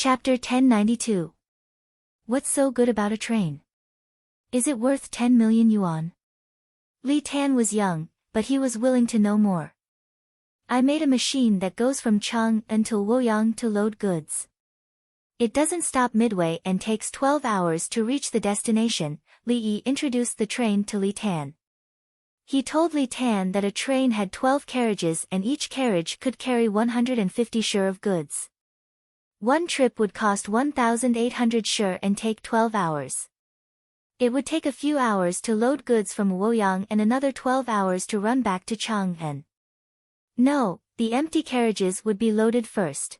Chapter 1092. What's so good about a train? Is it worth 10 million yuan? Li Tan was young, but he was willing to know more. I made a machine that goes from Chang'an until Luoyang to load goods. It doesn't stop midway and takes 12 hours to reach the destination. Li Yi introduced the train to Li Tan. He told Li Tan that a train had 12 carriages and each carriage could carry 150 shi of goods. One trip would cost 1,800 shi and take 12 hours. It would take a few hours to load goods from Luoyang and another 12 hours to run back to Chang'an. No, the empty carriages would be loaded first.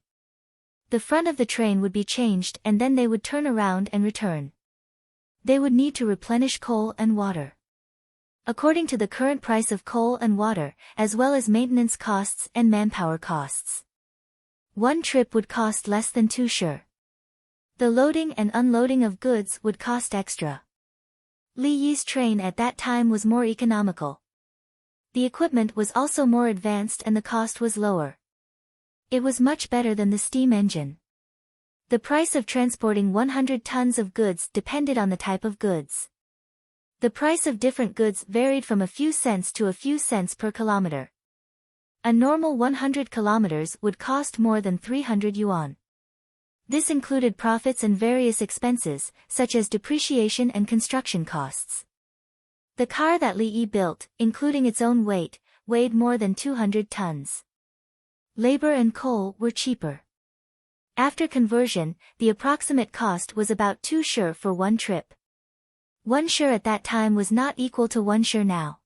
The front of the train would be changed and then they would turn around and return. They would need to replenish coal and water. According to the current price of coal and water, as well as maintenance costs and manpower costs, one trip would cost less than 2 shi. The loading and unloading of goods would cost extra. Li Yi's train at that time was more economical. The equipment was also more advanced and the cost was lower. It was much better than the steam engine. The price of transporting 100 tons of goods depended on the type of goods. The price of different goods varied from a few cents to a few cents per kilometer. A normal 100 kilometers would cost more than 300 yuan. This included profits and various expenses, such as depreciation and construction costs. The car that Li Yi built, including its own weight, weighed more than 200 tons. Labor and coal were cheaper. After conversion, the approximate cost was about 2 shi for one trip. 1 shi at that time was not equal to 1 shi now.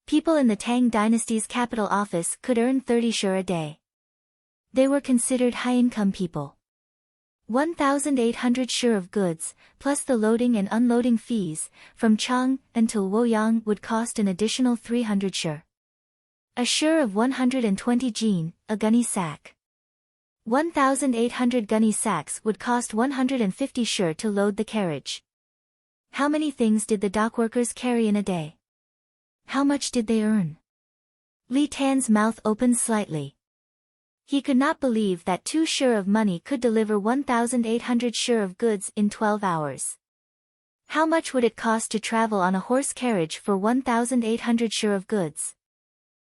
People in the Tang dynasty's capital office could earn 30 shi a day. They were considered high-income people. 1,800 shi of goods, plus the loading and unloading fees, from Chang'an until Luoyang would cost an additional 300 shi. A shi of 120 jin, a gunny sack. 1,800 gunny sacks would cost 150 shi to load the carriage. How many things did the dockworkers carry in a day? How much did they earn? Li Tan's mouth opened slightly. He could not believe that 2 shi of money could deliver 1,800 shi of goods in 12 hours. How much would it cost to travel on a horse carriage for 1,800 shi of goods?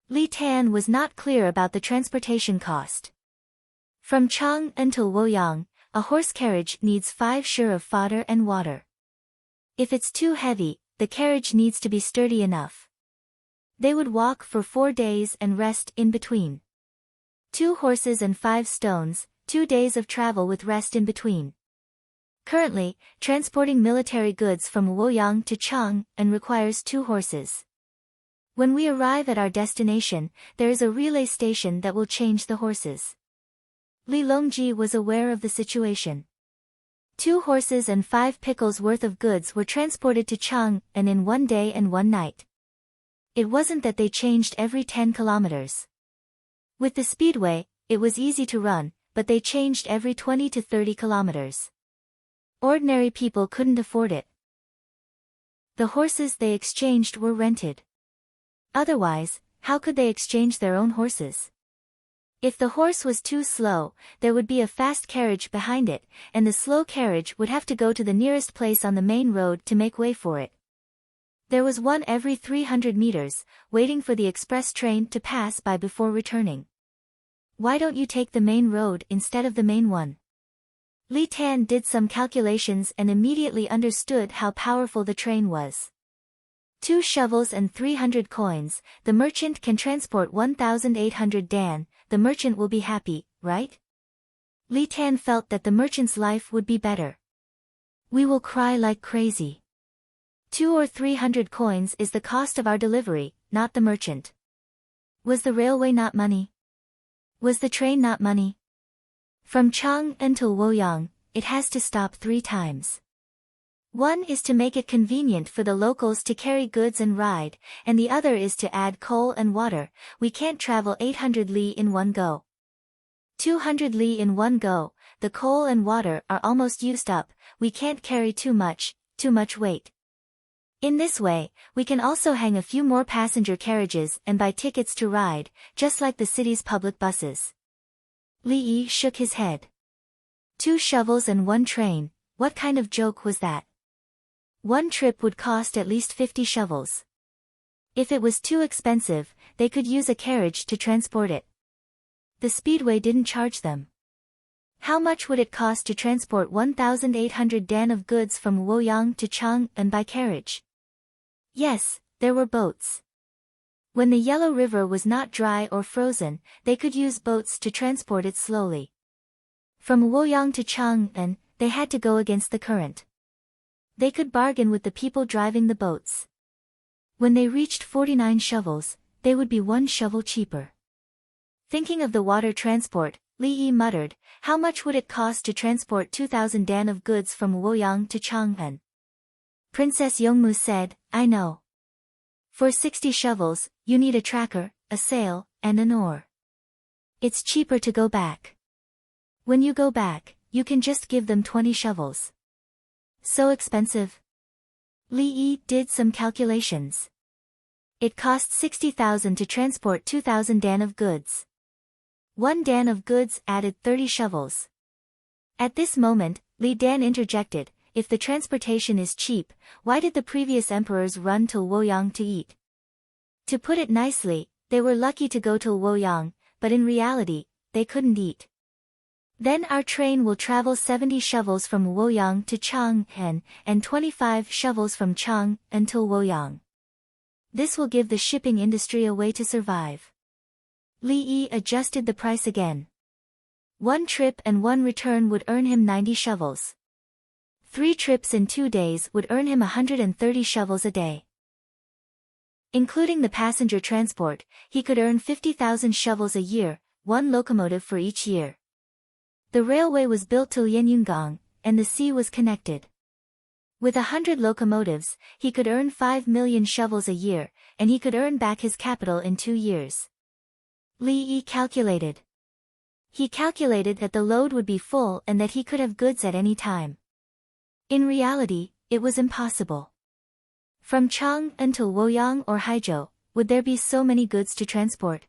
Li Tan was not clear about the transportation cost. From Chang'an until Luoyang, a horse carriage needs 5 shi of fodder and water. If it's too heavy, the carriage needs to be sturdy enough. They would walk for 4 days and rest in between. 2 horses and 5 stones, 2 days of travel with rest in between. Currently, transporting military goods from Luoyang to Chang'an requires 2 horses. When we arrive at our destination, there is a relay station that will change the horses. Li Longji was aware of the situation. 2 horses and 5 pickles worth of goods were transported to Chang'an in 1 day and 1 night. It wasn't that they changed every 10 kilometers. With the speedway, it was easy to run, but they changed every 20 to 30 kilometers. Ordinary people couldn't afford it. The horses they exchanged were rented. Otherwise, how could they exchange their own horses? If the horse was too slow, there would be a fast carriage behind it, and the slow carriage would have to go to the nearest place on the main road to make way for it. There was one every 300 meters, waiting for the express train to pass by before returning. Why don't you take the main road instead of the main one? Li Tan did some calculations and immediately understood how powerful the train was. 2 shovels and 300 coins, the merchant can transport 1,800 dan, the merchant will be happy, right? Li Tan felt that the merchant's life would be better. We will cry like crazy. 200 or 300 coins is the cost of our delivery, not the merchant. Was the railway not money? Was the train not money? From Chang'an to Luoyang, it has to stop 3 times. One is to make it convenient for the locals to carry goods and ride, and the other is to add coal and water. We can't travel 800 li in one go. 200 li in one go, the coal and water are almost used up, we can't carry too much weight. In this way, we can also hang a few more passenger carriages and buy tickets to ride, just like the city's public buses. Li Yi shook his head. 2 shovels and 1 train, what kind of joke was that? 1 trip would cost at least 50 shovels. If it was too expensive, they could use a carriage to transport it. The speedway didn't charge them. How much would it cost to transport 1,800 dan of goods from Luoyang to Chang'an by carriage? Yes, there were boats. When the Yellow River was not dry or frozen, they could use boats to transport it slowly. From Luoyang to Chang'an, they had to go against the current. They could bargain with the people driving the boats. When they reached 49 shovels, they would be 1 shovel cheaper. Thinking of the water transport, Li Yi muttered, how much would it cost to transport 2,000 dan of goods from Luoyang to Chang'an? Princess Yongmu said, I know. For 60 shovels, you need a tracker, a sail, and an oar. It's cheaper to go back. When you go back, you can just give them 20 shovels. So expensive? Li Yi did some calculations. It cost 60,000 to transport 2,000 dan of goods. 1 dan of goods added 30 shovels. At this moment, Li Dan interjected, if the transportation is cheap, why did the previous emperors run to Luoyang to eat? To put it nicely, they were lucky to go to Luoyang, but in reality, they couldn't eat. Then our train will travel 70 shovels from Luoyang to Chang'an, and 25 shovels from Chang'an to Luoyang. This will give the shipping industry a way to survive. Li Yi adjusted the price again. 1 trip and 1 return would earn him 90 shovels. 3 trips in 2 days would earn him 130 shovels a day. Including the passenger transport, he could earn 50,000 shovels a year, 1 locomotive for each year. The railway was built to Lianyungang, and the sea was connected. With 100 locomotives, he could earn 5 million shovels a year, and he could earn back his capital in 2 years. Li Yi calculated. He calculated that the load would be full and that he could have goods at any time. In reality, it was impossible. From Chang'an to Luoyang or Haizhou, would there be so many goods to transport?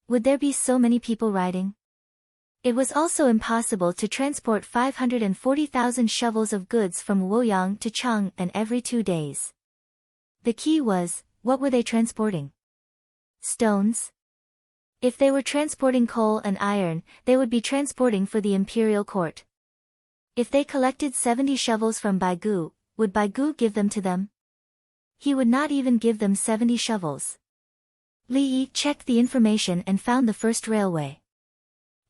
Would there be so many people riding? It was also impossible to transport 540,000 shovels of goods from Luoyang to Chang'an every 2 days. The key was, what were they transporting? Stones? If they were transporting coal and iron, they would be transporting for the imperial court. If they collected 70 shovels from Baigu, would Baigu give them to them? He would not even give them 70 shovels. Li Yi checked the information and found the first railway.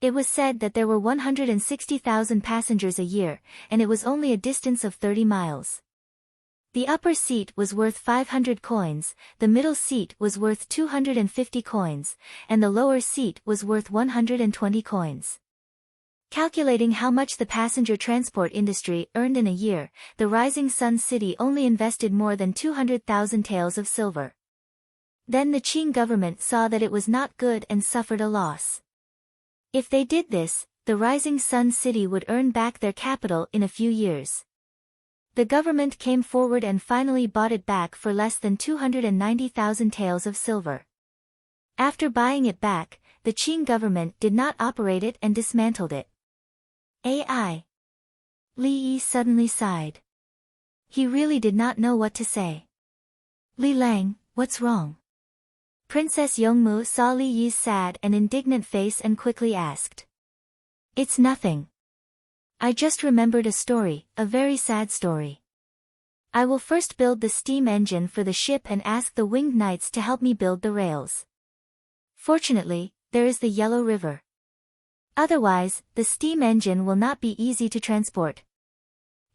It was said that there were 160,000 passengers a year, and it was only a distance of 30 miles. The upper seat was worth 500 coins, the middle seat was worth 250 coins, and the lower seat was worth 120 coins. Calculating how much the passenger transport industry earned in a year, the Rising Sun City only invested more than 200,000 taels of silver. Then the Qing government saw that it was not good and suffered a loss. If they did this, the Rising Sun City would earn back their capital in a few years. The government came forward and finally bought it back for less than 290,000 taels of silver. After buying it back, the Qing government did not operate it and dismantled it. AI. Li Yi suddenly sighed. He really did not know what to say. Li Lang, what's wrong? Princess Yongmu saw Li Yi's sad and indignant face and quickly asked. It's nothing. I just remembered a story, a very sad story. I will first build the steam engine for the ship and ask the winged knights to help me build the rails. Fortunately, there is the Yellow River. Otherwise, the steam engine will not be easy to transport.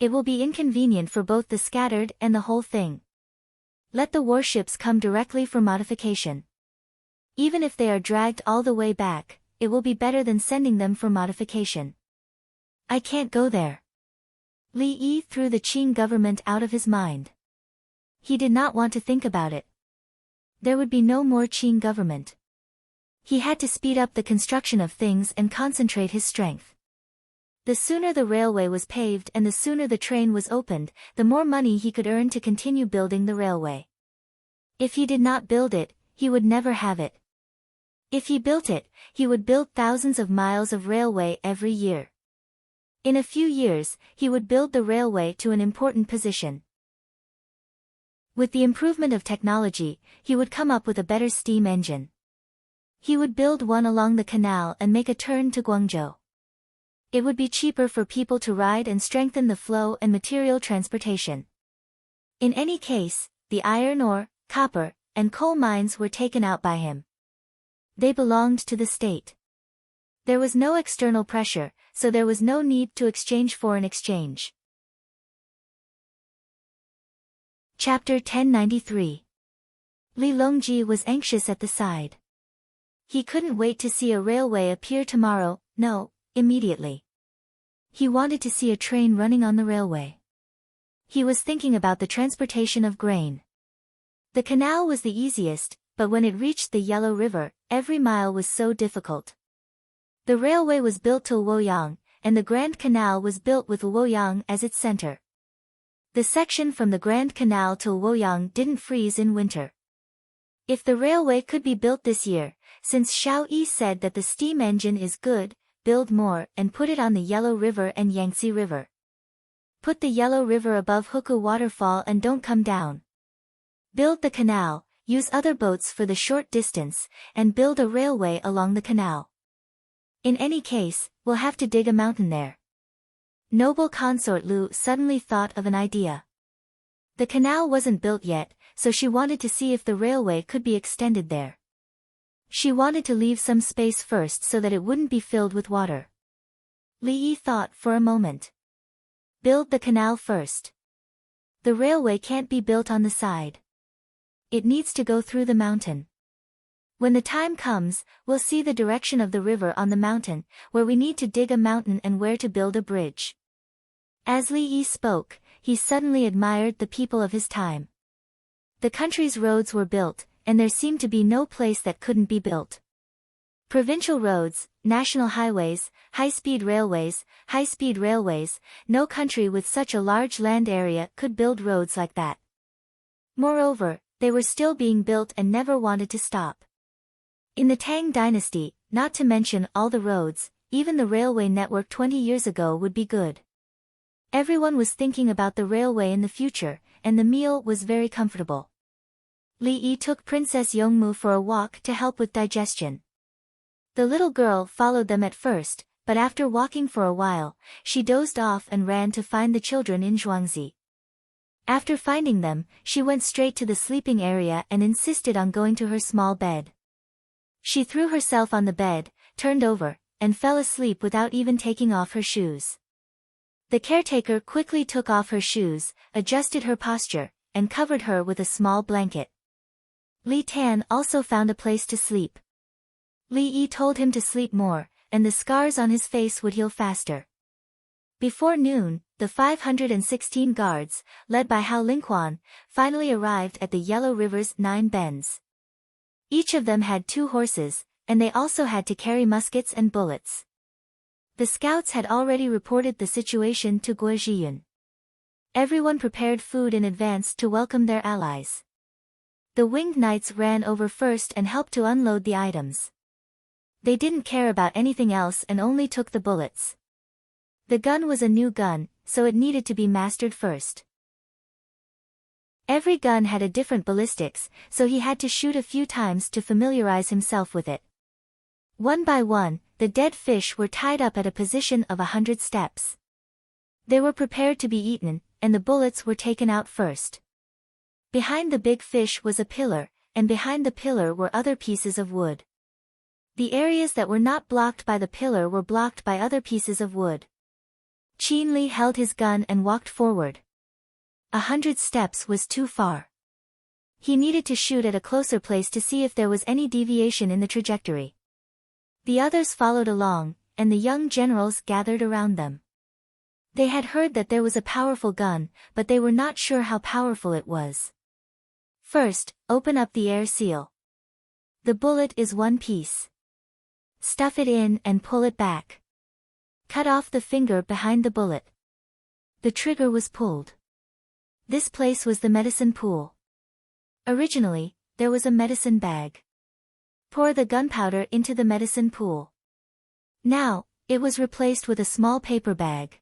It will be inconvenient for both the scattered and the whole thing. Let the warships come directly for modification. Even if they are dragged all the way back, it will be better than sending them for modification. I can't go there. Li Yi threw the Qing government out of his mind. He did not want to think about it. There would be no more Qing government. He had to speed up the construction of things and concentrate his strength. The sooner the railway was paved and the sooner the train was opened, the more money he could earn to continue building the railway. If he did not build it, he would never have it. If he built it, he would build thousands of miles of railway every year. In a few years, he would build the railway to an important position. With the improvement of technology, he would come up with a better steam engine. He would build one along the canal and make a turn to Guangzhou. It would be cheaper for people to ride and strengthen the flow and material transportation. In any case, the iron ore, copper, and coal mines were taken out by him. They belonged to the state. There was no external pressure, so there was no need to exchange foreign exchange. Chapter 1093. Li Longji was anxious at the side. He couldn't wait to see a railway appear tomorrow, no, immediately. He wanted to see a train running on the railway. He was thinking about the transportation of grain. The canal was the easiest, but when it reached the Yellow River, every mile was so difficult. The railway was built to Luoyang, and the Grand Canal was built with Luoyang as its center. The section from the Grand Canal to Luoyang didn't freeze in winter. If the railway could be built this year, since Xiao Yi said that the steam engine is good, build more and put it on the Yellow River and Yangtze River. Put the Yellow River above Huku Waterfall and don't come down. Build the canal, use other boats for the short distance, and build a railway along the canal. In any case, we'll have to dig a mountain there. Noble consort Lu suddenly thought of an idea. The canal wasn't built yet, so she wanted to see if the railway could be extended there. She wanted to leave some space first so that it wouldn't be filled with water. Li Yi thought for a moment. Build the canal first. The railway can't be built on the side. It needs to go through the mountain. When the time comes, we'll see the direction of the river on the mountain, where we need to dig a mountain and where to build a bridge. As Li Yi spoke, he suddenly admired the people of his time. The country's roads were built, and there seemed to be no place that couldn't be built. Provincial roads, national highways, high-speed railways, no country with such a large land area could build roads like that. Moreover, they were still being built and never wanted to stop. In the Tang dynasty, not to mention all the roads, even the railway network 20 years ago would be good. Everyone was thinking about the railway in the future, and the meal was very comfortable. Li Yi took Princess Yongmu for a walk to help with digestion. The little girl followed them at first, but after walking for a while, she dozed off and ran to find the children in Zhuangzi. After finding them, she went straight to the sleeping area and insisted on going to her small bed. She threw herself on the bed, turned over, and fell asleep without even taking off her shoes. The caretaker quickly took off her shoes, adjusted her posture, and covered her with a small blanket. Li Tan also found a place to sleep. Li Yi told him to sleep more, and the scars on his face would heal faster. Before noon, the 516 guards, led by Hao Lingquan, finally arrived at the Yellow River's 9 bends. Each of them had 2 horses, and they also had to carry muskets and bullets. The scouts had already reported the situation to Guo Zhiyun. Everyone prepared food in advance to welcome their allies. The winged knights ran over first and helped to unload the items. They didn't care about anything else and only took the bullets. The gun was a new gun, so it needed to be mastered first. Every gun had a different ballistics, so he had to shoot a few times to familiarize himself with it. One by one, the dead fish were tied up at a position of 100 steps. They were prepared to be eaten, and the bullets were taken out first. Behind the big fish was a pillar, and behind the pillar were other pieces of wood. The areas that were not blocked by the pillar were blocked by other pieces of wood. Qin Li held his gun and walked forward. 100 steps was too far. He needed to shoot at a closer place to see if there was any deviation in the trajectory. The others followed along, and the young generals gathered around them. They had heard that there was a powerful gun, but they were not sure how powerful it was. First, open up the air seal. The bullet is one piece. Stuff it in and pull it back. Cut off the finger behind the bullet. The trigger was pulled. This place was the medicine pool. Originally, there was a medicine bag. Pour the gunpowder into the medicine pool. Now, It was replaced with a small paper bag.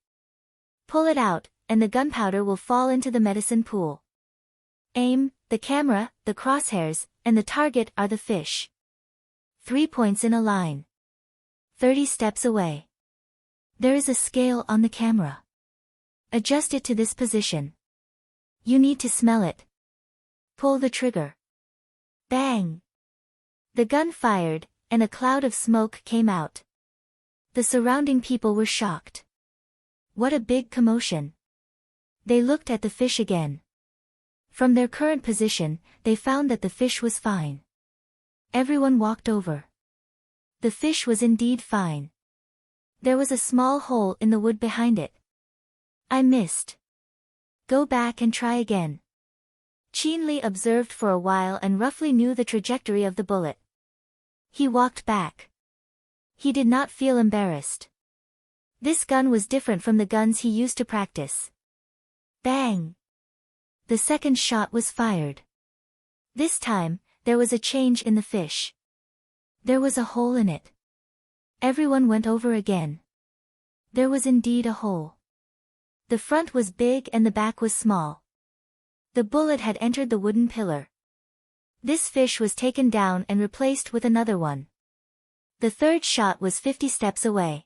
Pull it out, and the gunpowder will fall into the medicine pool. Aim, the camera, the crosshairs, and the target are the fish. 3 points in a line. 30 steps away. There is a scale on the camera. Adjust it to this position. You need to smell it. Pull the trigger. Bang! The gun fired, and a cloud of smoke came out. The surrounding people were shocked. What a big commotion. They looked at the fish again. From their current position, they found that the fish was fine. Everyone walked over. The fish was indeed fine. There was a small hole in the wood behind it. I missed. Go back and try again. Qin Li observed for a while and roughly knew the trajectory of the bullet. He walked back. He did not feel embarrassed. This gun was different from the guns he used to practice. Bang! The second shot was fired. This time, there was a change in the fish. There was a hole in it. Everyone went over again. There was indeed a hole. The front was big and the back was small. The bullet had entered the wooden pillar. This fish was taken down and replaced with another one. The third shot was 50 steps away.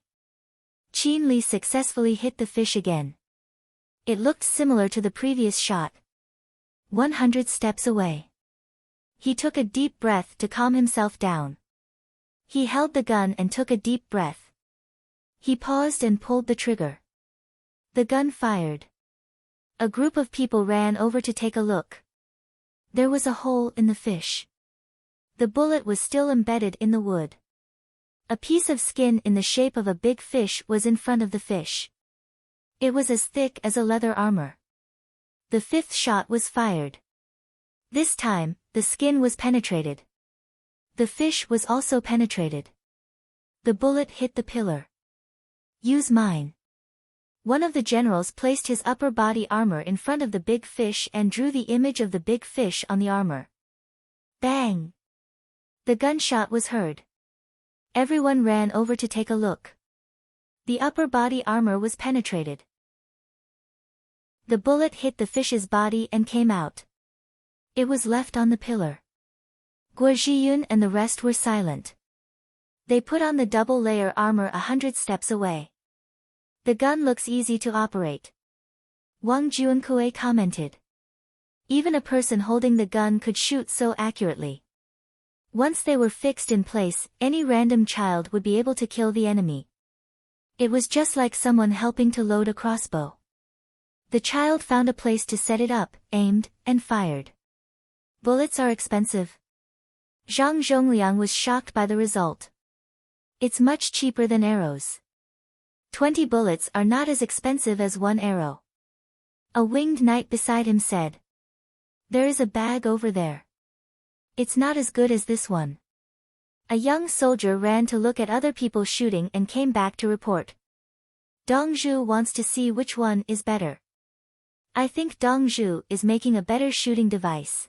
Qin Li successfully hit the fish again. It looked similar to the previous shot. 100 steps away. He took a deep breath to calm himself down. He held the gun and took a deep breath. He paused and pulled the trigger. The gun fired. A group of people ran over to take a look. There was a hole in the fish. The bullet was still embedded in the wood. A piece of skin in the shape of a big fish was in front of the fish. It was as thick as a leather armor. The fifth shot was fired. This time, the skin was penetrated. The fish was also penetrated. The bullet hit the pillar. Use mine. One of the generals placed his upper body armor in front of the big fish and drew the image of the big fish on the armor. Bang! The gunshot was heard. Everyone ran over to take a look. The upper body armor was penetrated. The bullet hit the fish's body and came out. It was left on the pillar. Guo Zhiyun and the rest were silent. They put on the double-layer armor 100 steps away. The gun looks easy to operate. Wang Juankue commented. Even a person holding the gun could shoot so accurately. Once they were fixed in place, any random child would be able to kill the enemy. It was just like someone helping to load a crossbow. The child found a place to set it up, aimed, and fired. Bullets are expensive. Zhang Zhongliang was shocked by the result. It's much cheaper than arrows. 20 bullets are not as expensive as one arrow. A winged knight beside him said. There is a bag over there. It's not as good as this one. A young soldier ran to look at other people shooting and came back to report. Dong Zhu wants to see which one is better. I think Dong Zhu is making a better shooting device.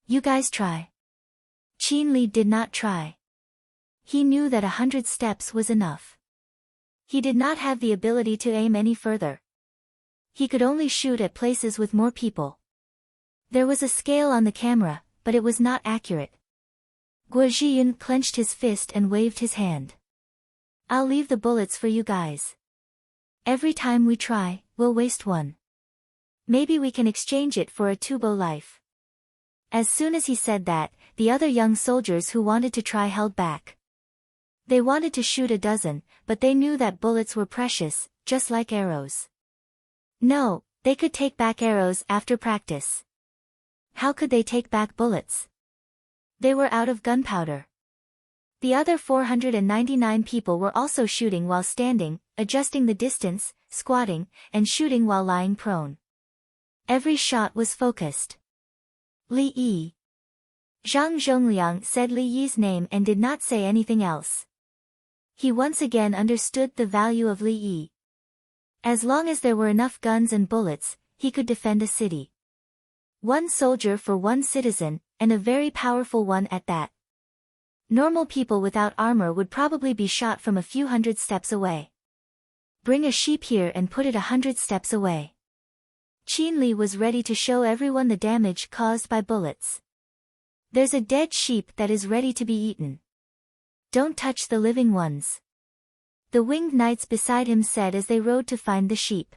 You guys try. Qin Li did not try. He knew that 100 steps was enough. He did not have the ability to aim any further. He could only shoot at places with more people. There was a scale on the camera, but it was not accurate. Guo Zhiyun clenched his fist and waved his hand. I'll leave the bullets for you guys. Every time we try, we'll waste one. Maybe we can exchange it for a tubo life. As soon as he said that, the other young soldiers who wanted to try held back. They wanted to shoot a dozen, but they knew that bullets were precious, just like arrows. No, they could take back arrows after practice. How could they take back bullets? They were out of gunpowder. The other 499 people were also shooting while standing, adjusting the distance, squatting, and shooting while lying prone. Every shot was focused. Li Yi. Zhang Zhongliang said Li Yi's name and did not say anything else. He once again understood the value of Li Yi. As long as there were enough guns and bullets, he could defend a city. One soldier for one citizen, and a very powerful one at that. Normal people without armor would probably be shot from a few hundred steps away. Bring a sheep here and put it 100 steps away. Qin Li was ready to show everyone the damage caused by bullets. There's a dead sheep that is ready to be eaten. Don't touch the living ones. The winged knights beside him said as they rode to find the sheep.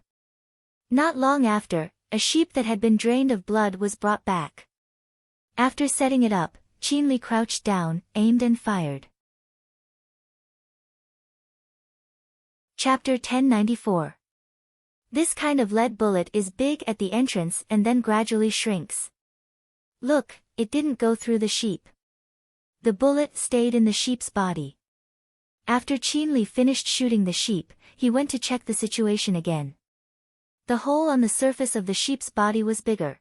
Not long after, a sheep that had been drained of blood was brought back. After setting it up, Qin Li crouched down, aimed and fired. Chapter 1094. This kind of lead bullet is big at the entrance and then gradually shrinks. Look, it didn't go through the sheep. The bullet stayed in the sheep's body. After Qin Li finished shooting the sheep, he went to check the situation again. The hole on the surface of the sheep's body was bigger.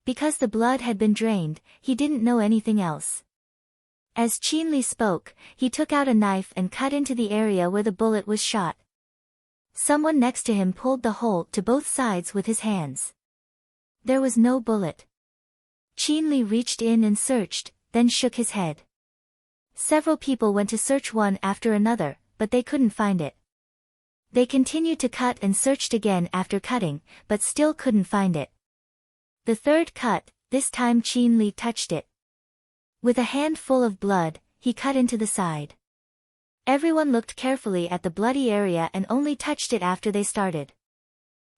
Because the blood had been drained, he didn't know anything else. As Qin Li spoke, he took out a knife and cut into the area where the bullet was shot. Someone next to him pulled the hole to both sides with his hands. There was no bullet. Qin Li reached in and searched, then shook his head. Several people went to search one after another, but they couldn't find it. They continued to cut and searched again after cutting, but still couldn't find it. The third cut, this time Qin Li touched it. With a hand full of blood, he cut into the side. Everyone looked carefully at the bloody area and only touched it after they started.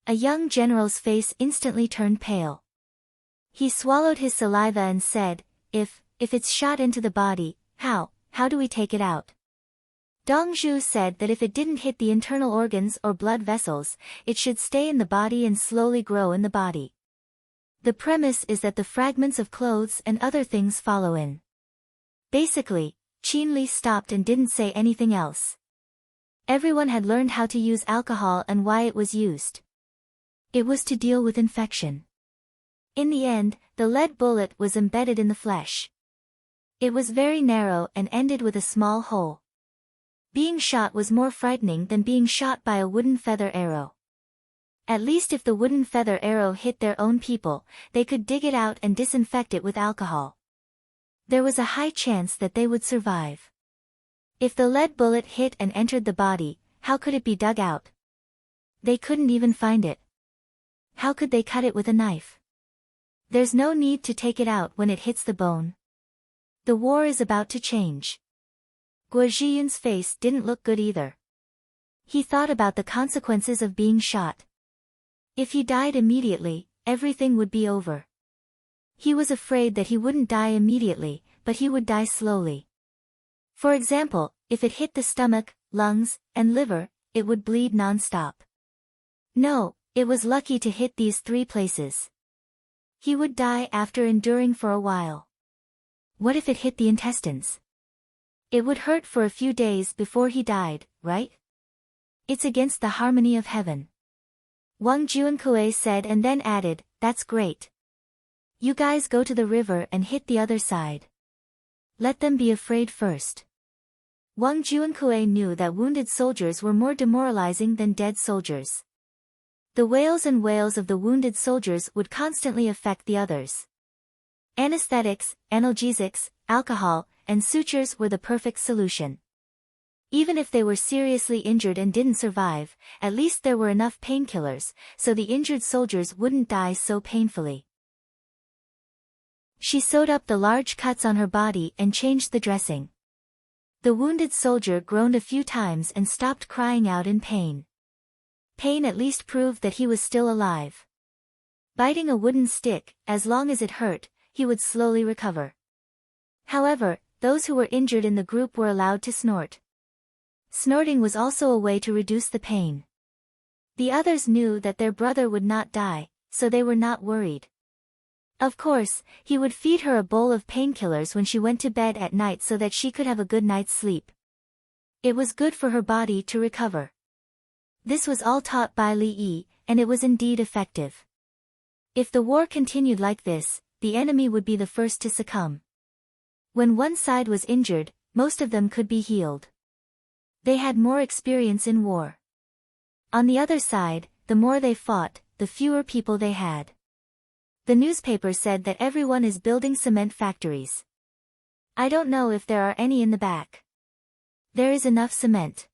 A young general's face instantly turned pale. He swallowed his saliva and said, If it's shot into the body, how do we take it out? Dong Zhu said that if it didn't hit the internal organs or blood vessels, it should stay in the body and slowly grow in the body. The premise is that the fragments of clothes and other things follow in. Basically, Qin Li stopped and didn't say anything else. Everyone had learned how to use alcohol and why it was used. It was to deal with infection. In the end, the lead bullet was embedded in the flesh. It was very narrow and ended with a small hole. Being shot was more frightening than being shot by a wooden feather arrow. At least if the wooden feather arrow hit their own people, they could dig it out and disinfect it with alcohol. There was a high chance that they would survive. If the lead bullet hit and entered the body, how could it be dug out? They couldn't even find it. How could they cut it with a knife? There's no need to take it out when it hits the bone. The war is about to change. Guo Zhiyun's face didn't look good either. He thought about the consequences of being shot. If he died immediately, everything would be over. He was afraid that he wouldn't die immediately, but he would die slowly. For example, if it hit the stomach, lungs, and liver, it would bleed non-stop. No, it was lucky to hit these 3 places. He would die after enduring for a while. What if it hit the intestines? It would hurt for a few days before he died, right? It's against the harmony of heaven. Wang Juankue said and then added, That's great. You guys go to the river and hit the other side. Let them be afraid first. Wang Juankue knew that wounded soldiers were more demoralizing than dead soldiers. The wails and wails of the wounded soldiers would constantly affect the others. Anesthetics, analgesics, alcohol, and sutures were the perfect solution. Even if they were seriously injured and didn't survive, at least there were enough painkillers, so the injured soldiers wouldn't die so painfully. She sewed up the large cuts on her body and changed the dressing. The wounded soldier groaned a few times and stopped crying out in pain. Pain at least proved that he was still alive. Biting a wooden stick, as long as it hurt, he would slowly recover. However, those who were injured in the group were allowed to snort. Snorting was also a way to reduce the pain. The others knew that their brother would not die, so they were not worried. Of course, he would feed her a bowl of painkillers when she went to bed at night so that she could have a good night's sleep. It was good for her body to recover. This was all taught by Li Yi, and it was indeed effective. If the war continued like this, the enemy would be the first to succumb. When one side was injured, most of them could be healed. They had more experience in war. On the other side, the more they fought, the fewer people they had. The newspaper said that everyone is building cement factories. I don't know if there are any in the back. There is enough cement.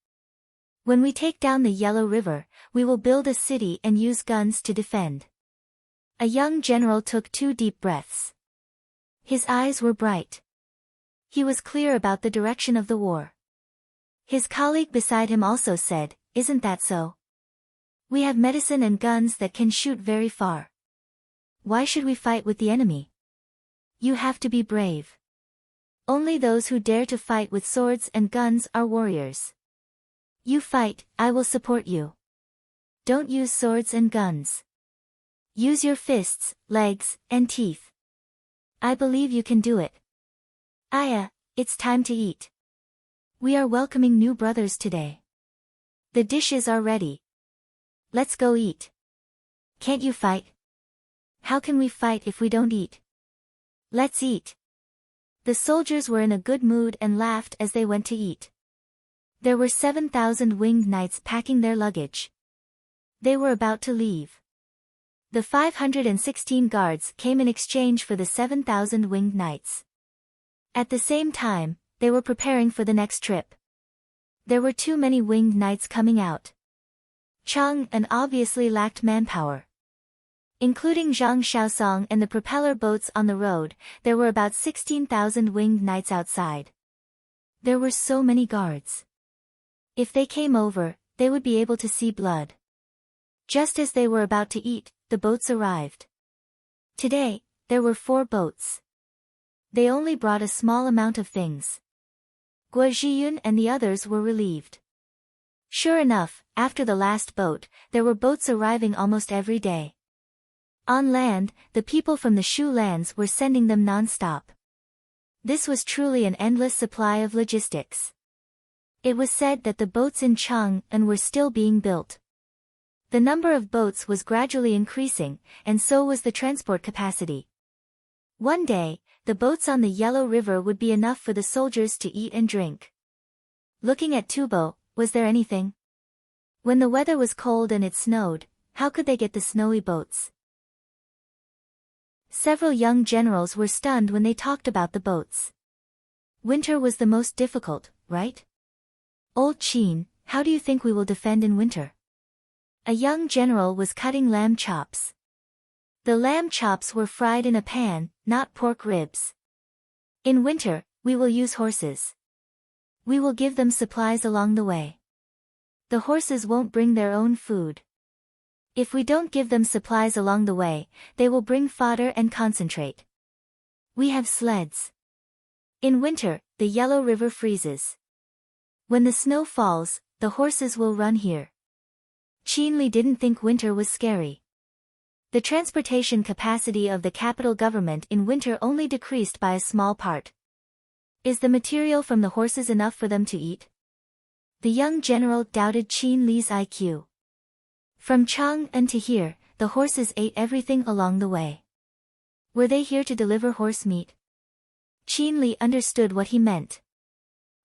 When we take down the Yellow River, we will build a city and use guns to defend. A young general took 2 deep breaths. His eyes were bright. He was clear about the direction of the war. His colleague beside him also said, "Isn't that so? We have medicine and guns that can shoot very far. Why should we fight with the enemy? You have to be brave. Only those who dare to fight with swords and guns are warriors. You fight, I will support you. Don't use swords and guns. Use your fists, legs, and teeth. I believe you can do it. Aya, it's time to eat. We are welcoming new brothers today. The dishes are ready. Let's go eat. Can't you fight? How can we fight if we don't eat? Let's eat." The soldiers were in a good mood and laughed as they went to eat. There were 7,000 winged knights packing their luggage. They were about to leave. The 516 guards came in exchange for the 7,000 winged knights. At the same time, they were preparing for the next trip. There were too many winged knights coming out. Chang'an obviously lacked manpower. Including Zhang Shaosong and the propeller boats on the road, there were about 16,000 winged knights outside. There were so many guards. If they came over, they would be able to see blood. Just as they were about to eat, the boats arrived. Today, there were 4 boats. They only brought a small amount of things. Guo Zhiyun and the others were relieved. Sure enough, after the last boat, there were boats arriving almost every day. On land, the people from the Shu lands were sending them non-stop. This was truly an endless supply of logistics. It was said that the boats in Chang'an were still being built. The number of boats was gradually increasing, and so was the transport capacity. One day, the boats on the Yellow River would be enough for the soldiers to eat and drink. Looking at Tubo, was there anything? When the weather was cold and it snowed, how could they get the snowy boats? Several young generals were stunned when they talked about the boats. Winter was the most difficult, right? Old Qin, how do you think we will defend in winter? A young general was cutting lamb chops. The lamb chops were fried in a pan, not pork ribs. In winter, we will use horses. We will give them supplies along the way. The horses won't bring their own food. If we don't give them supplies along the way, they will bring fodder and concentrate. We have sleds. In winter, the Yellow River freezes. When the snow falls, the horses will run here. Qin Li didn't think winter was scary. The transportation capacity of the capital government in winter only decreased by a small part. Is the material from the horses enough for them to eat? The young general doubted Qin Li's IQ. From Chang'an to here, the horses ate everything along the way. Were they here to deliver horse meat? Qin Li understood what he meant.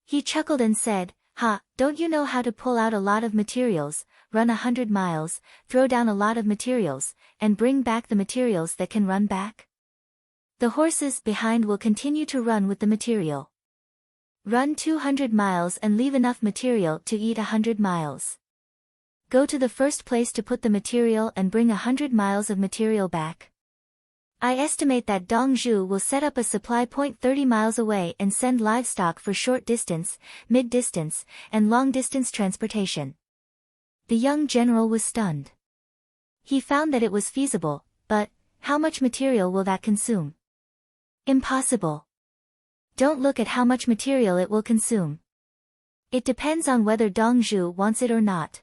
He chuckled and said, "Ha, don't you know how to pull out a lot of materials, run 100 miles, throw down a lot of materials, and bring back the materials that can run back? The horses behind will continue to run with the material. Run 200 miles and leave enough material to eat 100 miles. Go to the first place to put the material and bring 100 miles of material back. I estimate that Dongzhu will set up a supply point 30 miles away and send livestock for short distance, mid-distance, and long-distance transportation." The young general was stunned. He found that it was feasible, but how much material will that consume? Impossible. Don't look at how much material it will consume. It depends on whether Dongzhu wants it or not.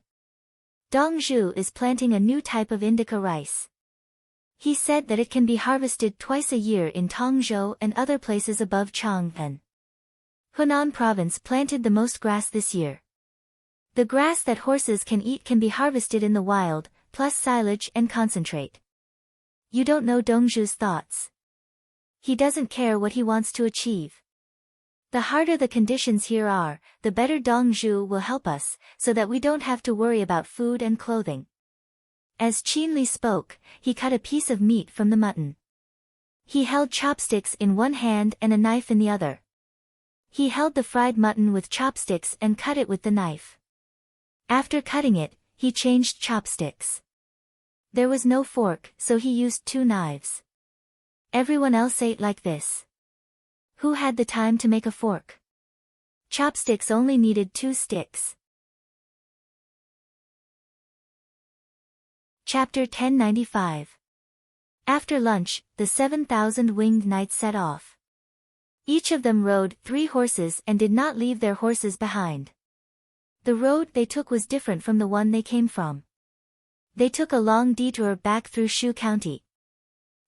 Dongzhu is planting a new type of indica rice. He said that it can be harvested twice a year in Tongzhou and other places above Chang'an. Hunan province planted the most grass this year. The grass that horses can eat can be harvested in the wild, plus silage and concentrate. You don't know Dongzhu's thoughts. He doesn't care what he wants to achieve. The harder the conditions here are, the better Dongzhu will help us, so that we don't have to worry about food and clothing. As Qin Li spoke, he cut a piece of meat from the mutton. He held chopsticks in one hand and a knife in the other. He held the fried mutton with chopsticks and cut it with the knife. After cutting it, he changed chopsticks. There was no fork, so he used 2 knives. Everyone else ate like this. Who had the time to make a fork? Chopsticks only needed 2 sticks. Chapter 1095. After lunch, the 7,000 winged knights set off. Each of them rode 3 horses and did not leave their horses behind. The road they took was different from the one they came from. They took a long detour back through Shu County.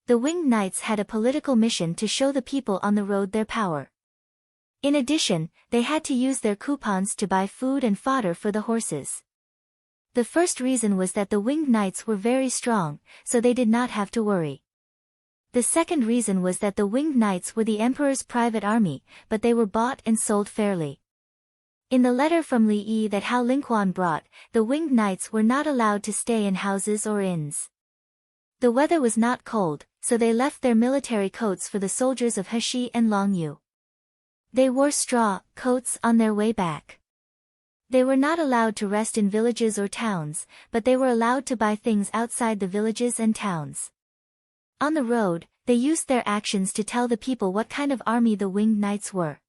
The winged knights had a political mission to show the people on the road their power. In addition, they had to use their coupons to buy food and fodder for the horses. The first reason was that the winged knights were very strong, so they did not have to worry. The second reason was that the winged knights were the emperor's private army, but they were bought and sold fairly. In the letter from Li Yi that Hao Lingquan brought, the winged knights were not allowed to stay in houses or inns. The weather was not cold, so they left their military coats for the soldiers of Heshi and Longyu. They wore straw coats on their way back. They were not allowed to rest in villages or towns, but they were allowed to buy things outside the villages and towns. On the road, they used their actions to tell the people what kind of army the winged knights were.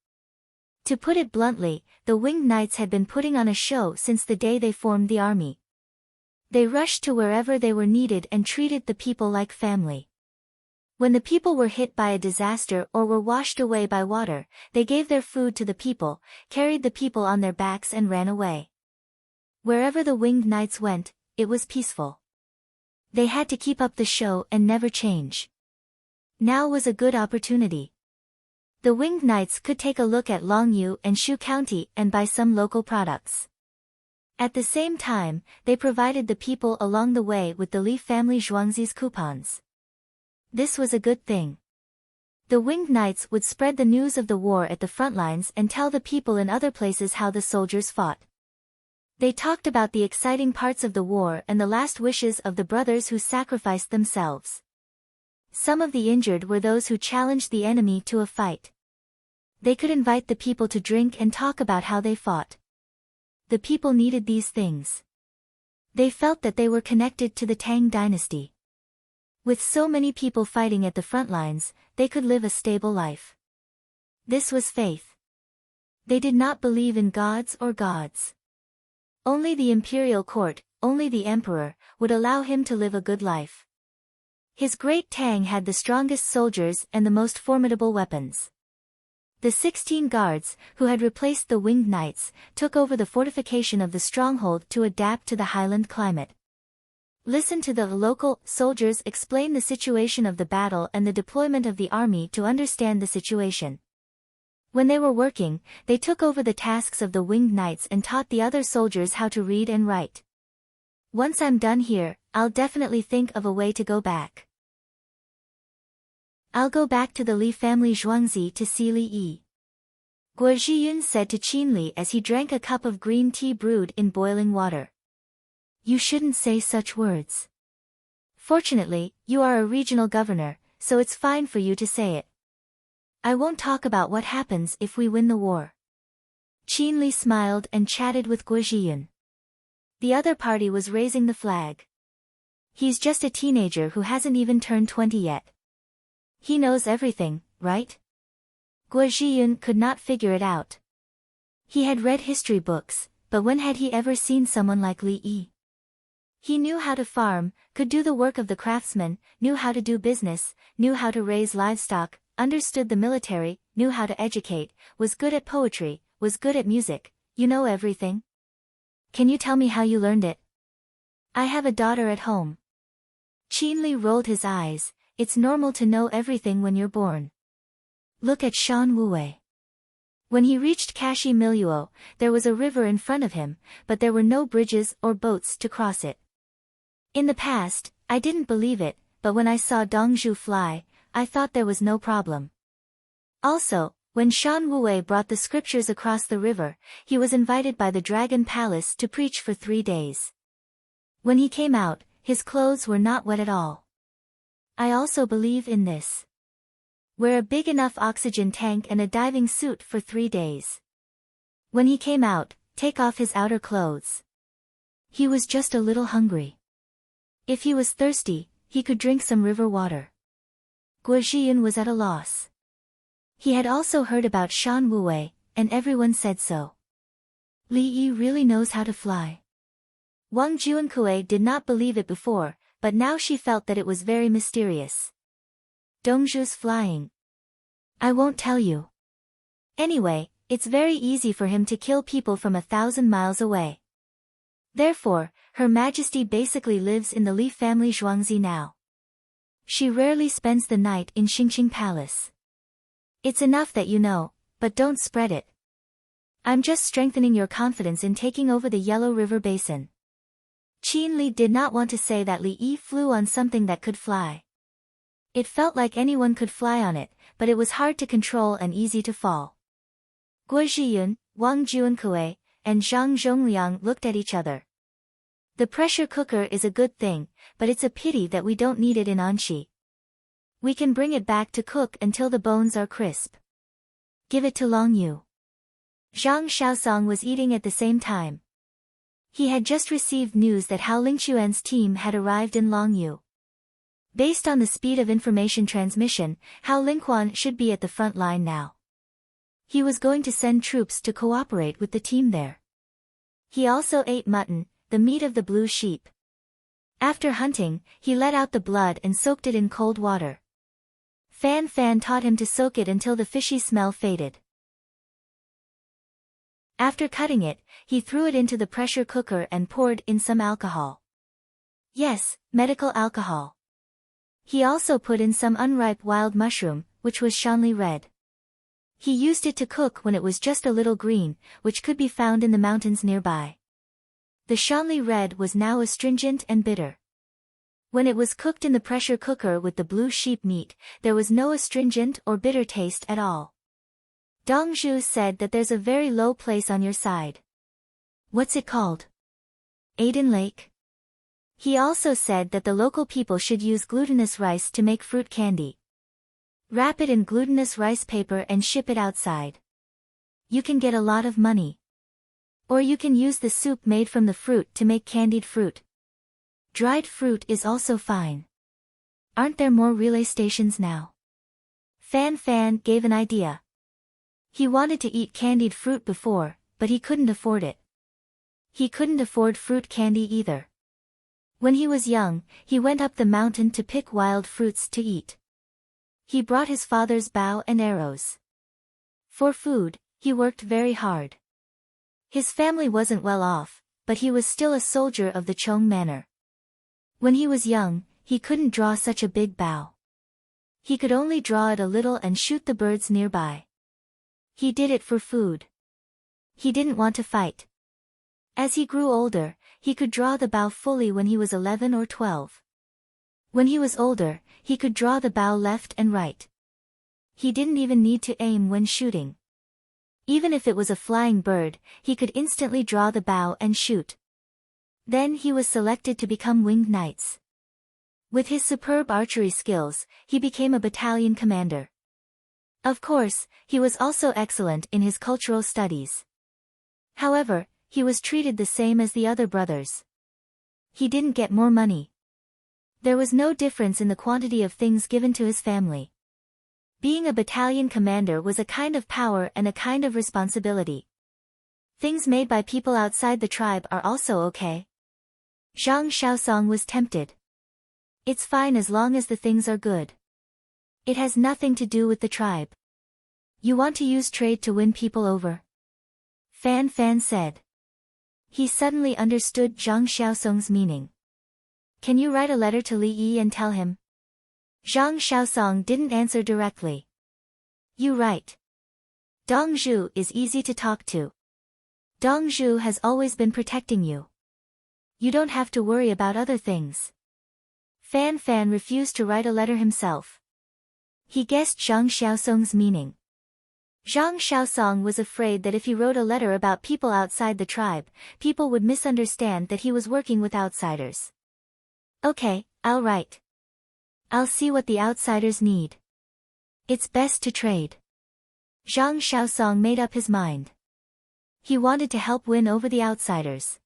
To put it bluntly, the winged knights had been putting on a show since the day they formed the army. They rushed to wherever they were needed and treated the people like family. When the people were hit by a disaster or were washed away by water, they gave their food to the people, carried the people on their backs and ran away. Wherever the winged knights went, it was peaceful. They had to keep up the show and never change. Now was a good opportunity. The winged knights could take a look at Longyu and Shu County and buy some local products. At the same time, they provided the people along the way with the Li family Zhuangzi's coupons. This was a good thing. The winged knights would spread the news of the war at the front lines and tell the people in other places how the soldiers fought. They talked about the exciting parts of the war and the last wishes of the brothers who sacrificed themselves. Some of the injured were those who challenged the enemy to a fight. They could invite the people to drink and talk about how they fought. The people needed these things. They felt that they were connected to the Tang dynasty. With so many people fighting at the front lines, they could live a stable life. This was faith. They did not believe in gods or gods. Only the imperial court, only the emperor, would allow him to live a good life. His great Tang had the strongest soldiers and the most formidable weapons. The 16 guards, who had replaced the winged knights, took over the fortification of the stronghold to adapt to the highland climate. Listen to the local soldiers explain the situation of the battle and the deployment of the army to understand the situation. When they were working, they took over the tasks of the winged knights and taught the other soldiers how to read and write. Once I'm done here, I'll definitely think of a way to go back. I'll go back to the Li family Zhuangzi to see Li Yi. Guo Zhiyun said to Qin Li as he drank a cup of green tea brewed in boiling water. You shouldn't say such words. Fortunately, you are a regional governor, so it's fine for you to say it. I won't talk about what happens if we win the war. Qin Li smiled and chatted with Guo Zhiyun. The other party was raising the flag. He's just a teenager who hasn't even turned 20 yet. He knows everything, right? Guo Zhiyun could not figure it out. He had read history books, but when had he ever seen someone like Li Yi? He knew how to farm, could do the work of the craftsman, knew how to do business, knew how to raise livestock, understood the military, knew how to educate, was good at poetry, was good at music. You know everything? Can you tell me how you learned it? I have a daughter at home. Qin Li rolled his eyes. It's normal to know everything when you're born. Look at Shan Wuwei. When he reached Kashi Miluo, there was a river in front of him, but there were no bridges or boats to cross it. In the past, I didn't believe it, but when I saw Dongzhu fly, I thought there was no problem. Also, when Shan Wuwei brought the scriptures across the river, he was invited by the Dragon Palace to preach for 3 days. When he came out, his clothes were not wet at all. I also believe in this. Wear a big enough oxygen tank and a diving suit for 3 days. When he came out, take off his outer clothes. He was just a little hungry. If he was thirsty, he could drink some river water. Guo Zhiyun was at a loss. He had also heard about Shan Wuwei, and everyone said so. Li Yi really knows how to fly. Wang Juankui did not believe it before, but now she felt that it was very mysterious. Dongzhu's flying. I won't tell you. Anyway, it's very easy for him to kill people from 1,000 miles away. Therefore, Her Majesty basically lives in the Li family Zhuangzi now. She rarely spends the night in Xingqing Palace. It's enough that you know, but don't spread it. I'm just strengthening your confidence in taking over the Yellow River Basin. Qin Li did not want to say that Li Yi flew on something that could fly. It felt like anyone could fly on it, but it was hard to control and easy to fall. Guo Zhiyun, Wang Juankui, and Zhang Zhongliang looked at each other. The pressure cooker is a good thing, but it's a pity that we don't need it in Anxi. We can bring it back to cook until the bones are crisp. Give it to Long Yu. Zhang Xiaosong was eating at the same time. He had just received news that Hao Lingquan's team had arrived in Long Yu. Based on the speed of information transmission, Hao Lingquan should be at the front line now. He was going to send troops to cooperate with the team there. He also ate mutton, the meat of the blue sheep. After hunting, he let out the blood and soaked it in cold water. Fan Fan taught him to soak it until the fishy smell faded. After cutting it, he threw it into the pressure cooker and poured in some alcohol. Yes, medical alcohol. He also put in some unripe wild mushroom, which was Shanli red. He used it to cook when it was just a little green, which could be found in the mountains nearby. The Shanli red was now astringent and bitter. When it was cooked in the pressure cooker with the blue sheep meat, there was no astringent or bitter taste at all. Dongzhu said that there's a very low place on your side. What's it called? Aiden Lake? He also said that the local people should use glutinous rice to make fruit candy. Wrap it in glutinous rice paper and ship it outside. You can get a lot of money. Or you can use the soup made from the fruit to make candied fruit. Dried fruit is also fine. Aren't there more relay stations now? Fan Fan gave an idea. He wanted to eat candied fruit before, but he couldn't afford it. He couldn't afford fruit candy either. When he was young, he went up the mountain to pick wild fruits to eat. He brought his father's bow and arrows. For food, he worked very hard. His family wasn't well off, but he was still a soldier of the Chong Manor. When he was young, he couldn't draw such a big bow. He could only draw it a little and shoot the birds nearby. He did it for food. He didn't want to fight. As he grew older, he could draw the bow fully when he was 11 or 12. When he was older, he could draw the bow left and right. He didn't even need to aim when shooting. Even if it was a flying bird, he could instantly draw the bow and shoot. Then he was selected to become winged knights. With his superb archery skills, he became a battalion commander. Of course, he was also excellent in his cultural studies. However, he was treated the same as the other brothers. He didn't get more money. There was no difference in the quantity of things given to his family. Being a battalion commander was a kind of power and a kind of responsibility. Things made by people outside the tribe are also okay. Zhang Xiaosong was tempted. It's fine as long as the things are good. It has nothing to do with the tribe. You want to use trade to win people over? Fan Fan said. He suddenly understood Zhang Xiaosong's meaning. Can you write a letter to Li Yi and tell him? Zhang Xiaosong didn't answer directly. You write. Dongzhu is easy to talk to. Dongzhu has always been protecting you. You don't have to worry about other things. Fan Fan refused to write a letter himself. He guessed Zhang Xiaosong's meaning. Zhang Xiaosong was afraid that if he wrote a letter about people outside the tribe, people would misunderstand that he was working with outsiders. Okay, I'll write. I'll see what the outsiders need. It's best to trade. Zhang Shaosong made up his mind. He wanted to help win over the outsiders.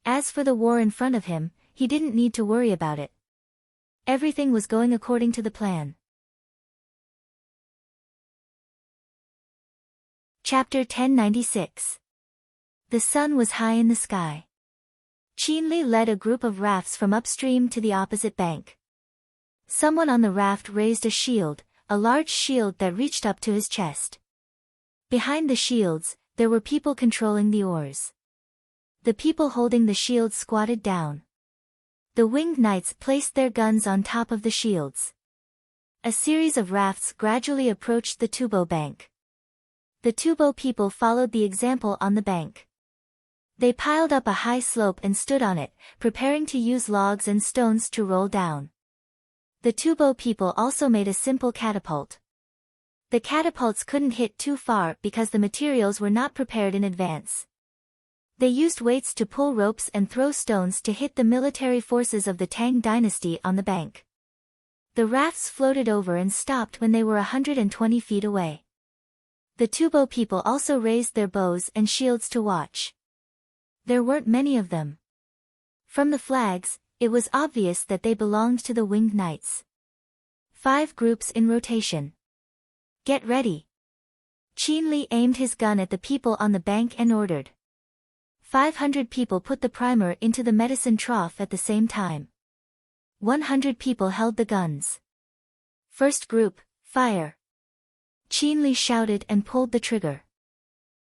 As for the war in front of him, he didn't need to worry about it. Everything was going according to the plan. Chapter 1096. The sun was high in the sky. Qinli led a group of rafts from upstream to the opposite bank. Someone on the raft raised a shield, a large shield that reached up to his chest. Behind the shields, there were people controlling the oars. The people holding the shields squatted down. The winged knights placed their guns on top of the shields. A series of rafts gradually approached the Tubo bank. The Tubo people followed the example on the bank. They piled up a high slope and stood on it, preparing to use logs and stones to roll down. The Tubo people also made a simple catapult. The catapults couldn't hit too far because the materials were not prepared in advance. They used weights to pull ropes and throw stones to hit the military forces of the Tang dynasty on the bank. The rafts floated over and stopped when they were 120 feet away. The Tubo people also raised their bows and shields to watch. There weren't many of them. From the flags, it was obvious that they belonged to the winged knights. 5 groups in rotation. Get ready. Qinli aimed his gun at the people on the bank and ordered. 500 people put the primer into the medicine trough at the same time. 100 people held the guns. First group, fire. Qinli shouted and pulled the trigger.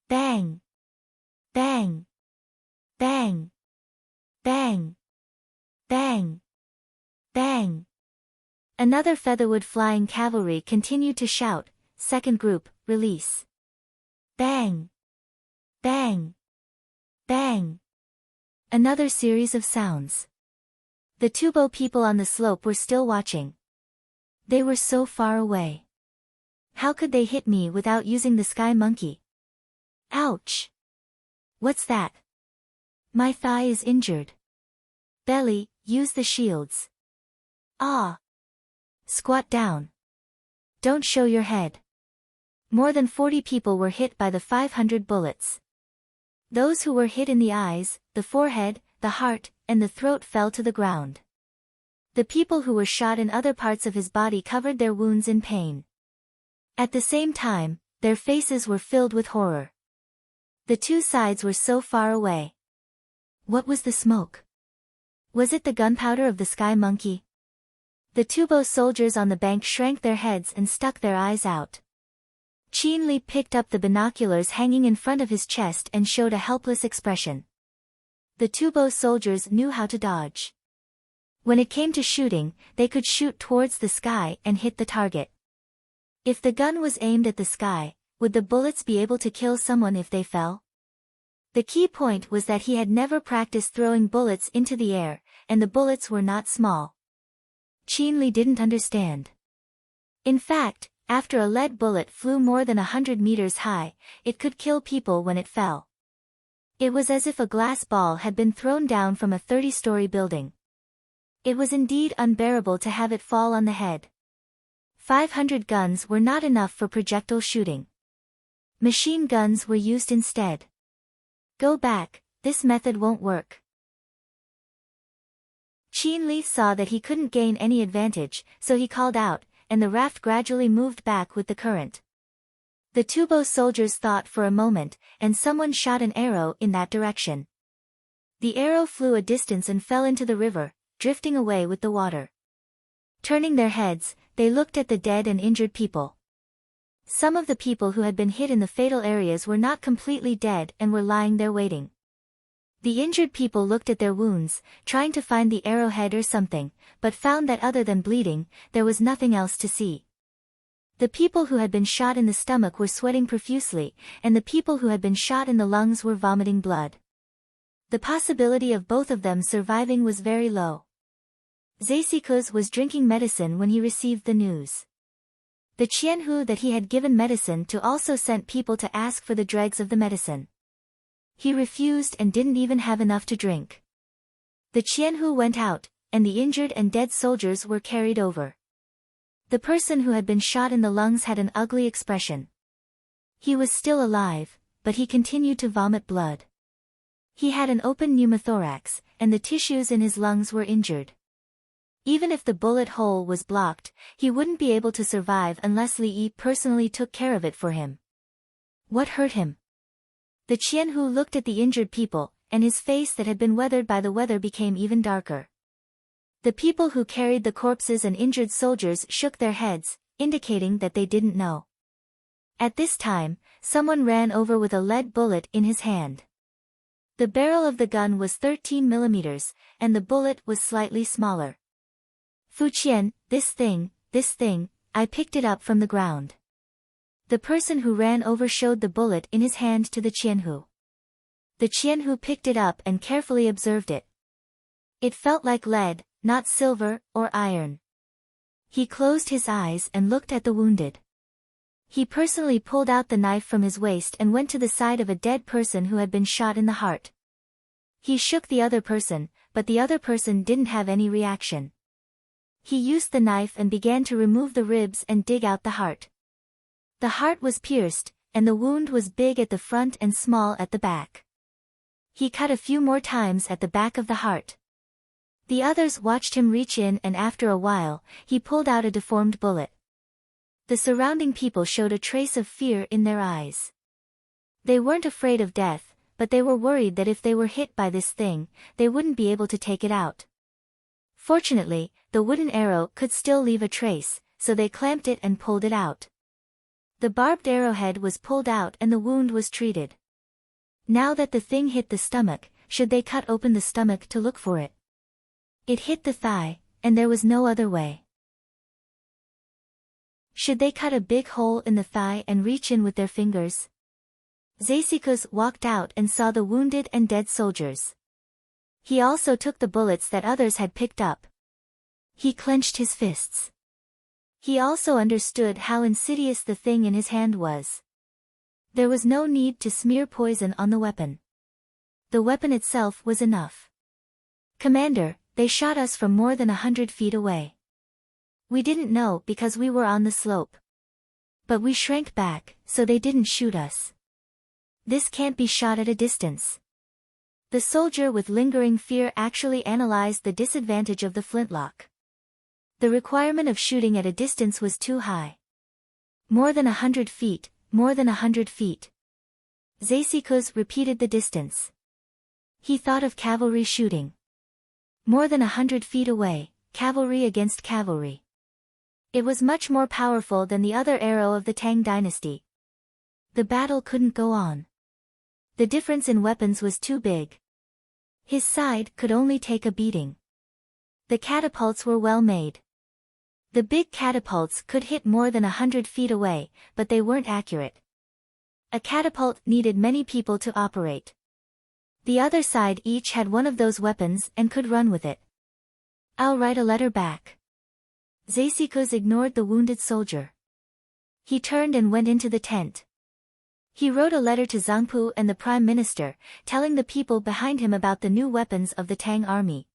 Bang! Bang! Bang! Bang! Bang! Bang! Another featherwood flying cavalry continued to shout, second group, release. Bang! Bang! Bang! Another series of sounds. The Tubo people on the slope were still watching. They were so far away. How could they hit me without using the sky monkey? Ouch! What's that? My thigh is injured. Belly, use the shields. Ah! Squat down. Don't show your head. More than 40 people were hit by the 500 bullets. Those who were hit in the eyes, the forehead, the heart, and the throat fell to the ground. The people who were shot in other parts of his body covered their wounds in pain. At the same time, their faces were filled with horror. The two sides were so far away. What was the smoke? Was it the gunpowder of the sky monkey? The Tubo soldiers on the bank shrank their heads and stuck their eyes out. Qinli picked up the binoculars hanging in front of his chest and showed a helpless expression. The Tubo soldiers knew how to dodge. When it came to shooting, they could shoot towards the sky and hit the target. If the gun was aimed at the sky, would the bullets be able to kill someone if they fell? The key point was that he had never practiced throwing bullets into the air, and the bullets were not small. Qinli didn't understand. In fact, after a lead bullet flew more than 100 meters high, it could kill people when it fell. It was as if a glass ball had been thrown down from a 30-story building. It was indeed unbearable to have it fall on the head. 500 guns were not enough for projectile shooting. Machine guns were used instead. Go back, this method won't work. Qinli saw that he couldn't gain any advantage, so he called out, and the raft gradually moved back with the current. The Tubo soldiers thought for a moment, and someone shot an arrow in that direction. The arrow flew a distance and fell into the river, drifting away with the water. Turning their heads, they looked at the dead and injured people. Some of the people who had been hit in the fatal areas were not completely dead and were lying there waiting. The injured people looked at their wounds, trying to find the arrowhead or something, but found that other than bleeding, there was nothing else to see. The people who had been shot in the stomach were sweating profusely, and the people who had been shot in the lungs were vomiting blood. The possibility of both of them surviving was very low. Zesikus was drinking medicine when he received the news. The Qianhu that he had given medicine to also sent people to ask for the dregs of the medicine. He refused and didn't even have enough to drink. The Qianhu went out, and the injured and dead soldiers were carried over. The person who had been shot in the lungs had an ugly expression. He was still alive, but he continued to vomit blood. He had an open pneumothorax, and the tissues in his lungs were injured. Even if the bullet hole was blocked, he wouldn't be able to survive unless Li Yi personally took care of it for him. What hurt him? The Qianhu looked at the injured people, and his face that had been weathered by the weather became even darker. The people who carried the corpses and injured soldiers shook their heads, indicating that they didn't know. At this time, someone ran over with a lead bullet in his hand. The barrel of the gun was 13 millimeters, and the bullet was slightly smaller. Fu Qian, this thing, I picked it up from the ground. The person who ran over showed the bullet in his hand to the Qianhu. The Qianhu picked it up and carefully observed it. It felt like lead, not silver or iron. He closed his eyes and looked at the wounded. He personally pulled out the knife from his waist and went to the side of a dead person who had been shot in the heart. He shook the other person, but the other person didn't have any reaction. He used the knife and began to remove the ribs and dig out the heart. The heart was pierced, and the wound was big at the front and small at the back. He cut a few more times at the back of the heart. The others watched him reach in, and after a while, he pulled out a deformed bullet. The surrounding people showed a trace of fear in their eyes. They weren't afraid of death, but they were worried that if they were hit by this thing, they wouldn't be able to take it out. Fortunately, the wooden arrow could still leave a trace, so they clamped it and pulled it out. The barbed arrowhead was pulled out and the wound was treated. Now that the thing hit the stomach, should they cut open the stomach to look for it? It hit the thigh, and there was no other way. Should they cut a big hole in the thigh and reach in with their fingers? Zeisikus walked out and saw the wounded and dead soldiers. He also took the bullets that others had picked up. He clenched his fists. He also understood how insidious the thing in his hand was. There was no need to smear poison on the weapon. The weapon itself was enough. Commander, they shot us from more than 100 feet away. We didn't know because we were on the slope. But we shrank back, so they didn't shoot us. This can't be shot at a distance. The soldier with lingering fear actually analyzed the disadvantage of the flintlock. The requirement of shooting at a distance was too high. More than 100 feet, more than 100 feet. Zeisikus repeated the distance. He thought of cavalry shooting. More than 100 feet away, cavalry against cavalry. It was much more powerful than the other arrow of the Tang dynasty. The battle couldn't go on. The difference in weapons was too big. His side could only take a beating. The catapults were well made. The big catapults could hit more than 100 feet away, but they weren't accurate. A catapult needed many people to operate. The other side each had one of those weapons and could run with it. I'll write a letter back. Zeisikus ignored the wounded soldier. He turned and went into the tent. He wrote a letter to Zhangpu and the Prime Minister, telling the people behind him about the new weapons of the Tang army.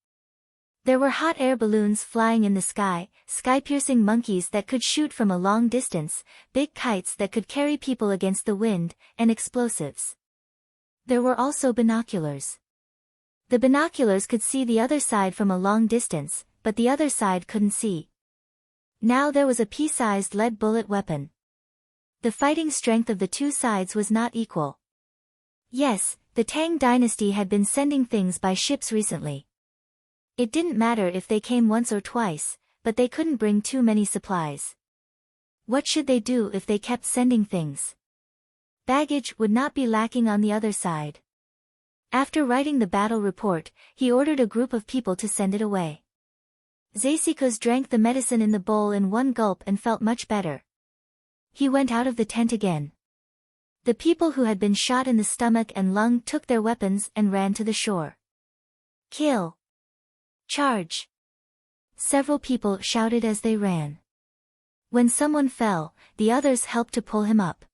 There were hot air balloons flying in the sky, sky-piercing monkeys that could shoot from a long distance, big kites that could carry people against the wind, and explosives. There were also binoculars. The binoculars could see the other side from a long distance, but the other side couldn't see. Now there was a pea-sized lead bullet weapon. The fighting strength of the two sides was not equal. Yes, the Tang dynasty had been sending things by ships recently. It didn't matter if they came once or twice, but they couldn't bring too many supplies. What should they do if they kept sending things? Baggage would not be lacking on the other side. After writing the battle report, he ordered a group of people to send it away. Zeisikus drank the medicine in the bowl in one gulp and felt much better. He went out of the tent again. The people who had been shot in the stomach and lung took their weapons and ran to the shore. Kill! Charge! Several people shouted as they ran. When someone fell, the others helped to pull him up.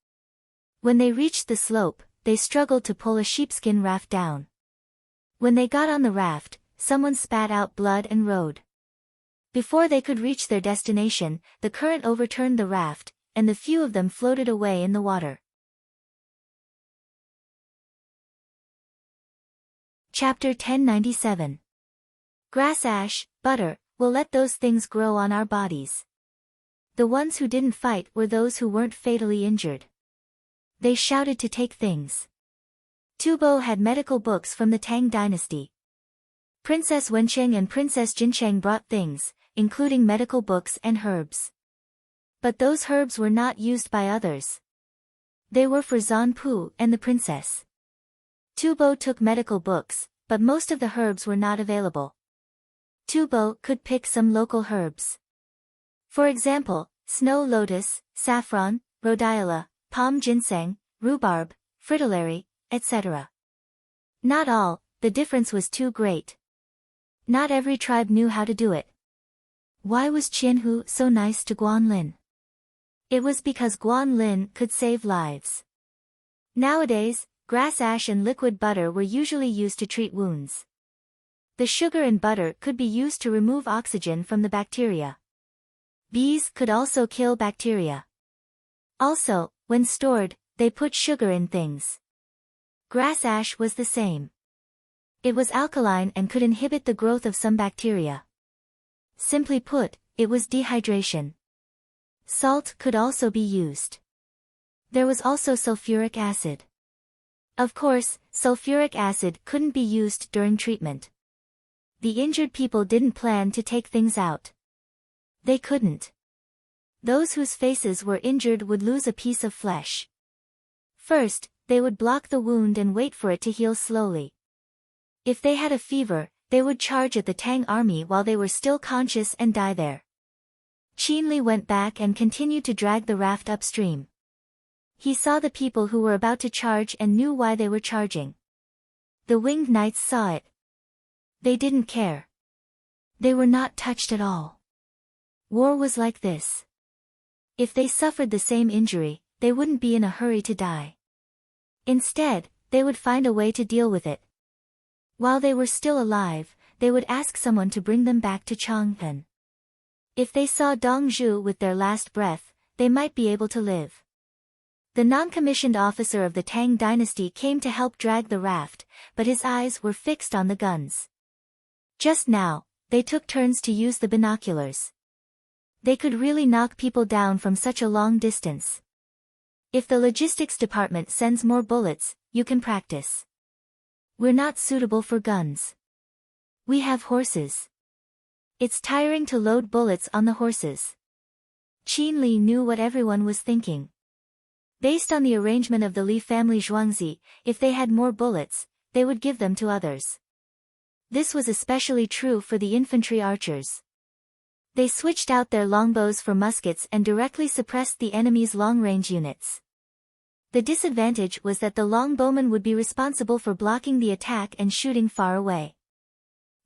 When they reached the slope, they struggled to pull a sheepskin raft down. When they got on the raft, someone spat out blood and rode. Before they could reach their destination, the current overturned the raft, and the few of them floated away in the water. Chapter 1097. Grass ash, butter, we'll let those things grow on our bodies. The ones who didn't fight were those who weren't fatally injured. They shouted to take things. Tubo had medical books from the Tang dynasty. Princess Wencheng and Princess Jincheng brought things, including medical books and herbs. But those herbs were not used by others. They were for Zanpu and the princess. Tubo took medical books, but most of the herbs were not available. Tubo could pick some local herbs. For example, snow lotus, saffron, rhodiola, palm ginseng, rhubarb, fritillary, etc. Not all, the difference was too great. Not every tribe knew how to do it. Why was Qianhu so nice to Guanlin? It was because Guanlin could save lives. Nowadays, grass ash and liquid butter were usually used to treat wounds. The sugar in butter could be used to remove oxygen from the bacteria. Bees could also kill bacteria. Also, when stored, they put sugar in things. Grass ash was the same. It was alkaline and could inhibit the growth of some bacteria. Simply put, it was dehydration. Salt could also be used. There was also sulfuric acid. Of course, sulfuric acid couldn't be used during treatment. The injured people didn't plan to take things out. They couldn't. Those whose faces were injured would lose a piece of flesh. First, they would block the wound and wait for it to heal slowly. If they had a fever, they would charge at the Tang army while they were still conscious and die there. Qinli went back and continued to drag the raft upstream. He saw the people who were about to charge and knew why they were charging. The winged knights saw it. They didn't care. They were not touched at all. War was like this. If they suffered the same injury, they wouldn't be in a hurry to die. Instead, they would find a way to deal with it. While they were still alive, they would ask someone to bring them back to Chang'an. If they saw Dong Zhu with their last breath, they might be able to live. The non-commissioned officer of the Tang dynasty came to help drag the raft, but his eyes were fixed on the guns. Just now, they took turns to use the binoculars. They could really knock people down from such a long distance. If the logistics department sends more bullets, you can practice. We're not suitable for guns. We have horses. It's tiring to load bullets on the horses. Qin Li knew what everyone was thinking. Based on the arrangement of the Li family Zhuangzi, if they had more bullets, they would give them to others. This was especially true for the infantry archers. They switched out their longbows for muskets and directly suppressed the enemy's long-range units. The disadvantage was that the longbowmen would be responsible for blocking the attack and shooting far away.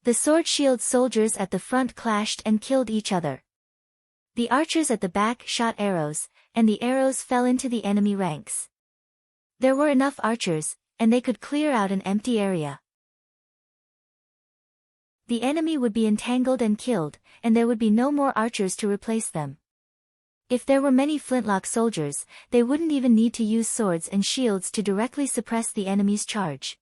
The sword-shield soldiers at the front clashed and killed each other. The archers at the back shot arrows, and the arrows fell into the enemy ranks. There were enough archers, and they could clear out an empty area. The enemy would be entangled and killed, and there would be no more archers to replace them. If there were many flintlock soldiers, they wouldn't even need to use swords and shields to directly suppress the enemy's charge.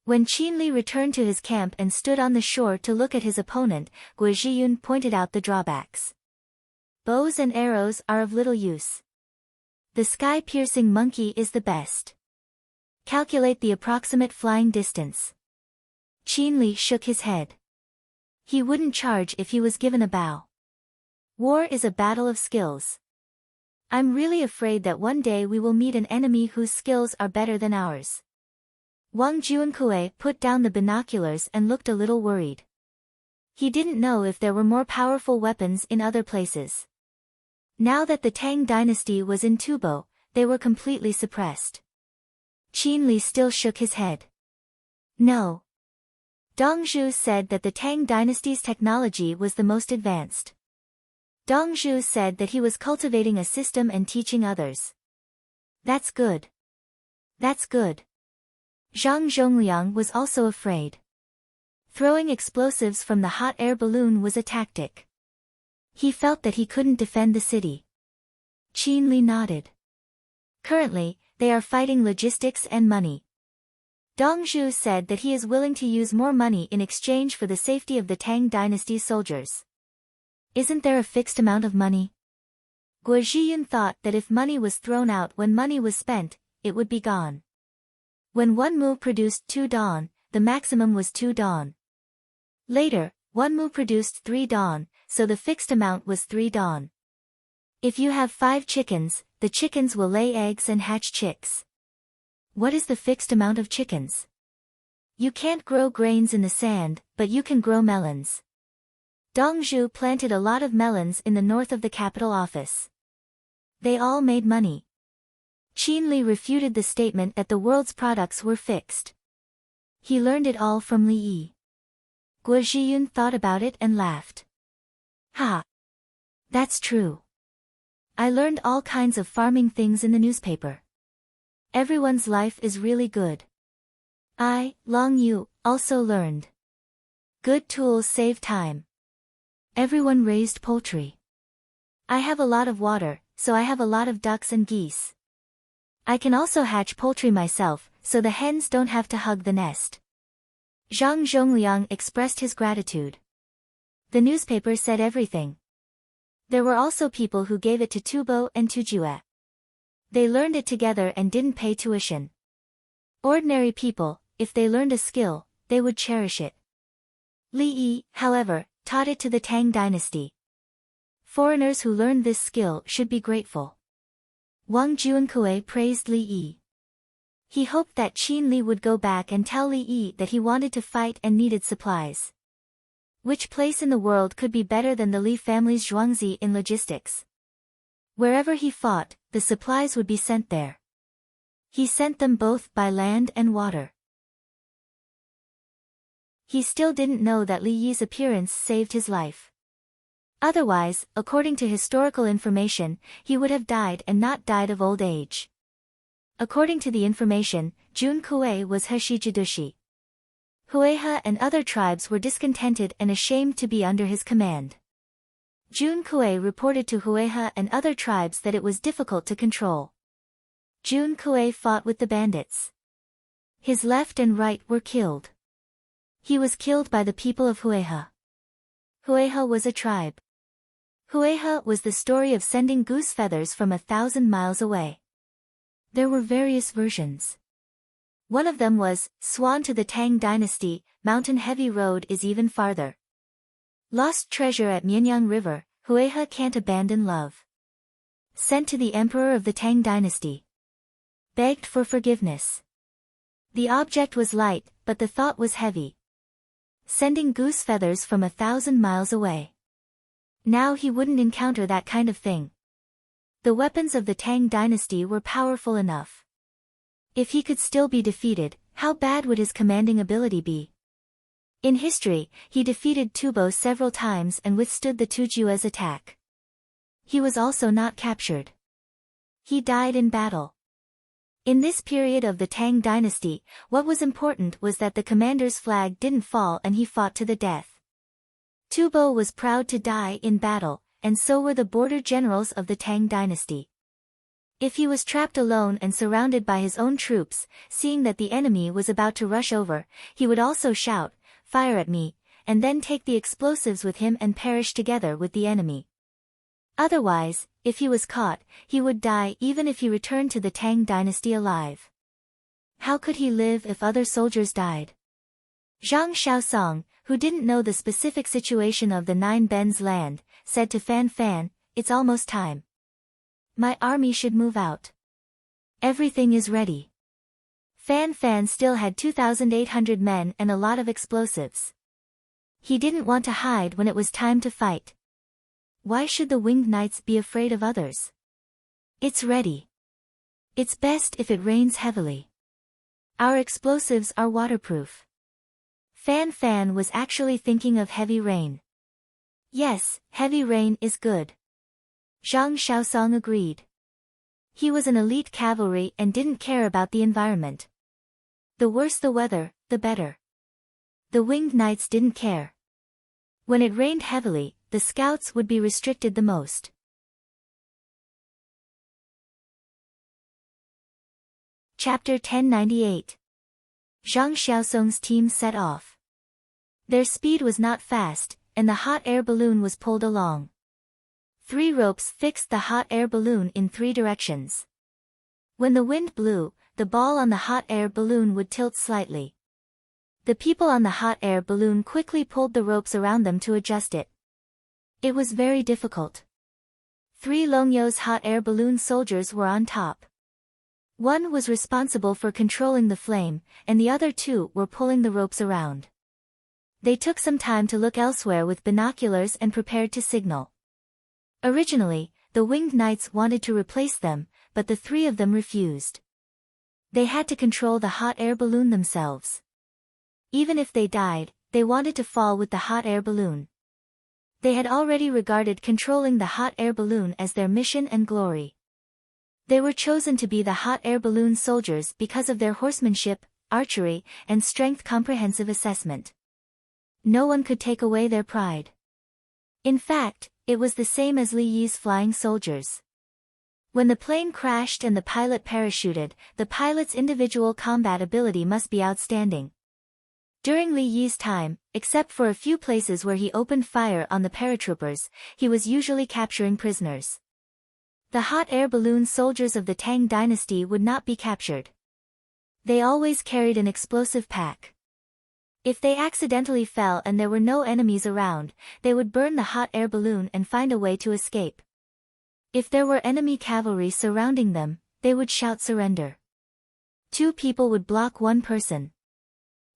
When Qin Li returned to his camp and stood on the shore to look at his opponent, Guo Zhiyun pointed out the drawbacks. Bows and arrows are of little use. The sky-piercing monkey is the best. Calculate the approximate flying distance. Qin Li shook his head. He wouldn't charge if he was given a bow. War is a battle of skills. I'm really afraid that one day we will meet an enemy whose skills are better than ours. Wang Juankue put down the binoculars and looked a little worried. He didn't know if there were more powerful weapons in other places. Now that the Tang dynasty was in Tubo, they were completely suppressed. Qin Li still shook his head. No. Dong Zhu said that the Tang dynasty's technology was the most advanced. Dong Zhu said that he was cultivating a system and teaching others. That's good. That's good. Zhang Zhongliang was also afraid. Throwing explosives from the hot air balloon was a tactic. He felt that he couldn't defend the city. Qin Li nodded. Currently, they are fighting logistics and money. Dong Zhu said that he is willing to use more money in exchange for the safety of the Tang dynasty's soldiers. Isn't there a fixed amount of money? Guo Zhiyun thought that if money was thrown out when money was spent, it would be gone. When one mu produced 2 dong, the maximum was 2 dong. Later, one mu produced 3 dong, so the fixed amount was 3 dong. If you have 5 chickens, the chickens will lay eggs and hatch chicks. What is the fixed amount of chickens? You can't grow grains in the sand, but you can grow melons. Dong Zhu planted a lot of melons in the north of the capital office. They all made money. Qin Li refuted the statement that the world's products were fixed. He learned it all from Li Yi. Guo Zhiyun thought about it and laughed. Ha! That's true. I learned all kinds of farming things in the newspaper. Everyone's life is really good. I, Long Yu, also learned. Good tools save time. Everyone raised poultry. I have a lot of water, so I have a lot of ducks and geese. I can also hatch poultry myself, so the hens don't have to hug the nest. Zhang Zhongliang expressed his gratitude. The newspaper said everything. There were also people who gave it to Tubo and Tujue. They learned it together and didn't pay tuition. Ordinary people, if they learned a skill, they would cherish it. Li Yi, however, taught it to the Tang dynasty. Foreigners who learned this skill should be grateful. Wang Juankui praised Li Yi. He hoped that Qin Li would go back and tell Li Yi that he wanted to fight and needed supplies. Which place in the world could be better than the Li family's Zhuangzi in logistics? Wherever he fought, the supplies would be sent there. He sent them both by land and water. He still didn't know that Li Yi's appearance saved his life. Otherwise, according to historical information, he would have died and not died of old age. According to the information, Jun Kuei was Heshijidushi. Hueha and other tribes were discontented and ashamed to be under his command. Jun Kuei reported to Hueha and other tribes that it was difficult to control. Jun Kuei fought with the bandits. His left and right were killed. He was killed by the people of Hueha. Hueha was a tribe. Hueha was the story of sending goose feathers from 1,000 miles away. There were various versions. One of them was, Swan to the Tang dynasty, mountain heavy road is even farther. Lost treasure at Mianyang River, Hueha can't abandon love. Sent to the emperor of the Tang dynasty. Begged for forgiveness. The object was light, but the thought was heavy. Sending goose feathers from 1,000 miles away. Now he wouldn't encounter that kind of thing. The weapons of the Tang dynasty were powerful enough. If he could still be defeated, how bad would his commanding ability be? In history, he defeated Tubo several times and withstood the Tujue's attack. He was also not captured. He died in battle. In this period of the Tang dynasty, what was important was that the commander's flag didn't fall and he fought to the death. Tubo was proud to die in battle, and so were the border generals of the Tang dynasty. If he was trapped alone and surrounded by his own troops, seeing that the enemy was about to rush over, he would also shout, "Fire at me," and then take the explosives with him and perish together with the enemy. Otherwise, if he was caught, he would die even if he returned to the Tang dynasty alive. How could he live if other soldiers died? Zhang Shaosong, who didn't know the specific situation of the Nine Ben's land, said to Fan Fan, "It's almost time. My army should move out. Everything is ready." Fan Fan still had 2,800 men and a lot of explosives. He didn't want to hide when it was time to fight. Why should the winged knights be afraid of others? It's ready. It's best if it rains heavily. Our explosives are waterproof. Fan Fan was actually thinking of heavy rain. Yes, heavy rain is good. Zhang Shaosong agreed. He was an elite cavalry and didn't care about the environment. The worse the weather, the better. The winged knights didn't care. When it rained heavily, the scouts would be restricted the most. Chapter 1098. Zhang Xiaosong's team set off. Their speed was not fast, and the hot air balloon was pulled along. 3 ropes fixed the hot air balloon in 3 directions. When the wind blew, the ball on the hot air balloon would tilt slightly. The people on the hot air balloon quickly pulled the ropes around them to adjust it. It was very difficult. 3 Longyo's hot air balloon soldiers were on top. One was responsible for controlling the flame, and the other 2 were pulling the ropes around. They took some time to look elsewhere with binoculars and prepared to signal. Originally, the winged knights wanted to replace them, but the 3 of them refused. They had to control the hot air balloon themselves. Even if they died, they wanted to fall with the hot air balloon. They had already regarded controlling the hot air balloon as their mission and glory. They were chosen to be the hot air balloon soldiers because of their horsemanship, archery, and strength comprehensive assessment. No one could take away their pride. In fact, it was the same as Li Yi's flying soldiers. When the plane crashed and the pilot parachuted, the pilot's individual combat ability must be outstanding. During Li Yi's time, except for a few places where he opened fire on the paratroopers, he was usually capturing prisoners. The hot air balloon soldiers of the Tang dynasty would not be captured. They always carried an explosive pack. If they accidentally fell and there were no enemies around, they would burn the hot air balloon and find a way to escape. If there were enemy cavalry surrounding them, they would shout surrender. 2 people would block 1 person.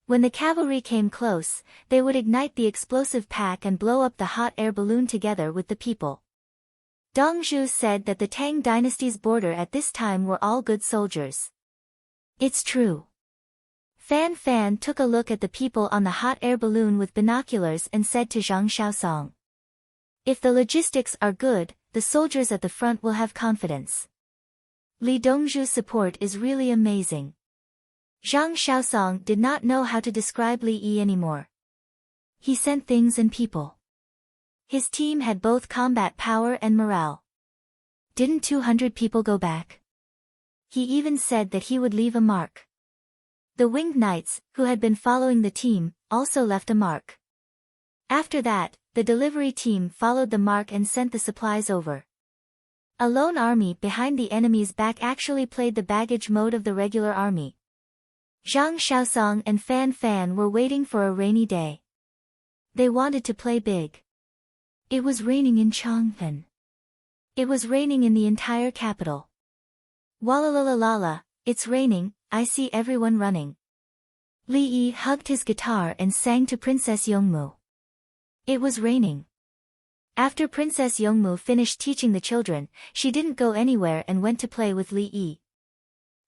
When the cavalry came close, they would ignite the explosive pack and blow up the hot air balloon together with the people. Dong Zhu said that the Tang dynasty's border at this time were all good soldiers. It's true. Fan Fan took a look at the people on the hot air balloon with binoculars and said to Zhang Xiaosong, "If the logistics are good, the soldiers at the front will have confidence. Li Dongzhu's support is really amazing." Zhang Xiaosong did not know how to describe Li Yi anymore. He sent things and people. His team had both combat power and morale. Didn't 200 people go back? He even said that he would leave a mark. The winged knights, who had been following the team, also left a mark. After that, the delivery team followed the mark and sent the supplies over. A lone army behind the enemy's back actually played the baggage mode of the regular army. Zhang Xiaosong and Fan Fan were waiting for a rainy day. They wanted to play big. It was raining in Chang'an. It was raining in the entire capital. Walalala, it's raining, I see everyone running. Li Yi hugged his guitar and sang to Princess Yongmu. It was raining. After Princess Yongmu finished teaching the children, she didn't go anywhere and went to play with Li Yi.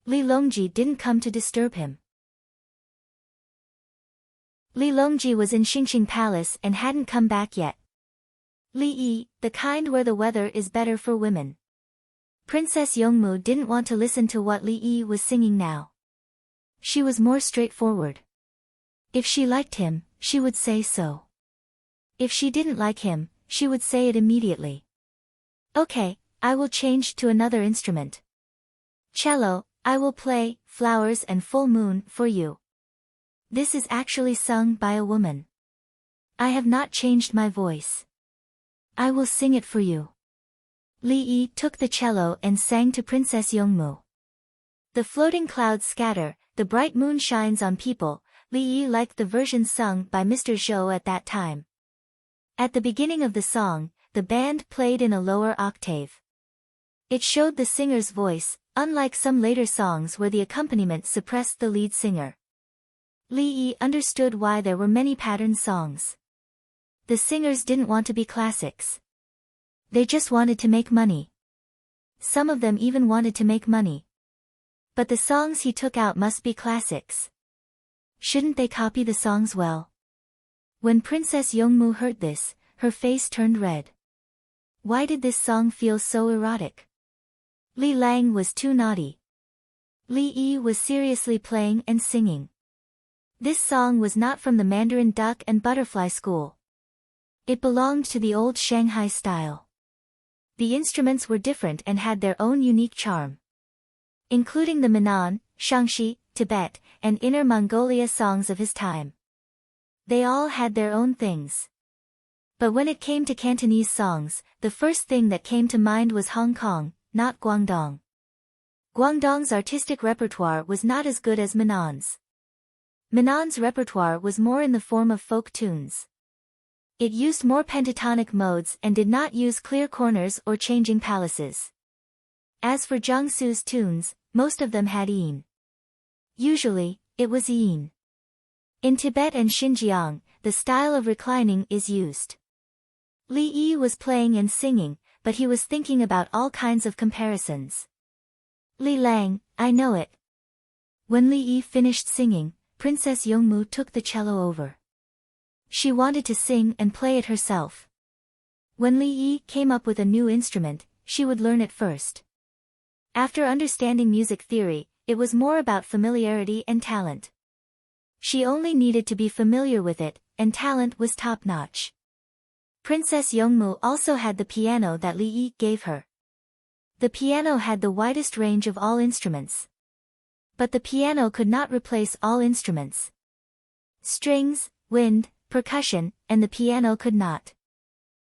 Li Longji didn't come to disturb him. Li Longji was in Xingxing Palace and hadn't come back yet. Li Yi, the kind where the weather is better for women. Princess Yongmu didn't want to listen to what Li Yi was singing now. She was more straightforward. If she liked him, she would say so. If she didn't like him, she would say it immediately. Okay, I will change to another instrument. Cello, I will play Flowers and Full Moon for you. This is actually sung by a woman. I have not changed my voice. I will sing it for you. Li Yi took the cello and sang to Princess Yongmu. The floating clouds scatter, the bright moon shines on people. Li Yi liked the version sung by Mr. Zhou at that time. At the beginning of the song, the band played in a lower octave. It showed the singer's voice, unlike some later songs where the accompaniment suppressed the lead singer. Li Yi understood why there were many pattern songs. The singers didn't want to be classics. They just wanted to make money. Some of them even wanted to make money. But the songs he took out must be classics. Shouldn't they copy the songs well? When Princess Yongmu heard this, her face turned red. Why did this song feel so erotic? Li Lang was too naughty. Li Yi was seriously playing and singing. This song was not from the Mandarin Duck and Butterfly School. It belonged to the old Shanghai style. The instruments were different and had their own unique charm. Including the Minnan, Shangxi, Tibet, and Inner Mongolia songs of his time. They all had their own things. But when it came to Cantonese songs, the first thing that came to mind was Hong Kong, not Guangdong. Guangdong's artistic repertoire was not as good as Minnan's. Minnan's repertoire was more in the form of folk tunes. It used more pentatonic modes and did not use clear corners or changing palaces. As for Jiangsu's tunes, most of them had yin. Usually, it was yin. In Tibet and Xinjiang, the style of reclining is used. Li Yi was playing and singing, but he was thinking about all kinds of comparisons. Li Lang, I know it. When Li Yi finished singing, Princess Yongmu took the cello over. She wanted to sing and play it herself. When Li Yi came up with a new instrument, she would learn it first. After understanding music theory, it was more about familiarity and talent. She only needed to be familiar with it, and talent was top-notch. Princess Yongmu also had the piano that Li Yi gave her. The piano had the widest range of all instruments. But the piano could not replace all instruments. Strings, wind, percussion, and the piano could not.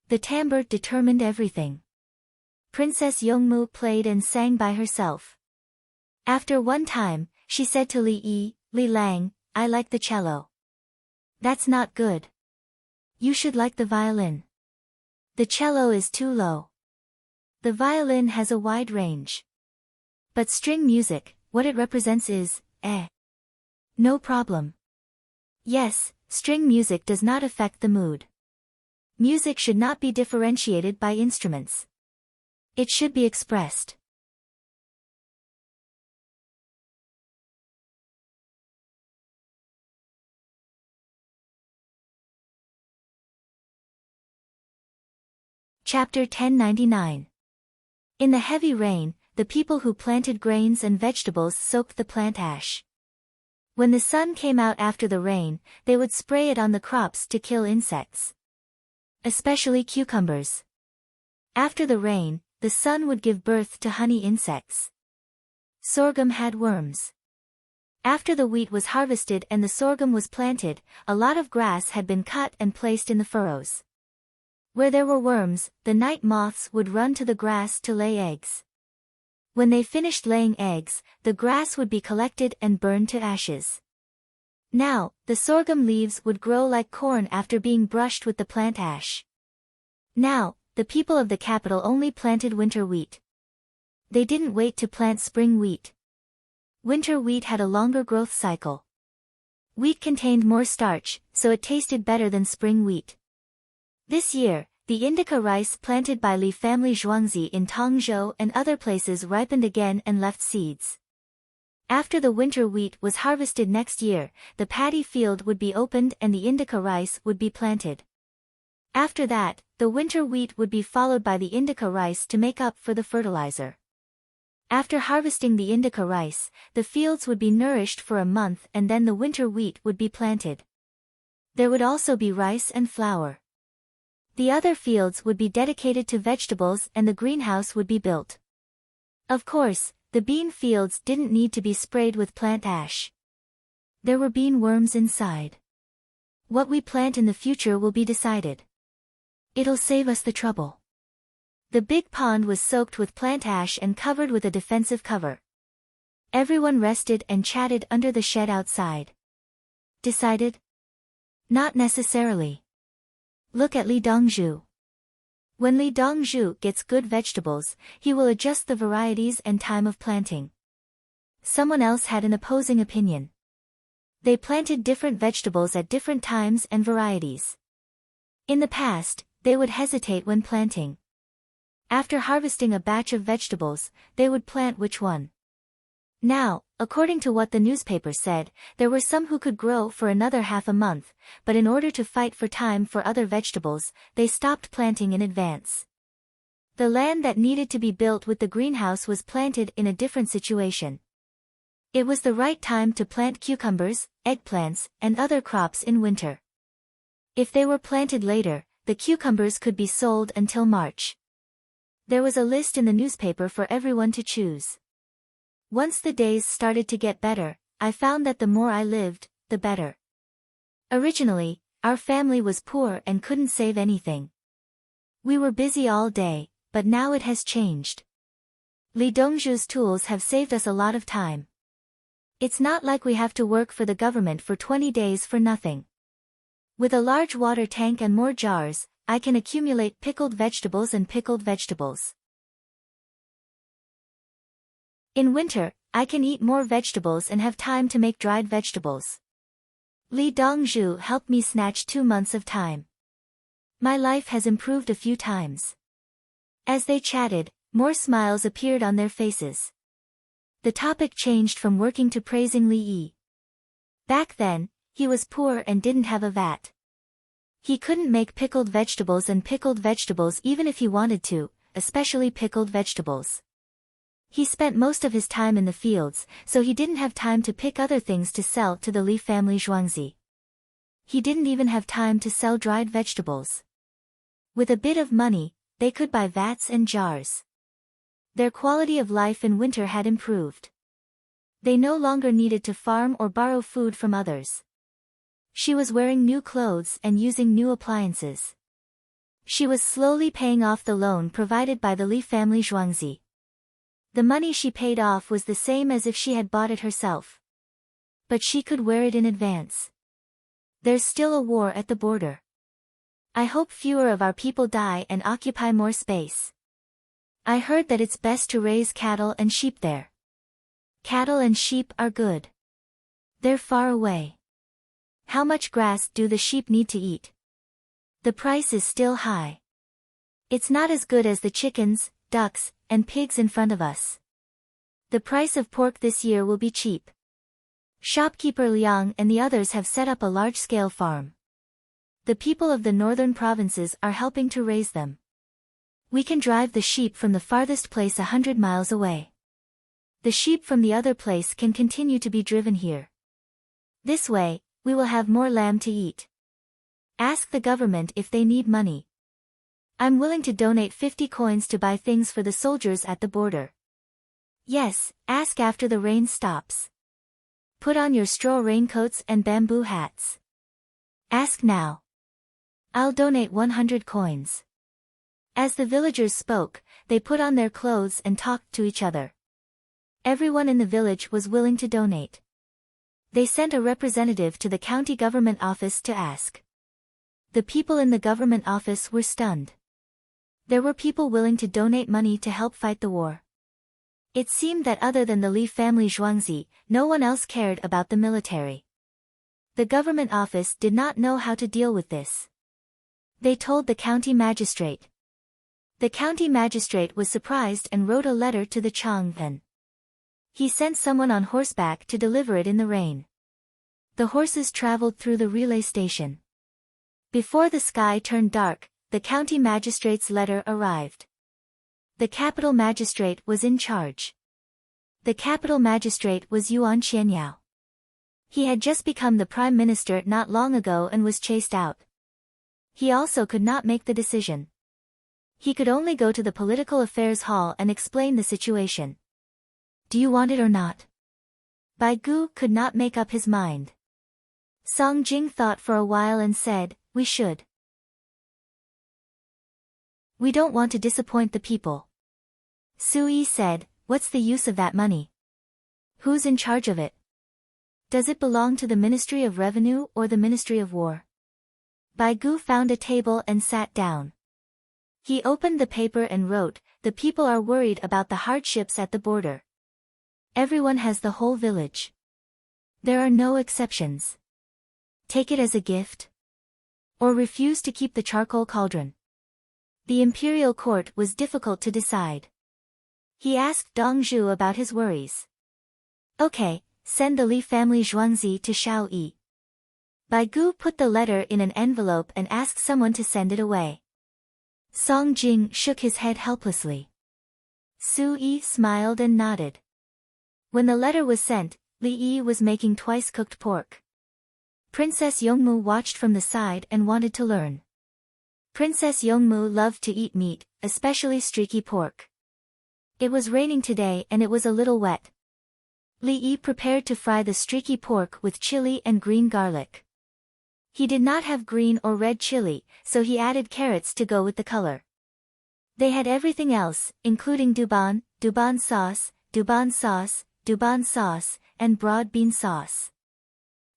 The timbre determined everything. Princess Yongmu played and sang by herself. After one time, she said to Li Yi, Li Lang, I like the cello. That's not good. You should like the violin. The cello is too low. The violin has a wide range. But string music, what it represents is, no problem. Yes, string music does not affect the mood. Music should not be differentiated by instruments. It should be expressed. Chapter 1099. In the heavy rain, the people who planted grains and vegetables soaked the plant ash. When the sun came out after the rain, they would spray it on the crops to kill insects. Especially cucumbers. After the rain, the sun would give birth to honey insects. Sorghum had worms. After the wheat was harvested and the sorghum was planted, a lot of grass had been cut and placed in the furrows. Where there were worms, the night moths would run to the grass to lay eggs. When they finished laying eggs, the grass would be collected and burned to ashes. Now, the sorghum leaves would grow like corn after being brushed with the plant ash. Now, the people of the capital only planted winter wheat. They didn't wait to plant spring wheat. Winter wheat had a longer growth cycle. Wheat contained more starch, so it tasted better than spring wheat. This year, the indica rice planted by Li family Zhuangzi in Tongzhou and other places ripened again and left seeds. After the winter wheat was harvested next year, the paddy field would be opened and the indica rice would be planted. After that, the winter wheat would be followed by the indica rice to make up for the fertilizer. After harvesting the indica rice, the fields would be nourished for a month and then the winter wheat would be planted. There would also be rice and flour. The other fields would be dedicated to vegetables and the greenhouse would be built. Of course, the bean fields didn't need to be sprayed with plant ash. There were bean worms inside. What we plant in the future will be decided. It'll save us the trouble. The big pond was soaked with plant ash and covered with a defensive cover. Everyone rested and chatted under the shed outside. Decided? Not necessarily. Look at Li Dongzhu. When Li Dongzhu gets good vegetables, he will adjust the varieties and time of planting. Someone else had an opposing opinion. They planted different vegetables at different times and varieties. In the past, they would hesitate when planting. After harvesting a batch of vegetables, they would plant which one. Now, according to what the newspaper said, there were some who could grow for another half a month, but in order to fight for time for other vegetables, they stopped planting in advance. The land that needed to be built with the greenhouse was planted in a different situation. It was the right time to plant cucumbers, eggplants, and other crops in winter. If they were planted later, the cucumbers could be sold until March. There was a list in the newspaper for everyone to choose. Once the days started to get better, I found that the more I lived, the better. Originally, our family was poor and couldn't save anything. We were busy all day, but now it has changed. Li Dongzhu's tools have saved us a lot of time. It's not like we have to work for the government for 20 days for nothing. With a large water tank and more jars, I can accumulate pickled vegetables and pickled vegetables. In winter, I can eat more vegetables and have time to make dried vegetables. Li Dongzhu helped me snatch 2 months of time. My life has improved a few times. As they chatted, more smiles appeared on their faces. The topic changed from working to praising Li Yi. Back then, he was poor and didn't have a vat. He couldn't make pickled vegetables and pickled vegetables even if he wanted to, especially pickled vegetables. He spent most of his time in the fields, so he didn't have time to pick other things to sell to the Li family Zhuangzi. He didn't even have time to sell dried vegetables. With a bit of money, they could buy vats and jars. Their quality of life in winter had improved. They no longer needed to farm or borrow food from others. She was wearing new clothes and using new appliances. She was slowly paying off the loan provided by the Li family Zhuangzi. The money she paid off was the same as if she had bought it herself. But she could wear it in advance. There's still a war at the border. I hope fewer of our people die and occupy more space. I heard that it's best to raise cattle and sheep there. Cattle and sheep are good. They're far away. How much grass do the sheep need to eat? The price is still high. It's not as good as the chickens, ducks, and pigs in front of us. The price of pork this year will be cheap. Shopkeeper Liang and the others have set up a large-scale farm. The people of the northern provinces are helping to raise them. We can drive the sheep from the farthest place 100 miles away. The sheep from the other place can continue to be driven here. This way, we will have more lamb to eat. Ask the government if they need money. I'm willing to donate 50 coins to buy things for the soldiers at the border. Yes, ask after the rain stops. Put on your straw raincoats and bamboo hats. Ask now. I'll donate 100 coins. As the villagers spoke, they put on their clothes and talked to each other. Everyone in the village was willing to donate. They sent a representative to the county government office to ask. The people in the government office were stunned. There were people willing to donate money to help fight the war. It seemed that other than the Li family Zhuangzi, no one else cared about the military. The government office did not know how to deal with this. They told the county magistrate. The county magistrate was surprised and wrote a letter to the Chang'an. He sent someone on horseback to deliver it in the rain. The horses traveled through the relay station. Before the sky turned dark, the county magistrate's letter arrived. The capital magistrate was in charge. The capital magistrate was Yuan Qianyao. He had just become the prime minister not long ago and was chased out. He also could not make the decision. He could only go to the political affairs hall and explain the situation. Do you want it or not? Bai Gu could not make up his mind. Song Jing thought for a while and said, we should. We don't want to disappoint the people. Su Yi said, what's the use of that money? Who's in charge of it? Does it belong to the Ministry of Revenue or the Ministry of War? Bai Gu found a table and sat down. He opened the paper and wrote, the people are worried about the hardships at the border. Everyone has the whole village. There are no exceptions. Take it as a gift. Or refuse to keep the charcoal cauldron. The imperial court was difficult to decide. He asked Dongzhu about his worries. Okay, send the Li family Zhuangzi to Shao Yi. Bai Gu put the letter in an envelope and asked someone to send it away. Song Jing shook his head helplessly. Su Yi smiled and nodded. When the letter was sent, Li Yi was making twice-cooked pork. Princess Yongmu watched from the side and wanted to learn. Princess Yongmu loved to eat meat, especially streaky pork. It was raining today and it was a little wet. Li Yi prepared to fry the streaky pork with chili and green garlic. He did not have green or red chili, so he added carrots to go with the color. They had everything else, including duban, duban sauce, duban sauce, duban sauce, and broad bean sauce.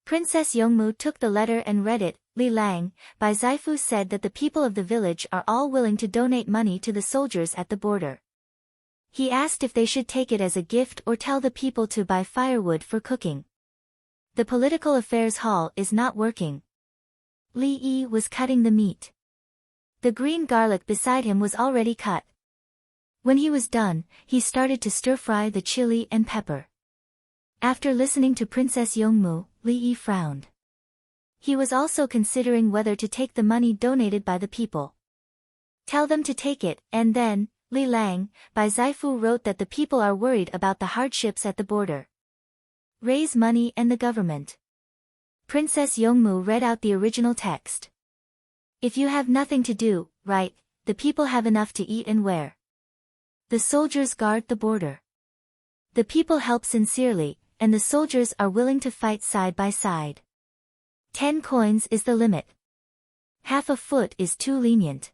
Princess Yongmu took the letter and read it. Li Lang, Bai Zaifu said that the people of the village are all willing to donate money to the soldiers at the border. He asked if they should take it as a gift or tell the people to buy firewood for cooking. The political affairs hall is not working. Li Yi was cutting the meat. The green garlic beside him was already cut. When he was done, he started to stir-fry the chili and pepper. After listening to Princess Yongmu, Li Yi frowned. He was also considering whether to take the money donated by the people. Tell them to take it, and then, Li Lang, Bai Zaifu wrote that the people are worried about the hardships at the border. Raise money and the government. Princess Yongmu read out the original text. If you have nothing to do, write, the people have enough to eat and wear. The soldiers guard the border. The people help sincerely, and the soldiers are willing to fight side by side. 10 coins is the limit. Half a foot is too lenient.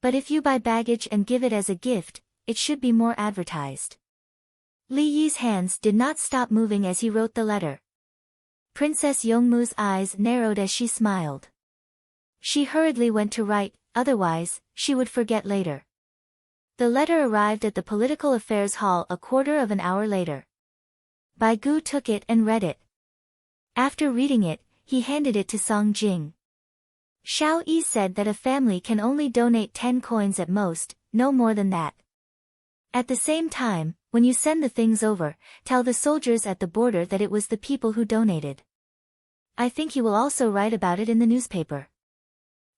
But if you buy baggage and give it as a gift, it should be more advertised. Li Yi's hands did not stop moving as he wrote the letter. Princess Yongmu's eyes narrowed as she smiled. She hurriedly went to write, otherwise, she would forget later. The letter arrived at the Political Affairs Hall a quarter of an hour later. Bai Gu took it and read it. After reading it, he handed it to Song Jing. Xiao Yi said that a family can only donate 10 coins at most, no more than that. At the same time, when you send the things over, tell the soldiers at the border that it was the people who donated. I think you will also write about it in the newspaper.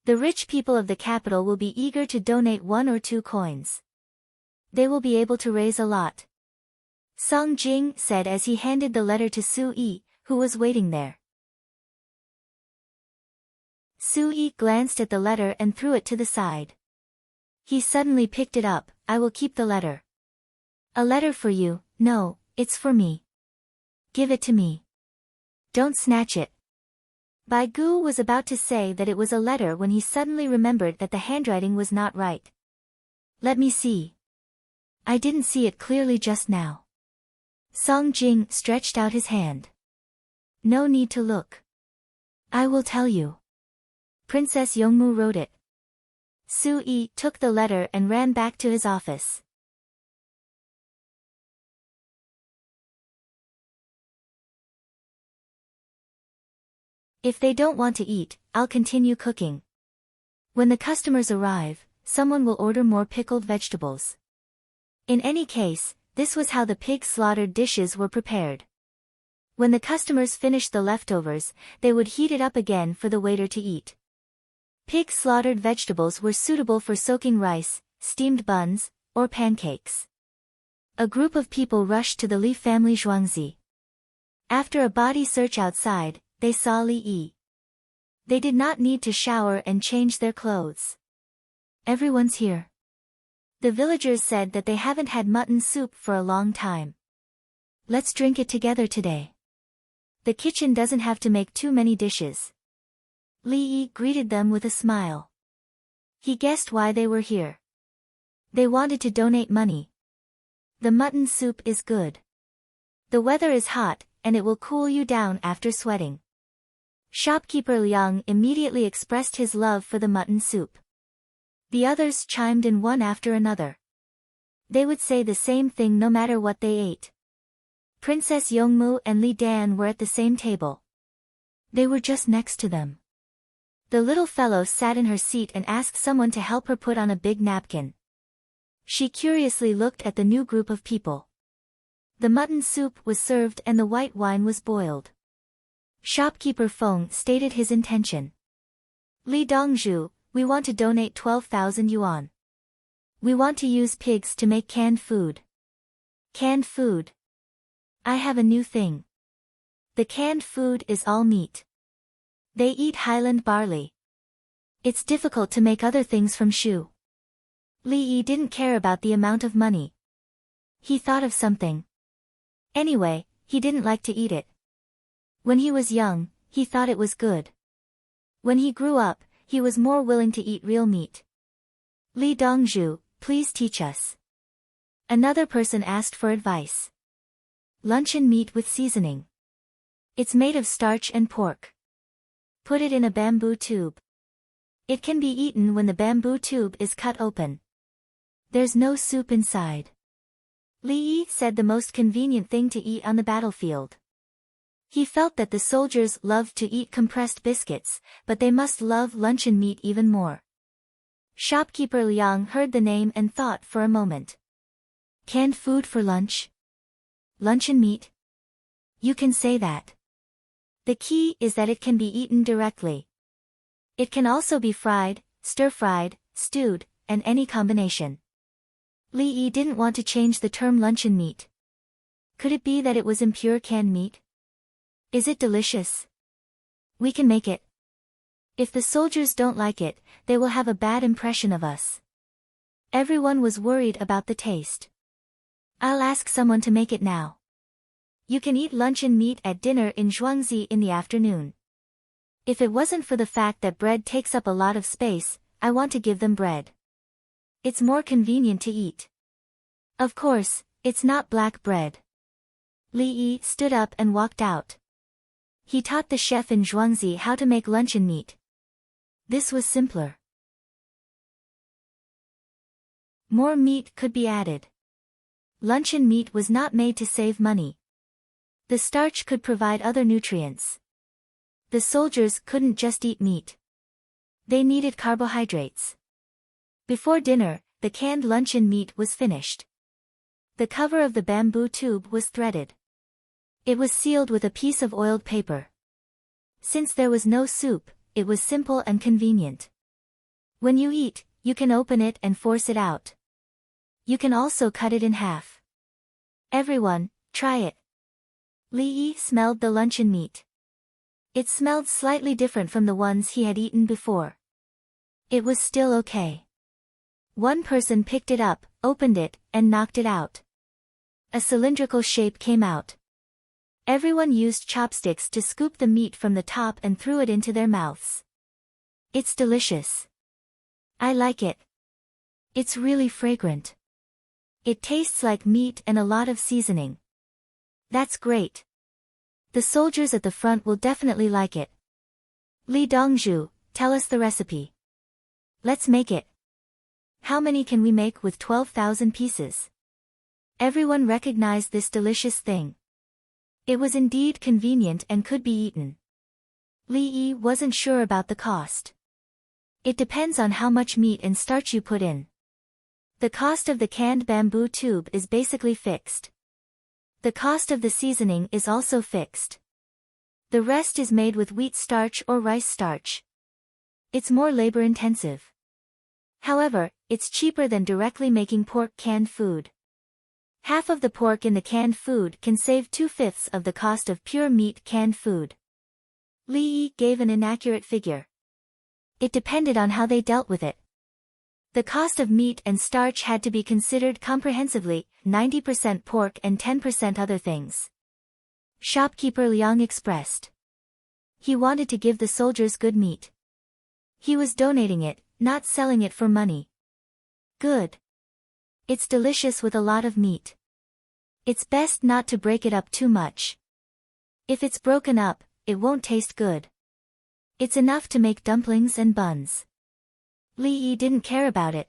The rich people of the capital will be eager to donate 1 or 2 coins. They will be able to raise a lot. Song Jing said as he handed the letter to Su Yi, who was waiting there. Su Yi glanced at the letter and threw it to the side. He suddenly picked it up. I will keep the letter. A letter for you? No, it's for me. Give it to me. Don't snatch it. Bai Gu was about to say that it was a letter when he suddenly remembered that the handwriting was not right. Let me see. I didn't see it clearly just now. Song Jing stretched out his hand. No need to look. I will tell you. Princess Yongmu wrote it. Su Yi took the letter and ran back to his office. If they don't want to eat, I'll continue cooking. When the customers arrive, someone will order more pickled vegetables. In any case, this was how the pig slaughtered dishes were prepared. When the customers finished the leftovers, they would heat it up again for the waiter to eat. Pig slaughtered vegetables were suitable for soaking rice, steamed buns, or pancakes. A group of people rushed to the Li family Zhuangzi. After a body search outside, they saw Li Yi. They did not need to shower and change their clothes. Everyone's here. The villagers said that they haven't had mutton soup for a long time. Let's drink it together today. The kitchen doesn't have to make too many dishes. Li Yi greeted them with a smile. He guessed why they were here. They wanted to donate money. The mutton soup is good. The weather is hot, and it will cool you down after sweating. Shopkeeper Liang immediately expressed his love for the mutton soup. The others chimed in one after another. They would say the same thing no matter what they ate. Princess Yongmu and Li Dan were at the same table. They were just next to them. The little fellow sat in her seat and asked someone to help her put on a big napkin. She curiously looked at the new group of people. The mutton soup was served and the white wine was boiled. Shopkeeper Feng stated his intention. Li Dongzhu, we want to donate 12,000 yuan. We want to use pigs to make canned food. Canned food. I have a new thing. The canned food is all meat. They eat Highland barley. It's difficult to make other things from shoe. Li Yi didn't care about the amount of money. He thought of something. Anyway, he didn't like to eat it. When he was young, he thought it was good. When he grew up, he was more willing to eat real meat. Li Dongzhu, please teach us. Another person asked for advice. Luncheon meat with seasoning. It's made of starch and pork. Put it in a bamboo tube. It can be eaten when the bamboo tube is cut open. There's no soup inside. Li Yi said the most convenient thing to eat on the battlefield. He felt that the soldiers loved to eat compressed biscuits, but they must love luncheon meat even more. Shopkeeper Liang heard the name and thought for a moment. Canned food for lunch? Luncheon meat? You can say that. The key is that it can be eaten directly. It can also be fried, stir-fried, stewed, and any combination. Li Yi didn't want to change the term luncheon meat. Could it be that it was impure canned meat? Is it delicious? We can make it. If the soldiers don't like it, they will have a bad impression of us. Everyone was worried about the taste. I'll ask someone to make it now. You can eat luncheon meat at dinner in Zhuangzi in the afternoon. If it wasn't for the fact that bread takes up a lot of space, I want to give them bread. It's more convenient to eat. Of course, it's not black bread. Li Yi stood up and walked out. He taught the chef in Zhuangzi how to make luncheon meat. This was simpler. More meat could be added. Luncheon meat was not made to save money. The starch could provide other nutrients. The soldiers couldn't just eat meat. They needed carbohydrates. Before dinner, the canned luncheon meat was finished. The cover of the bamboo tube was threaded. It was sealed with a piece of oiled paper. Since there was no soup, it was simple and convenient. When you eat, you can open it and force it out. You can also cut it in half. Everyone, try it. Li Yi smelled the luncheon meat. It smelled slightly different from the ones he had eaten before. It was still okay. One person picked it up, opened it, and knocked it out. A cylindrical shape came out. Everyone used chopsticks to scoop the meat from the top and threw it into their mouths. It's delicious. I like it. It's really fragrant. It tastes like meat and a lot of seasoning. That's great. The soldiers at the front will definitely like it. Li Dongzhu, tell us the recipe. Let's make it. How many can we make with 12,000 pieces? Everyone recognized this delicious thing. It was indeed convenient and could be eaten. Li Yi wasn't sure about the cost. It depends on how much meat and starch you put in. The cost of the canned bamboo tube is basically fixed. The cost of the seasoning is also fixed. The rest is made with wheat starch or rice starch. It's more labor-intensive. However, it's cheaper than directly making pork canned food. Half of the pork in the canned food can save 2/5 of the cost of pure meat canned food. Li Yi gave an inaccurate figure. It depended on how they dealt with it. The cost of meat and starch had to be considered comprehensively, 90% pork and 10% other things. Shopkeeper Liang expressed. He wanted to give the soldiers good meat. He was donating it, not selling it for money. Good. It's delicious with a lot of meat. It's best not to break it up too much. If it's broken up, it won't taste good. It's enough to make dumplings and buns. Li Yi didn't care about it.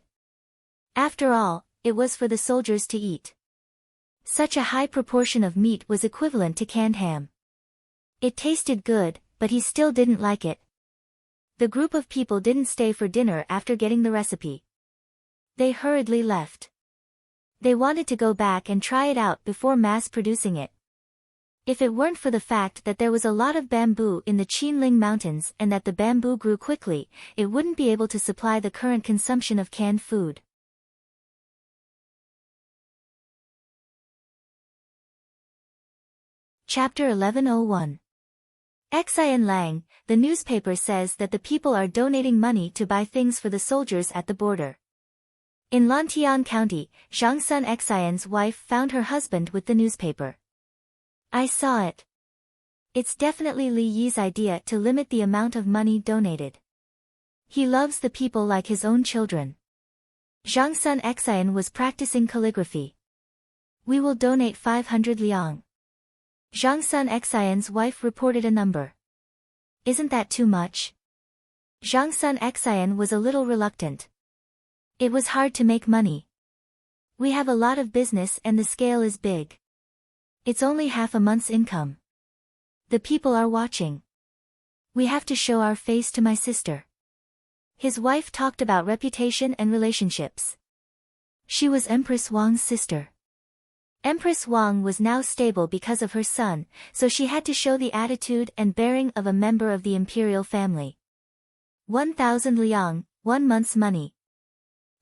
After all, it was for the soldiers to eat. Such a high proportion of meat was equivalent to canned ham. It tasted good, but he still didn't like it. The group of people didn't stay for dinner after getting the recipe. They hurriedly left. They wanted to go back and try it out before mass-producing it. If it weren't for the fact that there was a lot of bamboo in the Qinling Mountains and that the bamboo grew quickly, it wouldn't be able to supply the current consumption of canned food. Chapter 1101. Xian Lang, the newspaper says that the people are donating money to buy things for the soldiers at the border. In Lantian County, Zhangsun Xian's wife found her husband with the newspaper. I saw it. It's definitely Li Yi's idea to limit the amount of money donated. He loves the people like his own children. Zhangsun Xian was practicing calligraphy. We will donate 500 liang. Zhangsun Xian's wife reported a number. Isn't that too much? Zhangsun Xian was a little reluctant. It was hard to make money. We have a lot of business and the scale is big. It's only half a month's income. The people are watching. We have to show our face to my sister. His wife talked about reputation and relationships. She was Empress Wang's sister. Empress Wang was now stable because of her son, so she had to show the attitude and bearing of a member of the imperial family. 1,000 liang, 1 month's money.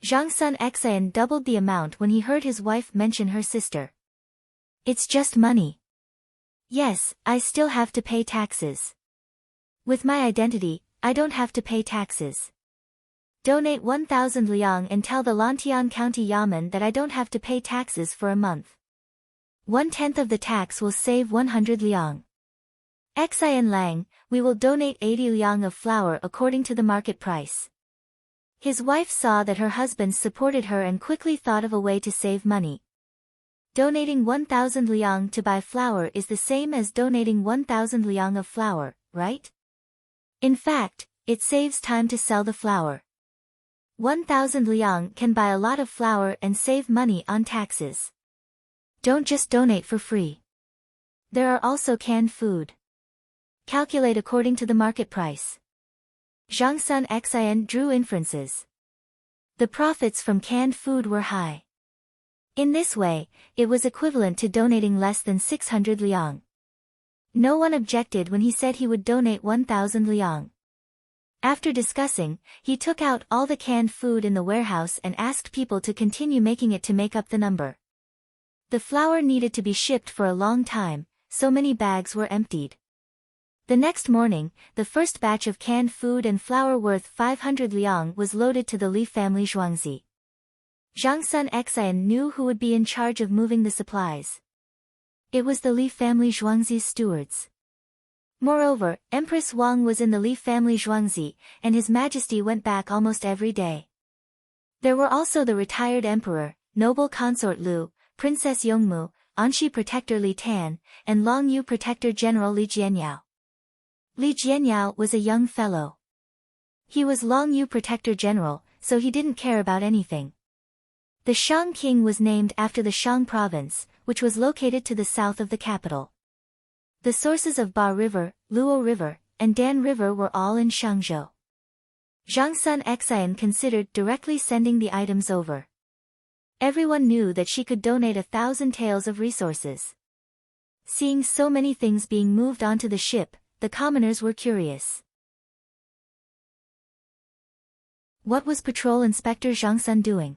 Zhangsun Xian doubled the amount when he heard his wife mention her sister. It's just money. Yes, I still have to pay taxes. With my identity, I don't have to pay taxes. Donate 1,000 liang and tell the Lantian County Yamen that I don't have to pay taxes for a month. 1/10 of the tax will save 100 liang. Xian Lang, we will donate 80 liang of flour according to the market price. His wife saw that her husband supported her and quickly thought of a way to save money. Donating 1,000 liang to buy flour is the same as donating 1,000 liang of flour, right? In fact, it saves time to sell the flour. 1,000 liang can buy a lot of flour and save money on taxes. Don't just donate for free. There are also canned food. Calculate according to the market price. Zhangsun Xian drew inferences. The profits from canned food were high. In this way, it was equivalent to donating less than 600 liang. No one objected when he said he would donate 1,000 liang. After discussing, he took out all the canned food in the warehouse and asked people to continue making it to make up the number. The flour needed to be shipped for a long time, so many bags were emptied. The next morning, the first batch of canned food and flour worth 500 liang was loaded to the Li family Zhuangzi. Zhangsun Xian knew who would be in charge of moving the supplies. It was the Li family Zhuangzi's stewards. Moreover, Empress Wang was in the Li family Zhuangzi, and His Majesty went back almost every day. There were also the retired emperor, noble consort Lu, Princess Yongmu, Anxi protector Li Tan, and Longyu protector general Li Jianyao. Li Jianyao was a young fellow. He was Longyu protector general, so he didn't care about anything. The Shang king was named after the Shang province, which was located to the south of the capital. The sources of Ba River, Luo River, and Dan River were all in Shangzhou. Zhangsun Xian considered directly sending the items over. Everyone knew that she could donate 1,000 taels of resources. Seeing so many things being moved onto the ship, the commoners were curious. What was Patrol Inspector Zhangsun doing?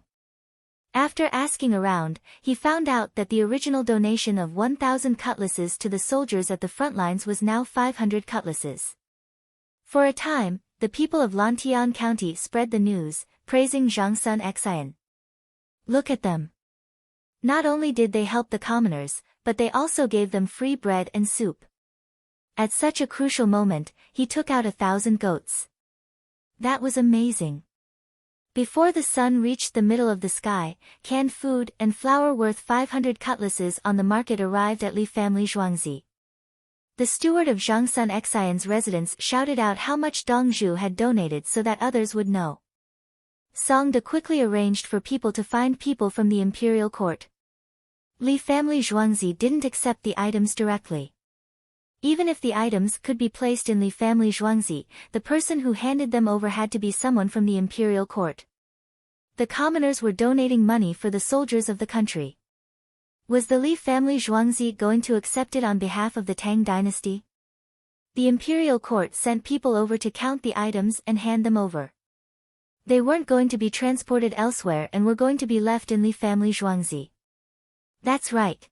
After asking around, he found out that the original donation of 1,000 cutlasses to the soldiers at the front lines was now 500 cutlasses. For a time, the people of Lantian County spread the news, praising Zhangsun Xian. Look at them. Not only did they help the commoners, but they also gave them free bread and soup. At such a crucial moment, he took out 1,000 goats. That was amazing. Before the sun reached the middle of the sky, canned food and flour worth 500 cutlasses on the market arrived at Li family Zhuangzi. The steward of Zhangsun Xian's residence shouted out how much Dongzhu had donated so that others would know. Song De quickly arranged for people to find people from the imperial court. Li family Zhuangzi didn't accept the items directly. Even if the items could be placed in Li family Zhuangzi, the person who handed them over had to be someone from the imperial court. The commoners were donating money for the soldiers of the country. Was the Li family Zhuangzi going to accept it on behalf of the Tang dynasty? The imperial court sent people over to count the items and hand them over. They weren't going to be transported elsewhere and were going to be left in Li family Zhuangzi. That's right.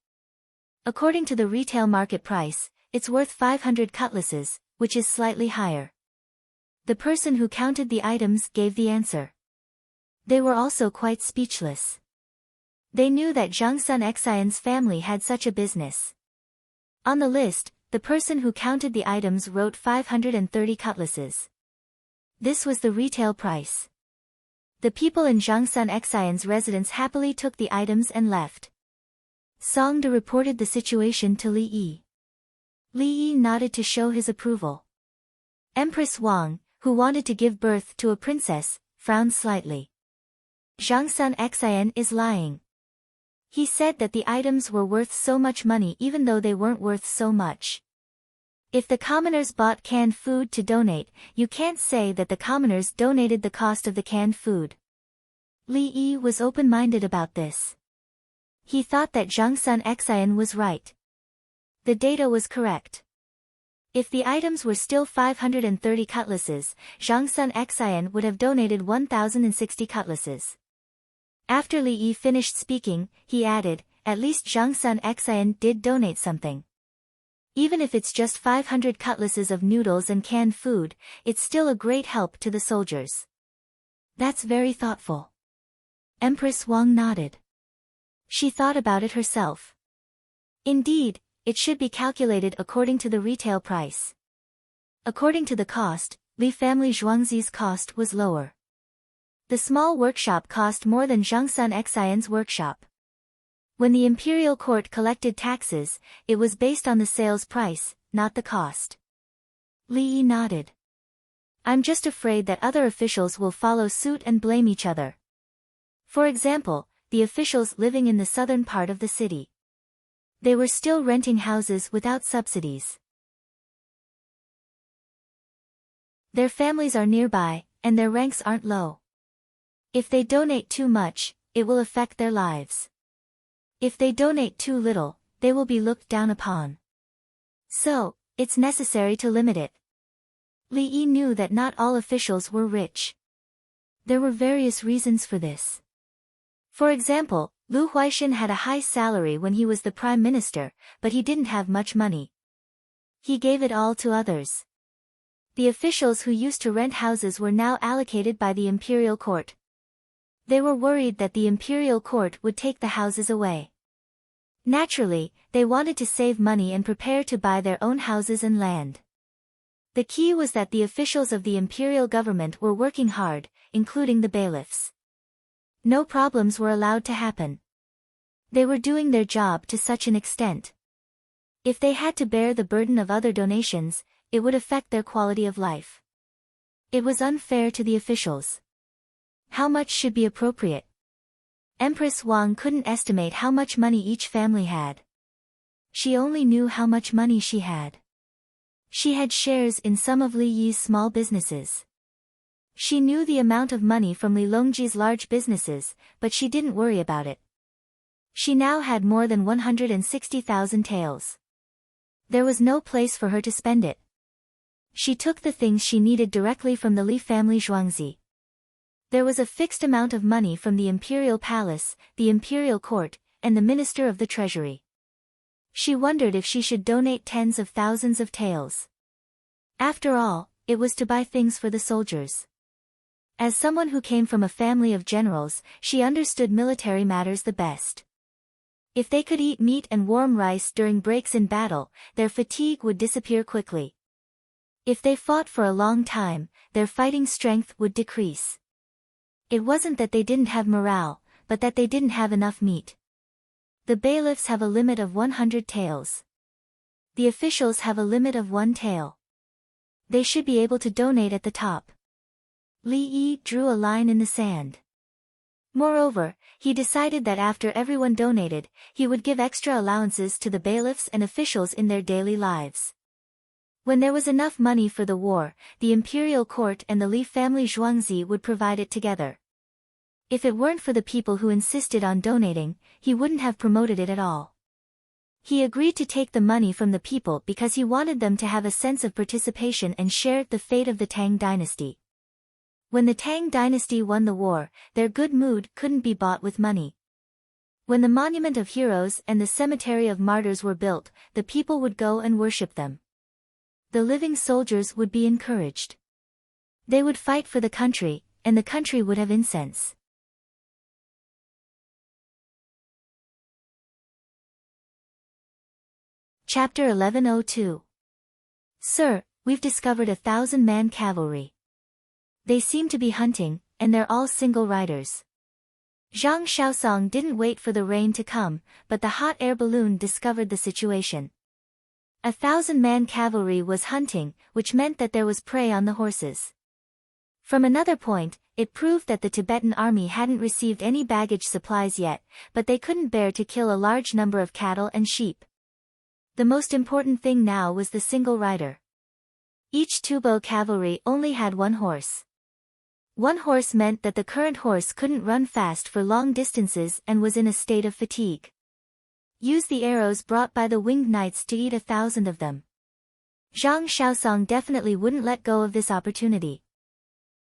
According to the retail market price, it's worth 500 cutlasses, which is slightly higher. The person who counted the items gave the answer. They were also quite speechless. They knew that Zhang Sun Xian's family had such a business. On the list, the person who counted the items wrote 530 cutlasses. This was the retail price. The people in Zhang Sun Xian's residence happily took the items and left. Song De reported the situation to Li Yi. Li Yi nodded to show his approval. Empress Wang, who wanted to give birth to a princess, frowned slightly. Zhang Sun Xian is lying. He said that the items were worth so much money even though they weren't worth so much. If the commoners bought canned food to donate, you can't say that the commoners donated the cost of the canned food. Li Yi was open-minded about this. He thought that Zhang Sun Xian was right. The data was correct. If the items were still 530 cutlasses, Zhang Sun Xian would have donated 1,060 cutlasses. After Li Yi finished speaking, he added, at least Zhang Sun Xian did donate something. Even if it's just 500 cutlasses of noodles and canned food, it's still a great help to the soldiers. That's very thoughtful. Empress Wang nodded. She thought about it herself. Indeed, it should be calculated according to the retail price. According to the cost, Li family Zhuangzi's cost was lower. The small workshop cost more than Zhang Sun Xian's workshop. When the imperial court collected taxes, it was based on the sales price, not the cost. Li Yi nodded. I'm just afraid that other officials will follow suit and blame each other. For example, the officials living in the southern part of the city. They were still renting houses without subsidies. Their families are nearby, and their ranks aren't low. If they donate too much, it will affect their lives. If they donate too little, they will be looked down upon. So, it's necessary to limit it. Li Yi knew that not all officials were rich. There were various reasons for this. For example, Lu Huaixin had a high salary when he was the prime minister, but he didn't have much money. He gave it all to others. The officials who used to rent houses were now allocated by the imperial court. They were worried that the imperial court would take the houses away. Naturally, they wanted to save money and prepare to buy their own houses and land. The key was that the officials of the imperial government were working hard, including the bailiffs. No problems were allowed to happen. They were doing their job to such an extent. If they had to bear the burden of other donations, it would affect their quality of life. It was unfair to the officials. How much should be appropriate? Empress Wang couldn't estimate how much money each family had. She only knew how much money she had. She had shares in some of Li Yi's small businesses. She knew the amount of money from Li Longji's large businesses, but she didn't worry about it. She now had more than 160,000 taels. There was no place for her to spend it. She took the things she needed directly from the Li family Zhuangzi. There was a fixed amount of money from the imperial palace, the imperial court, and the minister of the treasury. She wondered if she should donate tens of thousands of taels. After all, it was to buy things for the soldiers. As someone who came from a family of generals, she understood military matters the best. If they could eat meat and warm rice during breaks in battle, their fatigue would disappear quickly. If they fought for a long time, their fighting strength would decrease. It wasn't that they didn't have morale, but that they didn't have enough meat. The bailiffs have a limit of 100 taels. The officials have a limit of 1 tael. They should be able to donate at the top. Li Yi drew a line in the sand. Moreover, he decided that after everyone donated, he would give extra allowances to the bailiffs and officials in their daily lives. When there was enough money for the war, the imperial court and the Li family Zhuangzi would provide it together. If it weren't for the people who insisted on donating, he wouldn't have promoted it at all. He agreed to take the money from the people because he wanted them to have a sense of participation and share the fate of the Tang dynasty. When the Tang dynasty won the war, their good mood couldn't be bought with money. When the Monument of Heroes and the Cemetery of Martyrs were built, the people would go and worship them. The living soldiers would be encouraged. They would fight for the country, and the country would have incense. Chapter 1102. Sir, we've discovered 1,000-man cavalry. They seem to be hunting, and they're all single riders. Zhang Shaosong didn't wait for the rain to come, but the hot air balloon discovered the situation. 1,000-man cavalry was hunting, which meant that there was prey on the horses. From another point, it proved that the Tibetan army hadn't received any baggage supplies yet, but they couldn't bear to kill a large number of cattle and sheep. The most important thing now was the single rider. Each Tubo cavalry only had one horse. One horse meant that the current horse couldn't run fast for long distances and was in a state of fatigue. Use the arrows brought by the winged knights to eat 1,000 of them. Zhang Shaosong definitely wouldn't let go of this opportunity.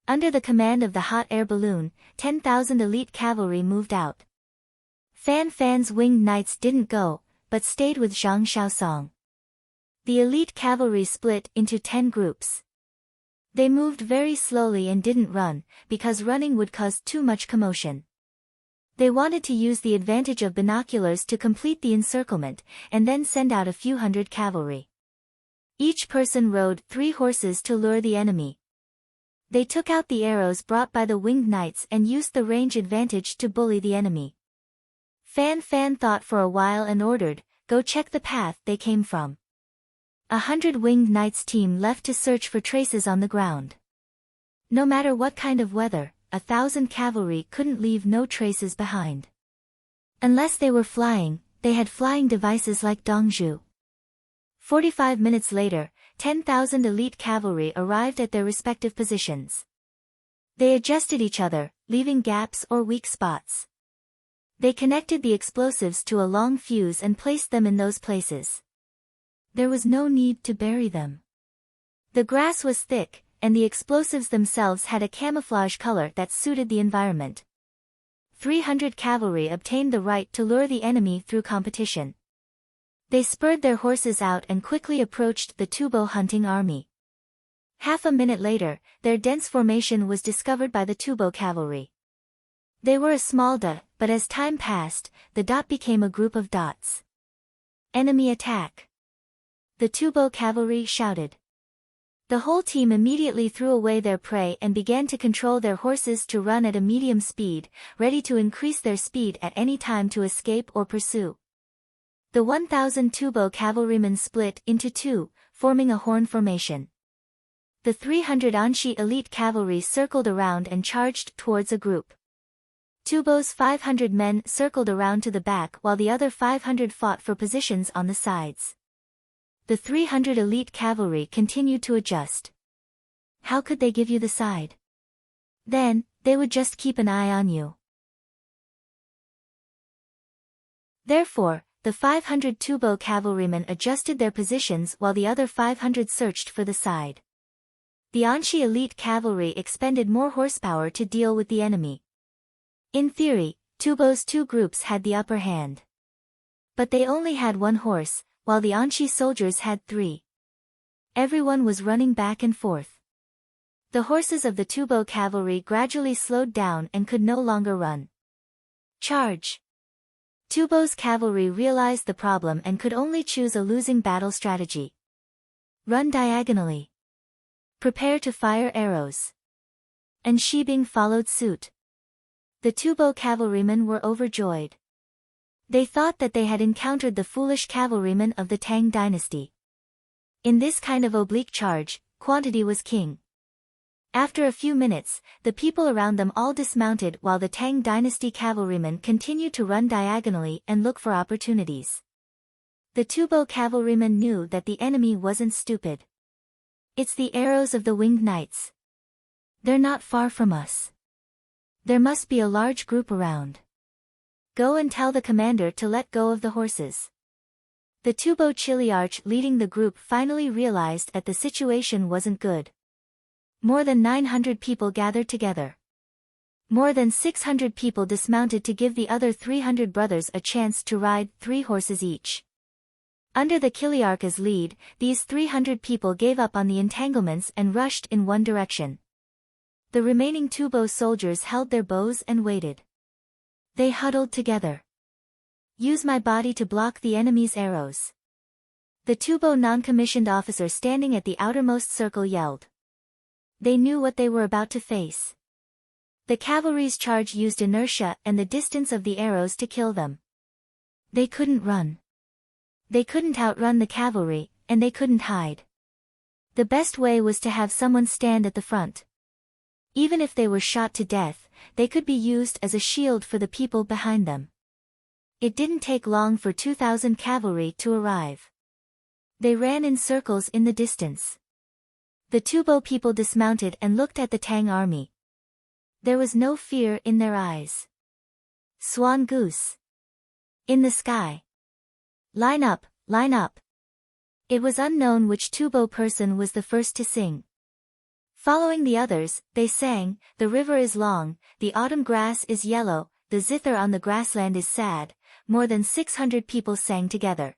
Under the command of the hot air balloon, 10,000 elite cavalry moved out. Fan Fan's winged knights didn't go, but stayed with Zhang Shaosong. The elite cavalry split into 10 groups. They moved very slowly and didn't run, because running would cause too much commotion. They wanted to use the advantage of binoculars to complete the encirclement, and then send out a few hundred cavalry. Each person rode 3 horses to lure the enemy. They took out the arrows brought by the winged knights and used the range advantage to bully the enemy. Fan Fan thought for a while and ordered, "Go check the path they came from." 100 winged knights team left to search for traces on the ground. No matter what kind of weather, 1,000 cavalry couldn't leave no traces behind. Unless they were flying, they had flying devices like Dongzhu. 45 minutes later, 10,000 elite cavalry arrived at their respective positions. They adjusted each other, leaving gaps or weak spots. They connected the explosives to a long fuse and placed them in those places. There was no need to bury them. The grass was thick, and the explosives themselves had a camouflage color that suited the environment. 300 cavalry obtained the right to lure the enemy through competition. They spurred their horses out and quickly approached the Tubo hunting army. Half a minute later, their dense formation was discovered by the Tubo cavalry. They were a small dot, but as time passed, the dot became a group of dots. Enemy attack! The Tubo cavalry shouted. The whole team immediately threw away their prey and began to control their horses to run at a medium speed, ready to increase their speed at any time to escape or pursue. The 1,000 Tubo cavalrymen split into 2, forming a horn formation. The 300 Anshi elite cavalry circled around and charged towards a group. Tubo's 500 men circled around to the back while the other 500 fought for positions on the sides. The 300 elite cavalry continued to adjust. How could they give you the side? Then, they would just keep an eye on you. Therefore, the 500 Tubo cavalrymen adjusted their positions while the other 500 searched for the side. The Anshi elite cavalry expended more horsepower to deal with the enemy. In theory, Tubo's 2 groups had the upper hand. But they only had 1 horse, while the Anshi soldiers had 3. Everyone was running back and forth. The horses of the Tubo cavalry gradually slowed down and could no longer run. Charge! Tubo's cavalry realized the problem and could only choose a losing battle strategy. Run diagonally. Prepare to fire arrows. And Shibing followed suit. The Tubo cavalrymen were overjoyed. They thought that they had encountered the foolish cavalrymen of the Tang dynasty. In this kind of oblique charge, quantity was king. After a few minutes, the people around them all dismounted while the Tang dynasty cavalrymen continued to run diagonally and look for opportunities. The Tubo cavalrymen knew that the enemy wasn't stupid. It's the arrows of the winged knights. They're not far from us. There must be a large group around. Go and tell the commander to let go of the horses. The Tubo Chiliarch leading the group finally realized that the situation wasn't good. More than 900 people gathered together. More than 600 people dismounted to give the other 300 brothers a chance to ride 3 horses each. Under the Kiliarka's lead, these 300 people gave up on the entanglements and rushed in one direction. The remaining Tubo soldiers held their bows and waited. They huddled together. Use my body to block the enemy's arrows. The Tubo non-commissioned officer standing at the outermost circle yelled. They knew what they were about to face. The cavalry's charge used inertia and the distance of the arrows to kill them. They couldn't run. They couldn't outrun the cavalry, and they couldn't hide. The best way was to have someone stand at the front. Even if they were shot to death, they could be used as a shield for the people behind them. It didn't take long for 2,000 cavalry to arrive. They ran in circles in the distance. The Tubo people dismounted and looked at the Tang army. There was no fear in their eyes. Swan goose. In the sky. Line up, line up. It was unknown which Tubo person was the first to sing. Following the others, they sang, the river is long, the autumn grass is yellow, the zither on the grassland is sad. More than 600 people sang together.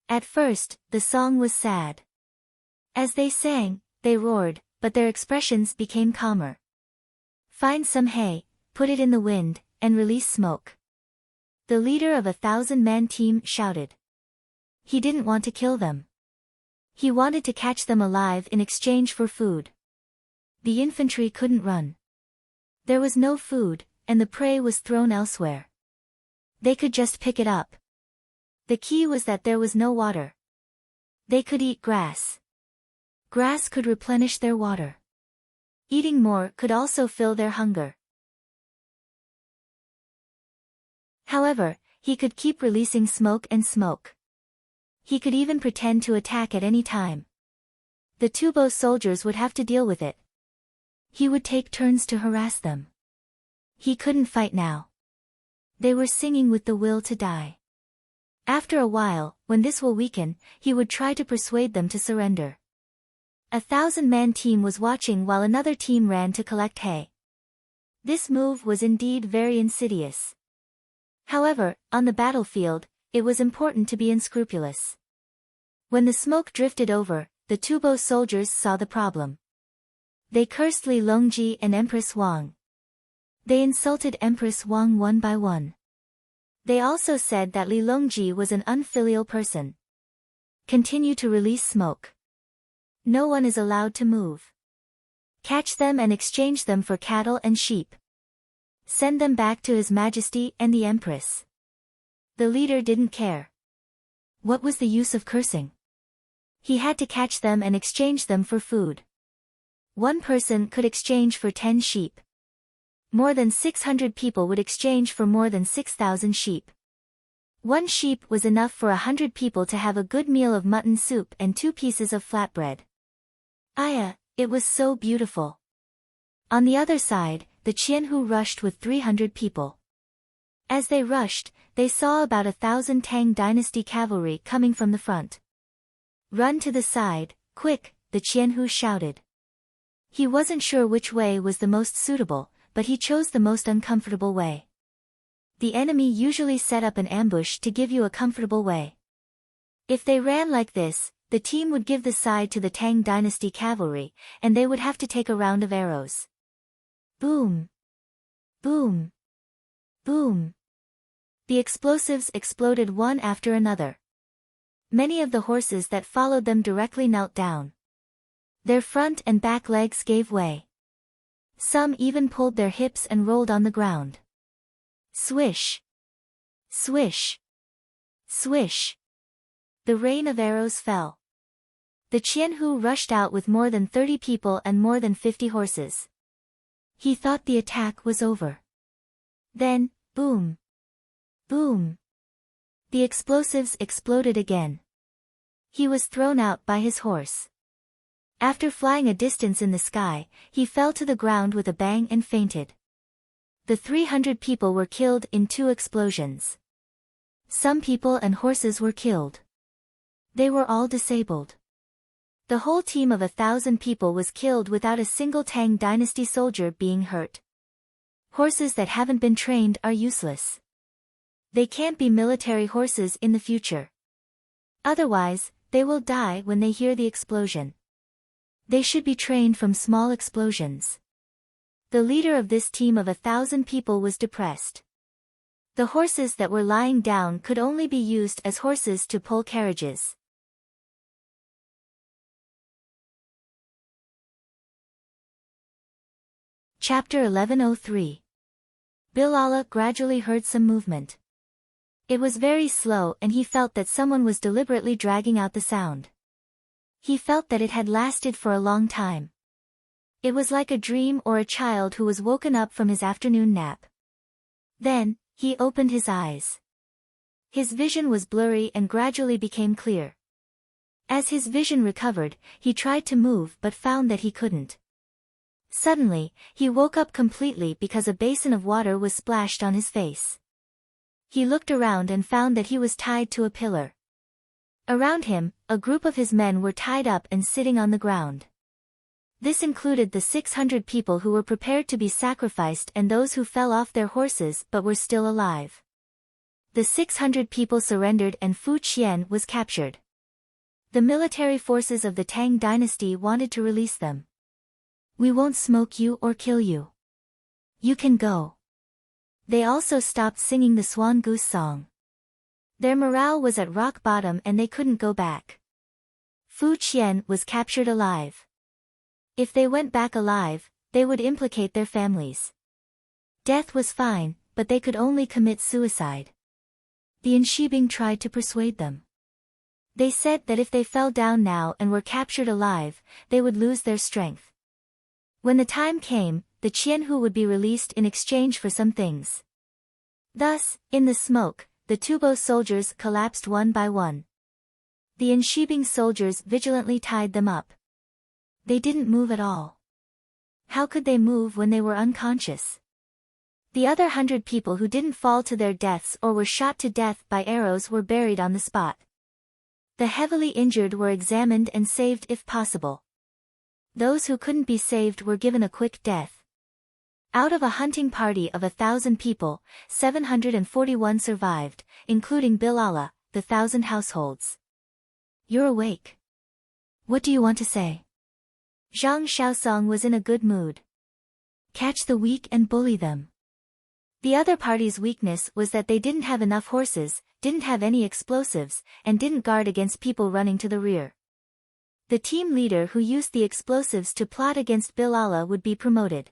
At first, the song was sad. As they sang, they roared, but their expressions became calmer. Find some hay, put it in the wind, and release smoke. The leader of a 1,000-man team shouted. He didn't want to kill them. He wanted to catch them alive in exchange for food. The infantry couldn't run. There was no food, and the prey was thrown elsewhere. They could just pick it up. The key was that there was no water. They could eat grass. Grass could replenish their water. Eating more could also fill their hunger. However, he could keep releasing smoke and smoke. He could even pretend to attack at any time. The Tubo soldiers would have to deal with it. He would take turns to harass them. He couldn't fight now. They were singing with the will to die. After a while, when this will weaken, he would try to persuade them to surrender. A 1,000-man team was watching while another team ran to collect hay. This move was indeed very insidious. However, on the battlefield, it was important to be unscrupulous. When the smoke drifted over, the Tubo soldiers saw the problem. They cursed Li Longji and Empress Wang. They insulted Empress Wang one by one. They also said that Li Longji was an unfilial person. Continue to release smoke. No one is allowed to move. Catch them and exchange them for cattle and sheep. Send them back to His Majesty and the Empress. The leader didn't care. What was the use of cursing? He had to catch them and exchange them for food. One person could exchange for 10 sheep. More than 600 people would exchange for more than 6,000 sheep. One sheep was enough for 100 people to have a good meal of mutton soup and 2 pieces of flatbread. Aya, it was so beautiful. On the other side, the Qianhu rushed with 300 people. As they rushed, they saw about 1,000 Tang dynasty cavalry coming from the front. Run to the side, quick, the Qianhu shouted. He wasn't sure which way was the most suitable, but he chose the most uncomfortable way. The enemy usually set up an ambush to give you a comfortable way. If they ran like this, the team would give the side to the Tang dynasty cavalry, and they would have to take a round of arrows. Boom! Boom! Boom! The explosives exploded one after another. Many of the horses that followed them directly knelt down. Their front and back legs gave way. Some even pulled their hips and rolled on the ground. Swish! Swish! Swish! The rain of arrows fell. The Qianhu rushed out with more than 30 people and more than 50 horses. He thought the attack was over. Then, boom! Boom! The explosives exploded again. He was thrown out by his horse. After flying a distance in the sky, he fell to the ground with a bang and fainted. The 300 people were killed in 2 explosions. Some people and horses were killed. They were all disabled. The whole team of 1,000 people was killed without a single Tang dynasty soldier being hurt. Horses that haven't been trained are useless. They can't be military horses in the future. Otherwise, they will die when they hear the explosion. They should be trained from small explosions. The leader of this team of 1,000 people was depressed. The horses that were lying down could only be used as horses to pull carriages. Chapter 1103. Bilal gradually heard some movement. It was very slow and he felt that someone was deliberately dragging out the sound. He felt that it had lasted for a long time. It was like a dream or a child who was woken up from his afternoon nap. Then, he opened his eyes. His vision was blurry and gradually became clear. As his vision recovered, he tried to move but found that he couldn't. Suddenly, he woke up completely because a basin of water was splashed on his face. He looked around and found that he was tied to a pillar. Around him, a group of his men were tied up and sitting on the ground. This included the 600 people who were prepared to be sacrificed and those who fell off their horses but were still alive. The 600 people surrendered and Fu Qian was captured. The military forces of the Tang dynasty wanted to release them. "We won't smoke you or kill you. You can go." They also stopped singing the Swan Goose song. Their morale was at rock bottom and they couldn't go back. Fu Qian was captured alive. If they went back alive, they would implicate their families. Death was fine, but they could only commit suicide. The Enshibing tried to persuade them. They said that if they fell down now and were captured alive, they would lose their strength. When the time came, the Qianhu would be released in exchange for some things. Thus, in the smoke, the Tubo soldiers collapsed one by one. The Enshibing soldiers vigilantly tied them up. They didn't move at all. How could they move when they were unconscious? The other 100 people who didn't fall to their deaths or were shot to death by arrows were buried on the spot. The heavily injured were examined and saved if possible. Those who couldn't be saved were given a quick death. Out of a hunting party of 1,000 people, 741 survived, including Bilal, the 1,000 households. "You're awake. What do you want to say?" Zhang Xiaosong was in a good mood. "Catch the weak and bully them." The other party's weakness was that they didn't have enough horses, didn't have any explosives, and didn't guard against people running to the rear. The team leader who used the explosives to plot against Bilal would be promoted.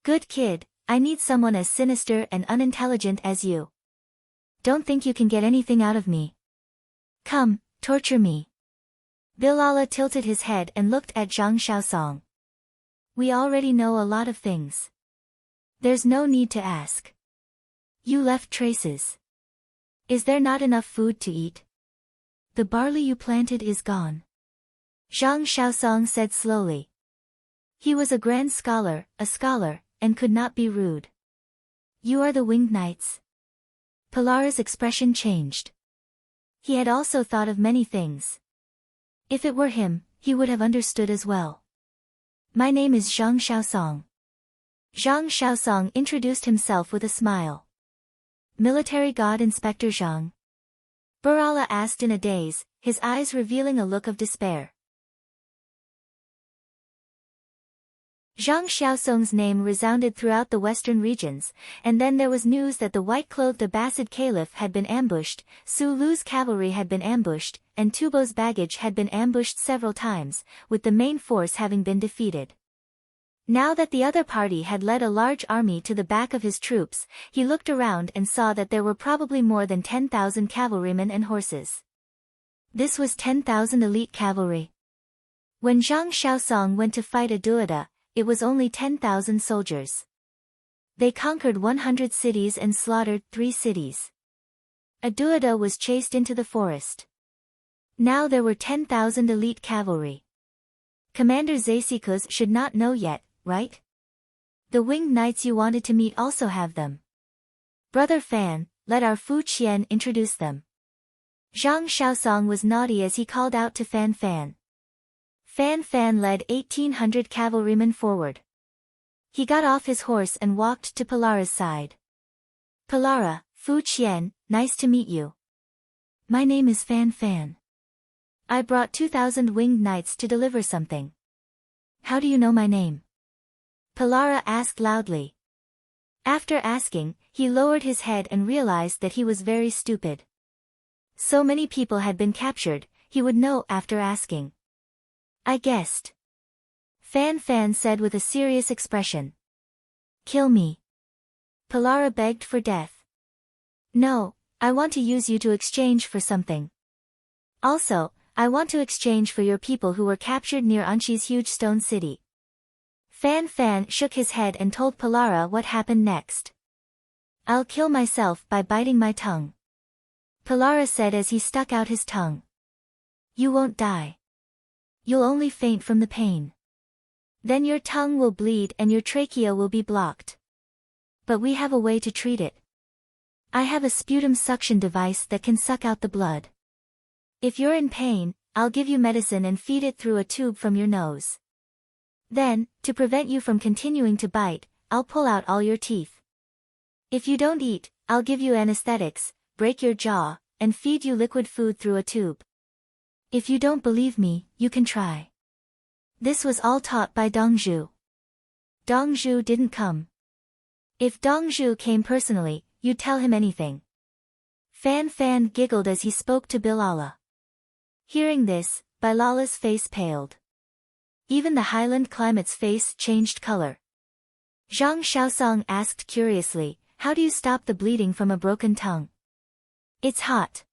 "Good kid, I need someone as sinister and unintelligent as you. Don't think you can get anything out of me. Come, torture me." Bilal tilted his head and looked at Zhang Xiaosong. "We already know a lot of things. There's no need to ask. You left traces. Is there not enough food to eat? The barley you planted is gone." Zhang Xiaosong said slowly. He was a grand scholar, and could not be rude. "You are the winged knights." Pilar's expression changed. He had also thought of many things. If it were him, he would have understood as well. "My name is Zhang Xiaosong." Zhang Xiaosong introduced himself with a smile. "Military God Inspector Zhang?" Bilal asked in a daze, his eyes revealing a look of despair. Zhang Xiaosong's name resounded throughout the western regions, and then there was news that the white-clothed Abbasid caliph had been ambushed, Su Lu's cavalry had been ambushed, and Tubo's baggage had been ambushed several times, with the main force having been defeated. Now that the other party had led a large army to the back of his troops, he looked around and saw that there were probably more than 10,000 cavalrymen and horses. This was 10,000 elite cavalry. When Zhang Xiaosong went to fight Aduada, it was only 10,000 soldiers. They conquered 100 cities and slaughtered 3 cities. Aduada was chased into the forest. Now there were 10,000 elite cavalry. Commander Zasikus should not know yet, right? The winged knights you wanted to meet also have them. Brother Fan, let our Fu Qian introduce them. Zhang Xiaosong was naughty as he called out to Fan Fan. Fan Fan led 1,800 cavalrymen forward. He got off his horse and walked to Pilara's side. "Pilara, Fu Qian, nice to meet you." My name is Fan Fan. I brought 2,000 winged knights to deliver something. How do you know my name? Palara asked loudly. After asking, he lowered his head and realized that he was very stupid. So many people had been captured, he would know after asking. I guessed. Fan Fan said with a serious expression. Kill me. Palara begged for death. No, I want to use you to exchange for something. Also, I want to exchange for your people who were captured near Anshi's huge stone city. Fan Fan shook his head and told Palara what happened next. I'll kill myself by biting my tongue. Palara said as he stuck out his tongue. You won't die. You'll only faint from the pain. Then your tongue will bleed and your trachea will be blocked. But we have a way to treat it. I have a sputum suction device that can suck out the blood. If you're in pain, I'll give you medicine and feed it through a tube from your nose. Then, to prevent you from continuing to bite, I'll pull out all your teeth. If you don't eat, I'll give you anesthetics, break your jaw, and feed you liquid food through a tube. If you don't believe me, you can try. This was all taught by Dongzhu. Dongzhu didn't come. If Dongzhu came personally, you'd tell him anything. Fan Fan giggled as he spoke to Bilala. Hearing this, Bilala's face paled. Even the highland climate's face changed color. Zhang Xiaosong asked curiously, how do you stop the bleeding from a broken tongue? It's hot.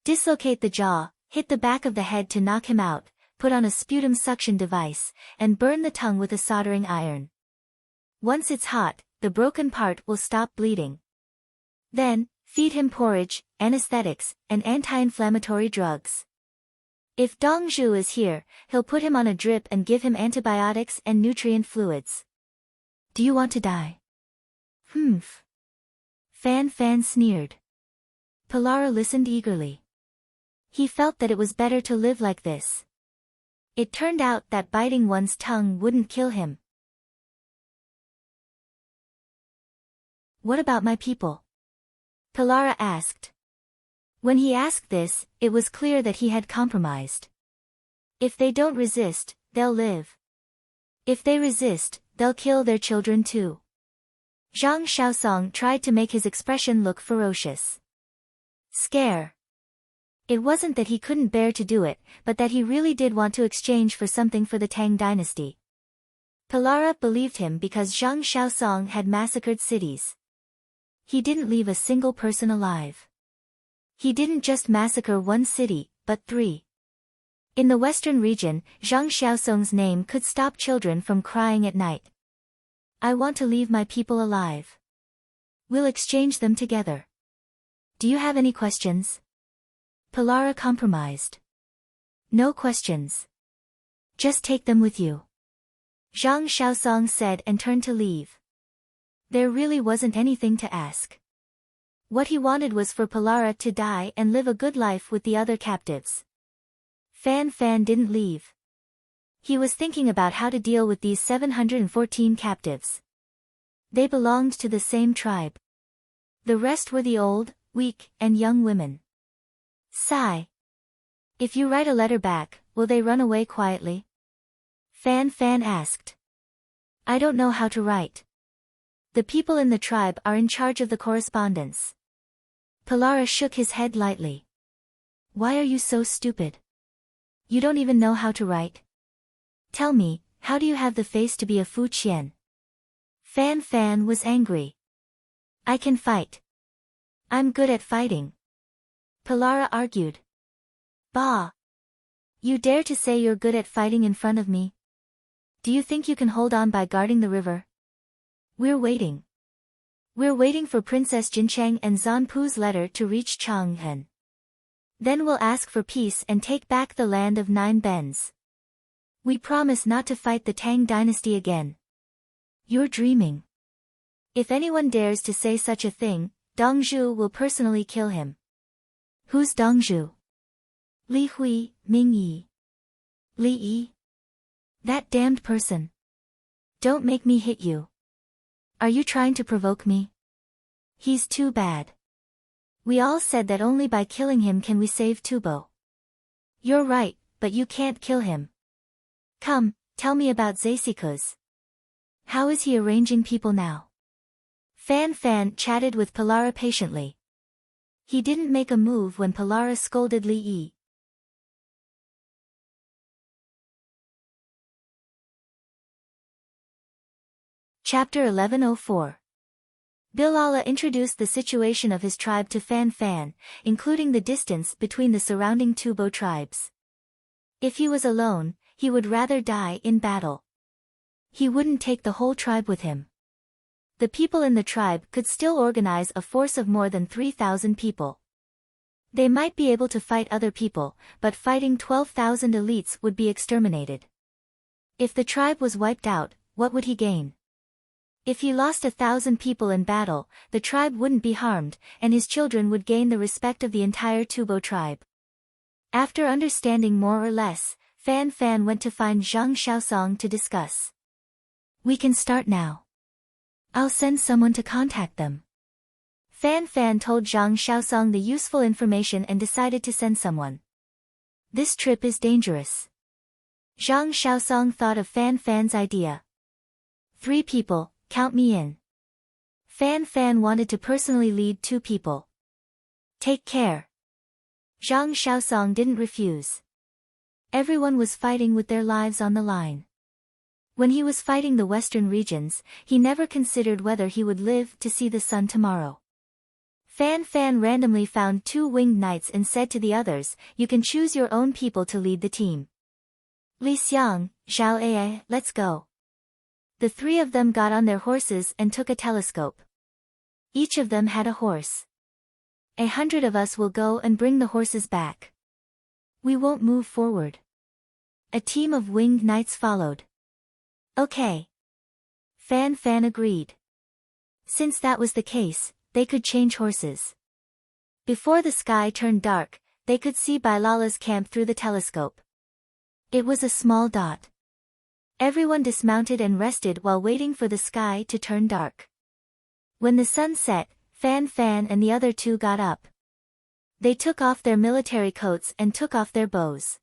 Dislocate the jaw, hit the back of the head to knock him out, put on a sputum suction device, and burn the tongue with a soldering iron. Once it's hot, the broken part will stop bleeding. Then, feed him porridge, anesthetics, and anti-inflammatory drugs. If Dongzhu is here, he'll put him on a drip and give him antibiotics and nutrient fluids. Do you want to die? Humph. Fan Fan sneered. Palara listened eagerly. He felt that it was better to live like this. It turned out that biting one's tongue wouldn't kill him. What about my people? Palara asked. When he asked this, it was clear that he had compromised. If they don't resist, they'll live. If they resist, they'll kill their children too. Zhang Xiaosong tried to make his expression look ferocious. Scare. It wasn't that he couldn't bear to do it, but that he really did want to exchange for something for the Tang dynasty. Palara believed him because Zhang Xiaosong had massacred cities. He didn't leave a single person alive. He didn't just massacre one city, but 3. In the western region, Zhang Xiaosong's name could stop children from crying at night. I want to leave my people alive. We'll exchange them together. Do you have any questions? Palara compromised. No questions. Just take them with you. Zhang Xiaosong said and turned to leave. There really wasn't anything to ask. What he wanted was for Palara to die and live a good life with the other captives. Fan Fan didn't leave. He was thinking about how to deal with these 714 captives. They belonged to the same tribe. The rest were the old, weak, and young women. Sigh. If you write a letter back, will they run away quietly? Fan Fan asked. I don't know how to write. The people in the tribe are in charge of the correspondence. Palara shook his head lightly. Why are you so stupid? You don't even know how to write? Tell me, how do you have the face to be a Fu Qian? Fan Fan was angry. I can fight. I'm good at fighting. Palara argued. Bah! You dare to say you're good at fighting in front of me? Do you think you can hold on by guarding the river? We're waiting. We're waiting for Princess Jincheng and Zanpu's letter to reach Chang'an. Then we'll ask for peace and take back the land of 9 bens. We promise not to fight the Tang dynasty again. You're dreaming. If anyone dares to say such a thing, Dongzhu will personally kill him. Who's Dongzhu? Li Hui, Ming Yi. Li Yi? That damned person. Don't make me hit you. Are you trying to provoke me? He's too bad. We all said that only by killing him can we save Tubo. You're right, but you can't kill him. Come, tell me about Zasikus. How is he arranging people now? Fan Fan chatted with Palara patiently. He didn't make a move when Palara scolded Li Yi. Chapter 1104. Bilala introduced the situation of his tribe to Fan Fan, including the distance between the surrounding Tubo tribes. If he was alone, he would rather die in battle. He wouldn't take the whole tribe with him. The people in the tribe could still organize a force of more than 3,000 people. They might be able to fight other people, but fighting 12,000 elites would be exterminated. If the tribe was wiped out, what would he gain? If he lost 1,000 people in battle, the tribe wouldn't be harmed, and his children would gain the respect of the entire Tubo tribe. After understanding more or less, Fan Fan went to find Zhang Xiaosong to discuss. We can start now. I'll send someone to contact them. Fan Fan told Zhang Xiaosong the useful information and decided to send someone. This trip is dangerous. Zhang Xiaosong thought of Fan Fan's idea. 3 people, count me in. Fan Fan wanted to personally lead 2 people. Take care. Zhang Xiaosong didn't refuse. Everyone was fighting with their lives on the line. When he was fighting the western regions, he never considered whether he would live to see the sun tomorrow. Fan Fan randomly found 2 winged knights and said to the others, you can choose your own people to lead the team. Li Xiang, Zhao Ai, let's go. The 3 of them got on their horses and took a telescope. Each of them had a horse. 100 of us will go and bring the horses back. We won't move forward. A team of winged knights followed. Okay. Fan Fan agreed. Since that was the case, they could change horses. Before the sky turned dark, they could see Bilala's camp through the telescope. It was a small dot. Everyone dismounted and rested while waiting for the sky to turn dark. When the sun set, Fan Fan and the other 2 got up. They took off their military coats and took off their bows.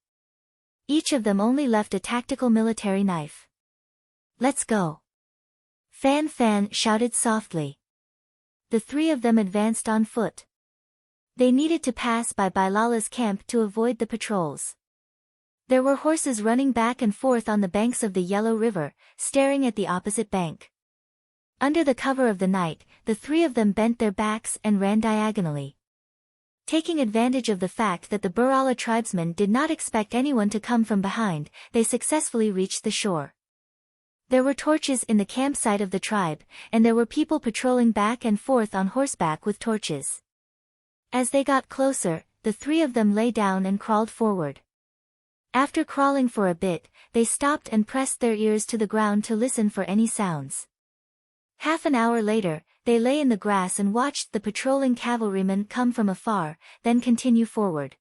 Each of them only left a tactical military knife. Let's go. Fan Fan shouted softly. The 3 of them advanced on foot. They needed to pass by Bilala's camp to avoid the patrols. There were horses running back and forth on the banks of the Yellow River, staring at the opposite bank. Under the cover of the night, the 3 of them bent their backs and ran diagonally. Taking advantage of the fact that the Burala tribesmen did not expect anyone to come from behind, they successfully reached the shore. There were torches in the campsite of the tribe, and there were people patrolling back and forth on horseback with torches. As they got closer, the 3 of them lay down and crawled forward. After crawling for a bit, they stopped and pressed their ears to the ground to listen for any sounds. Half an hour later, they lay in the grass and watched the patrolling cavalrymen come from afar, then continue forward.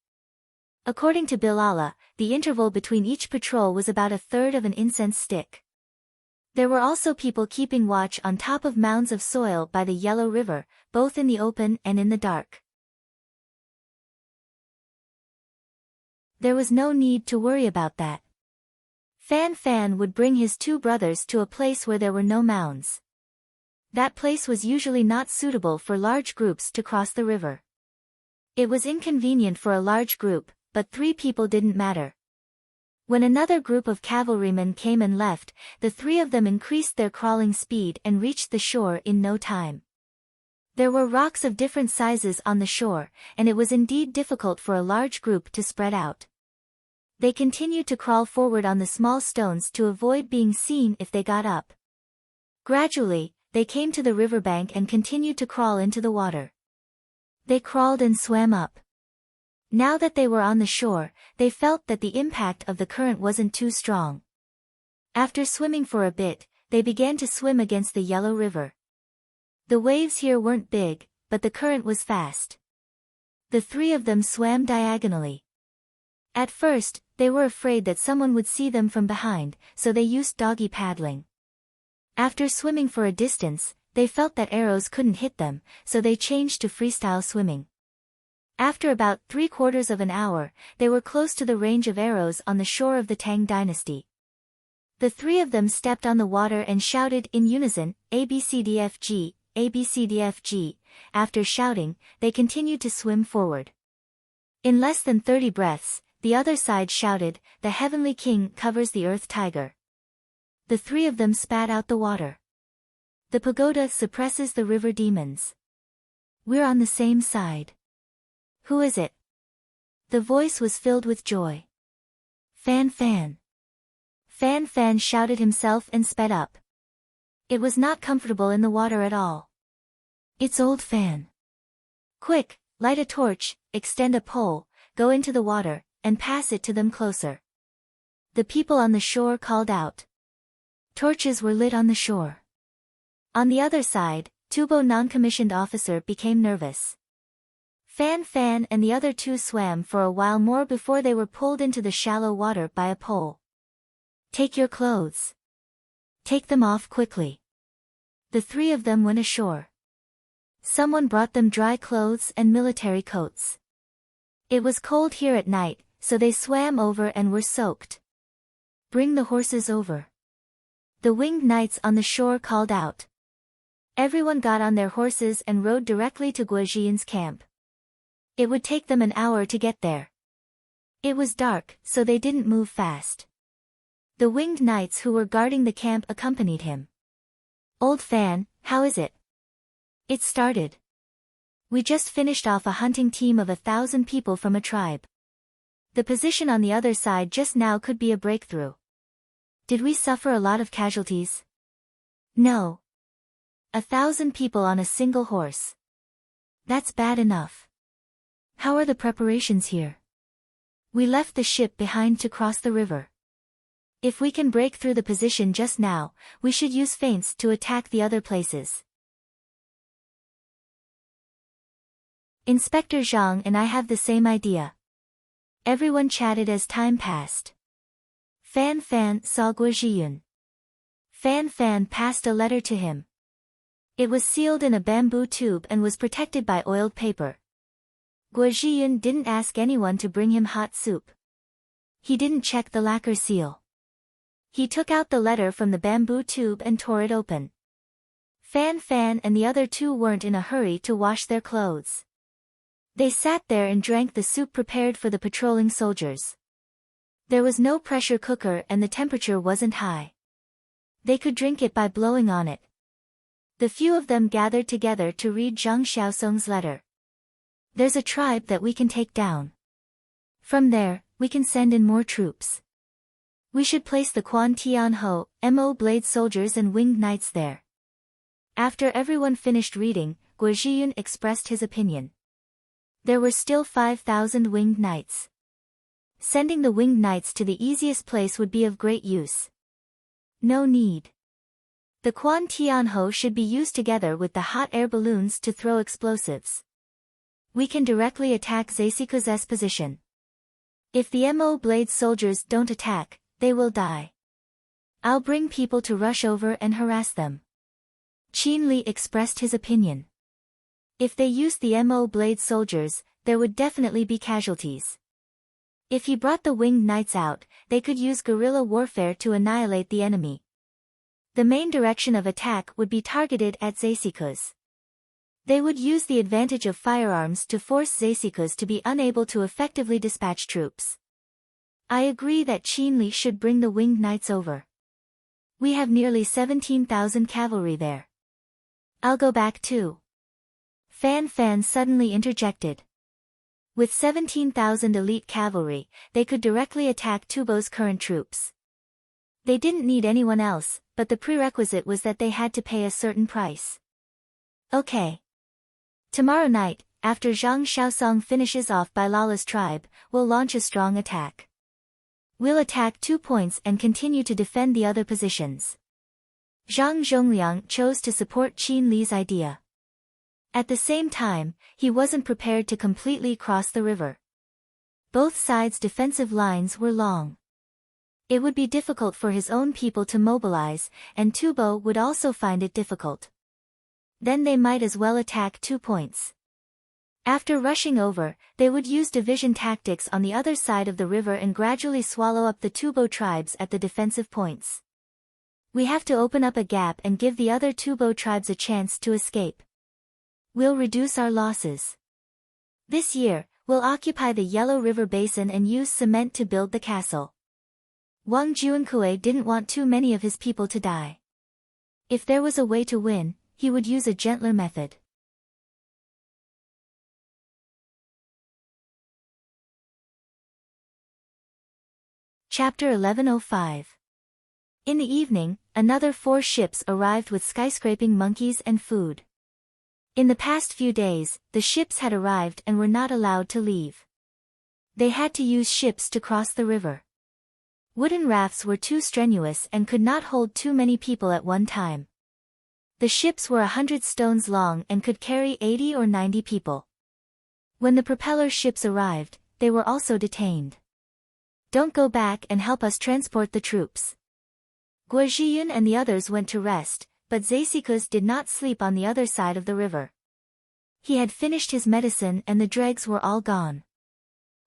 According to Bilala, the interval between each patrol was about 1/3 of an incense stick. There were also people keeping watch on top of mounds of soil by the Yellow River, both in the open and in the dark. There was no need to worry about that. Fan Fan would bring his 2 brothers to a place where there were no mounds. That place was usually not suitable for large groups to cross the river. It was inconvenient for a large group, but 3 people didn't matter. When another group of cavalrymen came and left, the 3 of them increased their crawling speed and reached the shore in no time. There were rocks of different sizes on the shore, and it was indeed difficult for a large group to spread out. They continued to crawl forward on the small stones to avoid being seen if they got up. Gradually, they came to the riverbank and continued to crawl into the water. They crawled and swam up. Now that they were on the shore, they felt that the impact of the current wasn't too strong. After swimming for a bit, they began to swim against the Yellow River. The waves here weren't big, but the current was fast. The 3 of them swam diagonally. At first, they were afraid that someone would see them from behind, so they used doggy paddling. After swimming for a distance, they felt that arrows couldn't hit them, so they changed to freestyle swimming. After about 3/4 of an hour, they were close to the range of arrows on the shore of the Tang dynasty. The three of them stepped on the water and shouted in unison, ABCDFG, ABCDFG. After shouting, they continued to swim forward. In less than 30 breaths, the other side shouted, the Heavenly King covers the Earth Tiger. The three of them spat out the water. The pagoda suppresses the river demons. We're on the same side. Who is it? The voice was filled with joy. Fan Fan. Fan Fan shouted himself and sped up. It was not comfortable in the water at all. It's old Fan. Quick, light a torch, extend a pole, go into the water, and pass it to them closer. The people on the shore called out. Torches were lit on the shore. On the other side, Tubo non-commissioned officer became nervous. Fan Fan and the other two swam for a while more before they were pulled into the shallow water by a pole. Take your clothes. Take them off quickly. The three of them went ashore. Someone brought them dry clothes and military coats. It was cold here at night, so they swam over and were soaked. Bring the horses over. The winged knights on the shore called out. Everyone got on their horses and rode directly to Guojian's camp. It would take them an hour to get there. It was dark, so they didn't move fast. The winged knights who were guarding the camp accompanied him. Old Fan, how is it? It started. We just finished off a hunting team of 1,000 people from a tribe. The position on the other side just now could be a breakthrough. Did we suffer a lot of casualties? No. 1,000 people on a single horse. That's bad enough. How are the preparations here? We left the ship behind to cross the river. If we can break through the position just now, we should use feints to attack the other places. Inspector Zhang and I have the same idea. Everyone chatted as time passed. Fan Fan saw Guo Zhiyun. Fan Fan passed a letter to him. It was sealed in a bamboo tube and was protected by oiled paper. Guo Zhiyun didn't ask anyone to bring him hot soup. He didn't check the lacquer seal. He took out the letter from the bamboo tube and tore it open. Fan Fan and the other two weren't in a hurry to wash their clothes. They sat there and drank the soup prepared for the patrolling soldiers. There was no pressure cooker and the temperature wasn't high. They could drink it by blowing on it. The few of them gathered together to read Zhang Xiaosong's letter. There's a tribe that we can take down. From there, we can send in more troops. We should place the Quan Tianho, Mo Blade soldiers and winged knights there. After everyone finished reading, Guo Zhiyun expressed his opinion. There were still 5,000 winged knights. Sending the winged knights to the easiest place would be of great use. No need. The Quan Tianho should be used together with the hot air balloons to throw explosives. We can directly attack Zeisiku's position. If the Mo Blade soldiers don't attack, they will die. I'll bring people to rush over and harass them. Qin Li expressed his opinion. If they used the Mo Blade soldiers, there would definitely be casualties. If he brought the winged knights out, they could use guerrilla warfare to annihilate the enemy. The main direction of attack would be targeted at Zeisiku's. They would use the advantage of firearms to force Zeisiku's to be unable to effectively dispatch troops. I agree that Qin Li should bring the winged knights over. We have nearly 17,000 cavalry there. I'll go back too. Fan Fan suddenly interjected. With 17,000 elite cavalry, they could directly attack Tubo's current troops. They didn't need anyone else, but the prerequisite was that they had to pay a certain price. Okay. Tomorrow night, after Zhang Xiaosong finishes off Bailala's tribe, we'll launch a strong attack. We'll attack 2 points and continue to defend the other positions. Zhang Zhongliang chose to support Qin Li's idea. At the same time, he wasn't prepared to completely cross the river. Both sides' defensive lines were long. It would be difficult for his own people to mobilize, and Tubo would also find it difficult. Then they might as well attack 2 points. After rushing over, they would use division tactics on the other side of the river and gradually swallow up the Tubo tribes at the defensive points. We have to open up a gap and give the other Tubo tribes a chance to escape. We'll reduce our losses. This year, we'll occupy the Yellow River Basin and use cement to build the castle. Wang Juankui didn't want too many of his people to die. If there was a way to win, he would use a gentler method. Chapter 1105. In the evening, another 4 ships arrived with skyscraping monkeys and food. In the past few days, the ships had arrived and were not allowed to leave. They had to use ships to cross the river. Wooden rafts were too strenuous and could not hold too many people at one time. The ships were 100 stones long and could carry 80 or 90 people. When the propeller ships arrived, they were also detained. Don't go back and help us transport the troops. Guo Zhiyun and the others went to rest, but Zeisikus did not sleep on the other side of the river. He had finished his medicine and the dregs were all gone.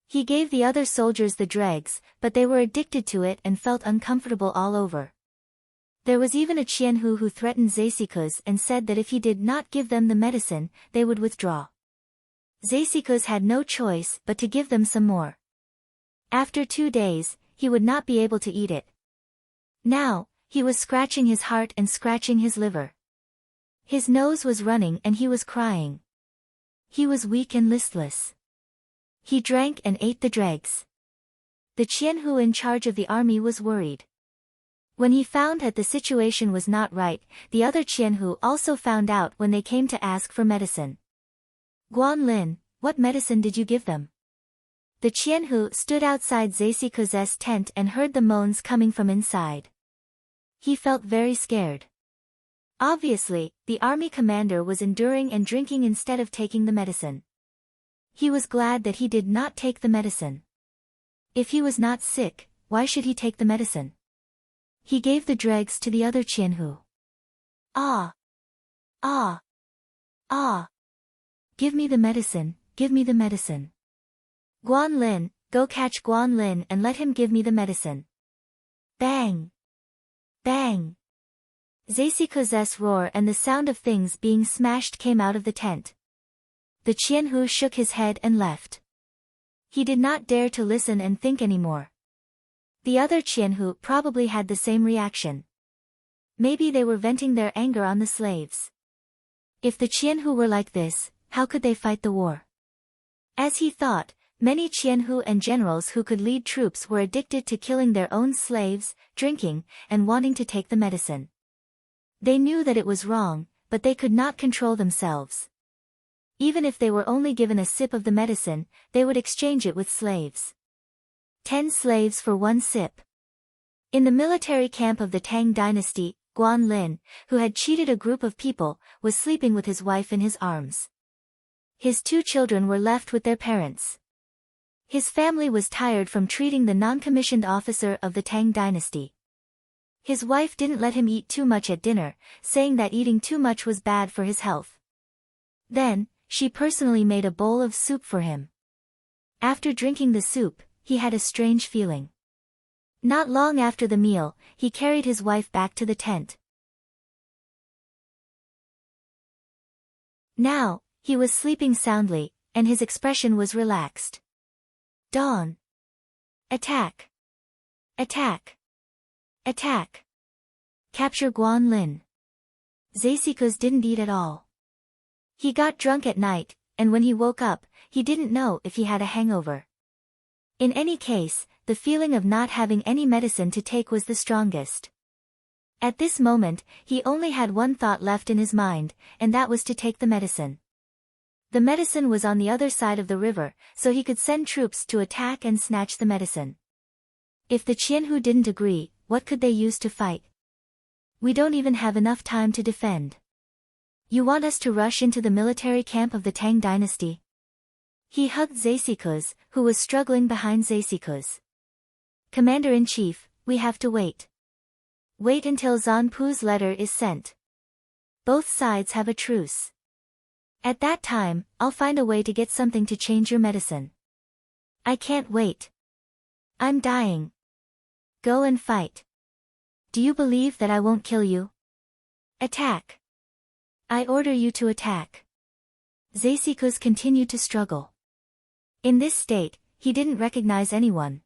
He gave the other soldiers the dregs, but they were addicted to it and felt uncomfortable all over. There was even a Qianhu who threatened Zeisikus and said that if he did not give them the medicine, they would withdraw. Zeisikus had no choice but to give them some more. After 2 days, he would not be able to eat it. Now, he was scratching his heart and scratching his liver. His nose was running and he was crying. He was weak and listless. He drank and ate the dregs. The Qianhu in charge of the army was worried. When he found that the situation was not right, the other Qianhu also found out when they came to ask for medicine. Guanlin, what medicine did you give them? The Qianhu stood outside Zeisikus's tent and heard the moans coming from inside. He felt very scared. Obviously, the army commander was enduring and drinking instead of taking the medicine. He was glad that he did not take the medicine. If he was not sick, why should he take the medicine? He gave the dregs to the other Qianhu. Ah! Ah! Ah! Give me the medicine, give me the medicine. Guanlin, go catch Guanlin and let him give me the medicine. Bang! Bang! Zeisikus's roar and the sound of things being smashed came out of the tent. The Qianhu shook his head and left. He did not dare to listen and think anymore. The other Qianhu probably had the same reaction. Maybe they were venting their anger on the slaves. If the Qianhu were like this, how could they fight the war? As he thought, many Qianhu and generals who could lead troops were addicted to killing their own slaves, drinking, and wanting to take the medicine. They knew that it was wrong, but they could not control themselves. Even if they were only given a sip of the medicine, they would exchange it with slaves. 10 slaves for 1 sip. In the military camp of the Tang dynasty, Guanlin, who had cheated a group of people, was sleeping with his wife in his arms. His 2 children were left with their parents. His family was tired from treating the non-commissioned officer of the Tang dynasty. His wife didn't let him eat too much at dinner, saying that eating too much was bad for his health. Then, she personally made a bowl of soup for him. After drinking the soup, he had a strange feeling. Not long after the meal, he carried his wife back to the tent. Now, he was sleeping soundly, and his expression was relaxed. Dawn. Attack. Attack. Attack. Capture Guanlin. Zeisikus didn't eat at all. He got drunk at night, and when he woke up, he didn't know if he had a hangover. In any case, the feeling of not having any medicine to take was the strongest. At this moment, he only had one thought left in his mind, and that was to take the medicine. The medicine was on the other side of the river, so he could send troops to attack and snatch the medicine. If the Qianhu didn't agree, what could they use to fight? We don't even have enough time to defend. You want us to rush into the military camp of the Tang dynasty? He hugged Zeisikus, who was struggling behind Zeisikus. Commander-in-Chief, we have to wait. Wait until Zanpu's letter is sent. Both sides have a truce. At that time, I'll find a way to get something to change your medicine. I can't wait. I'm dying. Go and fight. Do you believe that I won't kill you? Attack. I order you to attack. Zeisikus continued to struggle. In this state, he didn't recognize anyone.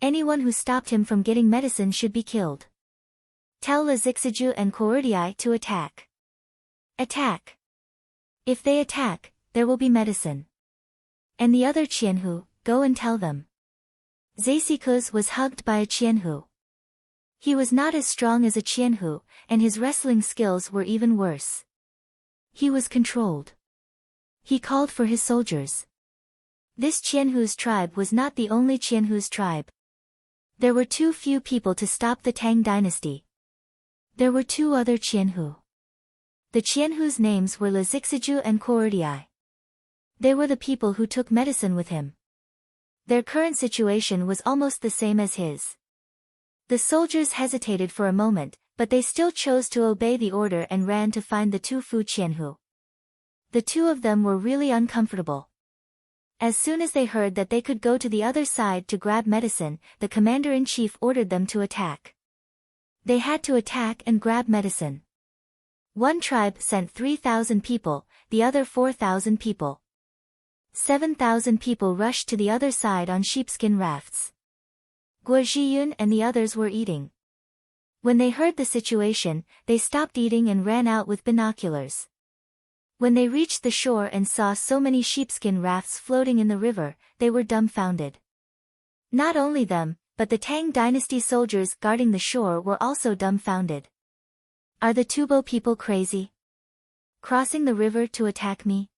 Anyone who stopped him from getting medicine should be killed. Tell Lazixiju and Kourdii to attack. Attack. If they attack, there will be medicine. And the other Qianhu, go and tell them. Zeisikus was hugged by a Qianhu. He was not as strong as a Qianhu, and his wrestling skills were even worse. He was controlled. He called for his soldiers. This Qianhu's tribe was not the only Qianhu's tribe. There were too few people to stop the Tang dynasty. There were two other Qianhu. The Qianhu's names were Lazixiju and Kourdii. They were the people who took medicine with him. Their current situation was almost the same as his. The soldiers hesitated for a moment, but they still chose to obey the order and ran to find the two Fu Qianhu. The two of them were really uncomfortable. As soon as they heard that they could go to the other side to grab medicine, the commander-in-chief ordered them to attack. They had to attack and grab medicine. One tribe sent 3,000 people, the other 4,000 people. 7,000 people rushed to the other side on sheepskin rafts. Guo Zhiyun and the others were eating. When they heard the situation, they stopped eating and ran out with binoculars. When they reached the shore and saw so many sheepskin rafts floating in the river, they were dumbfounded. Not only them, but the Tang dynasty soldiers guarding the shore were also dumbfounded. Are the Tubo people crazy? Crossing the river to attack me?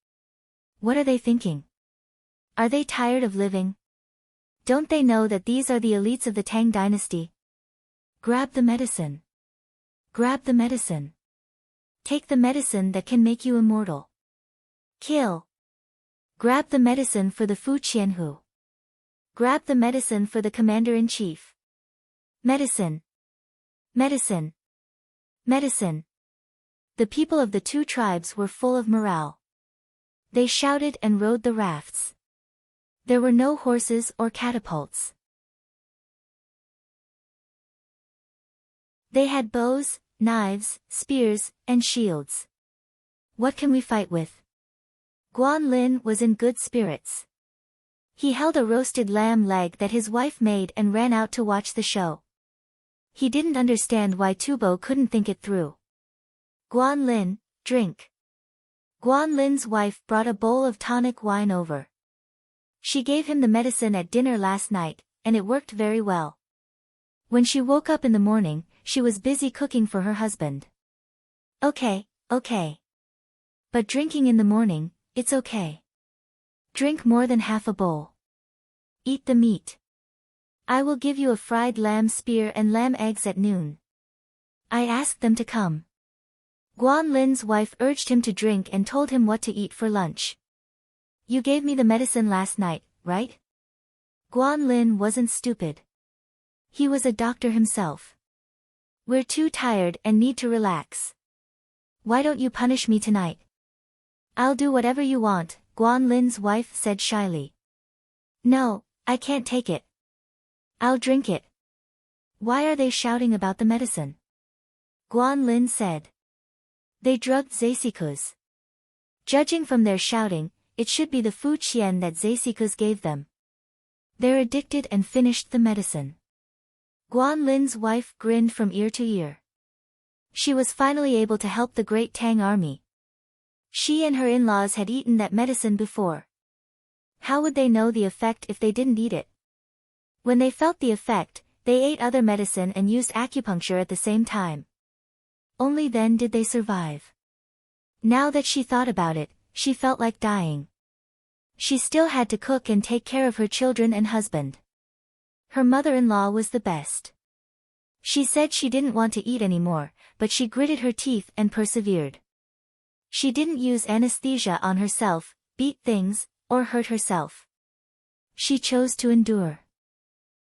What are they thinking? Are they tired of living? Don't they know that these are the elites of the Tang dynasty? Grab the medicine. Grab the medicine. Take the medicine that can make you immortal. Kill. Grab the medicine for the Fu Qianhu. Grab the medicine for the commander-in-chief. Medicine. Medicine. Medicine. The people of the two tribes were full of morale. They shouted and rode the rafts. There were no horses or catapults. They had bows, knives, spears, and shields. What can we fight with? Guan Lin was in good spirits. He held a roasted lamb leg that his wife made and ran out to watch the show. He didn't understand why Tubo couldn't think it through. Guan Lin, drink. Guan Lin's wife brought a bowl of tonic wine over. She gave him the medicine at dinner last night, and it worked very well. When she woke up in the morning, she was busy cooking for her husband. Okay. But drinking in the morning, it's okay. Drink more than half a bowl. Eat the meat. I will give you a fried lamb spear and lamb eggs at noon. I asked them to come. Guan Lin's wife urged him to drink and told him what to eat for lunch. You gave me the medicine last night, right? Guan Lin wasn't stupid. He was a doctor himself. We're too tired and need to relax. Why don't you punish me tonight? I'll do whatever you want, Guan Lin's wife said shyly. No, I can't take it. I'll drink it. Why are they shouting about the medicine? Guan Lin said. They drugged Zeisikus. Judging from their shouting, it should be the Fu Qian that Zeisikus gave them. They're addicted and finished the medicine. Guan Lin's wife grinned from ear to ear. She was finally able to help the great Tang army. She and her in-laws had eaten that medicine before. How would they know the effect if they didn't eat it? When they felt the effect, they ate other medicine and used acupuncture at the same time. Only then did they survive. Now that she thought about it, she felt like dying. She still had to cook and take care of her children and husband. Her mother-in-law was the best. She said she didn't want to eat anymore, but she gritted her teeth and persevered. She didn't use anesthesia on herself, beat things, or hurt herself. She chose to endure.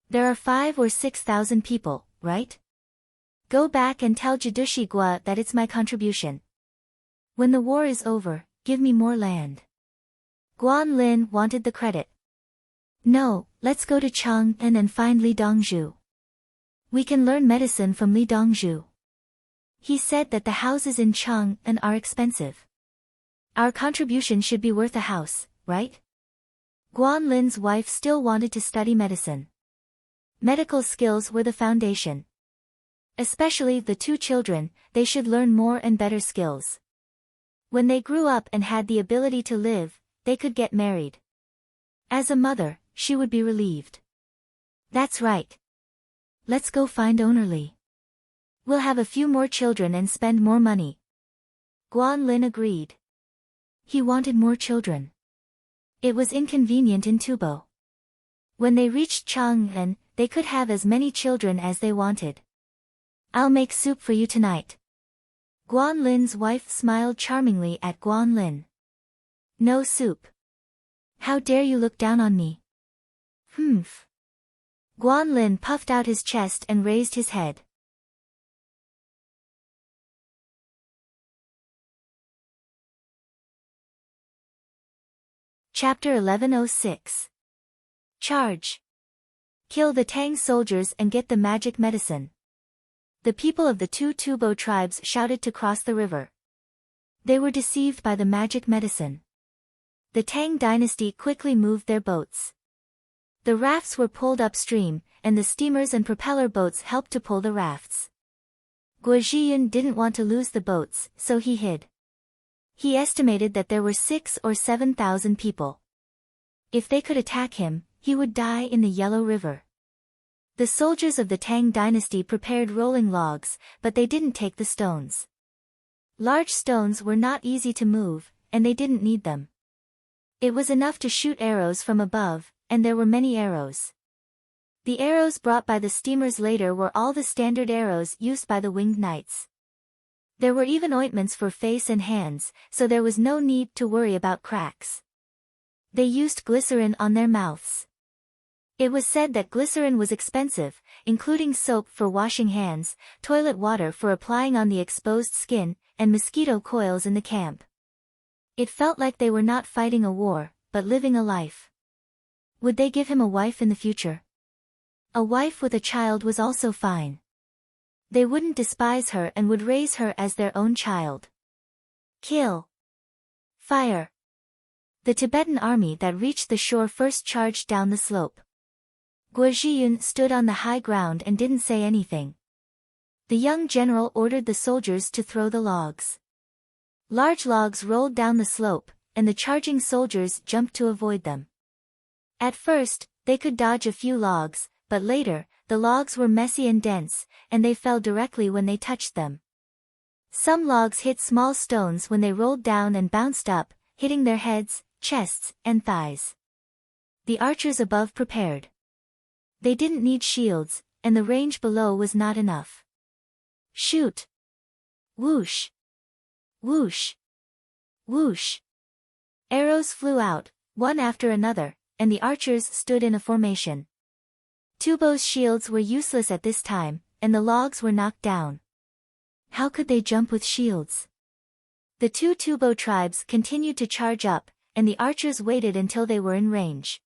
There are 5,000 or 6,000 people, right? Go back and tell Jadushi Gua that it's my contribution. When the war is over, give me more land. Guan Lin wanted the credit. No, let's go to Chang'an and find Li Dongzhu. We can learn medicine from Li Dongzhu. He said that the houses in Chang'an are expensive. Our contribution should be worth a house, right? Guan Lin's wife still wanted to study medicine. Medical skills were the foundation. Especially the two children, they should learn more and better skills. When they grew up and had the ability to live, they could get married. As a mother, she would be relieved. That's right. Let's go find owner Li. We'll have a few more children and spend more money. Guan Lin agreed. He wanted more children. It was inconvenient in Tubo. When they reached Chang'an, they could have as many children as they wanted. I'll make soup for you tonight. Guan Lin's wife smiled charmingly at Guan Lin. No soup. How dare you look down on me? Humph. Guan Lin puffed out his chest and raised his head. Chapter 1106. Charge. Kill the Tang soldiers and get the magic medicine. The people of the two Tubo tribes shouted to cross the river. They were deceived by the magic medicine. The Tang dynasty quickly moved their boats. The rafts were pulled upstream, and the steamers and propeller boats helped to pull the rafts. Guo Zhiyun didn't want to lose the boats, so he hid. He estimated that there were 6,000 or 7,000 people. If they could attack him, he would die in the Yellow River. The soldiers of the Tang dynasty prepared rolling logs, but they didn't take the stones. Large stones were not easy to move, and they didn't need them. It was enough to shoot arrows from above, and there were many arrows. The arrows brought by the steamers later were all the standard arrows used by the winged knights. There were even ointments for face and hands, so there was no need to worry about cracks. They used glycerin on their mouths. It was said that glycerin was expensive, including soap for washing hands, toilet water for applying on the exposed skin, and mosquito coils in the camp. It felt like they were not fighting a war, but living a life. Would they give him a wife in the future? A wife with a child was also fine. They wouldn't despise her and would raise her as their own child. Kill. Fire. The Tibetan army that reached the shore first charged down the slope. Guo Zhiyun stood on the high ground and didn't say anything. The young general ordered the soldiers to throw the logs. Large logs rolled down the slope, and the charging soldiers jumped to avoid them. At first, they could dodge a few logs, but later, the logs were messy and dense, and they fell directly when they touched them. Some logs hit small stones when they rolled down and bounced up, hitting their heads, chests, and thighs. The archers above prepared. They didn't need shields, and the range below was not enough. Shoot! Whoosh! Whoosh! Whoosh! Arrows flew out, one after another, and the archers stood in a formation. Tubo's shields were useless at this time, and the logs were knocked down. How could they jump with shields? The two Tubo tribes continued to charge up, and the archers waited until they were in range.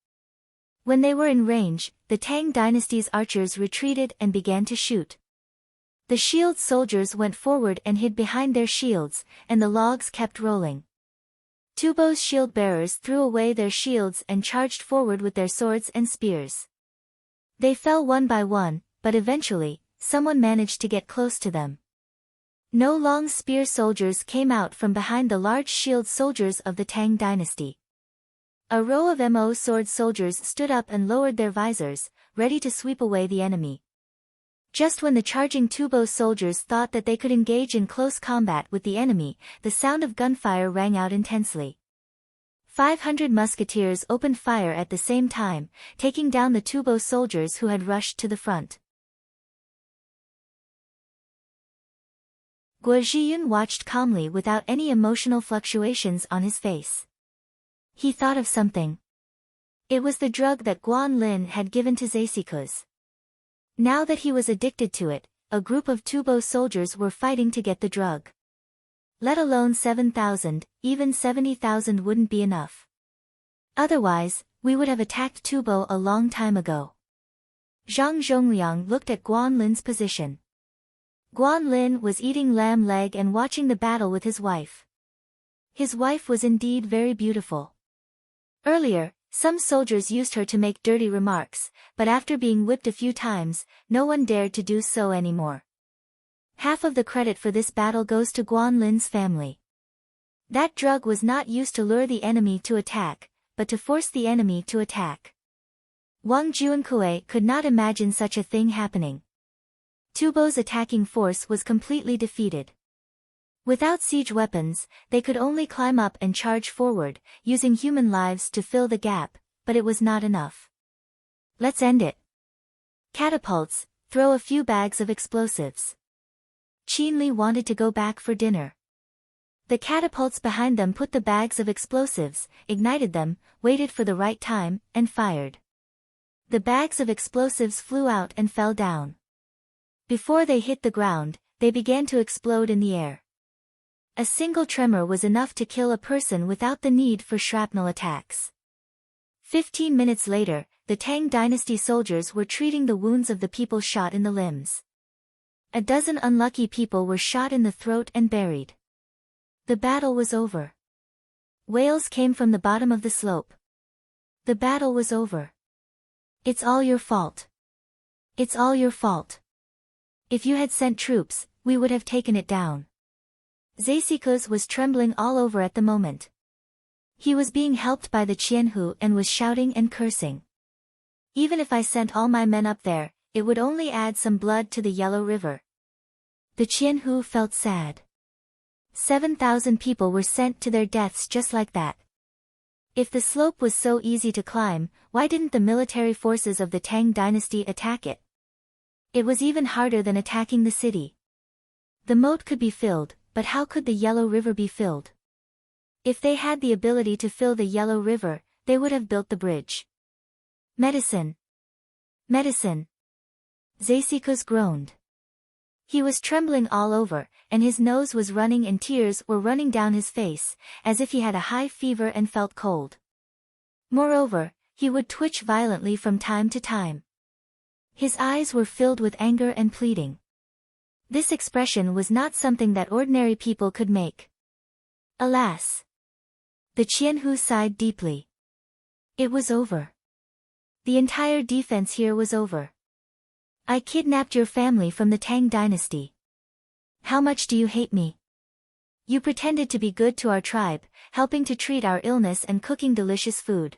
When they were in range, the Tang dynasty's archers retreated and began to shoot. The shield soldiers went forward and hid behind their shields, and the logs kept rolling. Tubo's shield bearers threw away their shields and charged forward with their swords and spears. They fell one by one, but eventually, someone managed to get close to them. No long spear soldiers came out from behind the large shield soldiers of the Tang dynasty. A row of Mo sword soldiers stood up and lowered their visors, ready to sweep away the enemy. Just when the charging Tubo soldiers thought that they could engage in close combat with the enemy, the sound of gunfire rang out intensely. 500 musketeers opened fire at the same time, taking down the Tubo soldiers who had rushed to the front. Guo Zhiyun watched calmly without any emotional fluctuations on his face. He thought of something. It was the drug that Guan Lin had given to Zesikus. Now that he was addicted to it, a group of Tubo soldiers were fighting to get the drug. Let alone 7,000, even 70,000 wouldn't be enough. Otherwise, we would have attacked Tubo a long time ago. Zhang Zhongliang looked at Guan Lin's position. Guan Lin was eating lamb leg and watching the battle with his wife. His wife was indeed very beautiful. Earlier, some soldiers used her to make dirty remarks, but after being whipped a few times, no one dared to do so anymore. Half of the credit for this battle goes to Guan Lin's family. That drug was not used to lure the enemy to attack, but to force the enemy to attack. Wang Juankui could not imagine such a thing happening. Tubo's attacking force was completely defeated. Without siege weapons, they could only climb up and charge forward, using human lives to fill the gap, but it was not enough. Let's end it. Catapults, throw a few bags of explosives. Qinli wanted to go back for dinner. The catapults behind them put the bags of explosives, ignited them, waited for the right time, and fired. The bags of explosives flew out and fell down. Before they hit the ground, they began to explode in the air. A single tremor was enough to kill a person without the need for shrapnel attacks. 15 minutes later, the Tang dynasty soldiers were treating the wounds of the people shot in the limbs. A dozen unlucky people were shot in the throat and buried. The battle was over. Wails came from the bottom of the slope. The battle was over. It's all your fault. It's all your fault. If you had sent troops, we would have taken it down. Zesikos was trembling all over at the moment. He was being helped by the Qianhu and was shouting and cursing. Even if I sent all my men up there, it would only add some blood to the Yellow River. The Qianhu felt sad. 7,000 people were sent to their deaths just like that. If the slope was so easy to climb, why didn't the military forces of the Tang dynasty attack it? It was even harder than attacking the city. The moat could be filled, but how could the Yellow River be filled? If they had the ability to fill the Yellow River, they would have built the bridge. Medicine. Medicine. Zesikos groaned. He was trembling all over, and his nose was running and tears were running down his face, as if he had a high fever and felt cold. Moreover, he would twitch violently from time to time. His eyes were filled with anger and pleading. This expression was not something that ordinary people could make. Alas! The Qianhu sighed deeply. It was over. The entire defense here was over. I kidnapped your family from the Tang dynasty. How much do you hate me? You pretended to be good to our tribe, helping to treat our illness and cooking delicious food.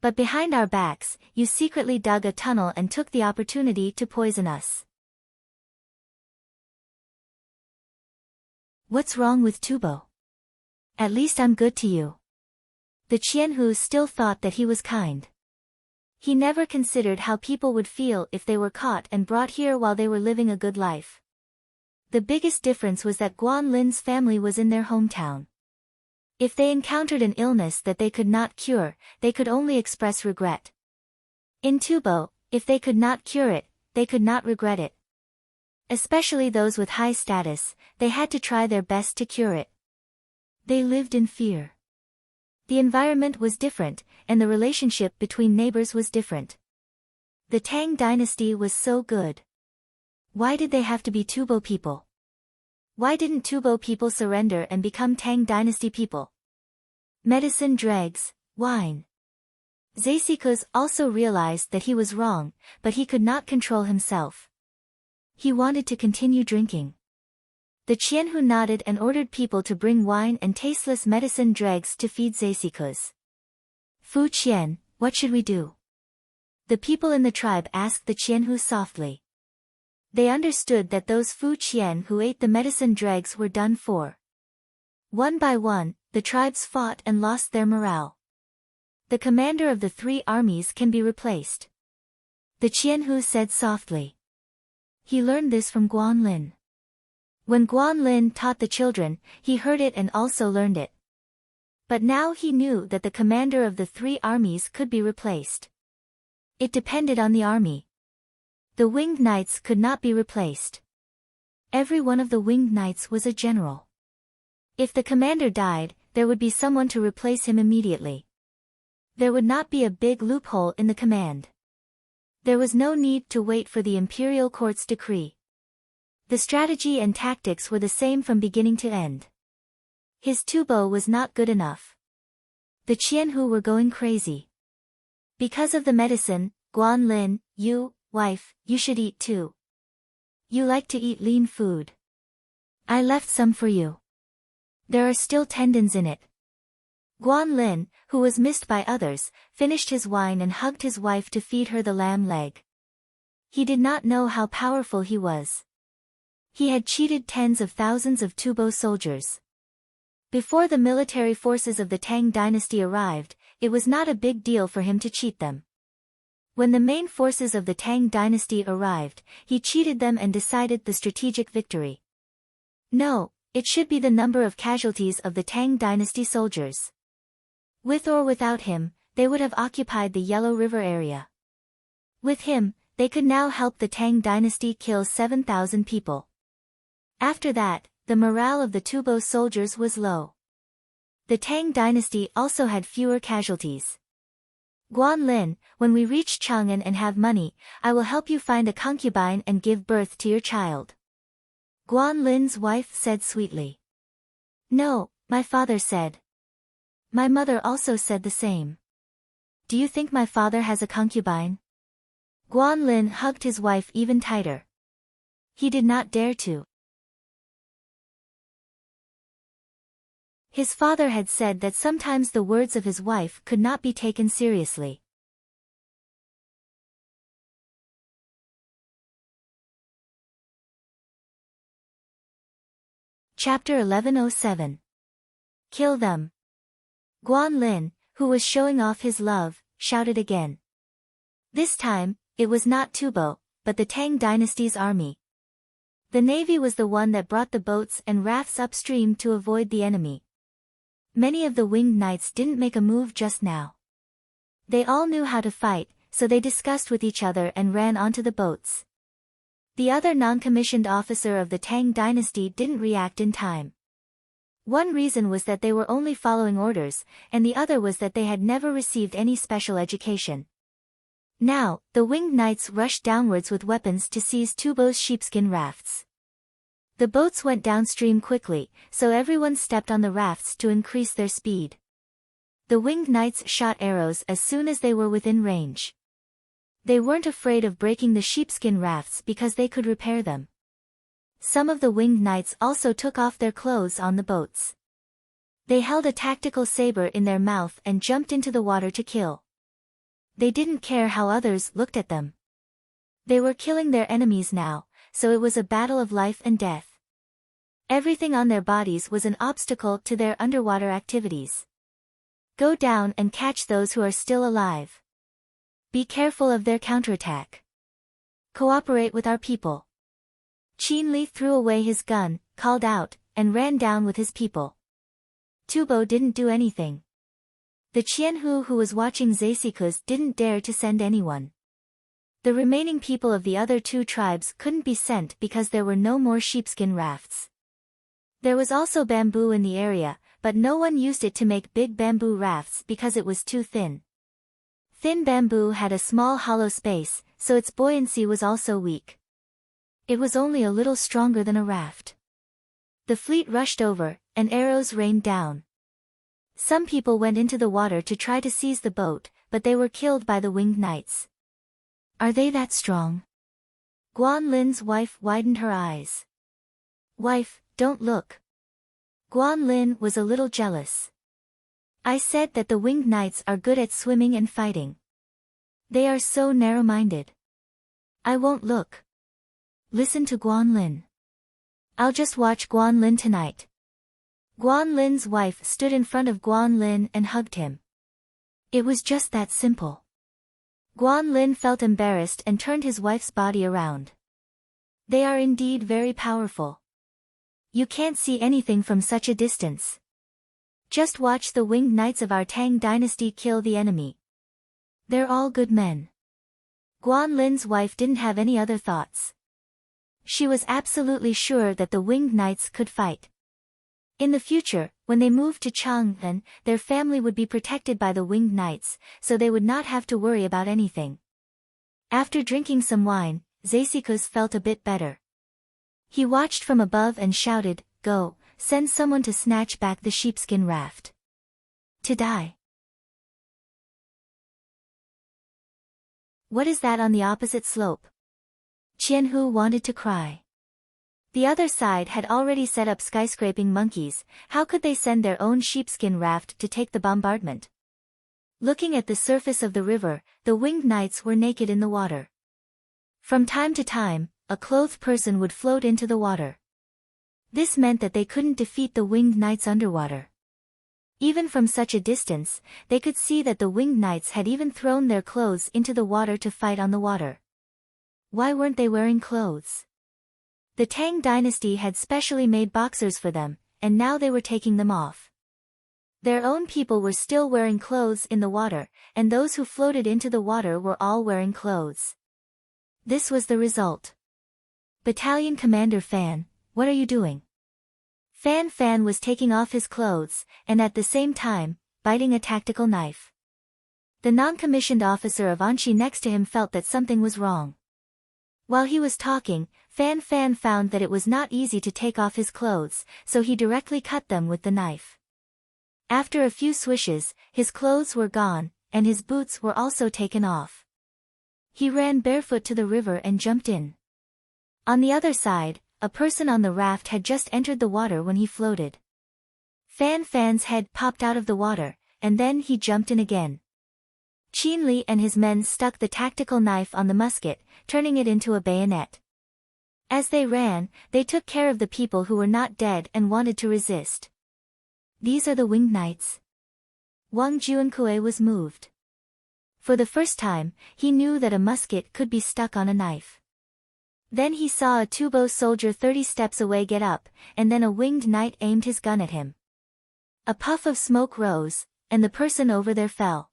But behind our backs, you secretly dug a tunnel and took the opportunity to poison us. What's wrong with Tubo? At least I'm good to you. The Qianhu still thought that he was kind. He never considered how people would feel if they were caught and brought here while they were living a good life. The biggest difference was that Guan Lin's family was in their hometown. If they encountered an illness that they could not cure, they could only express regret. In Tubo, if they could not cure it, they could not regret it. Especially those with high status, they had to try their best to cure it. They lived in fear. The environment was different, and the relationship between neighbors was different. The Tang dynasty was so good. Why did they have to be Tubo people? Why didn't Tubo people surrender and become Tang dynasty people? Medicine dregs, wine. Zesikos also realized that he was wrong, but he could not control himself. He wanted to continue drinking. The Qianhu nodded and ordered people to bring wine and tasteless medicine dregs to feed Zesikos. Fu Qian, what should we do? The people in the tribe asked the Qianhu softly. They understood that those Fu Qian who ate the medicine dregs were done for. One by one, the tribes fought and lost their morale. The commander of the 3 armies can be replaced. The Qianhu said softly. He learned this from Guan Lin. When Guan Lin taught the children, he heard it and also learned it. But now he knew that the commander of the 3 armies could be replaced. It depended on the army. The winged knights could not be replaced. Every one of the winged knights was a general. If the commander died, there would be someone to replace him immediately. There would not be a big loophole in the command. There was no need to wait for the imperial court's decree. The strategy and tactics were the same from beginning to end. His tubo was not good enough. The Qianhu were going crazy. Because of the medicine, Guanlin, wife, you should eat too. You like to eat lean food. I left some for you. There are still tendons in it. Guanlin, who was missed by others, finished his wine and hugged his wife to feed her the lamb leg. He did not know how powerful he was. He had cheated tens of thousands of Tubo soldiers. Before the military forces of the Tang dynasty arrived, it was not a big deal for him to cheat them. When the main forces of the Tang dynasty arrived, he cheated them and decided the strategic victory. No, it should be the number of casualties of the Tang dynasty soldiers. With or without him, they would have occupied the Yellow River area. With him, they could now help the Tang dynasty kill 7,000 people. After that, the morale of the Tubo soldiers was low. The Tang dynasty also had fewer casualties. Guanlin, when we reach Chang'an and have money, I will help you find a concubine and give birth to your child. Guanlin's wife said sweetly. No, my father said. My mother also said the same. Do you think my father has a concubine? Guanlin hugged his wife even tighter. He did not dare to. His father had said that sometimes the words of his wife could not be taken seriously. Chapter 1107. Kill them. Guanlin, who was showing off his love, shouted again. This time, it was not Tubo, but the Tang dynasty's army. The navy was the one that brought the boats and rafts upstream to avoid the enemy. Many of the winged knights didn't make a move just now. They all knew how to fight, so they discussed with each other and ran onto the boats. The other non-commissioned officer of the Tang dynasty didn't react in time. One reason was that they were only following orders, and the other was that they had never received any special education. Now, the winged knights rushed downwards with weapons to seize Tubo's sheepskin rafts. The boats went downstream quickly, so everyone stepped on the rafts to increase their speed. The winged knights shot arrows as soon as they were within range. They weren't afraid of breaking the sheepskin rafts because they could repair them. Some of the winged knights also took off their clothes on the boats. They held a tactical saber in their mouth and jumped into the water to kill. They didn't care how others looked at them. They were killing their enemies now, so it was a battle of life and death. Everything on their bodies was an obstacle to their underwater activities. Go down and catch those who are still alive. Be careful of their counterattack. Cooperate with our people. Qin Li threw away his gun, called out, and ran down with his people. Tubo didn't do anything. The Qianhu who was watching Zaisikus didn't dare to send anyone. The remaining people of the other two tribes couldn't be sent because there were no more sheepskin rafts. There was also bamboo in the area, but no one used it to make big bamboo rafts because it was too thin. Thin bamboo had a small hollow space, so its buoyancy was also weak. It was only a little stronger than a raft. The fleet rushed over, and arrows rained down. Some people went into the water to try to seize the boat, but they were killed by the winged knights. Are they that strong? Guanlin's wife widened her eyes. Wife, don't look. Guanlin was a little jealous. I said that the winged knights are good at swimming and fighting. They are so narrow-minded. I won't look. Listen to Guanlin. I'll just watch Guanlin tonight. Guanlin's wife stood in front of Guanlin and hugged him. It was just that simple. Guanlin felt embarrassed and turned his wife's body around. They are indeed very powerful. You can't see anything from such a distance. Just watch the winged knights of our Tang dynasty kill the enemy. They're all good men. Guanlin's wife didn't have any other thoughts. She was absolutely sure that the winged knights could fight. In the future, when they moved to Chang'an, their family would be protected by the winged knights, so they would not have to worry about anything. After drinking some wine, Zasikus felt a bit better. He watched from above and shouted, "Go, send someone to snatch back the sheepskin raft." To die. What is that on the opposite slope? Qianhu wanted to cry. The other side had already set up skyscraping monkeys, how could they send their own sheepskin raft to take the bombardment? Looking at the surface of the river, the winged knights were naked in the water. From time to time, a clothed person would float into the water. This meant that they couldn't defeat the winged knights underwater. Even from such a distance, they could see that the winged knights had even thrown their clothes into the water to fight on the water. Why weren't they wearing clothes? The Tang dynasty had specially made boxers for them, and now they were taking them off. Their own people were still wearing clothes in the water, and those who floated into the water were all wearing clothes. This was the result. Battalion Commander Fan, what are you doing? Fan was taking off his clothes, and at the same time, biting a tactical knife. The non-commissioned officer of Anshi next to him felt that something was wrong. While he was talking, Fan found that it was not easy to take off his clothes, so he directly cut them with the knife. After a few swishes, his clothes were gone, and his boots were also taken off. He ran barefoot to the river and jumped in. On the other side, a person on the raft had just entered the water when he floated. Fan's head popped out of the water, and then he jumped in again. Qin Li and his men stuck the tactical knife on the musket, turning it into a bayonet. As they ran, they took care of the people who were not dead and wanted to resist. These are the winged knights. Wang Juankue was moved. For the first time, he knew that a musket could be stuck on a knife. Then he saw a Tubo soldier 30 steps away get up, and then a winged knight aimed his gun at him. A puff of smoke rose, and the person over there fell.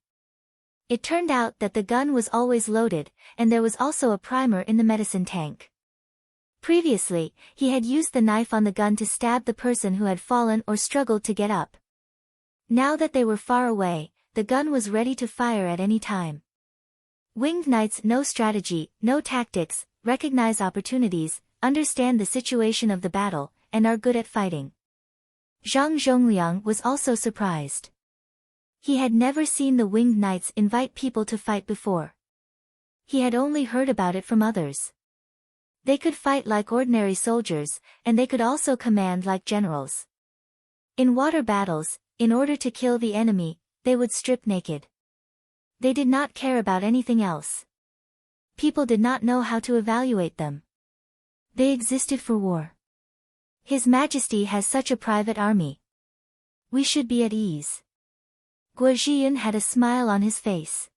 It turned out that the gun was always loaded, and there was also a primer in the medicine tank. Previously, he had used the knife on the gun to stab the person who had fallen or struggled to get up. Now that they were far away, the gun was ready to fire at any time. Winged knights know strategy, know tactics, recognize opportunities, understand the situation of the battle, and are good at fighting. Zhang Zhongliang was also surprised. He had never seen the winged knights invite people to fight before. He had only heard about it from others. They could fight like ordinary soldiers, and they could also command like generals. In water battles, in order to kill the enemy, they would strip naked. They did not care about anything else. People did not know how to evaluate them. They existed for war. His Majesty has such a private army. We should be at ease. Guo Zhiyun had a smile on his face.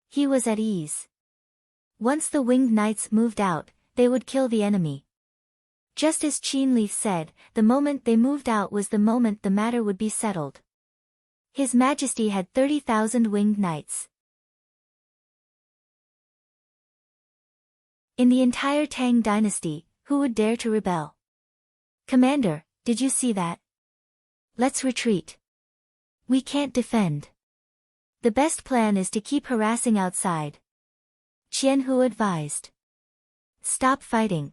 He was at ease. Once the winged knights moved out, they would kill the enemy. Just as Qin Li said, the moment they moved out was the moment the matter would be settled. His Majesty had 30,000 winged knights. In the entire Tang dynasty, who would dare to rebel? Commander, did you see that? Let's retreat. We can't defend. The best plan is to keep harassing outside. Qianhu advised. Stop fighting.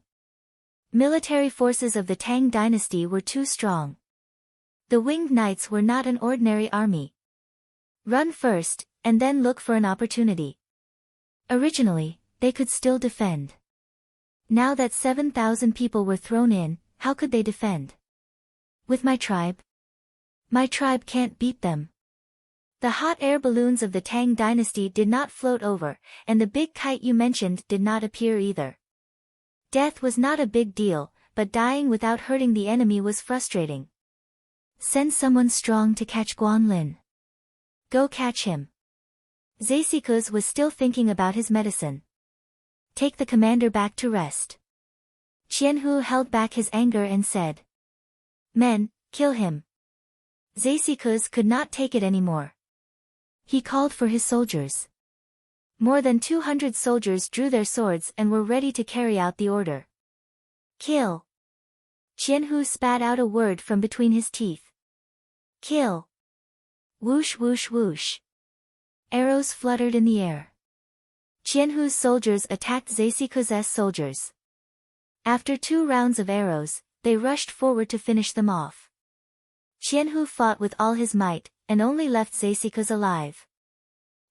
Military forces of the Tang dynasty were too strong. The winged knights were not an ordinary army. Run first, and then look for an opportunity. Originally, they could still defend. Now that 7,000 people were thrown in, how could they defend? With my tribe? My tribe can't beat them. The hot air balloons of the Tang dynasty did not float over, and the big kite you mentioned did not appear either. Death was not a big deal, but dying without hurting the enemy was frustrating. Send someone strong to catch Guanlin. Go catch him. Zasikus was still thinking about his medicine. Take the commander back to rest. Qianhu held back his anger and said. Men, kill him. Zasikus could not take it anymore. He called for his soldiers. More than 200 soldiers drew their swords and were ready to carry out the order. Kill. Qianhu spat out a word from between his teeth. Kill. Whoosh whoosh whoosh. Arrows fluttered in the air. Qianhu's soldiers attacked Zeisiku's soldiers. After 2 rounds of arrows, they rushed forward to finish them off. Qianhu fought with all his might, and only left Zeisiku's alive.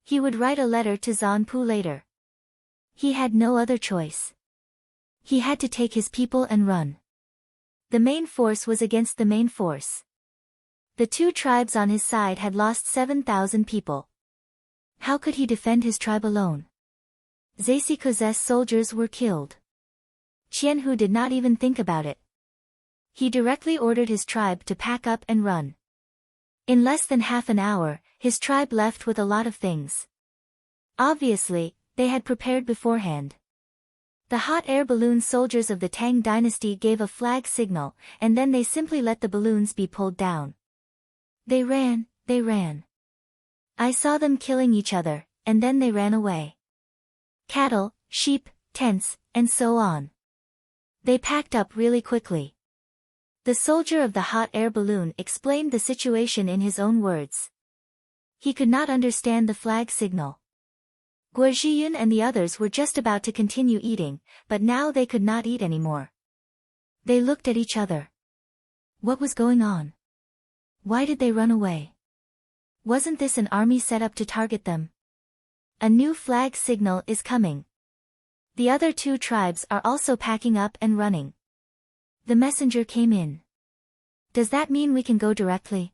He would write a letter to Zanpu later. He had no other choice. He had to take his people and run. The main force was against the main force. The 2 tribes on his side had lost 7,000 people. How could he defend his tribe alone? Zeisiku's soldiers were killed. Qianhu did not even think about it. He directly ordered his tribe to pack up and run. In less than half an hour, his tribe left with a lot of things. Obviously, they had prepared beforehand. The hot air balloon soldiers of the Tang dynasty gave a flag signal, and then they simply let the balloons be pulled down. They ran. I saw them killing each other, and then they ran away. Cattle, sheep, tents, and so on. They packed up really quickly. The soldier of the hot air balloon explained the situation in his own words. He could not understand the flag signal. Guo Zhiyun and the others were just about to continue eating, but now they could not eat anymore. They looked at each other. What was going on? Why did they run away? Wasn't this an army set up to target them? A new flag signal is coming. The other 2 tribes are also packing up and running. The messenger came in. Does that mean we can go directly?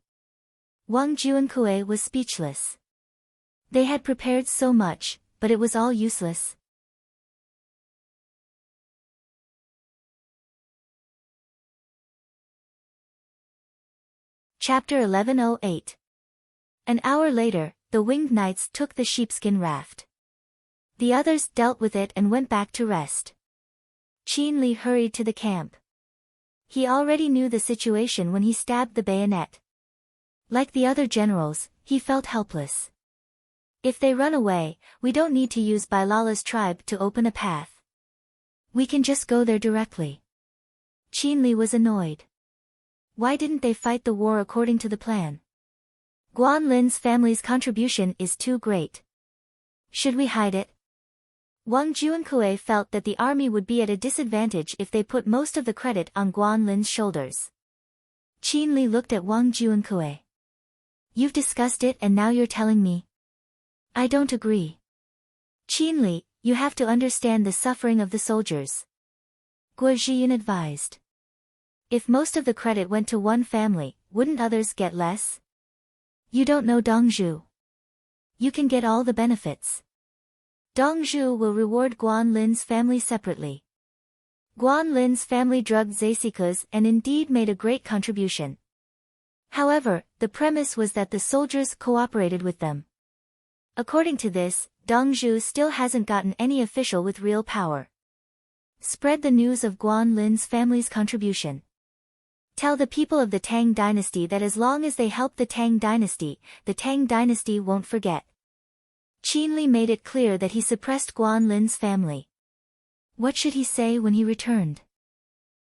Wang Juankui was speechless. They had prepared so much, but it was all useless. Chapter 1108. An hour later, the winged knights took the sheepskin raft. The others dealt with it and went back to rest. Qin Li hurried to the camp. He already knew the situation when he stabbed the bayonet. Like the other generals, he felt helpless. If they run away, we don't need to use Bailala's tribe to open a path. We can just go there directly. Qin Li was annoyed. Why didn't they fight the war according to the plan? Guan Lin's family's contribution is too great. Should we hide it? Wang Juankui felt that the army would be at a disadvantage if they put most of the credit on Guan Lin's shoulders. Qin Li looked at Wang Juankui. You've discussed it and now you're telling me? I don't agree. Qin Li, you have to understand the suffering of the soldiers. Guo Zhiyun advised. If most of the credit went to one family, wouldn't others get less? You don't know Dongzhu. You can get all the benefits. Dongzhu will reward Guan Lin's family separately. Guan Lin's family drugged Zeisiku's and indeed made a great contribution. However, the premise was that the soldiers cooperated with them. According to this, Dongzhu still hasn't gotten any official with real power. Spread the news of Guan Lin's family's contribution. Tell the people of the Tang dynasty that as long as they help the Tang dynasty won't forget. Qin Li made it clear that he suppressed Guan Lin's family. What should he say when he returned?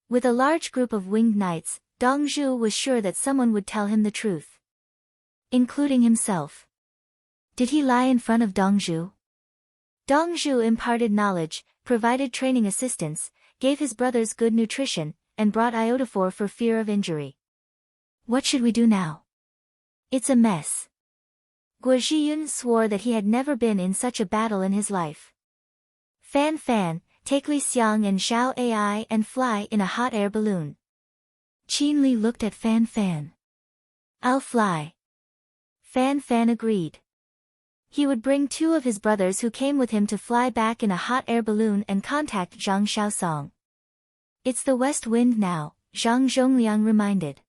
With a large group of winged knights, Dongzhu was sure that someone would tell him the truth. Including himself. Did he lie in front of Dongzhu? Dongzhu imparted knowledge, provided training assistance, gave his brothers good nutrition, and brought iodophor for fear of injury. What should we do now? It's a mess. Guo Zhiyun swore that he had never been in such a battle in his life. Fan, take Li Xiang and Zhao Ai and fly in a hot air balloon. Qin Li looked at Fan. I'll fly. Fan agreed. He would bring 2 of his brothers who came with him to fly back in a hot air balloon and contact Zhang Shaosong. It's the west wind now, Zhang Zhongliang reminded.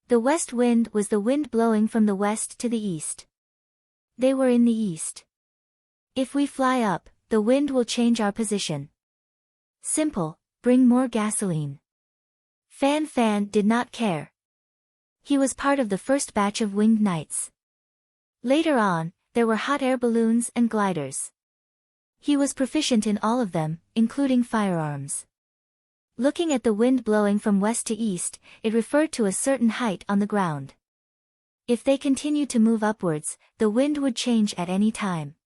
The west wind was the wind blowing from the west to the east. They were in the east. If we fly up, the wind will change our position. Simple, bring more gasoline. Fan did not care. He was part of the first batch of winged knights. Later on, there were hot air balloons and gliders. He was proficient in all of them, including firearms. Looking at the wind blowing from west to east, it referred to a certain height on the ground. If they continued to move upwards, the wind would change at any time.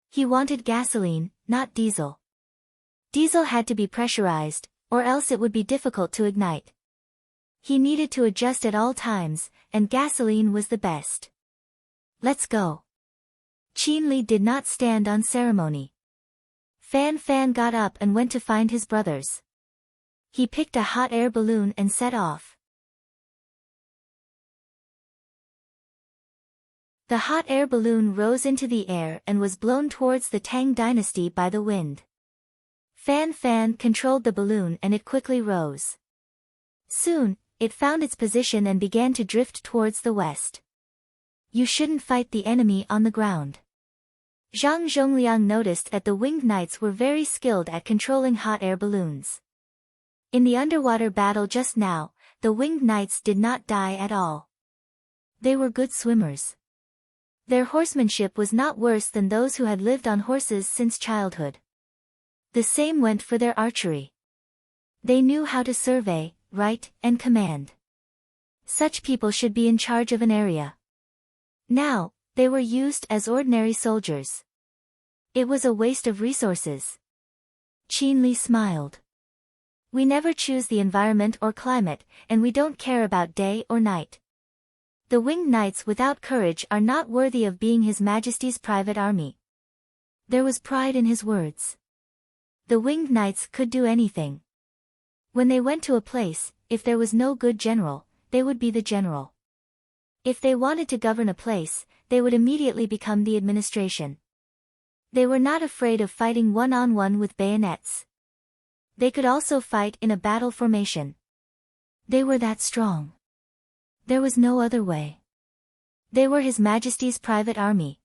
He wanted gasoline, not diesel. Diesel had to be pressurized, or else it would be difficult to ignite. He needed to adjust at all times, and gasoline was the best. Let's go. Qin Li did not stand on ceremony. Fan Fan got up and went to find his brothers. He picked a hot air balloon and set off. The hot air balloon rose into the air and was blown towards the Tang dynasty by the wind. Fan Fan controlled the balloon and it quickly rose. Soon, it found its position and began to drift towards the west. You shouldn't fight the enemy on the ground. Zhang Zhongliang noticed that the winged knights were very skilled at controlling hot air balloons. In the underwater battle just now, the winged knights did not die at all. They were good swimmers. Their horsemanship was not worse than those who had lived on horses since childhood. The same went for their archery. They knew how to survey, write, and command. Such people should be in charge of an area. Now, they were used as ordinary soldiers. It was a waste of resources. Qin Li smiled. We never choose the environment or climate, and we don't care about day or night. The winged knights without courage are not worthy of being His Majesty's private army. There was pride in his words. The winged knights could do anything. When they went to a place, if there was no good general, they would be the general. If they wanted to govern a place, they would immediately become the administration. They were not afraid of fighting one-on-one with bayonets. They could also fight in a battle formation. They were that strong. There was no other way. They were His Majesty's private army.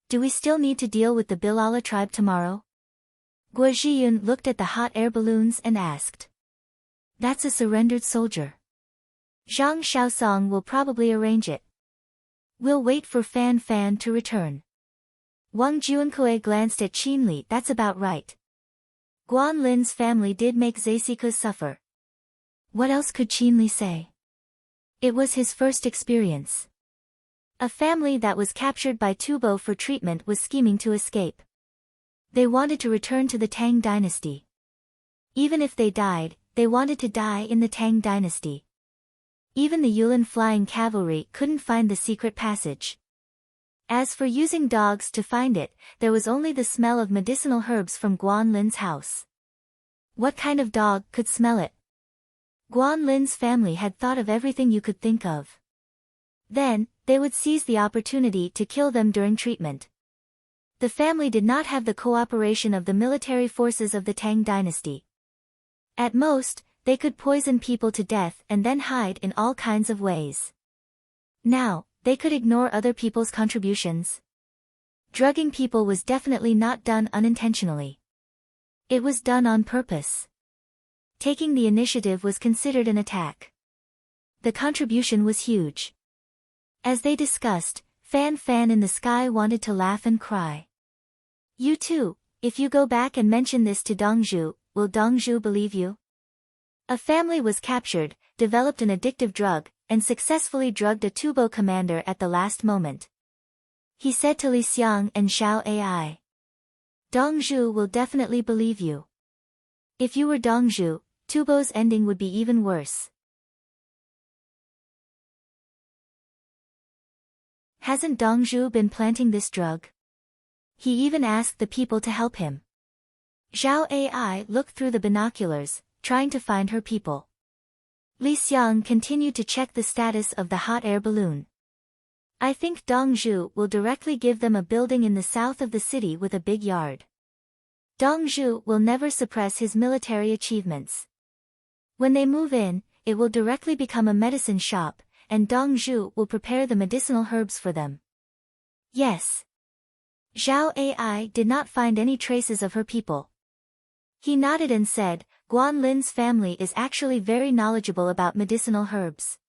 Do we still need to deal with the Bilala tribe tomorrow? Guo Zhiyun looked at the hot air balloons and asked. That's a surrendered soldier. Zhang Shaosong will probably arrange it. We'll wait for Fan Fan to return. Wang Juanque glanced at Qin Li. That's about right. Guan Lin's family did make Zaisikus suffer. What else could Qin Li say? It was his first experience. A family that was captured by Tubo for treatment was scheming to escape. They wanted to return to the Tang dynasty. Even if they died, they wanted to die in the Tang dynasty. Even the Yulin flying cavalry couldn't find the secret passage. As for using dogs to find it, there was only the smell of medicinal herbs from Guan Lin's house. What kind of dog could smell it? Guan Lin's family had thought of everything you could think of. Then, they would seize the opportunity to kill them during treatment. The family did not have the cooperation of the military forces of the Tang dynasty. At most, they could poison people to death and then hide in all kinds of ways. Now, they could ignore other people's contributions. Drugging people was definitely not done unintentionally. It was done on purpose. Taking the initiative was considered an attack. The contribution was huge. As they discussed, Fan Fan in the sky wanted to laugh and cry. You too, if you go back and mention this to Dongzhu, will Dongzhu believe you? A family was captured, developed an addictive drug, and successfully drugged a Tubo commander at the last moment. He said to Li Xiang and Xiao Ai. Dongzhu will definitely believe you. If you were Dongzhu, Tubo's ending would be even worse. Hasn't Dongzhu been planting this drug? He even asked the people to help him. Xiao Ai looked through the binoculars, trying to find her people. Li Xiang continued to check the status of the hot air balloon. I think Dongzhu will directly give them a building in the south of the city with a big yard. Dongzhu will never suppress his military achievements. When they move in, it will directly become a medicine shop, and Dongzhu will prepare the medicinal herbs for them. Yes. Xiao Ai did not find any traces of her people. He nodded and said, Guan Lin's family is actually very knowledgeable about medicinal herbs.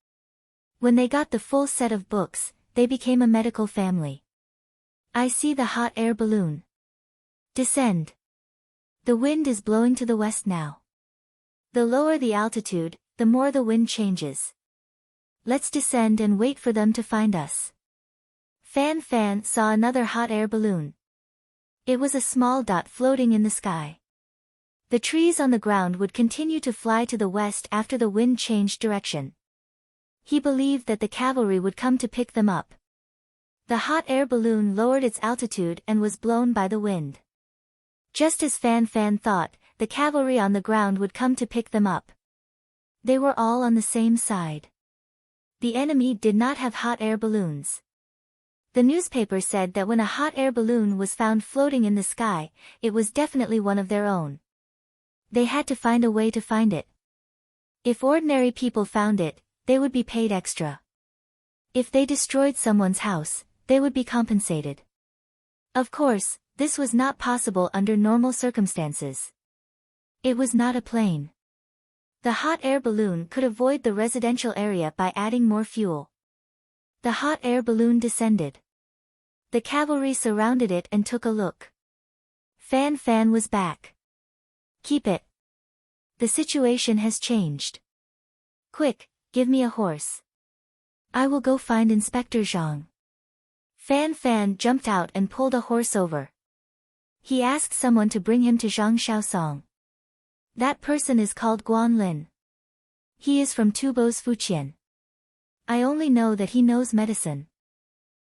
When they got the full set of books, they became a medical family. I see the hot air balloon. Descend. The wind is blowing to the west now. The lower the altitude, the more the wind changes. Let's descend and wait for them to find us. Fan Fan saw another hot air balloon. It was a small dot floating in the sky. The trees on the ground would continue to fly to the west after the wind changed direction. He believed that the cavalry would come to pick them up. The hot air balloon lowered its altitude and was blown by the wind. Just as Fan Fan thought, the cavalry on the ground would come to pick them up. They were all on the same side. The enemy did not have hot air balloons. The newspaper said that when a hot air balloon was found floating in the sky, it was definitely one of their own. They had to find a way to find it. If ordinary people found it, they would be paid extra. If they destroyed someone's house, they would be compensated. Of course, this was not possible under normal circumstances. It was not a plane. The hot air balloon could avoid the residential area by adding more fuel. The hot air balloon descended. The cavalry surrounded it and took a look. Fan Fan was back. Keep it. The situation has changed. Quick, give me a horse. I will go find Inspector Zhang. Fan Fan jumped out and pulled a horse over. He asked someone to bring him to Zhang Xiaosong. That person is called Guan Lin. He is from Tubo's Fuqian. I only know that he knows medicine.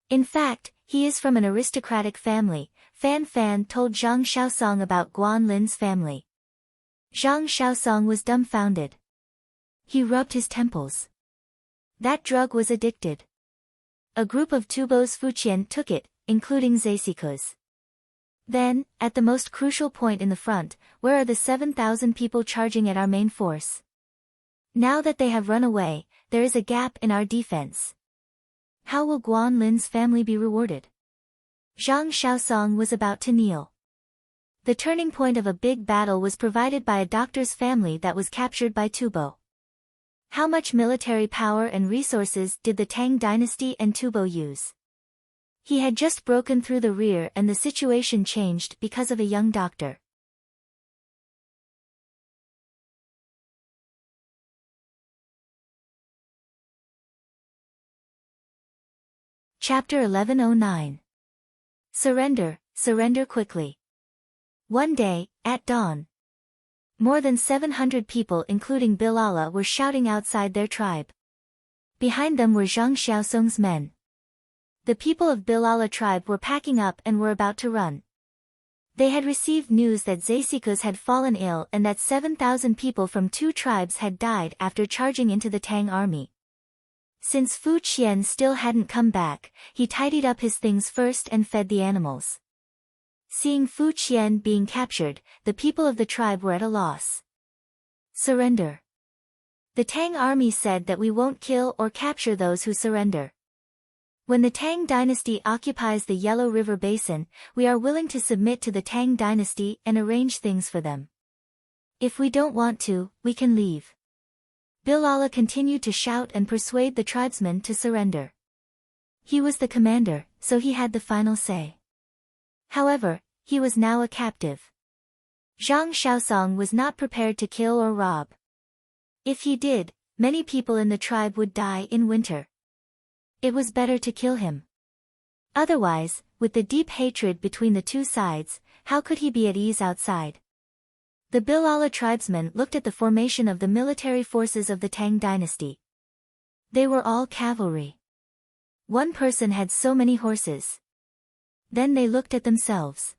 In fact, he is from an aristocratic family. Fan Fan told Zhang Xiaosong about Guan Lin's family. Zhang Xiaosong was dumbfounded. He rubbed his temples. That drug was addicted. A group of Tubo's Fuqian took it, including Zaisiku's. Then, at the most crucial point in the front, where are the 7,000 people charging at our main force? Now that they have run away, there is a gap in our defense. How will Guan Lin's family be rewarded? Zhang Xiaosong was about to kneel. The turning point of a big battle was provided by a doctor's family that was captured by Tubo. How much military power and resources did the Tang dynasty and Tubo use? He had just broken through the rear and the situation changed because of a young doctor. Chapter 1109. Surrender, surrender quickly. One day, at dawn, more than 700 people including Bilala were shouting outside their tribe. Behind them were Zhang Xiaosong's men. The people of Bilala tribe were packing up and were about to run. They had received news that Zaisiku's had fallen ill and that 7,000 people from two tribes had died after charging into the Tang army. Since Fu Qian still hadn't come back, he tidied up his things first and fed the animals. Seeing Fu Qian being captured, the people of the tribe were at a loss. Surrender. The Tang army said that we won't kill or capture those who surrender. When the Tang dynasty occupies the Yellow River Basin, we are willing to submit to the Tang dynasty and arrange things for them. If we don't want to, we can leave. Bilala continued to shout and persuade the tribesmen to surrender. He was the commander, so he had the final say. However, he was now a captive. Zhang Xiaosong was not prepared to kill or rob. If he did, many people in the tribe would die in winter. It was better to kill him. Otherwise, with the deep hatred between the two sides, how could he be at ease outside? The Bilala tribesmen looked at the formation of the military forces of the Tang dynasty. They were all cavalry. One person had so many horses. Then they looked at themselves.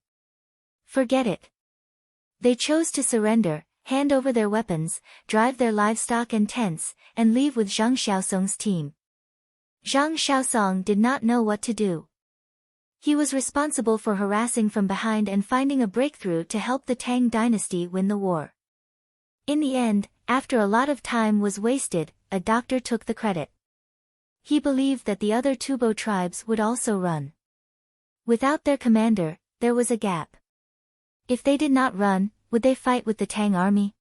Forget it. They chose to surrender, hand over their weapons, drive their livestock and tents, and leave with Zhang Xiaosong's team. Zhang Xiaosong did not know what to do. He was responsible for harassing from behind and finding a breakthrough to help the Tang dynasty win the war. In the end, after a lot of time was wasted, a doctor took the credit. He believed that the other Tubo tribes would also run. Without their commander, there was a gap. If they did not run, would they fight with the Tang army?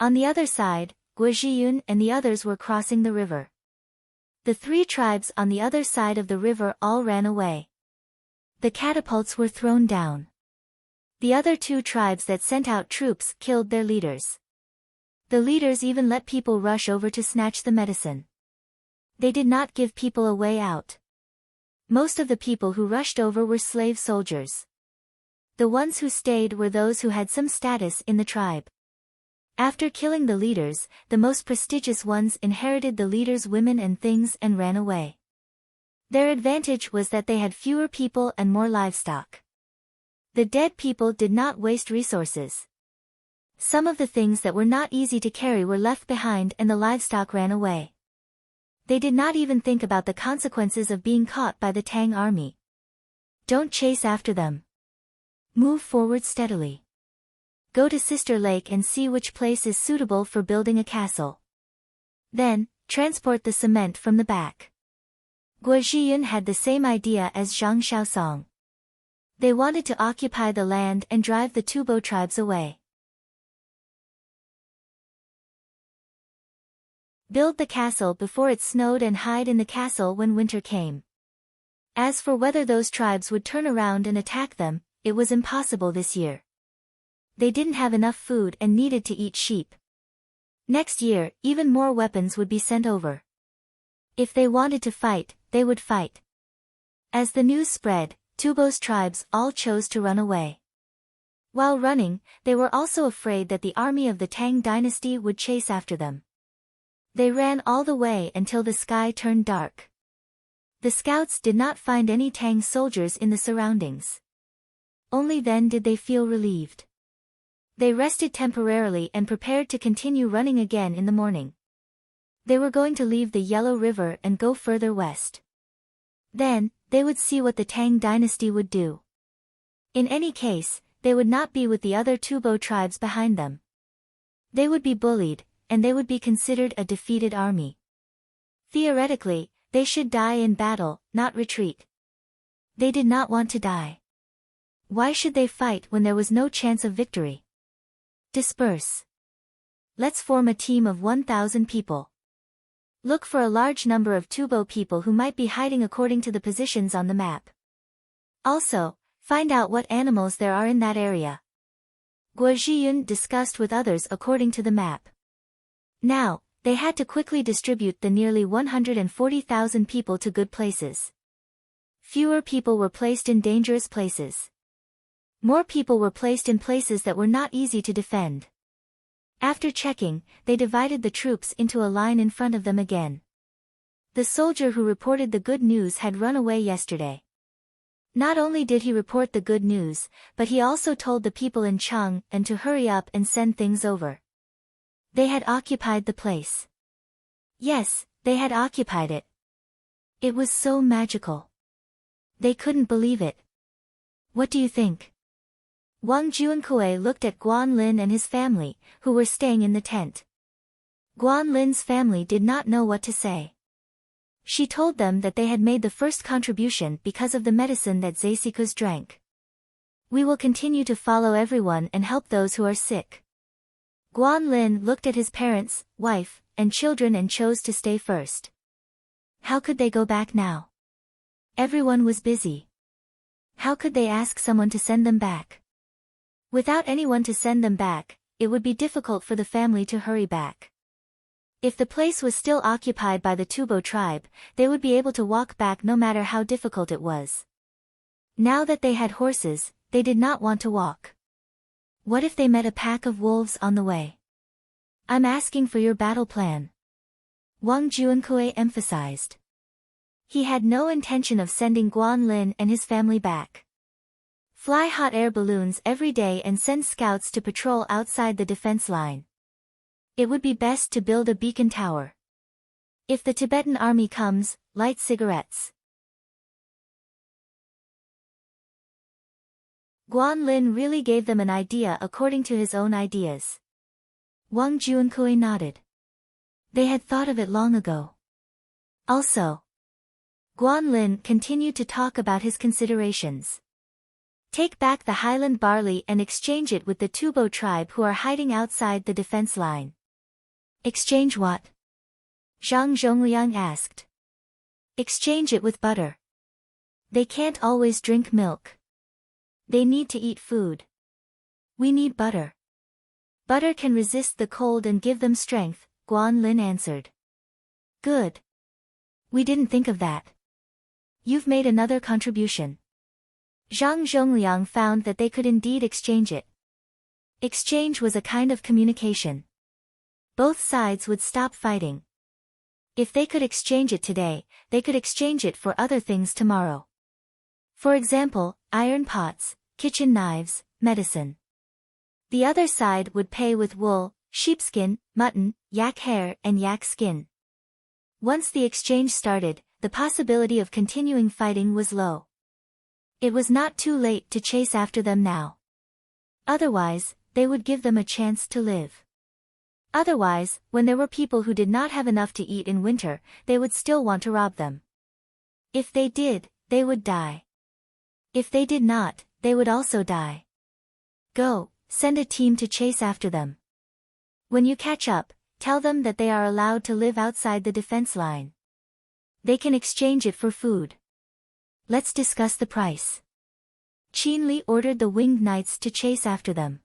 On the other side, Guozhiyun and the others were crossing the river. The three tribes on the other side of the river all ran away. The catapults were thrown down. The other two tribes that sent out troops killed their leaders. The leaders even let people rush over to snatch the medicine. They did not give people a way out. Most of the people who rushed over were slave soldiers. The ones who stayed were those who had some status in the tribe. After killing the leaders, the most prestigious ones inherited the leaders' women and things and ran away. Their advantage was that they had fewer people and more livestock. The dead people did not waste resources. Some of the things that were not easy to carry were left behind and the livestock ran away. They did not even think about the consequences of being caught by the Tang army. Don't chase after them. Move forward steadily. Go to Sister Lake and see which place is suitable for building a castle. Then, transport the cement from the back. Guo Zhiyun had the same idea as Zhang Xiaosong. They wanted to occupy the land and drive the Tubo tribes away. Build the castle before it snowed and hide in the castle when winter came. As for whether those tribes would turn around and attack them, it was impossible this year. They didn't have enough food and needed to eat sheep. Next year, even more weapons would be sent over. If they wanted to fight, they would fight. As the news spread, Tubo's tribes all chose to run away. While running, they were also afraid that the army of the Tang dynasty would chase after them. They ran all the way until the sky turned dark. The scouts did not find any Tang soldiers in the surroundings. Only then did they feel relieved. They rested temporarily and prepared to continue running again in the morning. They were going to leave the Yellow River and go further west. Then, they would see what the Tang dynasty would do. In any case, they would not be with the other Tubo tribes behind them. They would be bullied, and they would be considered a defeated army. Theoretically, they should die in battle, not retreat. They did not want to die. Why should they fight when there was no chance of victory? Disperse. Let's form a team of 1,000 people. Look for a large number of Tubo people who might be hiding according to the positions on the map. Also, find out what animals there are in that area. Guo Zhiyun discussed with others according to the map. Now, they had to quickly distribute the nearly 140,000 people to good places. Fewer people were placed in dangerous places. More people were placed in places that were not easy to defend. After checking, they divided the troops into a line in front of them again. The soldier who reported the good news had run away yesterday. Not only did he report the good news, but he also told the people in Chang'an to hurry up and send things over. They had occupied the place. Yes, they had occupied it. It was so magical. They couldn't believe it. What do you think? Wang Juankui looked at Guan Lin and his family, who were staying in the tent. Guan Lin's family did not know what to say. She told them that they had made the first contribution because of the medicine that Zeisikus drank. We will continue to follow everyone and help those who are sick. Guan Lin looked at his parents, wife, and children and chose to stay first. How could they go back now? Everyone was busy. How could they ask someone to send them back? Without anyone to send them back, it would be difficult for the family to hurry back. If the place was still occupied by the Tubo tribe, they would be able to walk back no matter how difficult it was. Now that they had horses, they did not want to walk. What if they met a pack of wolves on the way? I'm asking for your battle plan. Wang Juankui emphasized. He had no intention of sending Guan Lin and his family back. Fly hot air balloons every day and send scouts to patrol outside the defense line. It would be best to build a beacon tower. If the Tibetan army comes, light cigarettes. Guan Lin really gave them an idea according to his own ideas. Wang Juankui nodded. They had thought of it long ago. Also, Guan Lin continued to talk about his considerations. Take back the highland barley and exchange it with the Tubo tribe who are hiding outside the defense line. Exchange what? Zhang Zhongliang asked. Exchange it with butter. They can't always drink milk. They need to eat food. We need butter. Butter can resist the cold and give them strength, Guan Lin answered. Good. We didn't think of that. You've made another contribution. Zhang Zhongliang found that they could indeed exchange it. Exchange was a kind of communication. Both sides would stop fighting. If they could exchange it today, they could exchange it for other things tomorrow. For example, iron pots, kitchen knives, medicine. The other side would pay with wool, sheepskin, mutton, yak hair and yak skin. Once the exchange started, the possibility of continuing fighting was low. It was not too late to chase after them now. Otherwise, they would give them a chance to live. Otherwise, when there were people who did not have enough to eat in winter, they would still want to rob them. If they did, they would die. If they did not, they would also die. Go, send a team to chase after them. When you catch up, tell them that they are allowed to live outside the defense line. They can exchange it for food. Let's discuss the price. Qin Li ordered the winged knights to chase after them.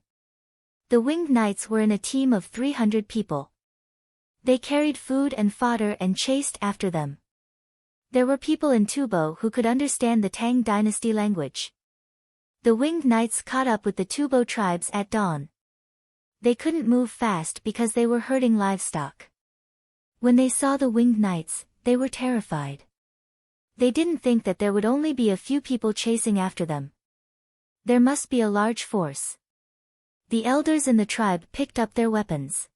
The winged knights were in a team of 300 people. They carried food and fodder and chased after them. There were people in Tubo who could understand the Tang dynasty language. The winged knights caught up with the Tubo tribes at dawn. They couldn't move fast because they were herding livestock. When they saw the winged knights, they were terrified. They didn't think that there would only be a few people chasing after them. There must be a large force. The elders in the tribe picked up their weapons.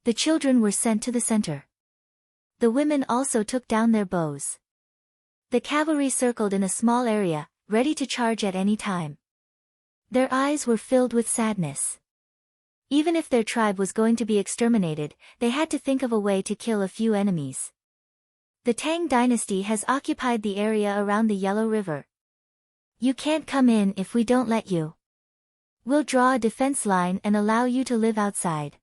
The children were sent to the center. The women also took down their bows. The cavalry circled in a small area, ready to charge at any time. Their eyes were filled with sadness. Even if their tribe was going to be exterminated, they had to think of a way to kill a few enemies. The Tang dynasty has occupied the area around the Yellow River. You can't come in if we don't let you. We'll draw a defense line and allow you to live outside.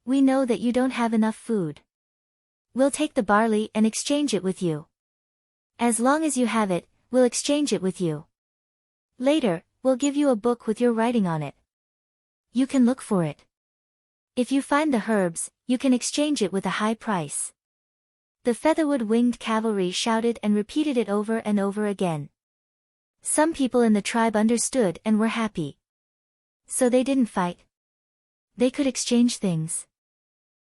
We know that you don't have enough food. We'll take the barley and exchange it with you. As long as you have it, we'll exchange it with you. Later, we'll give you a book with your writing on it. You can look for it. If you find the herbs, you can exchange it with a high price. The featherwood winged cavalry shouted and repeated it over and over again. Some people in the tribe understood and were happy. So they didn't fight. They could exchange things.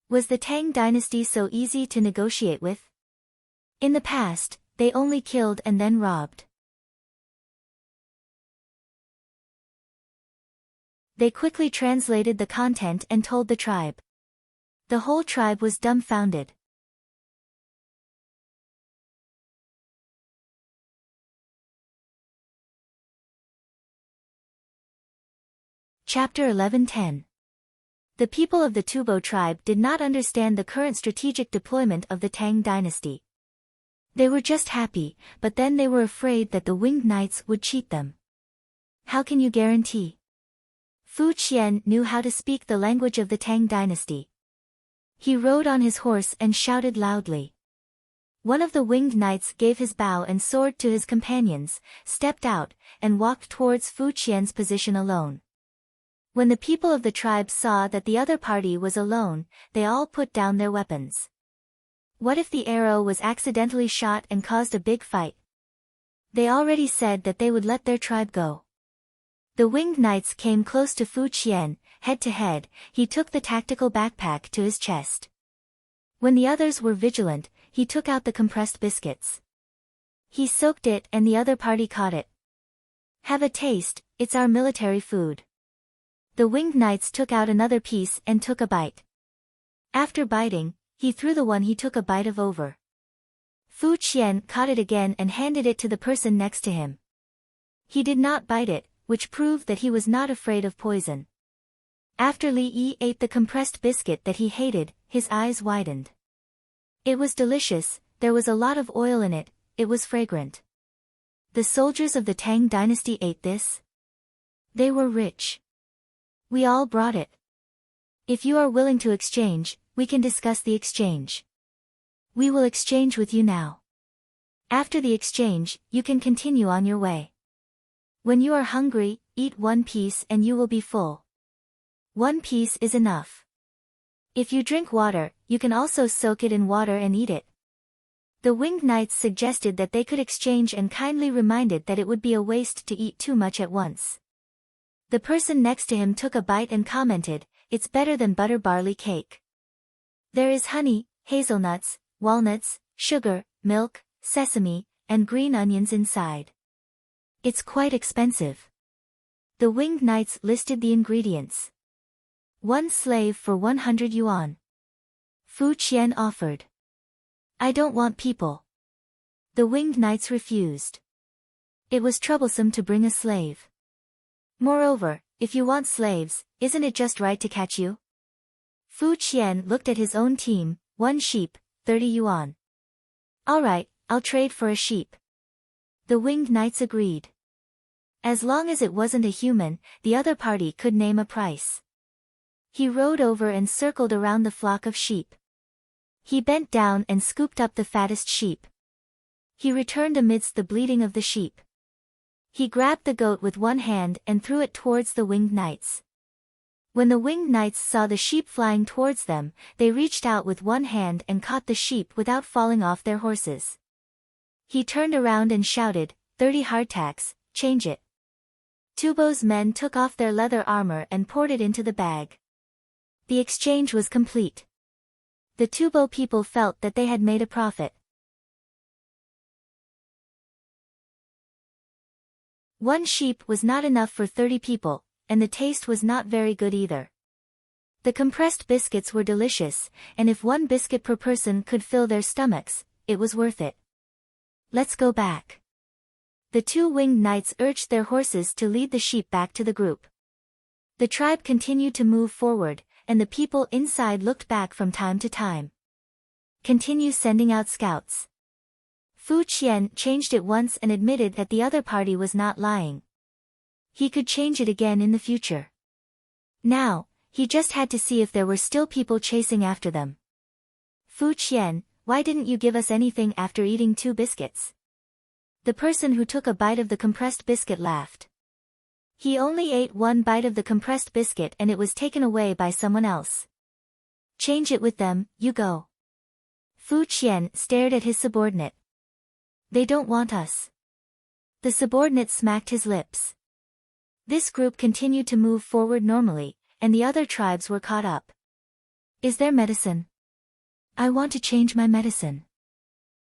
Was the Tang dynasty so easy to negotiate with? In the past, they only killed and then robbed. They quickly translated the content and told the tribe. The whole tribe was dumbfounded. Chapter 11:10. The people of the Tubo tribe did not understand the current strategic deployment of the Tang dynasty. They were just happy, but then they were afraid that the winged knights would cheat them. How can you guarantee? Fu Qian knew how to speak the language of the Tang dynasty. He rode on his horse and shouted loudly. One of the winged knights gave his bow and sword to his companions, stepped out, and walked towards Fu Qian's position alone. When the people of the tribe saw that the other party was alone, they all put down their weapons. What if the arrow was accidentally shot and caused a big fight? They already said that they would let their tribe go. The winged knights came close to Fu Qian, head to head. He took the tactical backpack to his chest. When the others were vigilant, he took out the compressed biscuits. He soaked it and the other party caught it. Have a taste, it's our military food. The winged knights took out another piece and took a bite. After biting, he threw the one he took a bite of over. Fu Qian caught it again and handed it to the person next to him. He did not bite it, which proved that he was not afraid of poison. After Li Yi ate the compressed biscuit that he hated, his eyes widened. It was delicious, there was a lot of oil in it, it was fragrant. The soldiers of the Tang dynasty ate this? They were rich. We all brought it. If you are willing to exchange, we can discuss the exchange. We will exchange with you now. After the exchange, you can continue on your way. When you are hungry, eat one piece and you will be full. One piece is enough. If you drink water, you can also soak it in water and eat it. The winged knights suggested that they could exchange and kindly reminded that it would be a waste to eat too much at once. The person next to him took a bite and commented, "It's better than butter barley cake. There is honey, hazelnuts, walnuts, sugar, milk, sesame, and green onions inside. It's quite expensive." The winged knights listed the ingredients. One slave for 100 yuan. Fu Qian offered. "I don't want people." The winged knights refused. It was troublesome to bring a slave. Moreover, if you want slaves, isn't it just right to catch you? Fu Qian looked at his own team, 1 sheep, 30 yuan. "All right, I'll trade for a sheep." The winged knights agreed. As long as it wasn't a human, the other party could name a price. He rode over and circled around the flock of sheep. He bent down and scooped up the fattest sheep. He returned amidst the bleating of the sheep. He grabbed the goat with one hand and threw it towards the winged knights. When the winged knights saw the sheep flying towards them, they reached out with one hand and caught the sheep without falling off their horses. He turned around and shouted, 30 hardtacks, change it." Tubo's men took off their leather armor and poured it into the bag. The exchange was complete. The Tubo people felt that they had made a profit. One sheep was not enough for 30 people, and the taste was not very good either. The compressed biscuits were delicious, and if 1 biscuit per person could fill their stomachs, it was worth it. "Let's go back." The 2 winged knights urged their horses to lead the sheep back to the group. The tribe continued to move forward, and the people inside looked back from time to time. "Continue sending out scouts." Fu Qian changed it once and admitted that the other party was not lying. He could change it again in the future. Now, he just had to see if there were still people chasing after them. "Fu Qian, why didn't you give us anything after eating 2 biscuits?" The person who took a bite of the compressed biscuit laughed. He only ate 1 bite of the compressed biscuit and it was taken away by someone else. "Change it with them, you go." Fu Qian stared at his subordinate. "They don't want us." The subordinate smacked his lips. This group continued to move forward normally, and the other tribes were caught up. "Is there medicine? I want to change my medicine."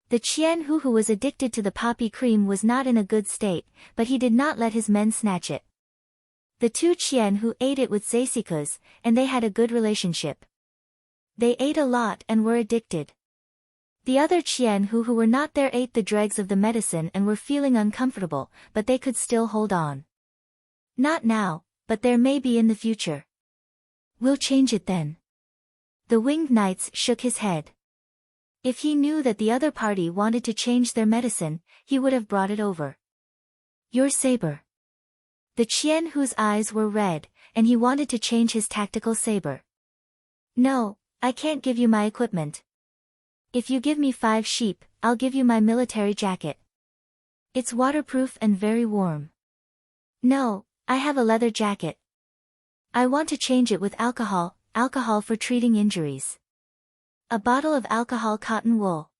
The Qian who was addicted to the poppy cream was not in a good state, but he did not let his men snatch it. The 2 Qian who ate it with Zeisikas, and they had a good relationship. They ate a lot and were addicted. The other Qian who were not there ate the dregs of the medicine and were feeling uncomfortable, but they could still hold on. "Not now, but there may be in the future." "We'll change it then." The winged knights shook his head. If he knew that the other party wanted to change their medicine, he would have brought it over. "Your saber." The Qian whose eyes were red, and he wanted to change his tactical saber. "No, I can't give you my equipment. If you give me 5 sheep, I'll give you my military jacket. It's waterproof and very warm." "No, I have a leather jacket. I want to change it with alcohol for treating injuries. A bottle of alcohol cotton wool.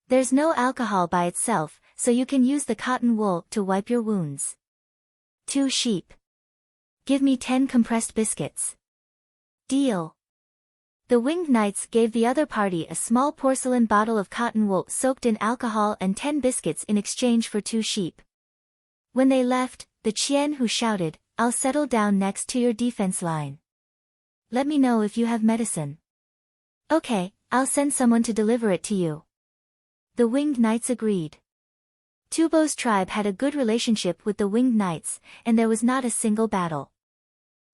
There's no alcohol by itself, so you can use the cotton wool to wipe your wounds. 2 sheep. Give me 10 compressed biscuits." "Deal." The winged knights gave the other party a small porcelain bottle of cotton wool soaked in alcohol and 10 biscuits in exchange for 2 sheep. When they left, the Qian who shouted, "I'll settle down next to your defense line. Let me know if you have medicine." "Okay, I'll send someone to deliver it to you." The winged knights agreed. Tubo's tribe had a good relationship with the winged knights, and there was not a single battle.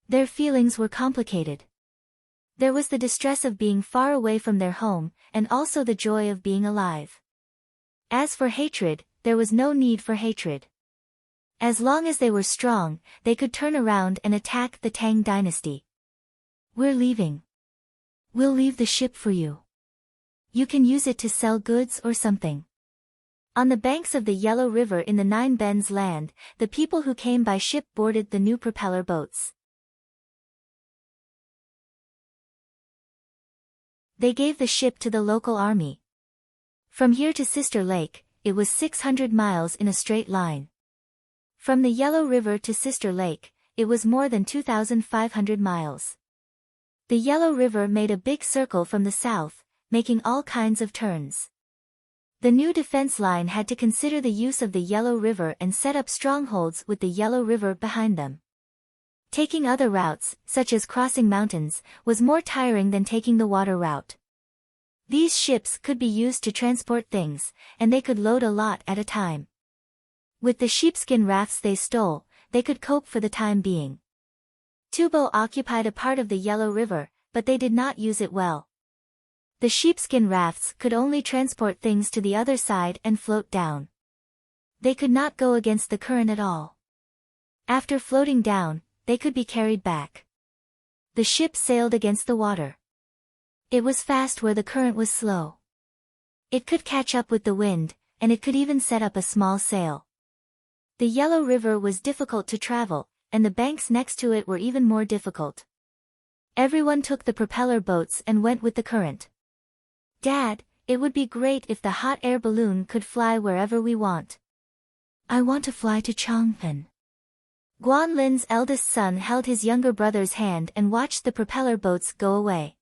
Their feelings were complicated. There was the distress of being far away from their home, and also the joy of being alive. As for hatred, there was no need for hatred. As long as they were strong, they could turn around and attack the Tang dynasty. "We're leaving. We'll leave the ship for you. You can use it to sell goods or something." On the banks of the Yellow River in the Nine Bends land, the people who came by ship boarded the new propeller boats. They gave the ship to the local army. From here to Sister Lake, it was 600 miles in a straight line. From the Yellow River to Sister Lake, it was more than 2,500 miles. The Yellow River made a big circle from the south, making all kinds of turns. The new defense line had to consider the use of the Yellow River and set up strongholds with the Yellow River behind them. Taking other routes, such as crossing mountains, was more tiring than taking the water route. These ships could be used to transport things, and they could load a lot at a time. With the sheepskin rafts they stole, they could cope for the time being. Tubo occupied a part of the Yellow River, but they did not use it well. The sheepskin rafts could only transport things to the other side and float down. They could not go against the current at all. After floating down, they could be carried back. The ship sailed against the water. It was fast where the current was slow. It could catch up with the wind, and it could even set up a small sail. The Yellow River was difficult to travel, and the banks next to it were even more difficult. Everyone took the propeller boats and went with the current. "Dad, it would be great if the hot air balloon could fly wherever we want. I want to fly to Changpeng." Guan Lin's eldest son held his younger brother's hand and watched the propeller boats go away.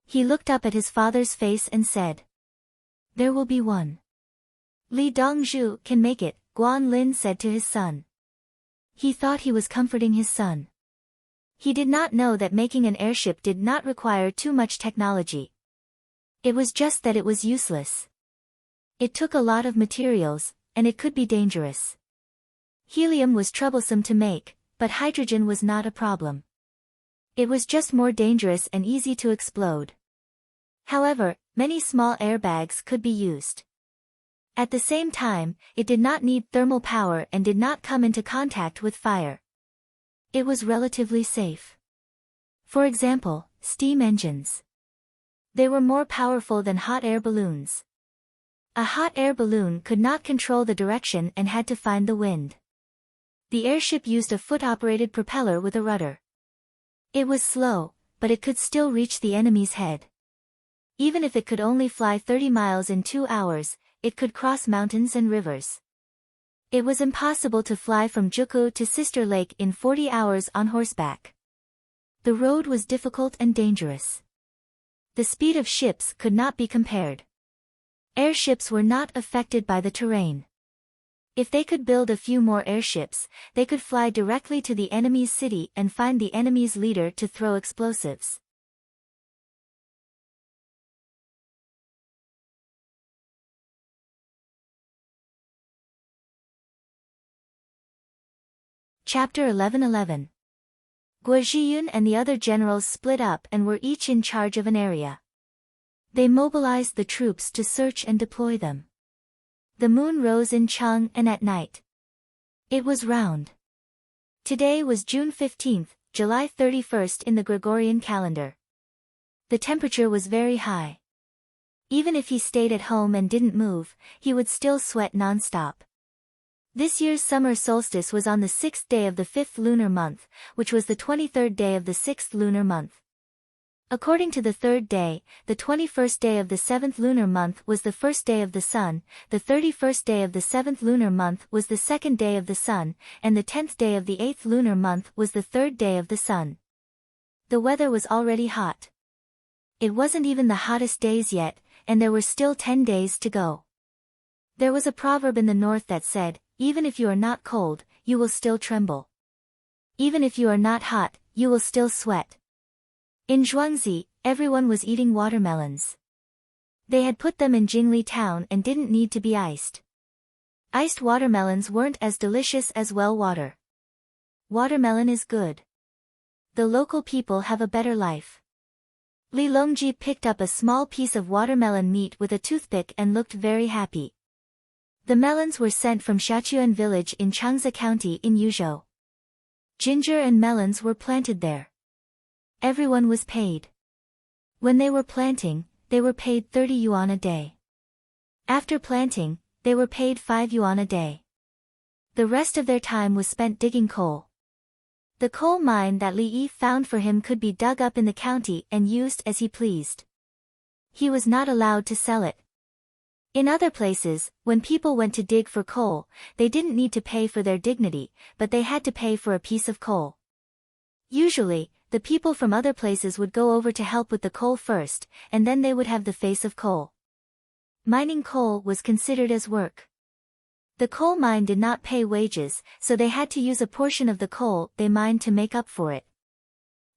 He looked up at his father's face and said, "There will be one. Li Dongzhu can make it," Guan Lin said to his son. He thought he was comforting his son. He did not know that making an airship did not require too much technology. It was just that it was useless. It took a lot of materials, and it could be dangerous. Helium was troublesome to make, but hydrogen was not a problem. It was just more dangerous and easy to explode. However, many small airbags could be used. At the same time, it did not need thermal power and did not come into contact with fire. It was relatively safe. For example, steam engines. They were more powerful than hot air balloons. A hot air balloon could not control the direction and had to find the wind. The airship used a foot-operated propeller with a rudder. It was slow, but it could still reach the enemy's head. Even if it could only fly 30 miles in 2 hours, it could cross mountains and rivers. It was impossible to fly from Juku to Sister Lake in 40 hours on horseback. The road was difficult and dangerous. The speed of ships could not be compared. Airships were not affected by the terrain. If they could build a few more airships, they could fly directly to the enemy's city and find the enemy's leader to throw explosives. Chapter 11:11. Guo Zhiyun and the other generals split up and were each in charge of an area. They mobilized the troops to search and deploy them. The moon rose in Chang and at night. It was round. Today was June 15th, July 31st in the Gregorian calendar. The temperature was very high. Even if he stayed at home and didn't move, he would still sweat non-stop. This year's summer solstice was on the 6th day of the 5th lunar month, which was the 23rd day of the 6th lunar month. According to the 3rd day, the 21st day of the 7th lunar month was the 1st day of the sun, the 31st day of the 7th lunar month was the 2nd day of the sun, and the 10th day of the 8th lunar month was the 3rd day of the sun. The weather was already hot. It wasn't even the hottest days yet, and there were still 10 days to go. There was a proverb in the north that said, "Even if you are not cold, you will still tremble. Even if you are not hot, you will still sweat." In Zhuangzi, everyone was eating watermelons. They had put them in Jingli town and didn't need to be iced. Iced watermelons weren't as delicious as well water. Watermelon is good. The local people have a better life. Li Longji picked up a small piece of watermelon meat with a toothpick and looked very happy. The melons were sent from Shachuan village in Changsa County in Yuzhou. Ginger and melons were planted there. Everyone was paid. When they were planting, they were paid 30 yuan a day. After planting, they were paid 5 yuan a day. The rest of their time was spent digging coal. The coal mine that Li Yi found for him could be dug up in the county and used as he pleased. he was not allowed to sell it. In other places, when people went to dig for coal, they didn't need to pay for their dignity, but they had to pay for a piece of coal. Usually, the people from other places would go over to help with the coal first, and then they would have the face of coal. Mining coal was considered as work. The coal mine did not pay wages, so they had to use a portion of the coal they mined to make up for it.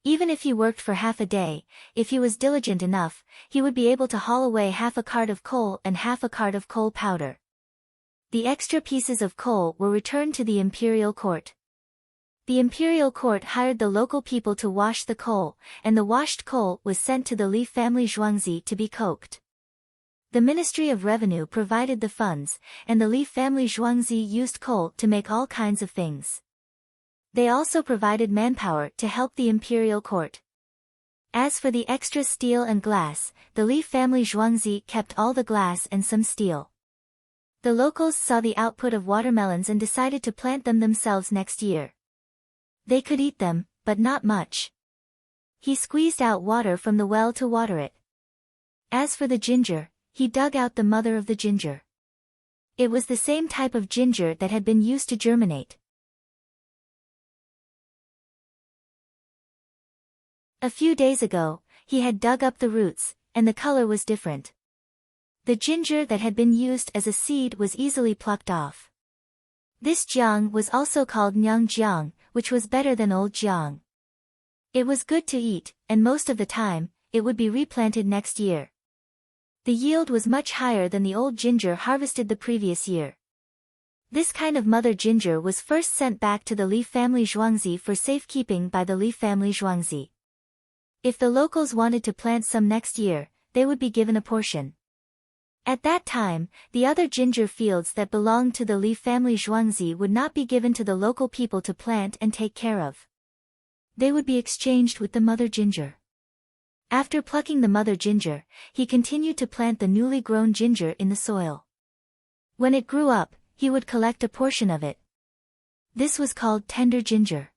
Even if he worked for half a day, if he was diligent enough, he would be able to haul away half a cart of coal and half a cart of coal powder. The extra pieces of coal were returned to the imperial court. The imperial court hired the local people to wash the coal, and the washed coal was sent to the Li family Zhuangzi to be cooked. The Ministry of Revenue provided the funds, and the Li family Zhuangzi used coal to make all kinds of things. They also provided manpower to help the imperial court. As for the extra steel and glass, the Li family Zhuangzi kept all the glass and some steel. The locals saw the output of watermelons and decided to plant them themselves next year. They could eat them, but not much. He squeezed out water from the well to water it. As for the ginger, he dug out the mother of the ginger. It was the same type of ginger that had been used to germinate. A few days ago, he had dug up the roots, and the color was different. The ginger that had been used as a seed was easily plucked off. This jiang was also called nyang jiang, which was better than old jiang. It was good to eat, and most of the time, it would be replanted next year. The yield was much higher than the old ginger harvested the previous year. This kind of mother ginger was first sent back to the Li family Zhuangzi for safekeeping by the Li family Zhuangzi. If the locals wanted to plant some next year, they would be given a portion. At that time, the other ginger fields that belonged to the Li family Zhuangzi would not be given to the local people to plant and take care of. They would be exchanged with the mother ginger. After plucking the mother ginger, he continued to plant the newly grown ginger in the soil. When it grew up, he would collect a portion of it. This was called tender ginger.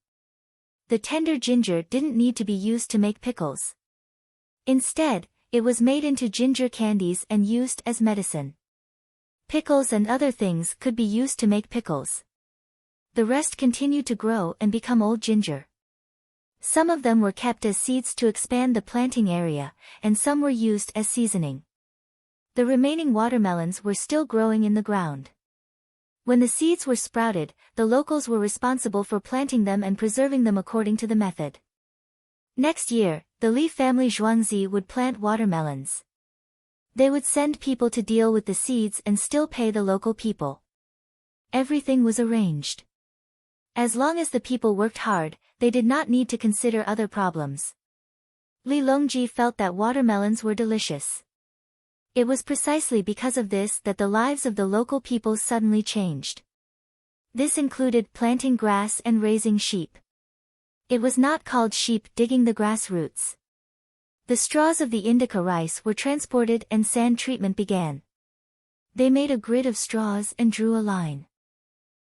The tender ginger didn't need to be used to make pickles. Instead, it was made into ginger candies and used as medicine. Pickles and other things could be used to make pickles. The rest continued to grow and become old ginger. Some of them were kept as seeds to expand the planting area, and some were used as seasoning. The remaining watermelons were still growing in the ground. When the seeds were sprouted, the locals were responsible for planting them and preserving them according to the method. Next year, the Li family Zhuangzi would plant watermelons. They would send people to deal with the seeds and still pay the local people. Everything was arranged. As long as the people worked hard, they did not need to consider other problems. Li Longji felt that watermelons were delicious. It was precisely because of this that the lives of the local people suddenly changed. This included planting grass and raising sheep. It was not called sheep digging the grass roots. The straws of the indica rice were transported and sand treatment began. They made a grid of straws and drew a line.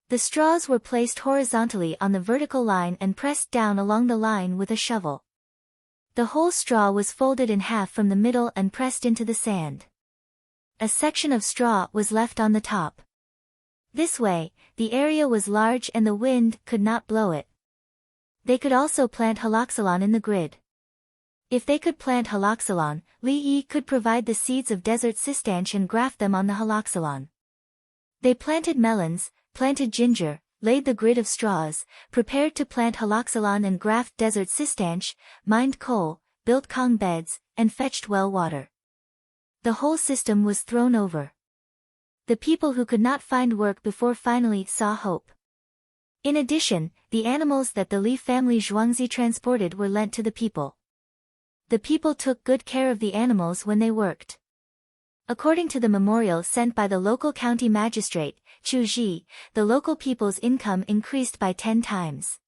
The straws were placed horizontally on the vertical line and pressed down along the line with a shovel. The whole straw was folded in half from the middle and pressed into the sand. A section of straw was left on the top. This way, the area was large and the wind could not blow it. They could also plant haloxylon in the grid. If they could plant haloxylon, Li Yi could provide the seeds of desert cistanche and graft them on the haloxylon. They planted melons, planted ginger, laid the grid of straws, prepared to plant haloxylon and graft desert cistanche, mined coal, built kong beds, and fetched well water. The whole system was thrown over. The people who could not find work before finally saw hope. In addition, the animals that the Li family Zhuangzi transported were lent to the people. The people took good care of the animals when they worked. According to the memorial sent by the local county magistrate, Chu Ji, the local people's income increased by 10 times.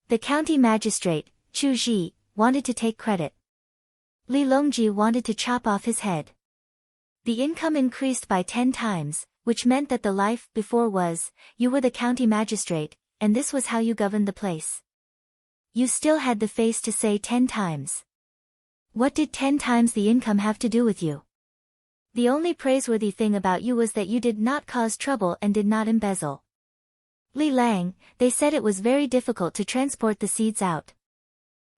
The county magistrate, Chu Ji, wanted to take credit. Li Longji wanted to chop off his head. The income increased by 10 times, which meant that the life before was, you were the county magistrate, and this was how you governed the place. you still had the face to say 10 times. What did 10 times the income have to do with you? The only praiseworthy thing about you was that you did not cause trouble and did not embezzle. Li Lang, they said it was very difficult to transport the seeds out.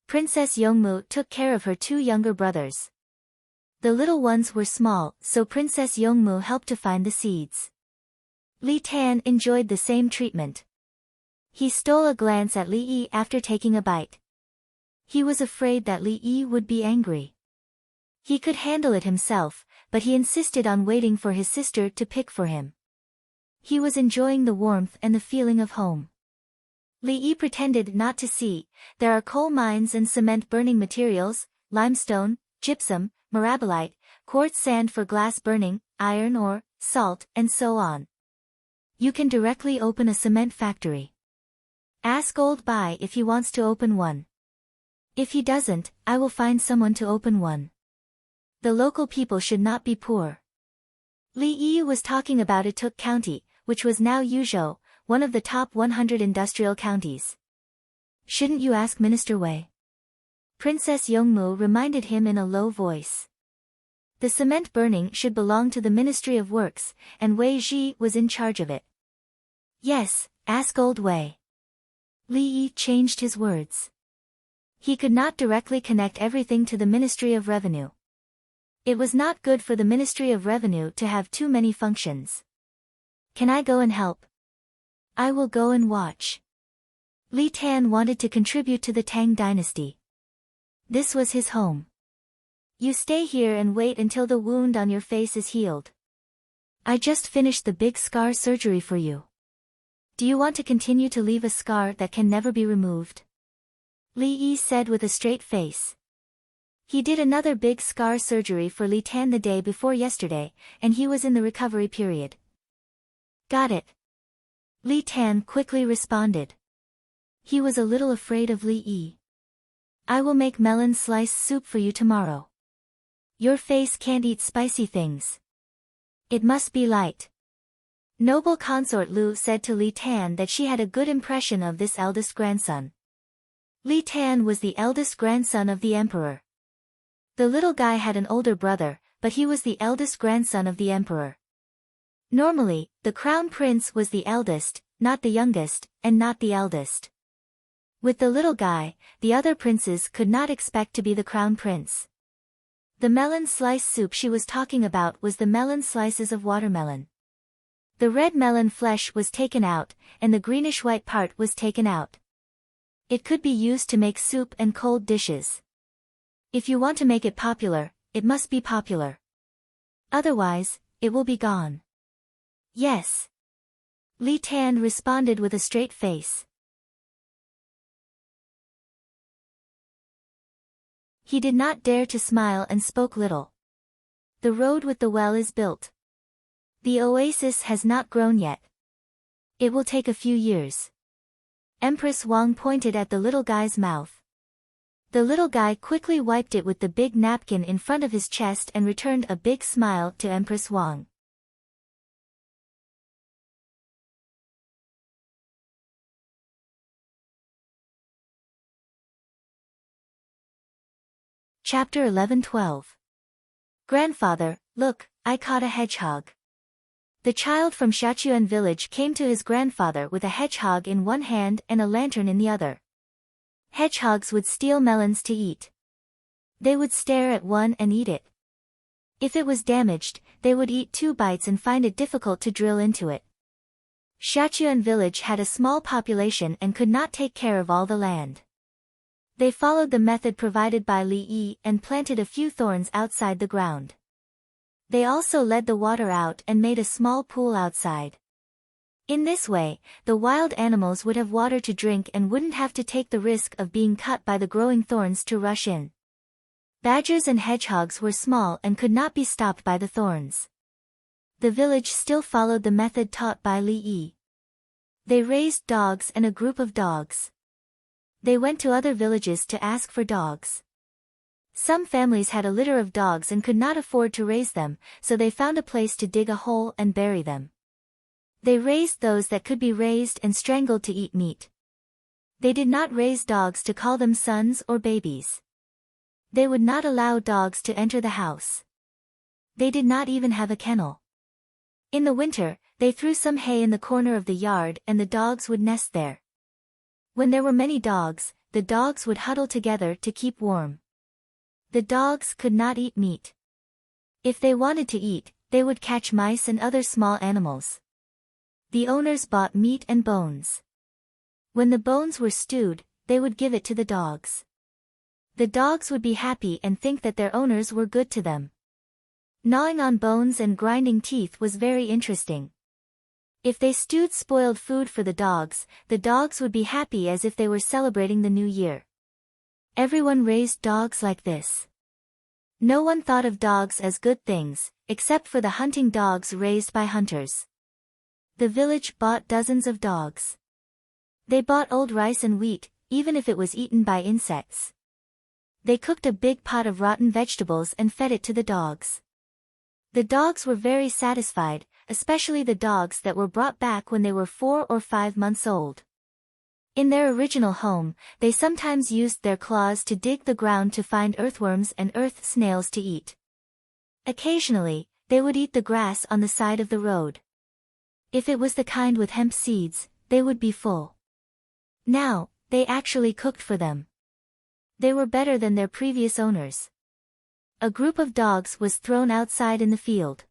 Princess Yongmu took care of her 2 younger brothers. The little ones were small, so Princess Yongmu helped to find the seeds. Li Tan enjoyed the same treatment. He stole a glance at Li Yi after taking a bite. He was afraid that Li Yi would be angry. He could handle it himself, but he insisted on waiting for his sister to pick for him. He was enjoying the warmth and the feeling of home. Li Yi pretended not to see. There are coal mines and cement burning materials, limestone, gypsum, mirabilite, quartz sand for glass burning, iron ore, salt, and so on. You can directly open a cement factory. Ask Old Bai if he wants to open one. If he doesn't, I will find someone to open one. The local people should not be poor. Li Yi was talking about Ituk County, which was now Yuzhou, one of the top 100 industrial counties. Shouldn't you ask Minister Wei? Princess Yongmu reminded him in a low voice. The cement burning should belong to the Ministry of Works, and Wei Ji was in charge of it. Yes, ask Old Wei. Li Yi changed his words. He could not directly connect everything to the Ministry of Revenue. It was not good for the Ministry of Revenue to have too many functions. Can I go and help? I will go and watch. Li Tan wanted to contribute to the Tang dynasty. This was his home. You stay here and wait until the wound on your face is healed. I just finished the big scar surgery for you. Do you want to continue to leave a scar that can never be removed? Li Yi said with a straight face. He did another big scar surgery for Li Tan the day before yesterday, and he was in the recovery period. Got it. Li Tan quickly responded. He was a little afraid of Li Yi. I will make melon slice soup for you tomorrow. Your face can't eat spicy things. It must be light. Noble consort Lu said to Li Tan that she had a good impression of this eldest grandson. Li Tan was the eldest grandson of the emperor. The little guy had an older brother, but he was the eldest grandson of the emperor. Normally, the crown prince was the eldest, not the youngest, and not the eldest. With the little guy, the other princes could not expect to be the crown prince. The melon slice soup she was talking about was the melon slices of watermelon. The red melon flesh was taken out, and the greenish-white part was taken out. It could be used to make soup and cold dishes. If you want to make it popular, it must be popular. Otherwise, it will be gone. Yes. Li Tan responded with a straight face. He did not dare to smile and spoke little. The road with the well is built. The oasis has not grown yet. It will take a few years. Empress Wang pointed at the little guy's mouth. The little guy quickly wiped it with the big napkin in front of his chest and returned a big smile to Empress Wang. Chapter 11-12. Grandfather, look, I caught a hedgehog. The child from Shachuan village came to his grandfather with a hedgehog in one hand and a lantern in the other. Hedgehogs would steal melons to eat. They would stare at one and eat it. If it was damaged, they would eat 2 bites and find it difficult to drill into it. Shachuan village had a small population and could not take care of all the land. They followed the method provided by Li Yi and planted a few thorns outside the ground. They also led the water out and made a small pool outside. In this way, the wild animals would have water to drink and wouldn't have to take the risk of being cut by the growing thorns to rush in. Badgers and hedgehogs were small and could not be stopped by the thorns. The village still followed the method taught by Li Yi. They raised dogs and a group of dogs. They went to other villages to ask for dogs. Some families had a litter of dogs and could not afford to raise them, so they found a place to dig a hole and bury them. They raised those that could be raised and strangled to eat meat. They did not raise dogs to call them sons or babies. They would not allow dogs to enter the house. They did not even have a kennel. In the winter, they threw some hay in the corner of the yard and the dogs would nest there. When there were many dogs, the dogs would huddle together to keep warm. The dogs could not eat meat. If they wanted to eat, they would catch mice and other small animals. The owners bought meat and bones. When the bones were stewed, they would give it to the dogs. The dogs would be happy and think that their owners were good to them. Gnawing on bones and grinding teeth was very interesting. If they stewed spoiled food for the dogs would be happy as if they were celebrating the new year. Everyone raised dogs like this. No one thought of dogs as good things, except for the hunting dogs raised by hunters. The village bought dozens of dogs. They bought old rice and wheat, even if it was eaten by insects. They cooked a big pot of rotten vegetables and fed it to the dogs. The dogs were very satisfied, especially the dogs that were brought back when they were 4 or 5 months old. In their original home, they sometimes used their claws to dig the ground to find earthworms and earth snails to eat. Occasionally, they would eat the grass on the side of the road. If it was the kind with hemp seeds, they would be full. Now, they actually cooked for them. They were better than their previous owners. A group of dogs was thrown outside in the field.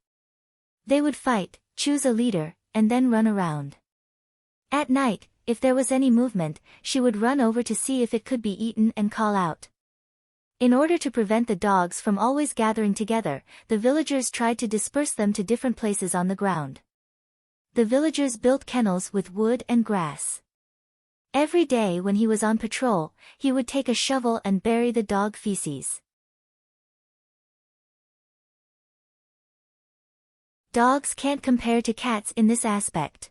They would fight, choose a leader, and then run around. At night, if there was any movement, she would run over to see if it could be eaten and call out. In order to prevent the dogs from always gathering together, the villagers tried to disperse them to different places on the ground. The villagers built kennels with wood and grass. Every day when he was on patrol, he would take a shovel and bury the dog feces. Dogs can't compare to cats in this aspect.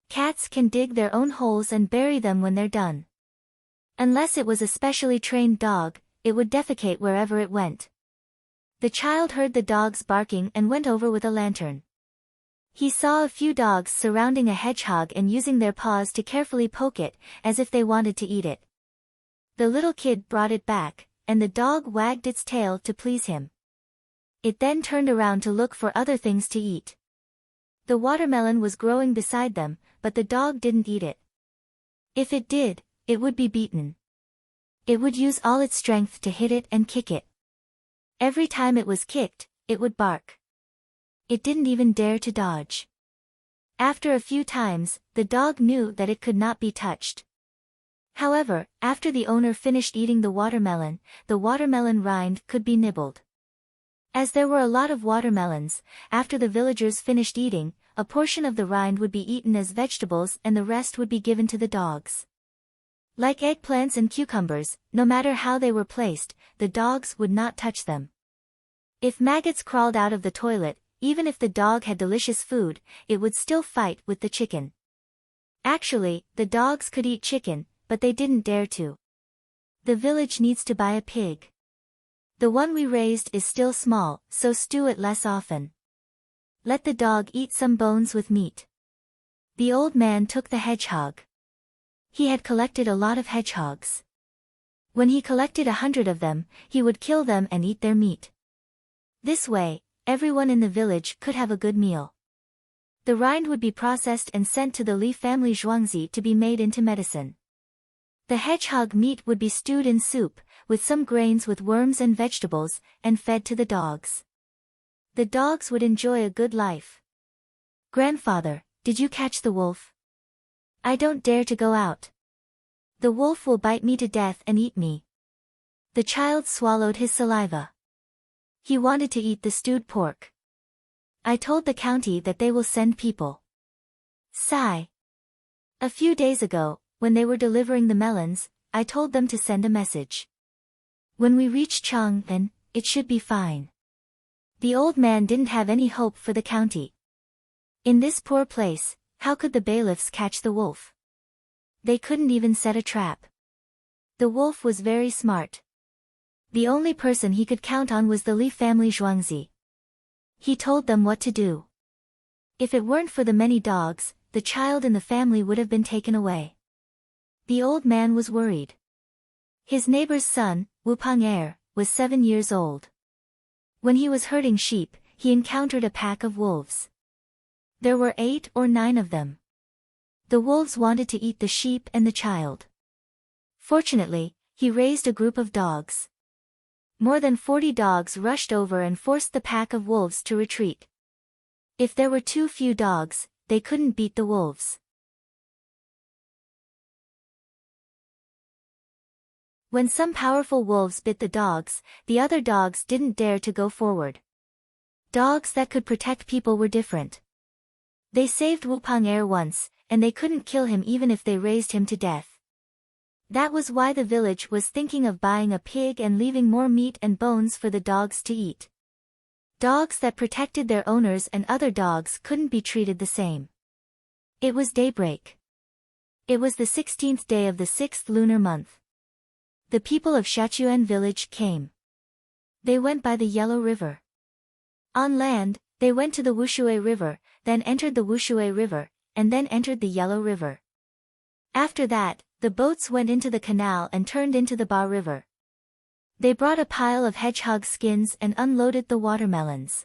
Cats can dig their own holes and bury them when they're done. Unless it was a specially trained dog, it would defecate wherever it went. The child heard the dogs barking and went over with a lantern. He saw a few dogs surrounding a hedgehog and using their paws to carefully poke it, as if they wanted to eat it. The little kid brought it back, and the dog wagged its tail to please him. It then turned around to look for other things to eat. The watermelon was growing beside them, but the dog didn't eat it. If it did, it would be beaten. It would use all its strength to hit it and kick it. Every time it was kicked, it would bark. It didn't even dare to dodge. After a few times, the dog knew that it could not be touched. However, after the owner finished eating the watermelon rind could be nibbled. As there were a lot of watermelons, after the villagers finished eating, a portion of the rind would be eaten as vegetables and the rest would be given to the dogs. Like eggplants and cucumbers, no matter how they were placed, the dogs would not touch them. If maggots crawled out of the toilet, even if the dog had delicious food, it would still fight with the chicken. Actually, the dogs could eat chicken, but they didn't dare to. The village needs to buy a pig. The one we raised is still small, so stew it less often. Let the dog eat some bones with meat. The old man took the hedgehog. He had collected a lot of hedgehogs. When he collected 100 of them, he would kill them and eat their meat. This way, everyone in the village could have a good meal. The rind would be processed and sent to the Li family zhuangzi to be made into medicine. The hedgehog meat would be stewed in soup, with some grains with worms and vegetables, and fed to the dogs. The dogs would enjoy a good life. Grandfather, did you catch the wolf? I don't dare to go out. The wolf will bite me to death and eat me. The child swallowed his saliva. He wanted to eat the stewed pork. I told the county that they will send people. Sigh. A few days ago, when they were delivering the melons, I told them to send a message. When we reach Chang'an, it should be fine. The old man didn't have any hope for the county. In this poor place, how could the bailiffs catch the wolf? They couldn't even set a trap. The wolf was very smart. The only person he could count on was the Li family zhuangzi. He told them what to do. If it weren't for the many dogs, the child in the family would have been taken away. The old man was worried. His neighbor's son, Wu Peng, was 7 years old. When he was herding sheep, he encountered a pack of wolves. There were 8 or 9 of them. The wolves wanted to eat the sheep and the child. Fortunately, he raised a group of dogs. More than 40 dogs rushed over and forced the pack of wolves to retreat. If there were too few dogs, they couldn't beat the wolves. When some powerful wolves bit the dogs, the other dogs didn't dare to go forward. Dogs that could protect people were different. They saved Wu Peng once, and they couldn't kill him even if they raised him to death. That was why the village was thinking of buying a pig and leaving more meat and bones for the dogs to eat. Dogs that protected their owners and other dogs couldn't be treated the same. It was daybreak. It was the 16th day of the 6th lunar month. The people of Shachuan village came. They went by the Yellow River. On land, they went to the Wushui River, then entered the Wushui River, and then entered the Yellow River. After that, the boats went into the canal and turned into the Ba River. They brought a pile of hedgehog skins and unloaded the watermelons.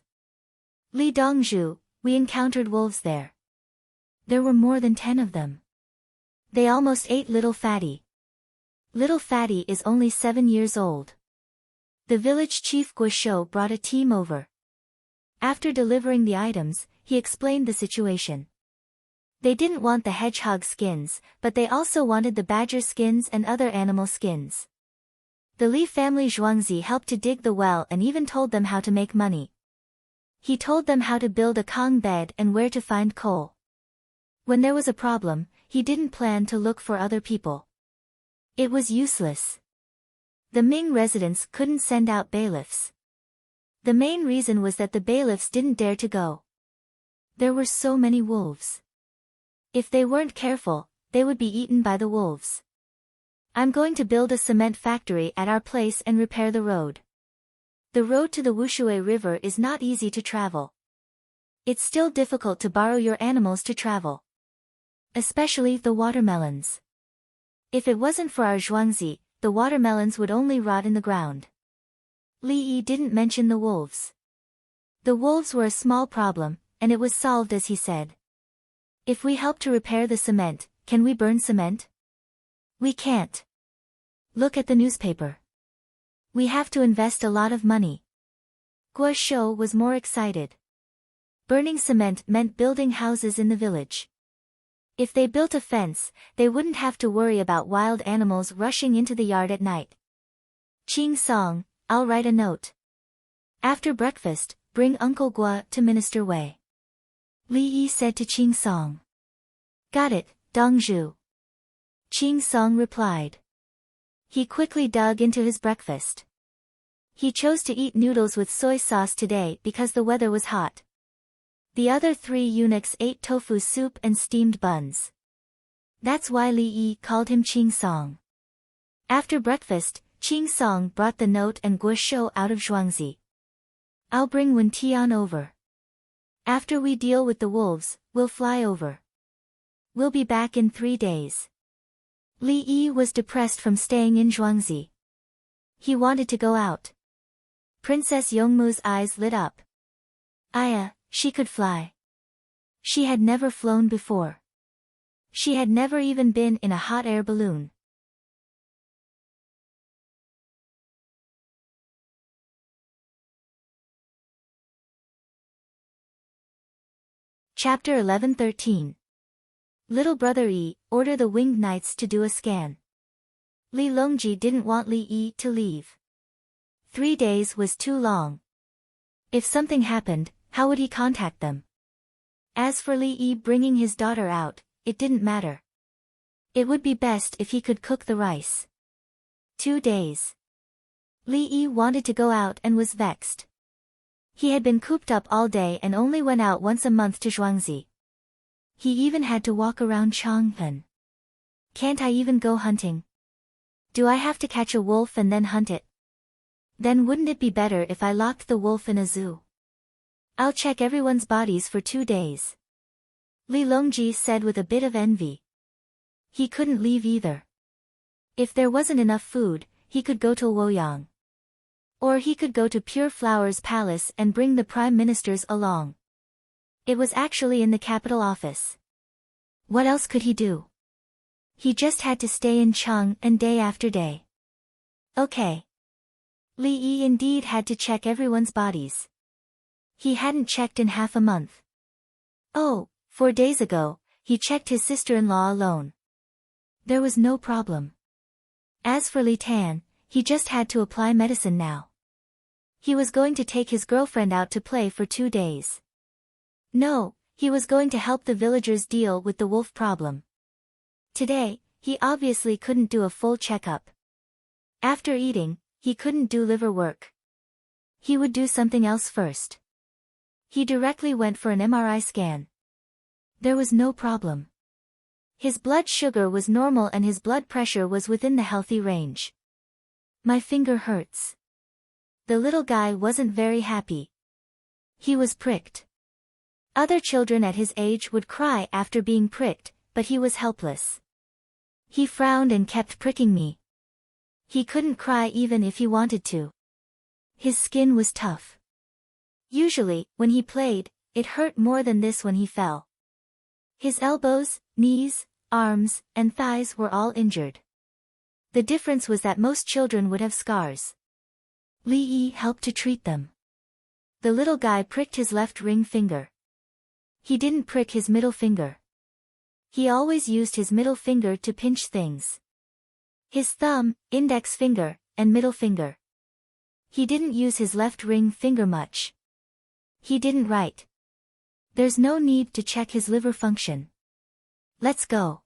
Li Dongzhu, we encountered wolves there. There were more than 10 of them. They almost ate Little Fatty. Little Fatty is only 7 years old. The village chief Guosho brought a team over. After delivering the items, he explained the situation. They didn't want the hedgehog skins, but they also wanted the badger skins and other animal skins. The Li family Zhuangzi helped to dig the well and even told them how to make money. He told them how to build a Kong bed and where to find coal. When there was a problem, he didn't plan to look for other people. It was useless. The Ming residents couldn't send out bailiffs. The main reason was that the bailiffs didn't dare to go. There were so many wolves. If they weren't careful, they would be eaten by the wolves. I'm going to build a cement factory at our place and repair the road. The road to the Wushui River is not easy to travel. It's still difficult to borrow your animals to travel. Especially the watermelons. If it wasn't for our Zhuangzi, the watermelons would only rot in the ground. Li Yi didn't mention the wolves. The wolves were a small problem, and it was solved as he said. If we help to repair the cement, can we burn cement? We can't. Look at the newspaper. We have to invest a lot of money. Guo Shou was more excited. Burning cement meant building houses in the village. If they built a fence, they wouldn't have to worry about wild animals rushing into the yard at night. Qing Song, I'll write a note. After breakfast, bring Uncle Guo to Minister Wei. Li Yi said to Qing Song. Got it, Dongzhu. Qing Song replied. He quickly dug into his breakfast. He chose to eat noodles with soy sauce today because the weather was hot. The other 3 eunuchs ate tofu soup and steamed buns. That's why Li Yi called him Qing Song. After breakfast, Qing Song brought the note and Guo Shou out of Zhuangzi. I'll bring Wen Tian over. After we deal with the wolves, we'll fly over. We'll be back in 3 days. Li Yi was depressed from staying in Zhuangzi. He wanted to go out. Princess Yongmu's eyes lit up. She could fly. She had never flown before. She had never even been in a hot air balloon. Chapter 11-13. Little Brother Yi, order the winged knights to do a scan. Li Longji didn't want Li Yi to leave. 3 days was too long. If something happened, how would he contact them? As for Li Yi bringing his daughter out, it didn't matter. It would be best if he could cook the rice. 2 days. Li Yi wanted to go out and was vexed. He had been cooped up all day and only went out once a month to Zhuangzi. He even had to walk around Chang'an. Can't I even go hunting? Do I have to catch a wolf and then hunt it? Then wouldn't it be better if I locked the wolf in a zoo? I'll check everyone's bodies for 2 days. Li Longji said with a bit of envy. He couldn't leave either. If there wasn't enough food, he could go to Luoyang. Or he could go to Pure Flower's palace and bring the prime ministers along. It was actually in the capital office. What else could he do? He just had to stay in Chang'an day after day. Okay. Li Yi indeed had to check everyone's bodies. He hadn't checked in half a month. Oh, 4 days ago, he checked his sister-in-law alone. There was no problem. As for Li Tan, he just had to apply medicine now. He was going to take his girlfriend out to play for 2 days. No, he was going to help the villagers deal with the wolf problem. Today, he obviously couldn't do a full checkup. After eating, he couldn't do liver work. He would do something else first. He directly went for an MRI scan. There was no problem. His blood sugar was normal and his blood pressure was within the healthy range. My finger hurts. The little guy wasn't very happy. He was pricked. Other children at his age would cry after being pricked, but he was helpless. He frowned and kept pricking me. He couldn't cry even if he wanted to. His skin was tough. Usually, when he played, it hurt more than this when he fell. His elbows, knees, arms, and thighs were all injured. The difference was that most children would have scars. Li Yi helped to treat them. The little guy pricked his left ring finger. He didn't prick his middle finger. He always used his middle finger to pinch things. His thumb, index finger, and middle finger. He didn't use his left ring finger much. He didn't write. There's no need to check his liver function. Let's go.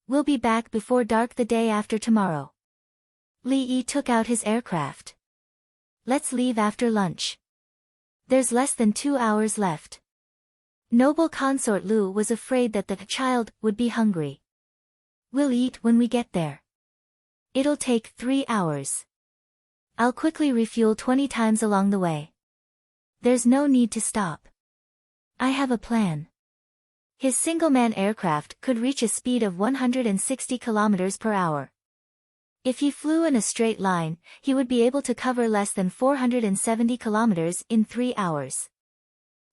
We'll be back before dark the day after tomorrow. Li Yi took out his aircraft. Let's leave after lunch. There's less than 2 hours left. Noble consort Lu was afraid that the child would be hungry. We'll eat when we get there. It'll take 3 hours. I'll quickly refuel 20 times along the way. There's no need to stop. I have a plan. His single-man aircraft could reach a speed of 160 kilometers per hour. If he flew in a straight line, he would be able to cover less than 470 kilometers in 3 hours.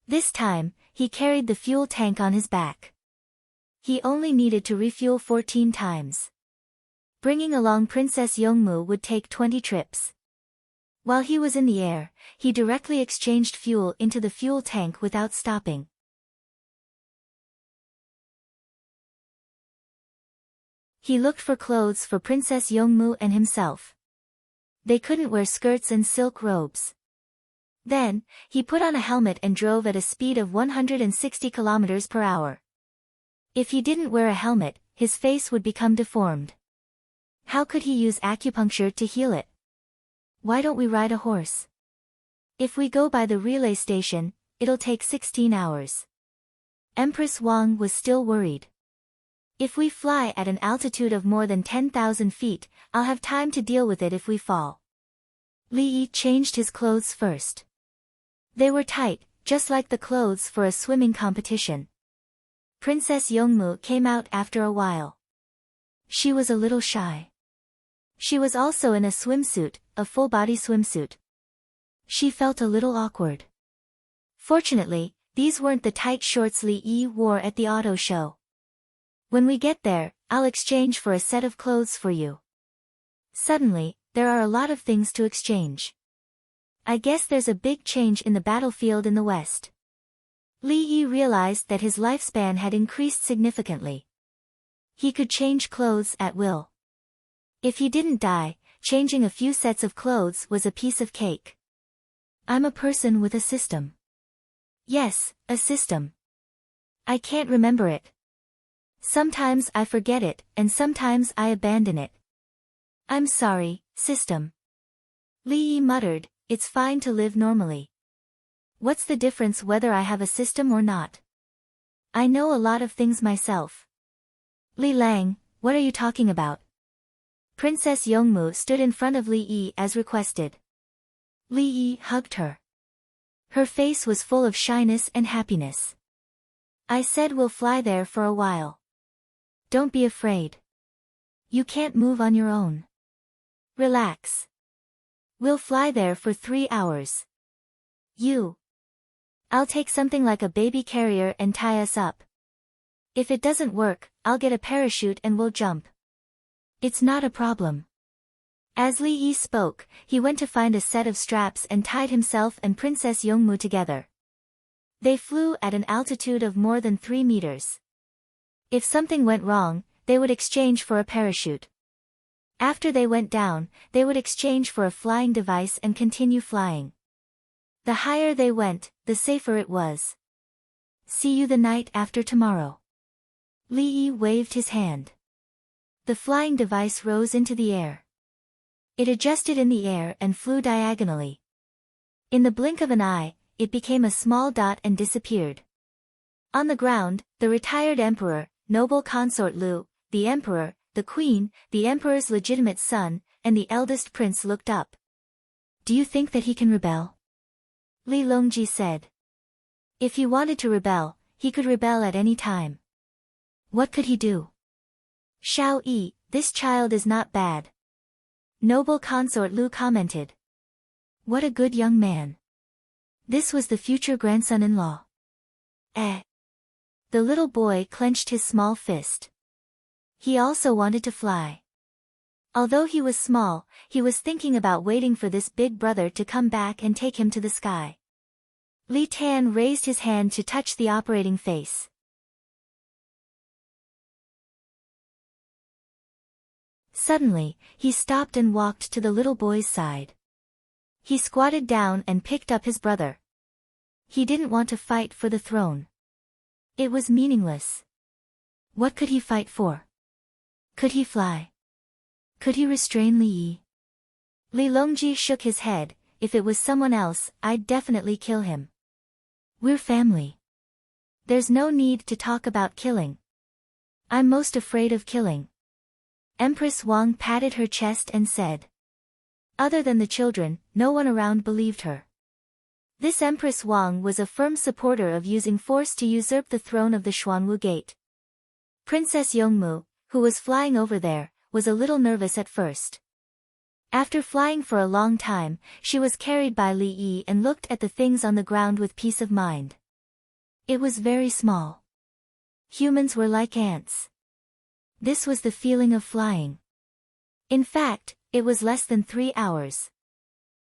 This time, he carried the fuel tank on his back. He only needed to refuel 14 times. Bringing along Princess Yongmu would take 20 trips. While he was in the air, he directly exchanged fuel into the fuel tank without stopping. He looked for clothes for Princess Yongmu and himself. They couldn't wear skirts and silk robes. Then, he put on a helmet and drove at a speed of 160 kilometers per hour. If he didn't wear a helmet, his face would become deformed. How could he use acupuncture to heal it? Why don't we ride a horse? If we go by the relay station, it'll take 16 hours. Empress Wang was still worried. If we fly at an altitude of more than 10,000 feet, I'll have time to deal with it if we fall. Li Yi changed his clothes first. They were tight, just like the clothes for a swimming competition. Princess Yongmu came out after a while. She was a little shy. She was also in a swimsuit, a full-body swimsuit. She felt a little awkward. Fortunately, these weren't the tight shorts Li Yi wore at the auto show. When we get there, I'll exchange for a set of clothes for you. Suddenly, there are a lot of things to exchange. I guess there's a big change in the battlefield in the west. Li Yi realized that his lifespan had increased significantly. He could change clothes at will. If he didn't die, changing a few sets of clothes was a piece of cake. I'm a person with a system. Yes, a system. I can't remember it. Sometimes I forget it, and sometimes I abandon it. I'm sorry, system. Li Yi muttered, it's fine to live normally. What's the difference whether I have a system or not? I know a lot of things myself. Li Lang, what are you talking about? Princess Yongmu stood in front of Li Yi as requested. Li Yi hugged her. Her face was full of shyness and happiness. I said we'll fly there for a while. Don't be afraid. You can't move on your own. Relax. We'll fly there for 3 hours. I'll take something like a baby carrier and tie us up. If it doesn't work, I'll get a parachute and we'll jump. It's not a problem. As Li Yi spoke, he went to find a set of straps and tied himself and Princess Yongmu together. They flew at an altitude of more than 3 meters. If something went wrong, they would exchange for a parachute. After they went down, they would exchange for a flying device and continue flying. The higher they went, the safer it was. See you the night after tomorrow. Li Yi waved his hand. The flying device rose into the air. It adjusted in the air and flew diagonally. In the blink of an eye, it became a small dot and disappeared. On the ground, the retired emperor, noble consort Lu, the emperor, the queen, the emperor's legitimate son, and the eldest prince looked up. Do you think that he can rebel? Li Longji said. If he wanted to rebel, he could rebel at any time. What could he do? Xiao Yi, this child is not bad. Noble consort Lu commented. What a good young man. This was the future grandson-in-law. The little boy clenched his small fist. He also wanted to fly. Although he was small, he was thinking about waiting for this big brother to come back and take him to the sky. Li Tan raised his hand to touch the operating face. Suddenly, he stopped and walked to the little boy's side. He squatted down and picked up his brother. He didn't want to fight for the throne. It was meaningless. What could he fight for? Could he fly? Could he restrain Li Yi? Li Longji shook his head. If it was someone else, I'd definitely kill him. We're family. There's no need to talk about killing. I'm most afraid of killing. Empress Wang patted her chest and said. Other than the children, no one around believed her. This Empress Wang was a firm supporter of using force to usurp the throne of the Xuanwu Gate. Princess Yongmu, who was flying over there, was a little nervous at first. After flying for a long time, she was carried by Li Yi and looked at the things on the ground with peace of mind. It was very small. Humans were like ants. This was the feeling of flying. In fact, it was less than 3 hours.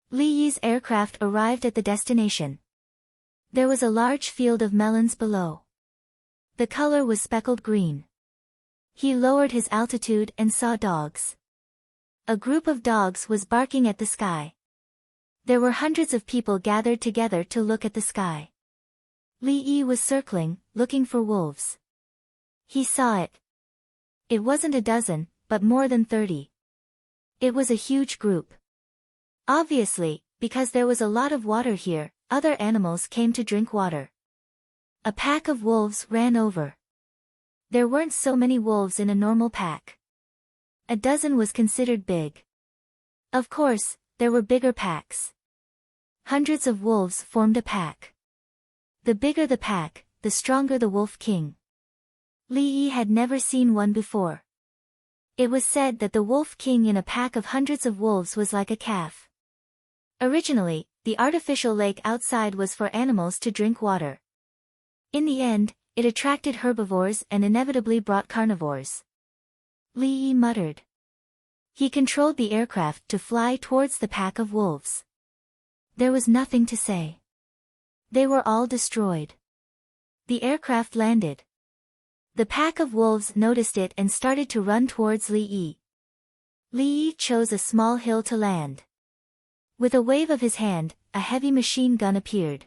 Li Yi's aircraft arrived at the destination. There was a large field of melons below. The color was speckled green. He lowered his altitude and saw dogs. A group of dogs was barking at the sky. There were hundreds of people gathered together to look at the sky. Li Yi was circling, looking for wolves. He saw it. It wasn't a dozen, but more than 30. It was a huge group. Obviously, because there was a lot of water here, other animals came to drink water. A pack of wolves ran over. There weren't so many wolves in a normal pack. A dozen was considered big. Of course, there were bigger packs. Hundreds of wolves formed a pack. The bigger the pack, the stronger the wolf king. Li Yi had never seen one before. It was said that the wolf king in a pack of hundreds of wolves was like a calf. Originally, the artificial lake outside was for animals to drink water. In the end, it attracted herbivores and inevitably brought carnivores. Li Yi muttered. He controlled the aircraft to fly towards the pack of wolves. There was nothing to say. They were all destroyed. The aircraft landed. The pack of wolves noticed it and started to run towards Li Yi. Li Yi chose a small hill to land. With a wave of his hand, a heavy machine gun appeared.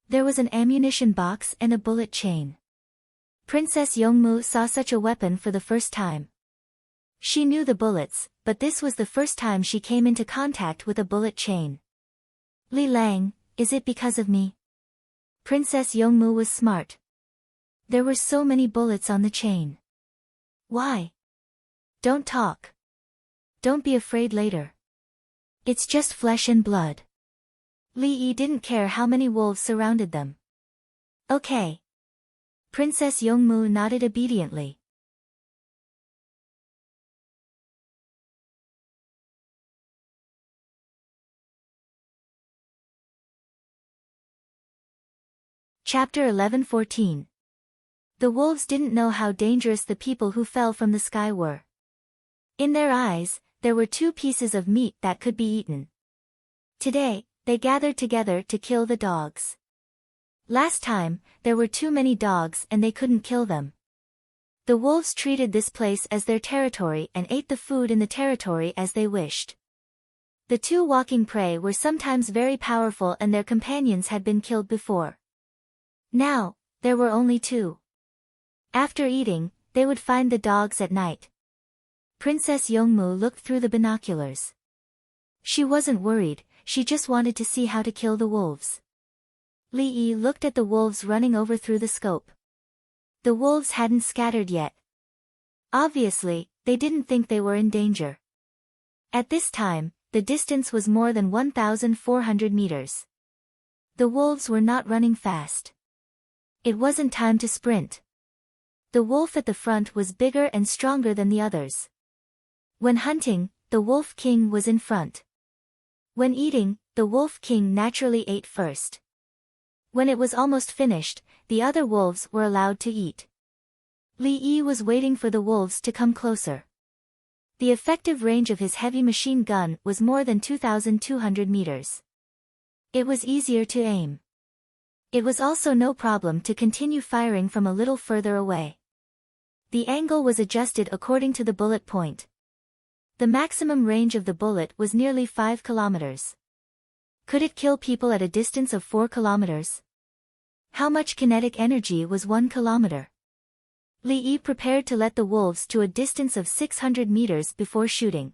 There was an ammunition box and a bullet chain. Princess Yongmu saw such a weapon for the first time. She knew the bullets, but this was the first time she came into contact with a bullet chain. Li Lang, is it because of me? Princess Yongmu was smart. There were so many bullets on the chain. Why? Don't talk. Don't be afraid later. It's just flesh and blood. Li Yi didn't care how many wolves surrounded them. Okay. Princess Yongmu nodded obediently. Chapter 11:14. The wolves didn't know how dangerous the people who fell from the sky were. In their eyes, there were 2 pieces of meat that could be eaten. Today, they gathered together to kill the dogs. Last time, there were too many dogs and they couldn't kill them. The wolves treated this place as their territory and ate the food in the territory as they wished. The 2 walking prey were sometimes very powerful and their companions had been killed before. Now, there were only 2. After eating, they would find the dogs at night. Princess Yongmu looked through the binoculars. She wasn't worried, she just wanted to see how to kill the wolves. Li Yi looked at the wolves running over through the scope. The wolves hadn't scattered yet. Obviously, they didn't think they were in danger. At this time, the distance was more than 1,400 meters. The wolves were not running fast. It wasn't time to sprint. The wolf at the front was bigger and stronger than the others. When hunting, the wolf king was in front. When eating, the wolf king naturally ate first. When it was almost finished, the other wolves were allowed to eat. Li Yi was waiting for the wolves to come closer. The effective range of his heavy machine gun was more than 2,200 meters. It was easier to aim. It was also no problem to continue firing from a little further away. The angle was adjusted according to the bullet point. The maximum range of the bullet was nearly 5 kilometers. Could it kill people at a distance of 4 kilometers? How much kinetic energy was 1 kilometer? Li Yi prepared to let the wolves to a distance of 600 meters before shooting.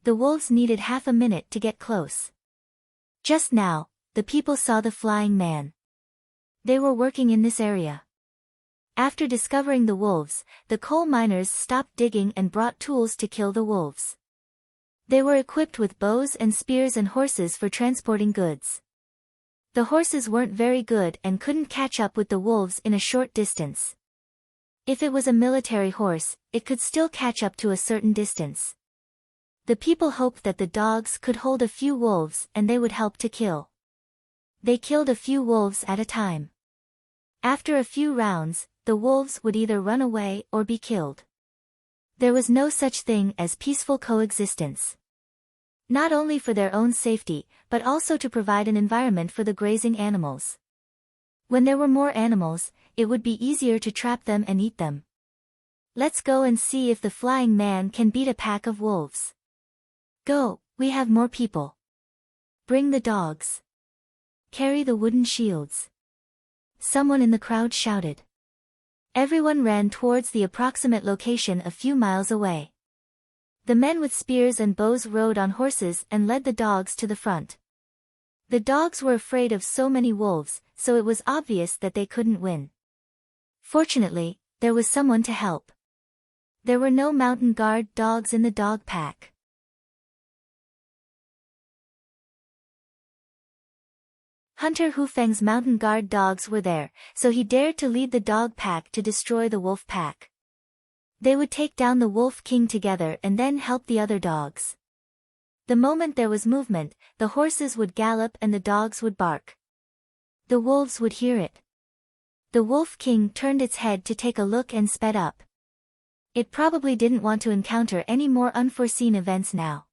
The wolves needed half a minute to get close. Just now, the people saw the flying man. They were working in this area. After discovering the wolves, the coal miners stopped digging and brought tools to kill the wolves. They were equipped with bows and spears and horses for transporting goods. The horses weren't very good and couldn't catch up with the wolves in a short distance. If it was a military horse, it could still catch up to a certain distance. The people hoped that the dogs could hold a few wolves and they would help to kill. They killed a few wolves at a time. After a few rounds, the wolves would either run away or be killed. There was no such thing as peaceful coexistence. Not only for their own safety, but also to provide an environment for the grazing animals. When there were more animals, it would be easier to trap them and eat them. Let's go and see if the flying man can beat a pack of wolves. Go, we have more people. Bring the dogs. Carry the wooden shields. Someone in the crowd shouted. Everyone ran towards the approximate location a few miles away. The men with spears and bows rode on horses and led the dogs to the front. The dogs were afraid of so many wolves, so it was obvious that they couldn't win. Fortunately, there was someone to help. There were no mountain guard dogs in the dog pack. Hunter Hufeng's mountain guard dogs were there, so he dared to lead the dog pack to destroy the wolf pack. They would take down the wolf king together and then help the other dogs. The moment there was movement, the horses would gallop and the dogs would bark. The wolves would hear it. The wolf king turned its head to take a look and sped up. It probably didn't want to encounter any more unforeseen events now.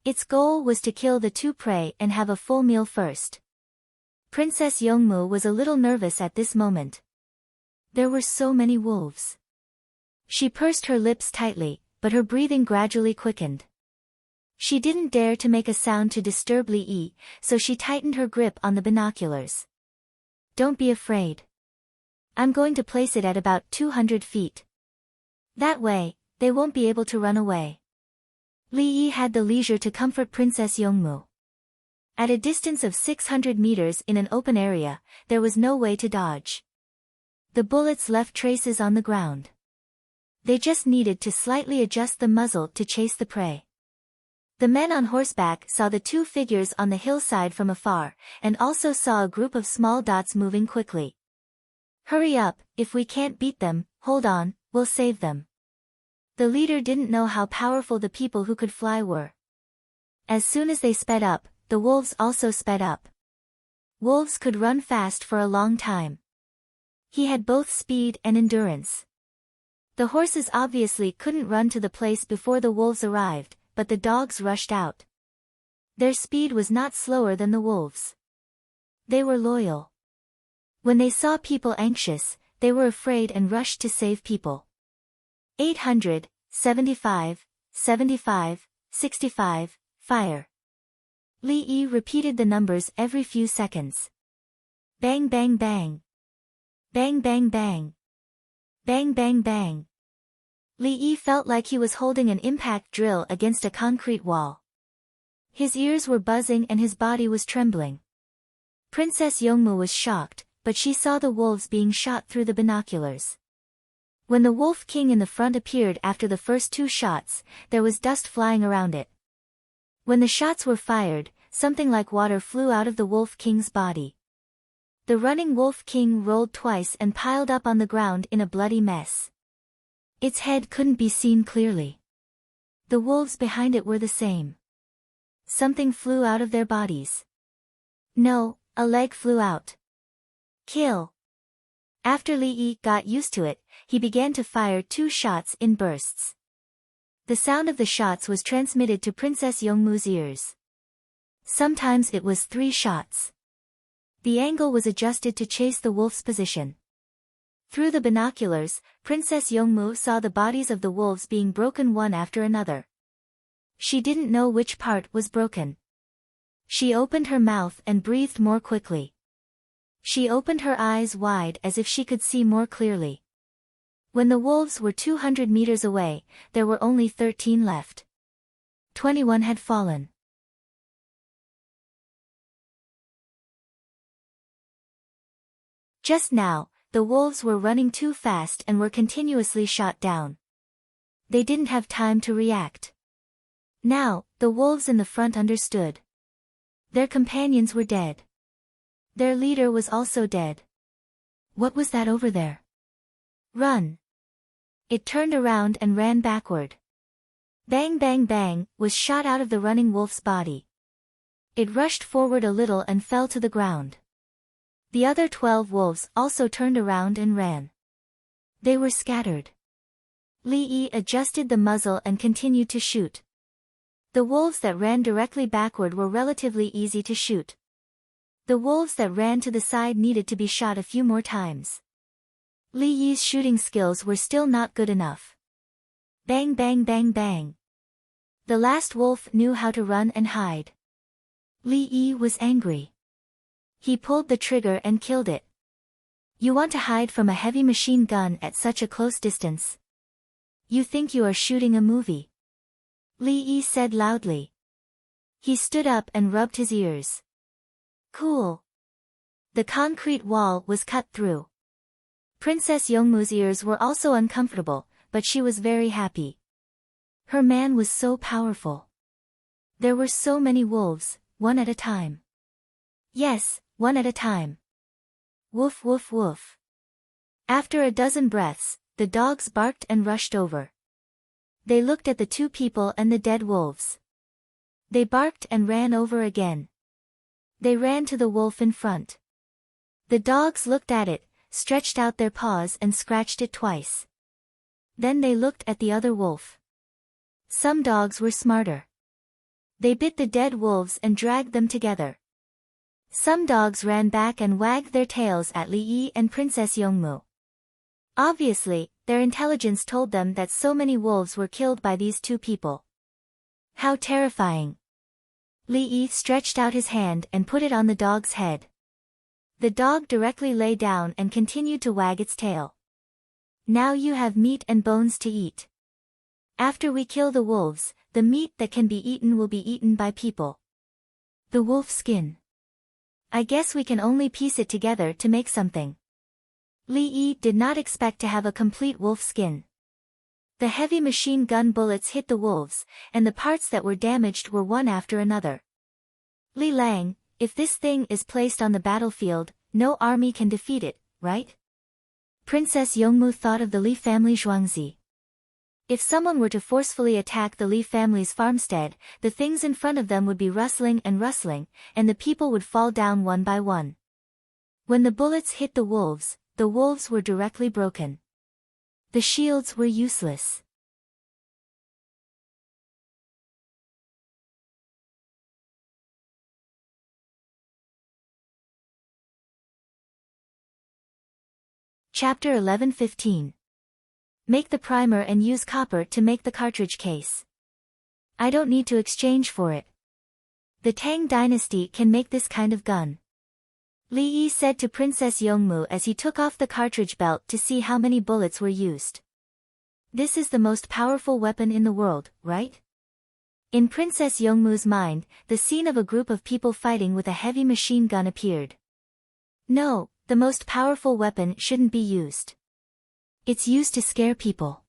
Its goal was to kill the 2 prey and have a full meal first. Princess Yongmu was a little nervous at this moment. There were so many wolves. She pursed her lips tightly, but her breathing gradually quickened. She didn't dare to make a sound to disturb Li Yi, so she tightened her grip on the binoculars. Don't be afraid. I'm going to place it at about 200 feet. That way, they won't be able to run away. Li Yi had the leisure to comfort Princess Yongmu. At a distance of 600 meters in an open area, there was no way to dodge. The bullets left traces on the ground. They just needed to slightly adjust the muzzle to chase the prey. The men on horseback saw the 2 figures on the hillside from afar, and also saw a group of small dots moving quickly. Hurry up, if we can't beat them, hold on, we'll save them. The leader didn't know how powerful the people who could fly were. As soon as they sped up, the wolves also sped up. Wolves could run fast for a long time. He had both speed and endurance. The horses obviously couldn't run to the place before the wolves arrived, but the dogs rushed out. Their speed was not slower than the wolves. They were loyal. When they saw people anxious, they were afraid and rushed to save people. 800, 75, 75, 65, fire. Li Yi repeated the numbers every few seconds. Bang bang bang. Bang bang bang. Bang bang bang. Li Yi felt like he was holding an impact drill against a concrete wall. His ears were buzzing and his body was trembling. Princess Yongmu was shocked, but she saw the wolves being shot through the binoculars. When the Wolf King in the front appeared after the first 2 shots, there was dust flying around it. When the shots were fired, something like water flew out of the Wolf King's body. The running Wolf King rolled twice and piled up on the ground in a bloody mess. Its head couldn't be seen clearly. The wolves behind it were the same. Something flew out of their bodies. No, a leg flew out. Kill. After Li Yi got used to it, he began to fire 2 shots in bursts. The sound of the shots was transmitted to Princess Yongmu's ears. Sometimes it was 3 shots. The angle was adjusted to chase the wolf's position. Through the binoculars, Princess Yongmu saw the bodies of the wolves being broken one after another. She didn't know which part was broken. She opened her mouth and breathed more quickly. She opened her eyes wide as if she could see more clearly. When the wolves were 200 meters away, there were only 13 left. 21 had fallen. Just now, the wolves were running too fast and were continuously shot down. They didn't have time to react. Now, the wolves in the front understood. Their companions were dead. Their leader was also dead. What was that over there? Run! It turned around and ran backward. Bang bang bang was shot out of the running wolf's body. It rushed forward a little and fell to the ground. The other 12 wolves also turned around and ran. They were scattered. Li Yi adjusted the muzzle and continued to shoot. The wolves that ran directly backward were relatively easy to shoot. The wolves that ran to the side needed to be shot a few more times. Li Yi's shooting skills were still not good enough. Bang bang bang bang. The last wolf knew how to run and hide. Li Yi was angry. He pulled the trigger and killed it. You want to hide from a heavy machine gun at such a close distance? You think you are shooting a movie? Li Yi said loudly. He stood up and rubbed his ears. Cool. The concrete wall was cut through. Princess Yongmu's ears were also uncomfortable, but she was very happy. Her man was so powerful. There were so many wolves, one at a time. Yes, one at a time. Woof woof woof. After a dozen breaths, the dogs barked and rushed over. They looked at the 2 people and the dead wolves. They barked and ran over again. They ran to the wolf in front. The dogs looked at it, stretched out their paws and scratched it twice. Then they looked at the other wolf. Some dogs were smarter. They bit the dead wolves and dragged them together. Some dogs ran back and wagged their tails at Li Yi and Princess Yongmu. Obviously, their intelligence told them that so many wolves were killed by these 2 people. How terrifying! Li Yi stretched out his hand and put it on the dog's head. The dog directly lay down and continued to wag its tail. Now you have meat and bones to eat. After we kill the wolves, the meat that can be eaten will be eaten by people. The wolf skin. I guess we can only piece it together to make something. Li Yi did not expect to have a complete wolf skin. The heavy machine gun bullets hit the wolves, and the parts that were damaged were one after another. Li Lang, if this thing is placed on the battlefield, no army can defeat it, right? Princess Yongmu thought of the Li family Zhuangzi. If someone were to forcefully attack the Li family's farmstead, the things in front of them would be rustling, and the people would fall down one by one. When the bullets hit the wolves were directly broken. The shields were useless. Chapter 11:15. Make the primer and use copper to make the cartridge case. I don't need to exchange for it. The Tang dynasty can make this kind of gun. Li Yi said to Princess Yongmu as he took off the cartridge belt to see how many bullets were used. This is the most powerful weapon in the world, right? In Princess Yongmu's mind, the scene of a group of people fighting with a heavy machine gun appeared. No, the most powerful weapon shouldn't be used. It's used to scare people.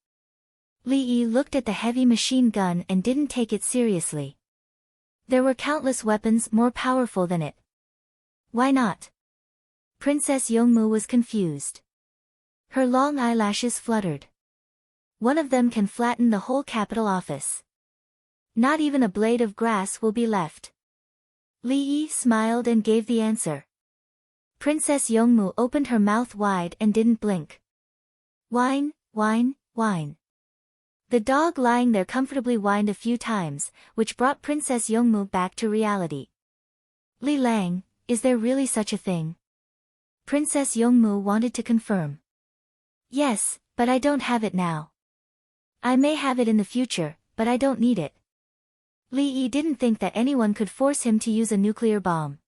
Li Yi looked at the heavy machine gun and didn't take it seriously. There were countless weapons more powerful than it. Why not? Princess Yongmu was confused. Her long eyelashes fluttered. One of them can flatten the whole capital office. Not even a blade of grass will be left. Li Yi smiled and gave the answer. Princess Yongmu opened her mouth wide and didn't blink. Whine, whine, whine. The dog lying there comfortably whined a few times, which brought Princess Yongmu back to reality. Li Lang, is there really such a thing? Princess Yongmu wanted to confirm. Yes, but I don't have it now. I may have it in the future, but I don't need it. Li Yi didn't think that anyone could force him to use a nuclear bomb.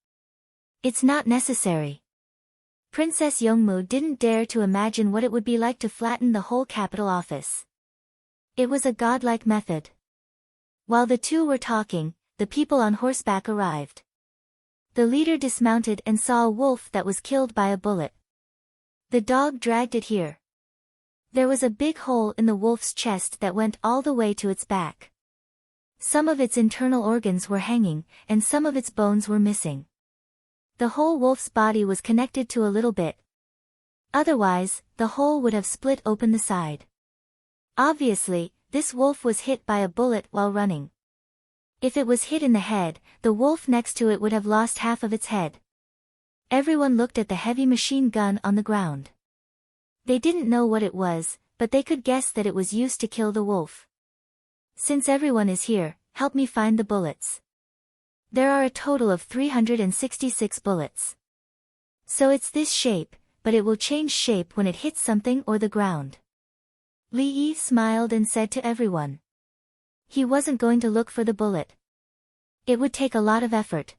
It's not necessary. Princess Yongmu didn't dare to imagine what it would be like to flatten the whole capital office. It was a godlike method. While the two were talking, the people on horseback arrived. The leader dismounted and saw a wolf that was killed by a bullet. The dog dragged it here. There was a big hole in the wolf's chest that went all the way to its back. Some of its internal organs were hanging, and some of its bones were missing. The whole wolf's body was connected to a little bit. Otherwise, the hole would have split open the side. Obviously, this wolf was hit by a bullet while running. If it was hit in the head, the wolf next to it would have lost half of its head. Everyone looked at the heavy machine gun on the ground. They didn't know what it was, but they could guess that it was used to kill the wolf. Since everyone is here, help me find the bullets. There are a total of 366 bullets. So it's this shape, but it will change shape when it hits something or the ground. Li Yi smiled and said to everyone. He wasn't going to look for the bullet. It would take a lot of effort.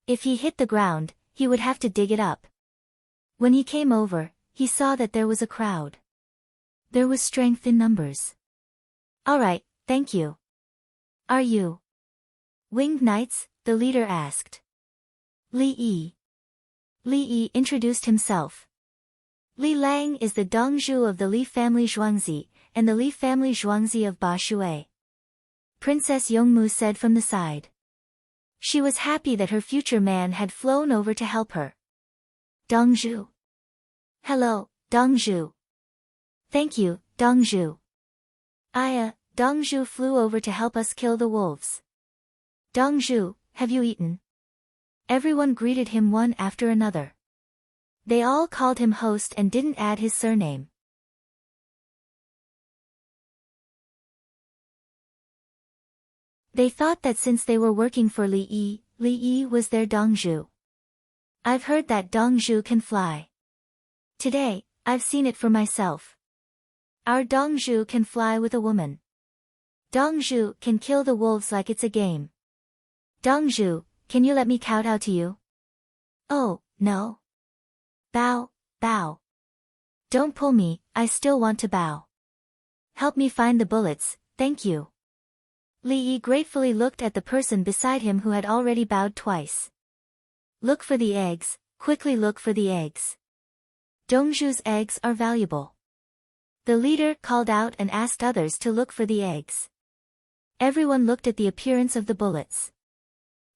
If he hit the ground, he would have to dig it up. When he came over, he saw that there was a crowd. There was strength in numbers. All right, thank you. Are you Winged Knights? The leader asked. Li Yi. Li Yi introduced himself. Li Lang is the Dongzhu of the Li family Zhuangzi, and the Li family Zhuangzi of Ba Shui. Princess Yongmu said from the side. She was happy that her future man had flown over to help her. Dongzhu. Hello, Dongzhu. Thank you, Dongzhu. Dongzhu flew over to help us kill the wolves. Dongzhu, have you eaten? Everyone greeted him one after another. They all called him host and didn't add his surname. They thought that since they were working for Li Yi was their Dongzhu. I've heard that Dongzhu can fly. Today, I've seen it for myself. Our Dongzhu can fly with a woman. Dongzhu can kill the wolves like it's a game. Dongzhu, can you let me kowtow to you? Oh, no. Bow, bow. Don't pull me, I still want to bow. Help me find the bullets, thank you. Li Yi gratefully looked at the person beside him who had already bowed twice. Look for the eggs, quickly look for the eggs. Dongzhu's eggs are valuable. The leader called out and asked others to look for the eggs. Everyone looked at the appearance of the bullets.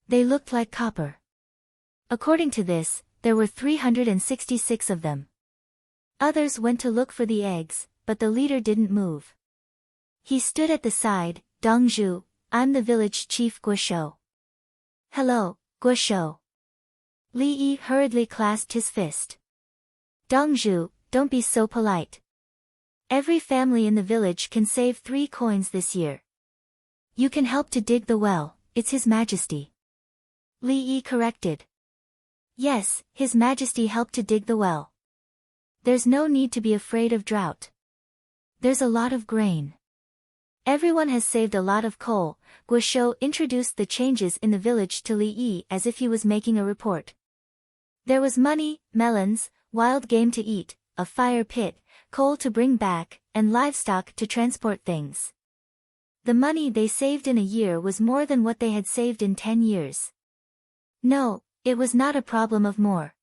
They looked like copper. According to this, there were 366 of them. Others went to look for the eggs, but the leader didn't move. He stood at the side. Dongzhu, I'm the village chief Guosho. Hello, Guosho. Li Yi hurriedly clasped his fist. Dongzhu, don't be so polite. Every family in the village can save 3 coins this year. You can help to dig the well, it's His Majesty. Li Yi corrected. Yes, His Majesty helped to dig the well. There's no need to be afraid of drought. There's a lot of grain. Everyone has saved a lot of coal. Guosho introduced the changes in the village to Li Yi as if he was making a report. There was money, melons, wild game to eat, a fire pit, coal to bring back, and livestock to transport things. The money they saved in a year was more than what they had saved in 10 years. No, it was not a problem of more.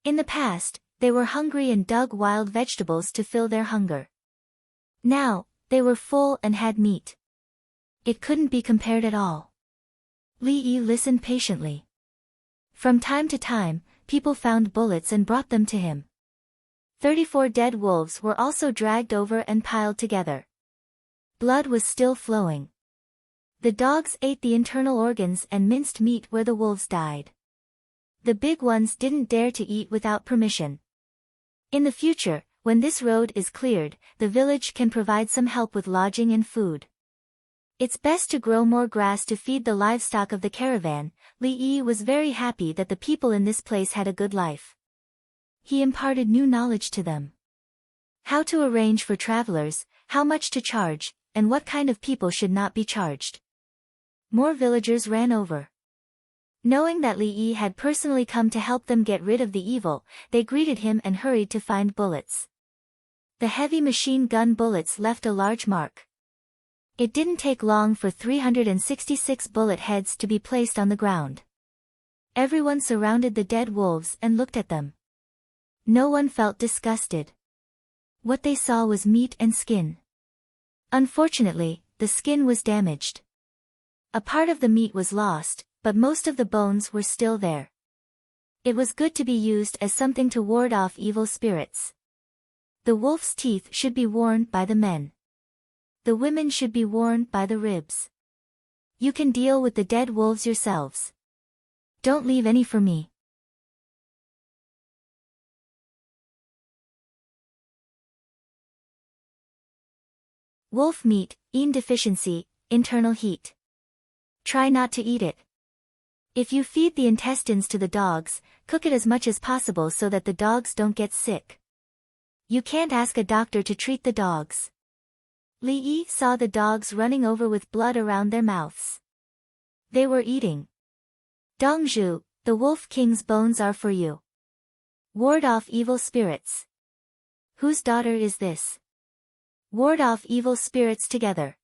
In the past, they were hungry and dug wild vegetables to fill their hunger. Now, they were full and had meat. It couldn't be compared at all. Li Yi listened patiently. From time to time, people found bullets and brought them to him. 34 dead wolves were also dragged over and piled together. Blood was still flowing. The dogs ate the internal organs and minced meat where the wolves died. The big ones didn't dare to eat without permission. In the future, when this road is cleared, the village can provide some help with lodging and food. It's best to grow more grass to feed the livestock of the caravan. Li Yi was very happy that the people in this place had a good life. He imparted new knowledge to them. How to arrange for travelers, how much to charge, and what kind of people should not be charged. More villagers ran over. Knowing that Li Yi had personally come to help them get rid of the evil, they greeted him and hurried to find bullets. The heavy machine gun bullets left a large mark. It didn't take long for 366 bullet heads to be placed on the ground. Everyone surrounded the dead wolves and looked at them. No one felt disgusted. What they saw was meat and skin. Unfortunately, the skin was damaged. A part of the meat was lost, but most of the bones were still there. It was good to be used as something to ward off evil spirits. The wolf's teeth should be worn by the men. The women should be worn by the ribs. You can deal with the dead wolves yourselves. Don't leave any for me. Wolf meat, EN deficiency, internal heat. Try not to eat it. If you feed the intestines to the dogs, cook it as much as possible so that the dogs don't get sick. You can't ask a doctor to treat the dogs. Li Yi saw the dogs running over with blood around their mouths. They were eating. Dongzhu, the Wolf King's bones are for you. Ward off evil spirits. Whose daughter is this? Ward off evil spirits together.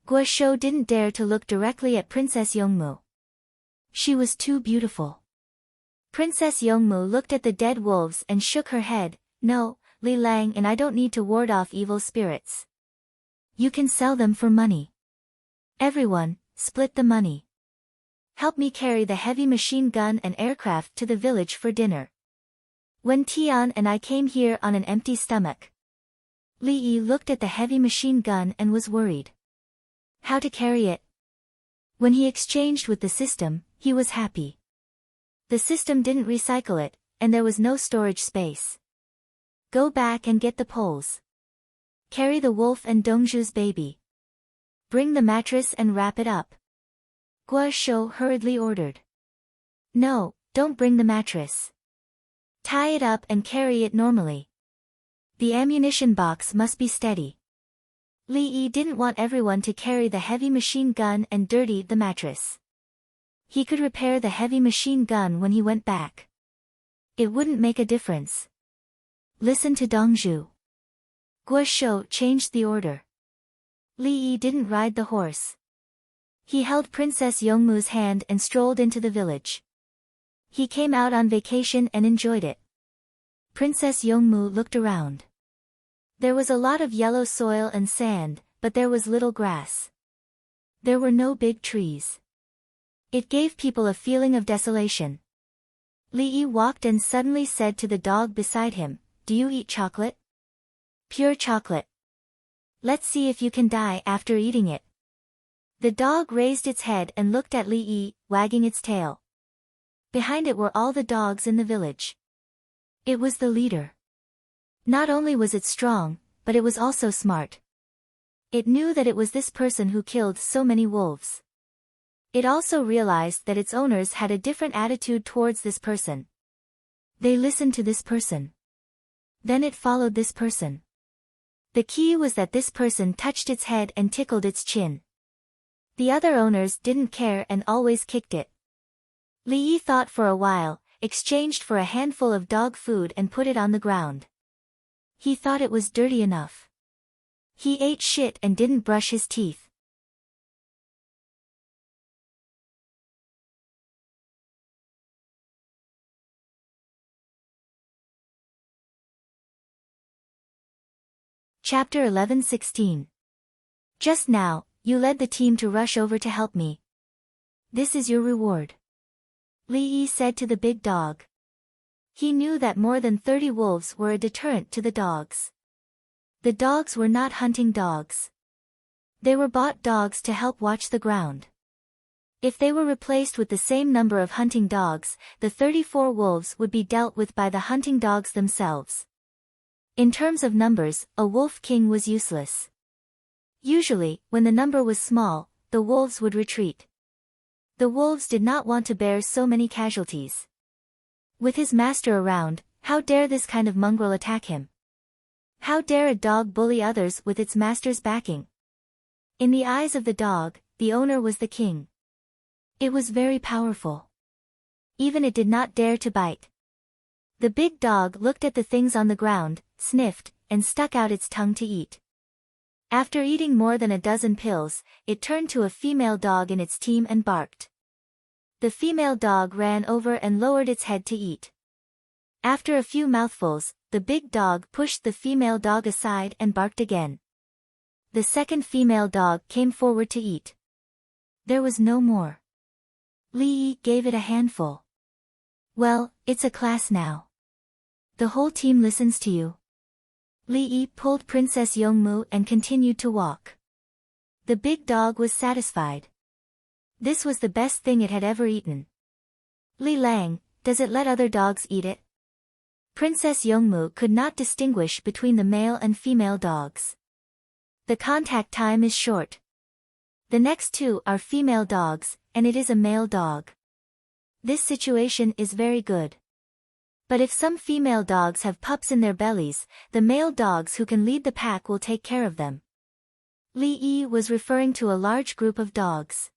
Guosho didn't dare to look directly at Princess Yongmu. She was too beautiful. Princess Yongmu looked at the dead wolves and shook her head. No, Li Lang and I don't need to ward off evil spirits. You can sell them for money. Everyone, split the money. Help me carry the heavy machine gun and aircraft to the village for dinner. When Tian and I came here on an empty stomach. Li Yi looked at the heavy machine gun and was worried. How to carry it? When he exchanged with the system, he was happy. The system didn't recycle it, and there was no storage space. Go back and get the poles. Carry the wolf and Dongzhu's baby. Bring the mattress and wrap it up. Guosho hurriedly ordered. No, don't bring the mattress. Tie it up and carry it normally. The ammunition box must be steady. Li Yi didn't want everyone to carry the heavy machine gun and dirty the mattress. He could repair the heavy machine gun when he went back. It wouldn't make a difference. Listen to Dongzhu. Guosho changed the order. Li Yi didn't ride the horse. He held Princess Yongmu's hand and strolled into the village. He came out on vacation and enjoyed it. Princess Yongmu looked around. There was a lot of yellow soil and sand, but there was little grass. There were no big trees. It gave people a feeling of desolation. Li Yi walked and suddenly said to the dog beside him, "Do you eat chocolate?" Pure chocolate. Let's see if you can die after eating it. The dog raised its head and looked at Li Yi, wagging its tail. Behind it were all the dogs in the village. It was the leader. Not only was it strong, but it was also smart. It knew that it was this person who killed so many wolves. It also realized that its owners had a different attitude towards this person. They listened to this person. Then it followed this person. The key was that this person touched its head and tickled its chin. The other owners didn't care and always kicked it. Li Yi thought for a while, exchanged for a handful of dog food and put it on the ground. He thought it was dirty enough. He ate shit and didn't brush his teeth. Chapter 11:16. Just now, you led the team to rush over to help me. This is your reward. Li Yi said to the big dog. He knew that more than 30 wolves were a deterrent to the dogs. The dogs were not hunting dogs. They were bought dogs to help watch the ground. If they were replaced with the same number of hunting dogs, the 34 wolves would be dealt with by the hunting dogs themselves. In terms of numbers, a wolf king was useless. Usually, when the number was small, the wolves would retreat. The wolves did not want to bear so many casualties. With his master around, how dare this kind of mongrel attack him? How dare a dog bully others with its master's backing? In the eyes of the dog, the owner was the king. It was very powerful. Even it did not dare to bite. The big dog looked at the things on the ground, sniffed, and stuck out its tongue to eat. After eating more than a dozen pills, it turned to a female dog in its team and barked. The female dog ran over and lowered its head to eat. After a few mouthfuls, the big dog pushed the female dog aside and barked again. The second female dog came forward to eat. There was no more. Li Yi gave it a handful. Well, it's a class now. The whole team listens to you. Li Yi pulled Princess Yongmu and continued to walk. The big dog was satisfied. This was the best thing it had ever eaten. Li Lang, does it let other dogs eat it? Princess Yongmu could not distinguish between the male and female dogs. The contact time is short. The next two are female dogs, and it is a male dog. This situation is very good. But if some female dogs have pups in their bellies, the male dogs who can lead the pack will take care of them. Li Yi was referring to a large group of dogs.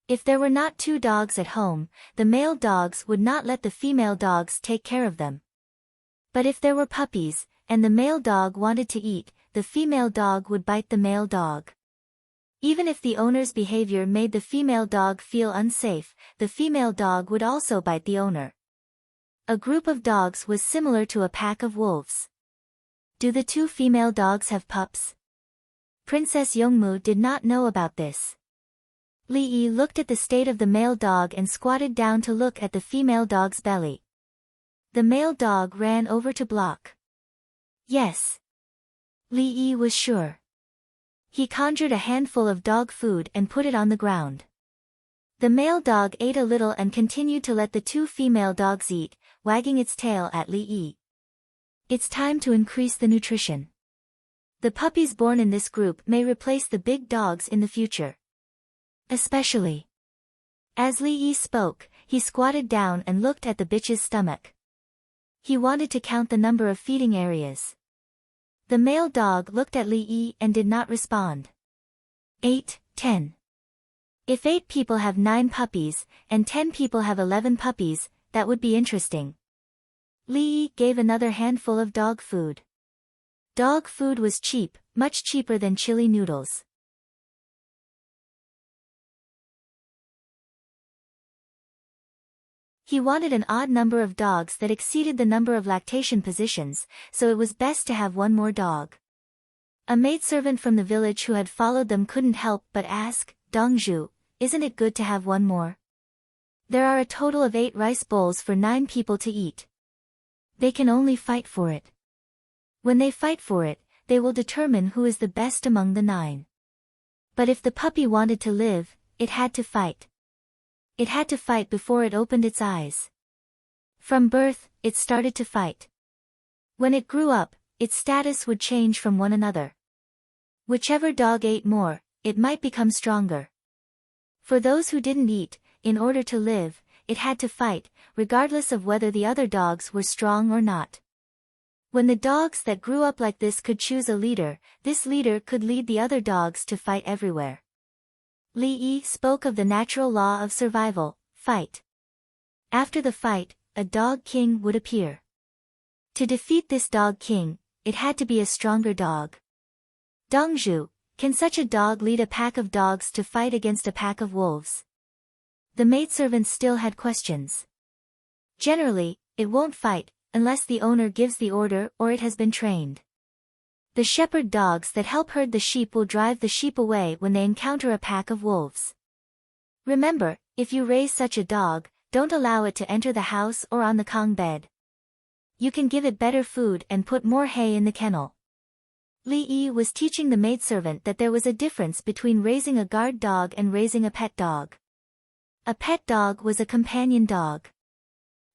If there were not 2 dogs at home, the male dogs would not let the female dogs take care of them. But if there were puppies, and the male dog wanted to eat, the female dog would bite the male dog. Even if the owner's behavior made the female dog feel unsafe, the female dog would also bite the owner. A group of dogs was similar to a pack of wolves. Do the 2 female dogs have pups? Princess Yongmu did not know about this. Li Yi looked at the state of the male dog and squatted down to look at the female dog's belly. The male dog ran over to block. Yes. Li Yi was sure. He conjured a handful of dog food and put it on the ground. The male dog ate a little and continued to let the 2 female dogs eat, wagging its tail at Li Yi. It's time to increase the nutrition. The puppies born in this group may replace the big dogs in the future. Especially. As Li Yi spoke, he squatted down and looked at the bitch's stomach. He wanted to count the number of feeding areas. The male dog looked at Li Yi and did not respond. 8, 10. If 8 people have 9 puppies, and 10 people have 11 puppies, that would be interesting. Li Yi gave another handful of dog food. Dog food was cheap, much cheaper than chili noodles. He wanted an odd number of dogs that exceeded the number of lactation positions, so it was best to have one more dog. A maidservant from the village who had followed them couldn't help but ask, Dongzhu, isn't it good to have one more? There are a total of 8 rice bowls for 9 people to eat. They can only fight for it. When they fight for it, they will determine who is the best among the 9. But if the puppy wanted to live, it had to fight. It had to fight before it opened its eyes. From birth, it started to fight. When it grew up, its status would change from one another. Whichever dog ate more, it might become stronger. For those who didn't eat, in order to live, it had to fight, regardless of whether the other dogs were strong or not. When the dogs that grew up like this could choose a leader, this leader could lead the other dogs to fight everywhere. Li Yi spoke of the natural law of survival, fight. After the fight, a dog king would appear. To defeat this dog king, it had to be a stronger dog. Dongzhu, can such a dog lead a pack of dogs to fight against a pack of wolves? The maidservants still had questions. Generally, it won't fight, unless the owner gives the order or it has been trained. The shepherd dogs that help herd the sheep will drive the sheep away when they encounter a pack of wolves. Remember, if you raise such a dog, don't allow it to enter the house or on the kong bed. You can give it better food and put more hay in the kennel. Li Yi was teaching the maidservant that there was a difference between raising a guard dog and raising a pet dog. A pet dog was a companion dog.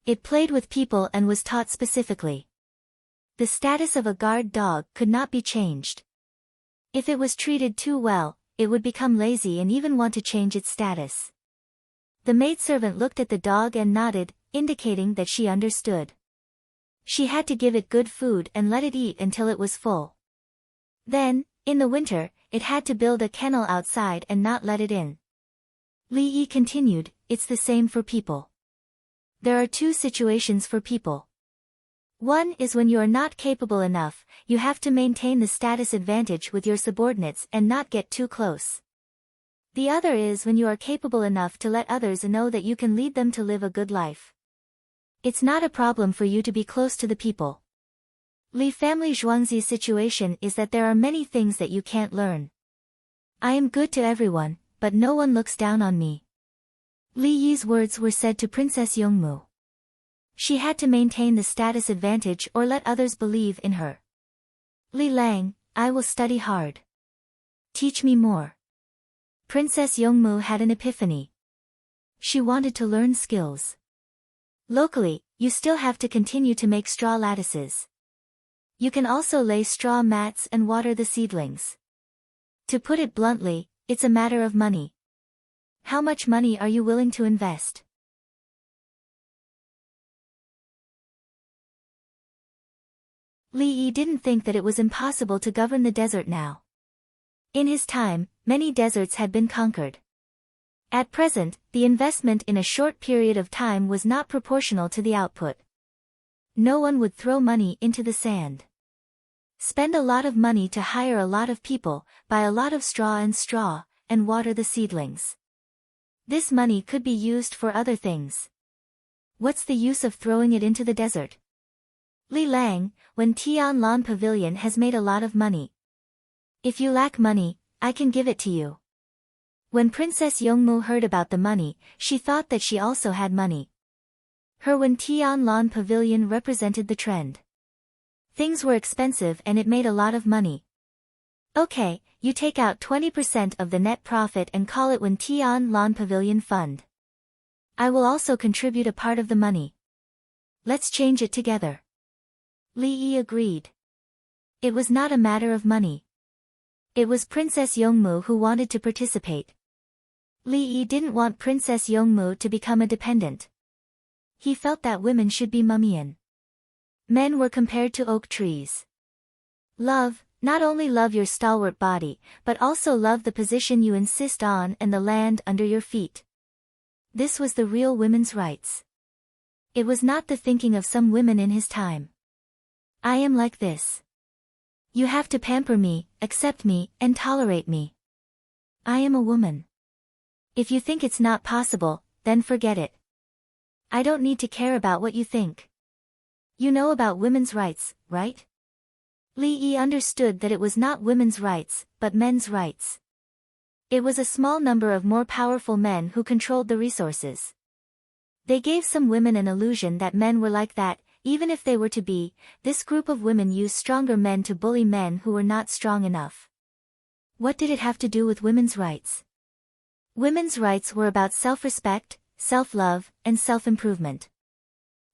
It played with people and was taught specifically. The status of a guard dog could not be changed. If it was treated too well, it would become lazy and even want to change its status. The maidservant looked at the dog and nodded, indicating that she understood. She had to give it good food and let it eat until it was full. Then, in the winter, it had to build a kennel outside and not let it in. Li Yi continued, it's the same for people. There are 2 situations for people. One is when you are not capable enough, you have to maintain the status advantage with your subordinates and not get too close. The other is when you are capable enough to let others know that you can lead them to live a good life. It's not a problem for you to be close to the people. Li family Zhuangzi's situation is that there are many things that you can't learn. I am good to everyone, but no one looks down on me. Li Yi's words were said to Princess Yongmu. She had to maintain the status advantage or let others believe in her. Li Lang, I will study hard. Teach me more. Princess Yongmu had an epiphany. She wanted to learn skills. Locally, you still have to continue to make straw lattices. You can also lay straw mats and water the seedlings. To put it bluntly, it's a matter of money. How much money are you willing to invest? Li Yi didn't think that it was impossible to govern the desert now. In his time, many deserts had been conquered. At present, the investment in a short period of time was not proportional to the output. No one would throw money into the sand. Spend a lot of money to hire a lot of people, buy a lot of straw, and water the seedlings. This money could be used for other things. What's the use of throwing it into the desert? Li Lang, when Tian Lan Pavilion has made a lot of money. If you lack money, I can give it to you. When Princess Yongmu heard about the money, she thought that she also had money. Her Wen Tian Lan Pavilion represented the trend. Things were expensive and it made a lot of money. Okay, you take out 20% of the net profit and call it Wen Tian Lan Pavilion Fund. I will also contribute a part of the money. Let's change it together. Li Yi agreed. It was not a matter of money. It was Princess Yongmu who wanted to participate. Li Yi didn't want Princess Yongmu to become a dependent. He felt that women should be mummian. Men were compared to oak trees. Love, not only love your stalwart body, but also love the position you insist on and the land under your feet. This was the real women's rights. It was not the thinking of some women in his time. I am like this. You have to pamper me, accept me, and tolerate me. I am a woman. If you think it's not possible, then forget it. I don't need to care about what you think. You know about women's rights, right? Li Yi understood that it was not women's rights, but men's rights. It was a small number of more powerful men who controlled the resources. They gave some women an illusion that men were like that, even if they were to be, this group of women used stronger men to bully men who were not strong enough. What did it have to do with women's rights? Women's rights were about self-respect, self-love, and self-improvement.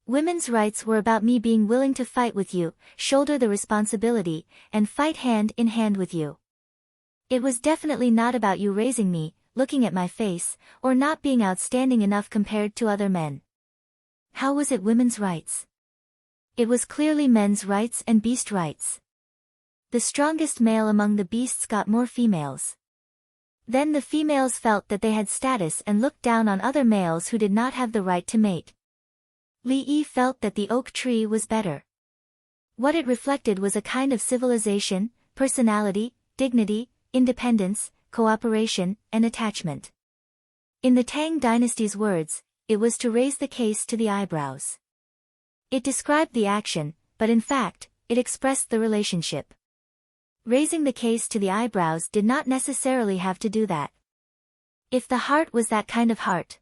Women's rights were about me being willing to fight with you, shoulder the responsibility, and fight hand in hand with you. It was definitely not about you raising me, looking at my face, or not being outstanding enough compared to other men. How was it women's rights? It was clearly men's rights and beast rights. The strongest male among the beasts got more females. Then the females felt that they had status and looked down on other males who did not have the right to mate. Li Yi felt that the oak tree was better. What it reflected was a kind of civilization, personality, dignity, independence, cooperation, and attachment. In the Tang dynasty's words, it was to raise the case to the eyebrows. It described the action, but in fact, it expressed the relationship. Raising the case to the eyebrows did not necessarily have to do that. If the heart was that kind of heart,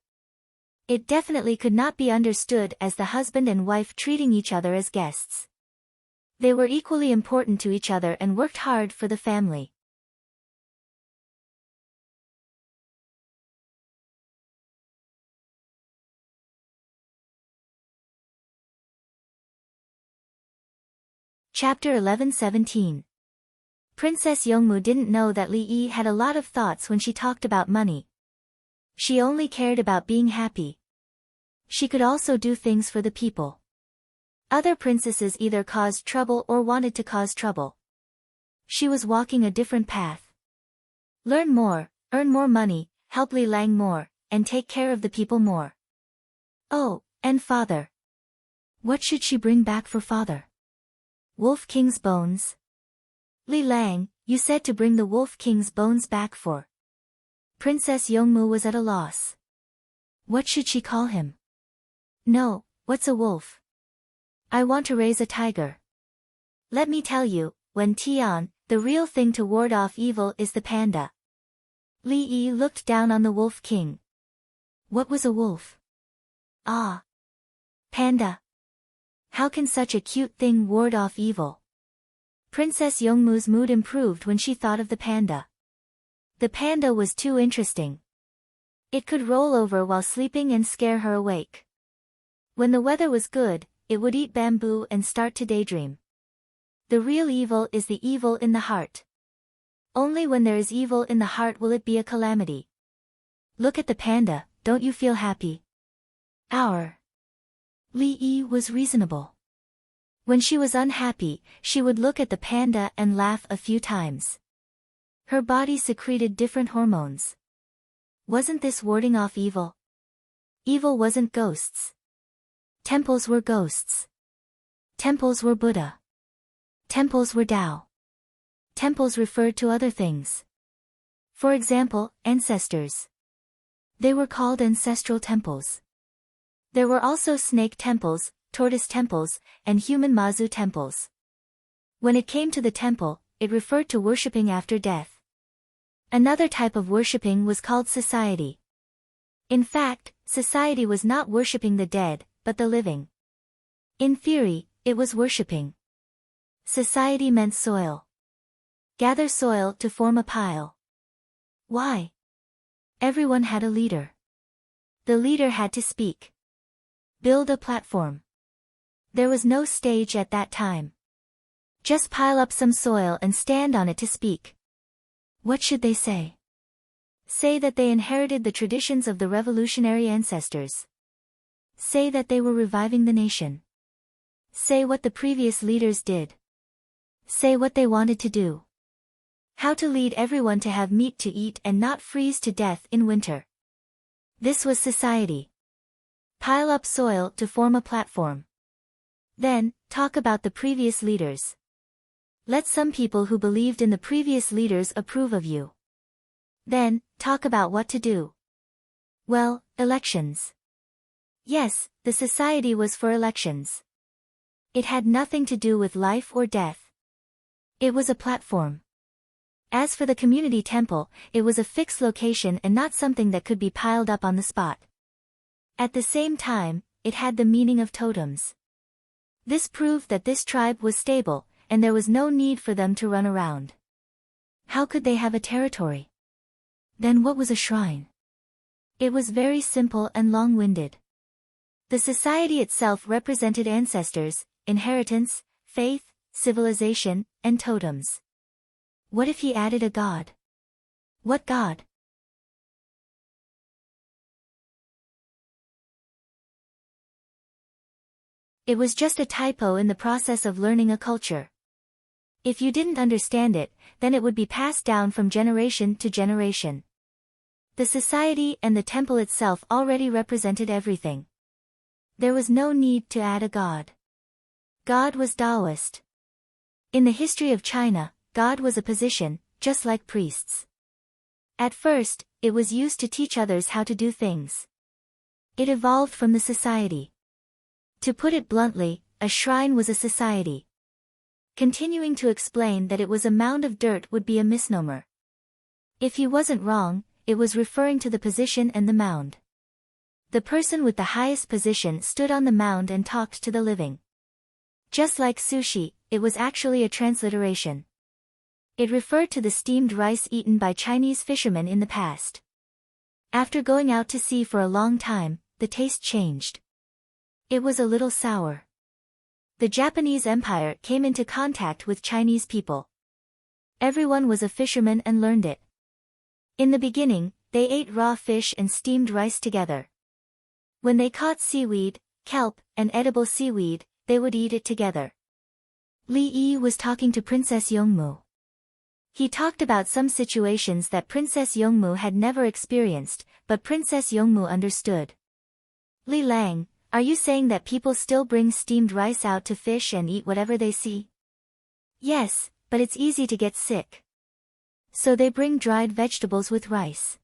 it definitely could not be understood as the husband and wife treating each other as guests. They were equally important to each other and worked hard for the family. Chapter 11:17. Princess Yongmu didn't know that Li Yi had a lot of thoughts when she talked about money. She only cared about being happy. She could also do things for the people. Other princesses either caused trouble or wanted to cause trouble. She was walking a different path. Learn more, earn more money, help Li Lang more, and take care of the people more. Oh, and father. What should she bring back for father? Wolf King's bones. Li Lang, you said to bring the Wolf King's bones back for. Princess Yongmu was at a loss. What should she call him? No, what's a wolf? I want to raise a tiger. Let me tell you, Wen Tian, the real thing to ward off evil is the panda. Li Yi looked down on the Wolf King. What was a wolf? Ah. Panda. How can such a cute thing ward off evil? Princess Yongmu's mood improved when she thought of the panda. The panda was too interesting. It could roll over while sleeping and scare her awake. When the weather was good, it would eat bamboo and start to daydream. The real evil is the evil in the heart. Only when there is evil in the heart will it be a calamity. Look at the panda, don't you feel happy? Our. Li Yi was reasonable. When she was unhappy, she would look at the panda and laugh a few times. Her body secreted different hormones. Wasn't this warding off evil? Evil wasn't ghosts. Temples were ghosts. Temples were Buddha. Temples were Tao. Temples referred to other things. For example, ancestors. They were called ancestral temples. There were also snake temples, tortoise temples, and human Mazu temples. When it came to the temple, it referred to worshipping after death. Another type of worshipping was called society. In fact, society was not worshipping the dead, but the living. In theory, it was worshipping. Society meant soil. Gather soil to form a pile. Why? Everyone had a leader. The leader had to speak. Build a platform. There was no stage at that time. Just pile up some soil and stand on it to speak. What should they say? Say that they inherited the traditions of the revolutionary ancestors. Say that they were reviving the nation. Say what the previous leaders did. Say what they wanted to do. How to lead everyone to have meat to eat and not freeze to death in winter. This was society. Pile up soil to form a platform. Then, talk about the previous leaders. Let some people who believed in the previous leaders approve of you. Then, talk about what to do. Well, elections. Yes, the society was for elections. It had nothing to do with life or death. It was a platform. As for the community temple, it was a fixed location and not something that could be piled up on the spot. At the same time, it had the meaning of totems. This proved that this tribe was stable, and there was no need for them to run around. How could they have a territory? Then what was a shrine? It was very simple and long-winded. The society itself represented ancestors, inheritance, faith, civilization, and totems. What if he added a god? What god? It was just a typo in the process of learning a culture. If you didn't understand it, then it would be passed down from generation to generation. The society and the temple itself already represented everything. There was no need to add a god. God was Taoist. In the history of China, God was a position, just like priests. At first, it was used to teach others how to do things. It evolved from the society. To put it bluntly, a shrine was a society. Continuing to explain that it was a mound of dirt would be a misnomer. If he wasn't wrong, it was referring to the position and the mound. The person with the highest position stood on the mound and talked to the living. Just like sushi, it was actually a transliteration. It referred to the steamed rice eaten by Chinese fishermen in the past. After going out to sea for a long time, the taste changed. It was a little sour. The Japanese Empire came into contact with Chinese people. Everyone was a fisherman and learned it. In the beginning, they ate raw fish and steamed rice together. When they caught seaweed, kelp, and edible seaweed, they would eat it together. Li Yi was talking to Princess Yongmu. He talked about some situations that Princess Yongmu had never experienced, but Princess Yongmu understood. Li Lang, are you saying that people still bring steamed rice out to fish and eat whatever they see? Yes, but it's easy to get sick. So they bring dried vegetables with rice.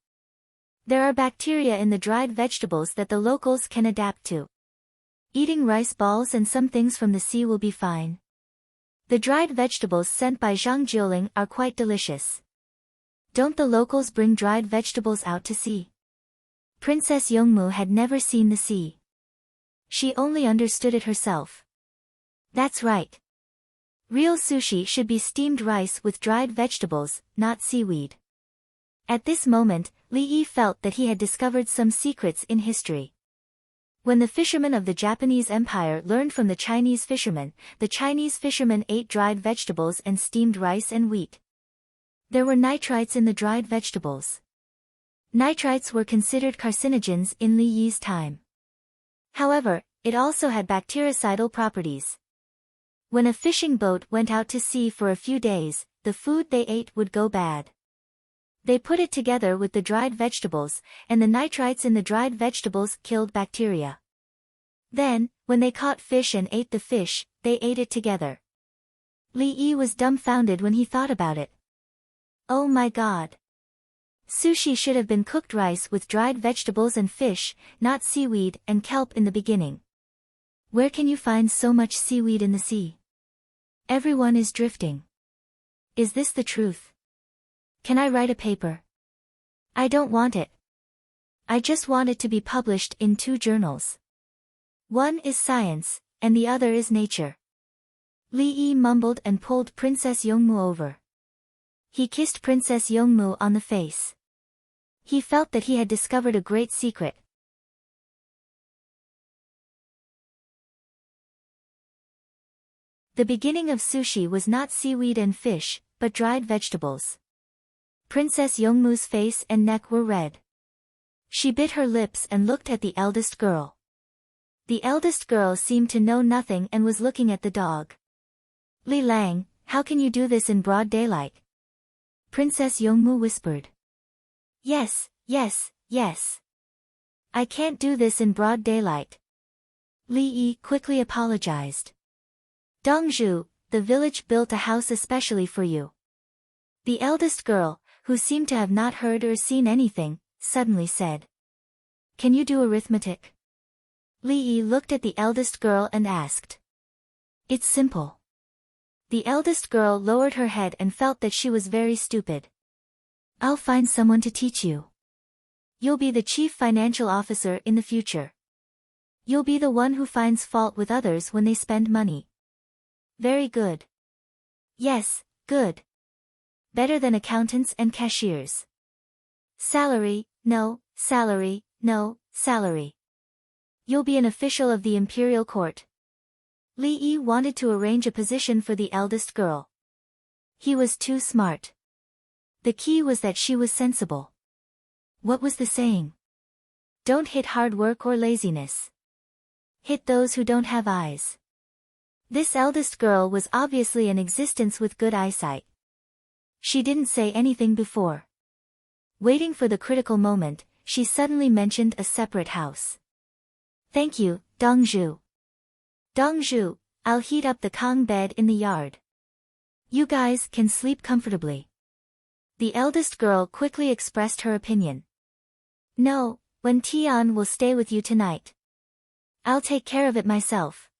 There are bacteria in the dried vegetables that the locals can adapt to. Eating rice balls and some things from the sea will be fine. The dried vegetables sent by Zhang Jiuling are quite delicious. Don't the locals bring dried vegetables out to sea? Princess Yongmu had never seen the sea. She only understood it herself. That's right. Real sushi should be steamed rice with dried vegetables, not seaweed. At this moment, Li Yi felt that he had discovered some secrets in history. When the fishermen of the Japanese Empire learned from the Chinese fishermen ate dried vegetables and steamed rice and wheat. There were nitrites in the dried vegetables. Nitrites were considered carcinogens in Li Yi's time. However, it also had bactericidal properties. When a fishing boat went out to sea for a few days, the food they ate would go bad. They put it together with the dried vegetables, and the nitrites in the dried vegetables killed bacteria. Then, when they caught fish and ate the fish, they ate it together. Li Yi was dumbfounded when he thought about it. Oh my God! Sushi should have been cooked rice with dried vegetables and fish, not seaweed and kelp in the beginning. Where can you find so much seaweed in the sea? Everyone is drifting. Is this the truth? Can I write a paper? I don't want it. I just want it to be published in 2 journals. One is science, and the other is nature. Li Yi mumbled and pulled Princess Yongmu over. He kissed Princess Yongmu on the face. He felt that he had discovered a great secret. The beginning of sushi was not seaweed and fish, but dried vegetables. Princess Yongmu's face and neck were red. She bit her lips and looked at the eldest girl. The eldest girl seemed to know nothing and was looking at the dog. Li Lang, how can you do this in broad daylight? Princess Yongmu whispered. Yes, yes, yes. I can't do this in broad daylight. Li Yi quickly apologized. Dongzhu, the village built a house especially for you. The eldest girl, who seemed to have not heard or seen anything, suddenly said. Can you do arithmetic? Li Yi looked at the eldest girl and asked. It's simple. The eldest girl lowered her head and felt that she was very stupid. I'll find someone to teach you. You'll be the chief financial officer in the future. You'll be the one who finds fault with others when they spend money. Very good. Yes, good. Better than accountants and cashiers. Salary, no, salary, no, salary. You'll be an official of the imperial court. Li Yi wanted to arrange a position for the eldest girl. He was too smart. The key was that she was sensible. What was the saying? Don't hit hard work or laziness. Hit those who don't have eyes. This eldest girl was obviously an existence with good eyesight. She didn't say anything before. Waiting for the critical moment, she suddenly mentioned a separate house. Thank you, Dongzhu. Dongzhu, I'll heat up the Kang bed in the yard. You guys can sleep comfortably. The eldest girl quickly expressed her opinion. No, Wen Tian will stay with you tonight. I'll take care of it myself.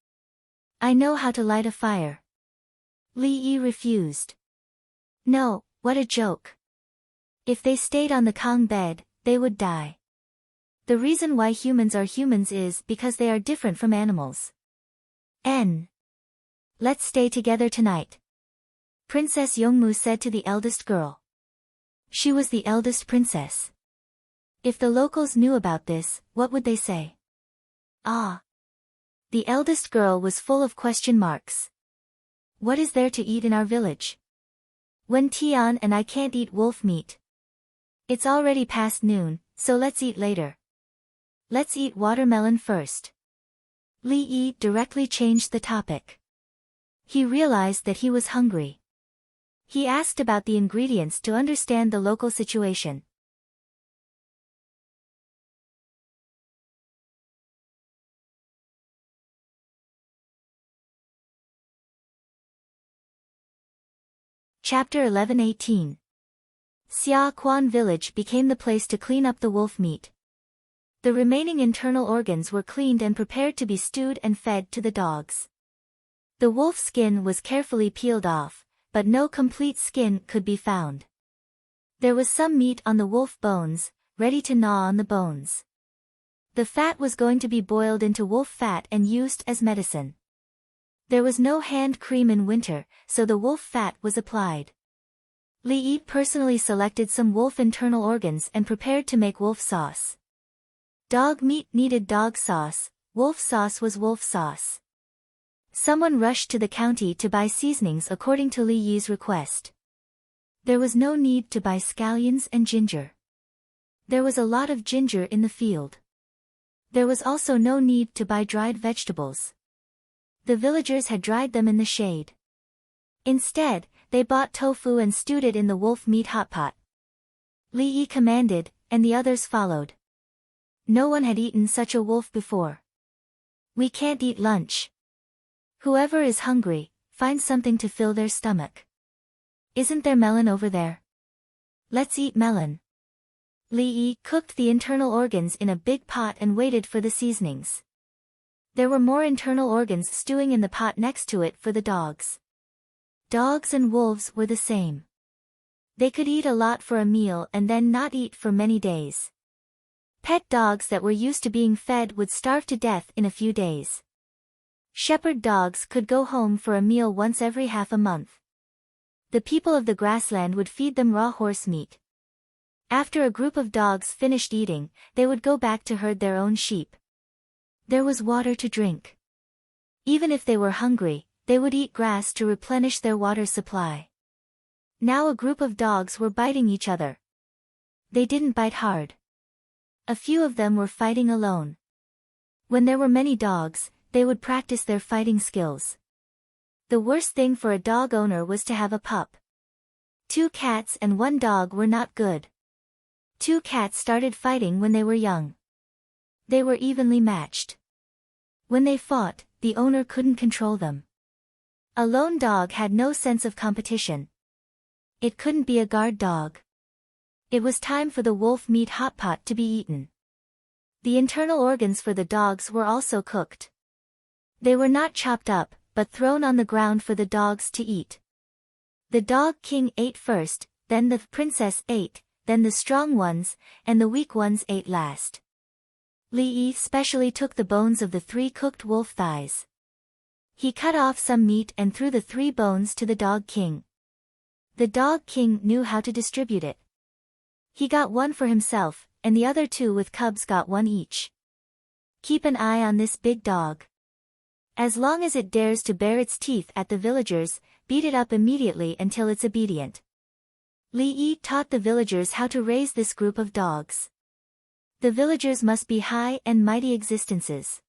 I know how to light a fire. Li Yi refused. No, what a joke. If they stayed on the Kang bed, they would die. The reason why humans are humans is because they are different from animals. Let's stay together tonight. Princess Yongmu said to the eldest girl. She was the eldest princess. If the locals knew about this, what would they say? Ah. The eldest girl was full of question marks. What is there to eat in our village? Wen Tian and I can't eat wolf meat. It's already past noon, so let's eat later. Let's eat watermelon first. Li Yi directly changed the topic. He realized that he was hungry. He asked about the ingredients to understand the local situation. Chapter 11:18. Xia Quan village became the place to clean up the wolf meat. The remaining internal organs were cleaned and prepared to be stewed and fed to the dogs. The wolf skin was carefully peeled off, but no complete skin could be found. There was some meat on the wolf bones, ready to gnaw on the bones. The fat was going to be boiled into wolf fat and used as medicine. There was no hand cream in winter, so the wolf fat was applied. Li Yi personally selected some wolf internal organs and prepared to make wolf sauce. Dog meat needed dog sauce, wolf sauce was wolf sauce. Someone rushed to the county to buy seasonings according to Li Yi's request. There was no need to buy scallions and ginger. There was a lot of ginger in the field. There was also no need to buy dried vegetables. The villagers had dried them in the shade. Instead, they bought tofu and stewed it in the wolf meat hot pot. Li Yi commanded, and the others followed. No one had eaten such a wolf before. We can't eat lunch. Whoever is hungry, find something to fill their stomach. Isn't there melon over there? Let's eat melon. Li Yi cooked the internal organs in a big pot and waited for the seasonings. There were more internal organs stewing in the pot next to it for the dogs. Dogs and wolves were the same. They could eat a lot for a meal and then not eat for many days. Pet dogs that were used to being fed would starve to death in a few days. Shepherd dogs could go home for a meal once every half a month. The people of the grassland would feed them raw horse meat. After a group of dogs finished eating, they would go back to herd their own sheep. There was water to drink. Even if they were hungry, they would eat grass to replenish their water supply. Now a group of dogs were biting each other. They didn't bite hard. A few of them were fighting alone. When there were many dogs, they would practice their fighting skills. The worst thing for a dog owner was to have a pup. 2 cats and 1 dog were not good. 2 cats started fighting when they were young. They were evenly matched. When they fought, the owner couldn't control them. A lone dog had no sense of competition. It couldn't be a guard dog. It was time for the wolf meat hot pot to be eaten. The internal organs for the dogs were also cooked. They were not chopped up, but thrown on the ground for the dogs to eat. The dog king ate first, then the princess ate, then the strong ones, and the weak ones ate last. Li Yi specially took the bones of the 3 cooked wolf thighs. He cut off some meat and threw the 3 bones to the Dog King. The Dog King knew how to distribute it. He got 1 for himself, and the other 2 with cubs got 1 each. Keep an eye on this big dog. As long as it dares to bare its teeth at the villagers, beat it up immediately until it's obedient. Li Yi taught the villagers how to raise this group of dogs. The villagers must be high and mighty existences.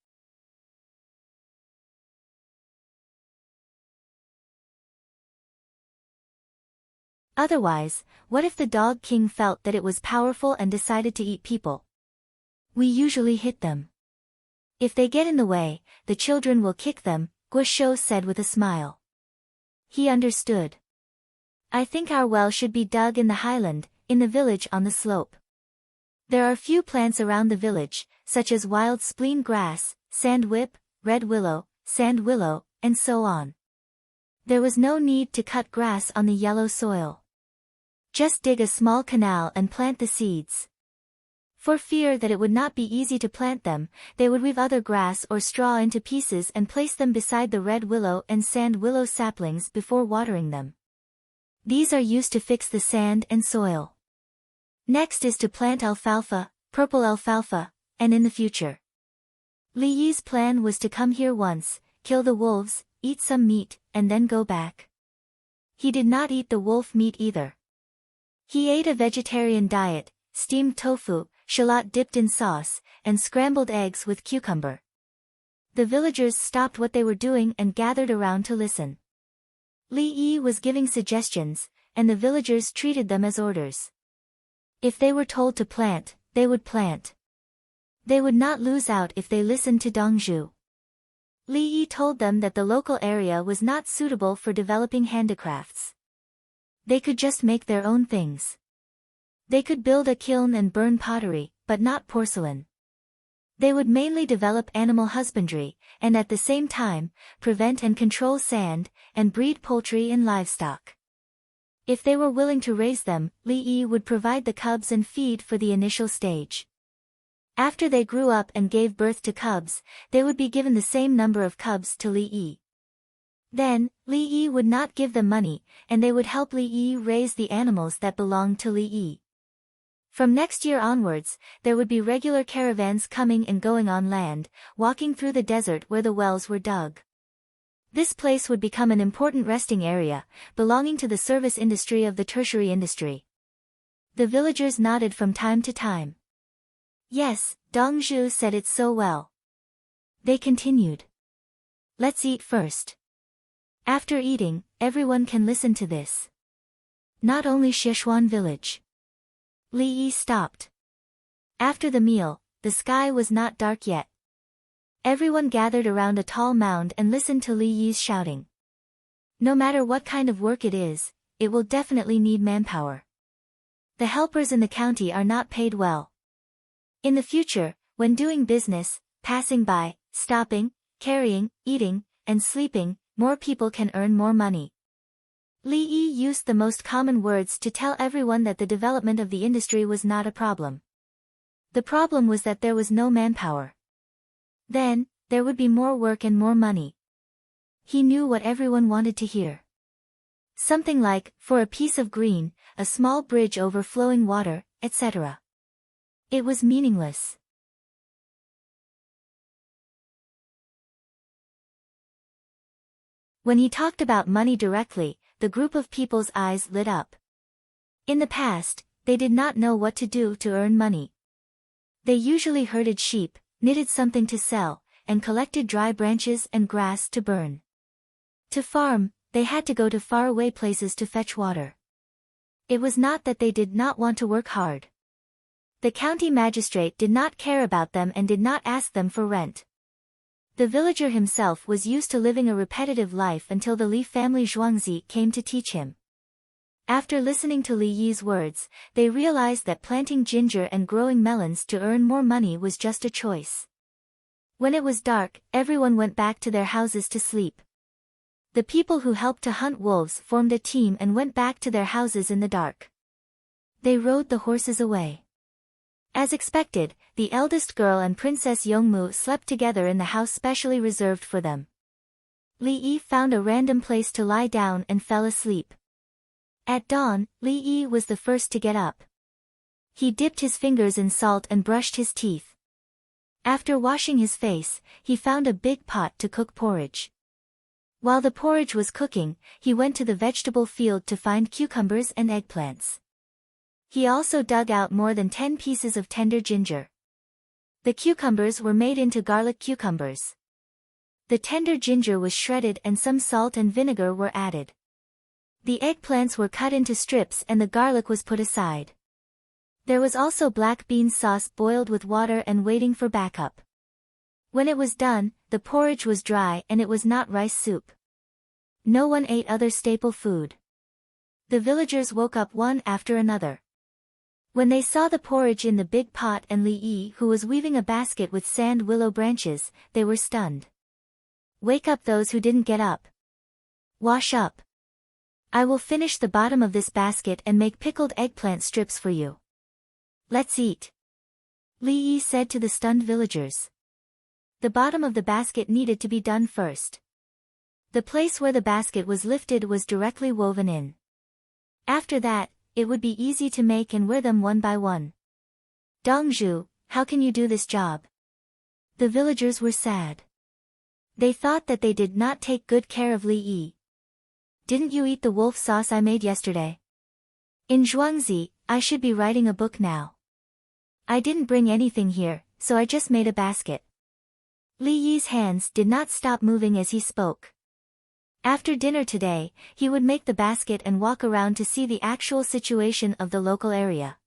Otherwise, what if the Dog King felt that it was powerful and decided to eat people? We usually hit them. If they get in the way, the children will kick them, Guo said with a smile. He understood. I think our well should be dug in the highland, in the village on the slope. There are few plants around the village, such as wild spleen grass, sand whip, red willow, sand willow, and so on. There was no need to cut grass on the yellow soil. Just dig a small canal and plant the seeds. For fear that it would not be easy to plant them, they would weave other grass or straw into pieces and place them beside the red willow and sand willow saplings before watering them. These are used to fix the sand and soil. Next is to plant alfalfa, purple alfalfa, and in the future. Li Yi's plan was to come here once, kill the wolves, eat some meat, and then go back. He did not eat the wolf meat either. He ate a vegetarian diet, steamed tofu, shallot dipped in sauce, and scrambled eggs with cucumber. The villagers stopped what they were doing and gathered around to listen. Li Yi was giving suggestions, and the villagers treated them as orders. If they were told to plant, they would plant. They would not lose out if they listened to Dongzhu. Li Yi told them that the local area was not suitable for developing handicrafts. They could just make their own things. They could build a kiln and burn pottery, but not porcelain. They would mainly develop animal husbandry, and at the same time, prevent and control sand, and breed poultry and livestock. If they were willing to raise them, Li Yi would provide the cubs and feed for the initial stage. After they grew up and gave birth to cubs, they would be given the same number of cubs to Li Yi. Then, Li Yi would not give them money, and they would help Li Yi raise the animals that belonged to Li Yi. From next year onwards, there would be regular caravans coming and going on land, walking through the desert where the wells were dug. This place would become an important resting area, belonging to the service industry of the tertiary industry. The villagers nodded from time to time. Yes, Dongzhu said it so well. They continued. Let's eat first. After eating, everyone can listen to this. Not only Sichuan village. Li Yi stopped. After the meal, the sky was not dark yet. Everyone gathered around a tall mound and listened to Li Yi's shouting. No matter what kind of work it is, it will definitely need manpower. The helpers in the county are not paid well. In the future, when doing business, passing by, stopping, carrying, eating, and sleeping, more people can earn more money. Li Yi used the most common words to tell everyone that the development of the industry was not a problem. The problem was that there was no manpower. Then, there would be more work and more money. He knew what everyone wanted to hear. Something like, for a piece of green, a small bridge over flowing water, etc. It was meaningless. When he talked about money directly, the group of people's eyes lit up. In the past, they did not know what to do to earn money. They usually herded sheep, knitted something to sell, and collected dry branches and grass to burn. To farm, they had to go to faraway places to fetch water. It was not that they did not want to work hard. The county magistrate did not care about them and did not ask them for rent. The villager himself was used to living a repetitive life until the Li family Zhuangzi came to teach him. After listening to Li Yi's words, they realized that planting ginger and growing melons to earn more money was just a choice. When it was dark, everyone went back to their houses to sleep. The people who helped to hunt wolves formed a team and went back to their houses in the dark. They rode the horses away. As expected, the eldest girl and Princess Yongmu slept together in the house specially reserved for them. Li Yi found a random place to lie down and fell asleep. At dawn, Li Yi was the first to get up. He dipped his fingers in salt and brushed his teeth. After washing his face, he found a big pot to cook porridge. While the porridge was cooking, he went to the vegetable field to find cucumbers and eggplants. He also dug out more than 10 pieces of tender ginger. The cucumbers were made into garlic cucumbers. The tender ginger was shredded and some salt and vinegar were added. The eggplants were cut into strips and the garlic was put aside. There was also black bean sauce boiled with water and waiting for backup. When it was done, the porridge was dry and it was not rice soup. No one ate other staple food. The villagers woke up one after another. When they saw the porridge in the big pot and Li Yi who was weaving a basket with sand willow branches, they were stunned. Wake up those who didn't get up. Wash up. I will finish the bottom of this basket and make pickled eggplant strips for you. Let's eat. Li Yi said to the stunned villagers. The bottom of the basket needed to be done first. The place where the basket was lifted was directly woven in. After that, it would be easy to make and wear them one by one. Dongzhu, how can you do this job? The villagers were sad. They thought that they did not take good care of Li Yi. Didn't you eat the wolf sauce I made yesterday? In Zhuangzi, I should be writing a book now. I didn't bring anything here, so I just made a basket. Li Yi's hands did not stop moving as he spoke. After dinner today, he would make the basket and walk around to see the actual situation of the local area.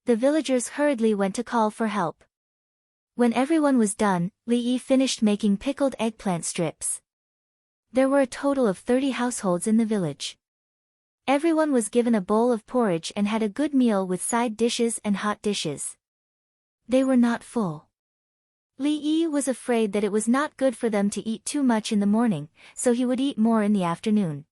The villagers hurriedly went to call for help. When everyone was done, Li Yi finished making pickled eggplant strips. There were a total of 30 households in the village. Everyone was given a bowl of porridge and had a good meal with side dishes and hot dishes. They were not full. Li Yi was afraid that it was not good for them to eat too much in the morning, so he would eat more in the afternoon.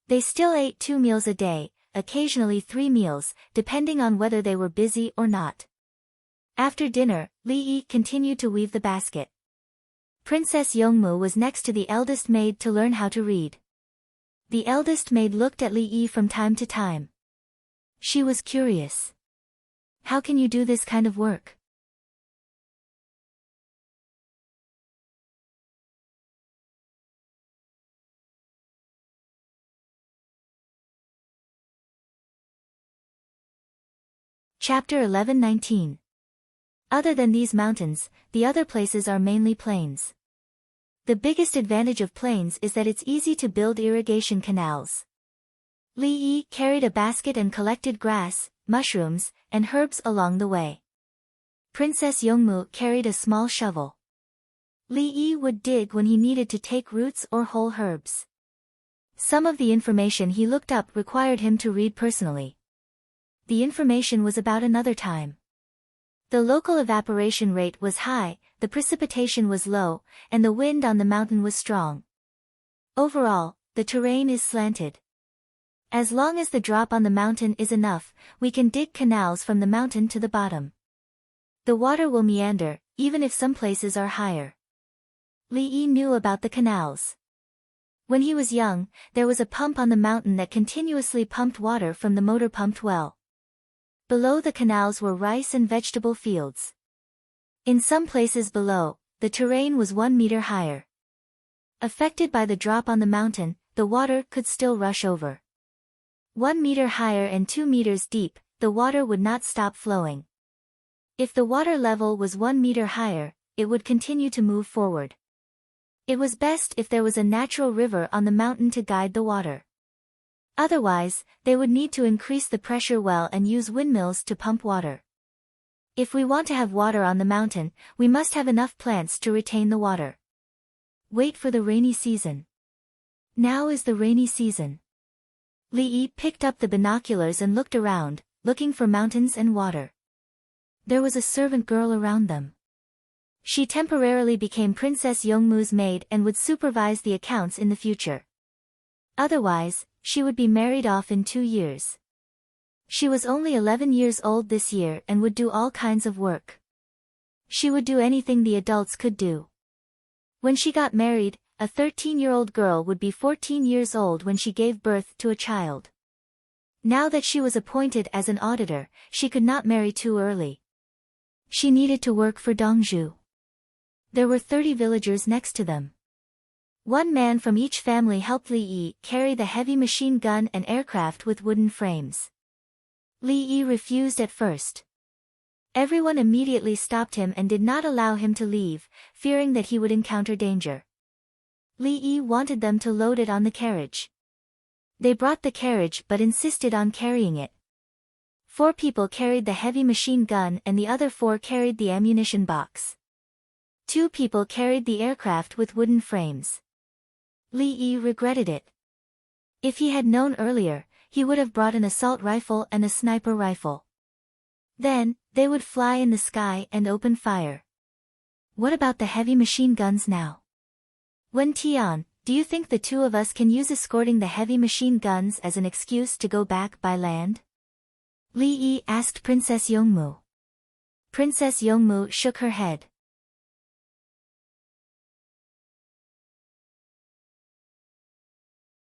They still ate 2 meals a day, occasionally 3 meals, depending on whether they were busy or not. After dinner, Li Yi continued to weave the basket. Princess Yongmu was next to the eldest maid to learn how to read. The eldest maid looked at Li Yi from time to time. She was curious. How can you do this kind of work? Chapter 11:19. Other than these mountains, the other places are mainly plains. The biggest advantage of plains is that it's easy to build irrigation canals. Li Yi carried a basket and collected grass, mushrooms, and herbs along the way. Princess Yongmu carried a small shovel. Li Yi would dig when he needed to take roots or whole herbs. Some of the information he looked up required him to read personally. The information was about another time. The local evaporation rate was high, the precipitation was low, and the wind on the mountain was strong. Overall, the terrain is slanted. As long as the drop on the mountain is enough, we can dig canals from the mountain to the bottom. The water will meander, even if some places are higher. Li Yi knew about the canals. When he was young, there was a pump on the mountain that continuously pumped water from the motor-pumped well. Below the canals were rice and vegetable fields. In some places below, the terrain was 1 meter higher. Affected by the drop on the mountain, the water could still rush over. 1 meter higher and 2 meters deep, the water would not stop flowing. If the water level was 1 meter higher, it would continue to move forward. It was best if there was a natural river on the mountain to guide the water. Otherwise, they would need to increase the pressure well and use windmills to pump water. If we want to have water on the mountain, we must have enough plants to retain the water. Wait for the rainy season. Now is the rainy season. Li Yi picked up the binoculars and looked around, looking for mountains and water. There was a servant girl around them. She temporarily became Princess Yongmu's maid and would supervise the accounts in the future. Otherwise, She would be married off in 2 years. She was only 11 years old this year and would do all kinds of work. She would do anything the adults could do. When she got married, a 13-year-old girl would be 14 years old when she gave birth to a child. Now that she was appointed as an auditor, she could not marry too early. She needed to work for Dongzhu. There were 30 villagers next to them. One man from each family helped Li Yi carry the heavy machine gun and aircraft with wooden frames. Li Yi refused at first. Everyone immediately stopped him and did not allow him to leave, fearing that he would encounter danger. Li Yi wanted them to load it on the carriage. They brought the carriage but insisted on carrying it. 4 people carried the heavy machine gun and the other 4 carried the ammunition box. 2 people carried the aircraft with wooden frames. Li Yi regretted it. If he had known earlier, he would have brought an assault rifle and a sniper rifle. Then, they would fly in the sky and open fire. What about the heavy machine guns now? Wen Tian, do you think the 2 of us can use escorting the heavy machine guns as an excuse to go back by land? Li Yi asked Princess Yongmu. Princess Yongmu shook her head.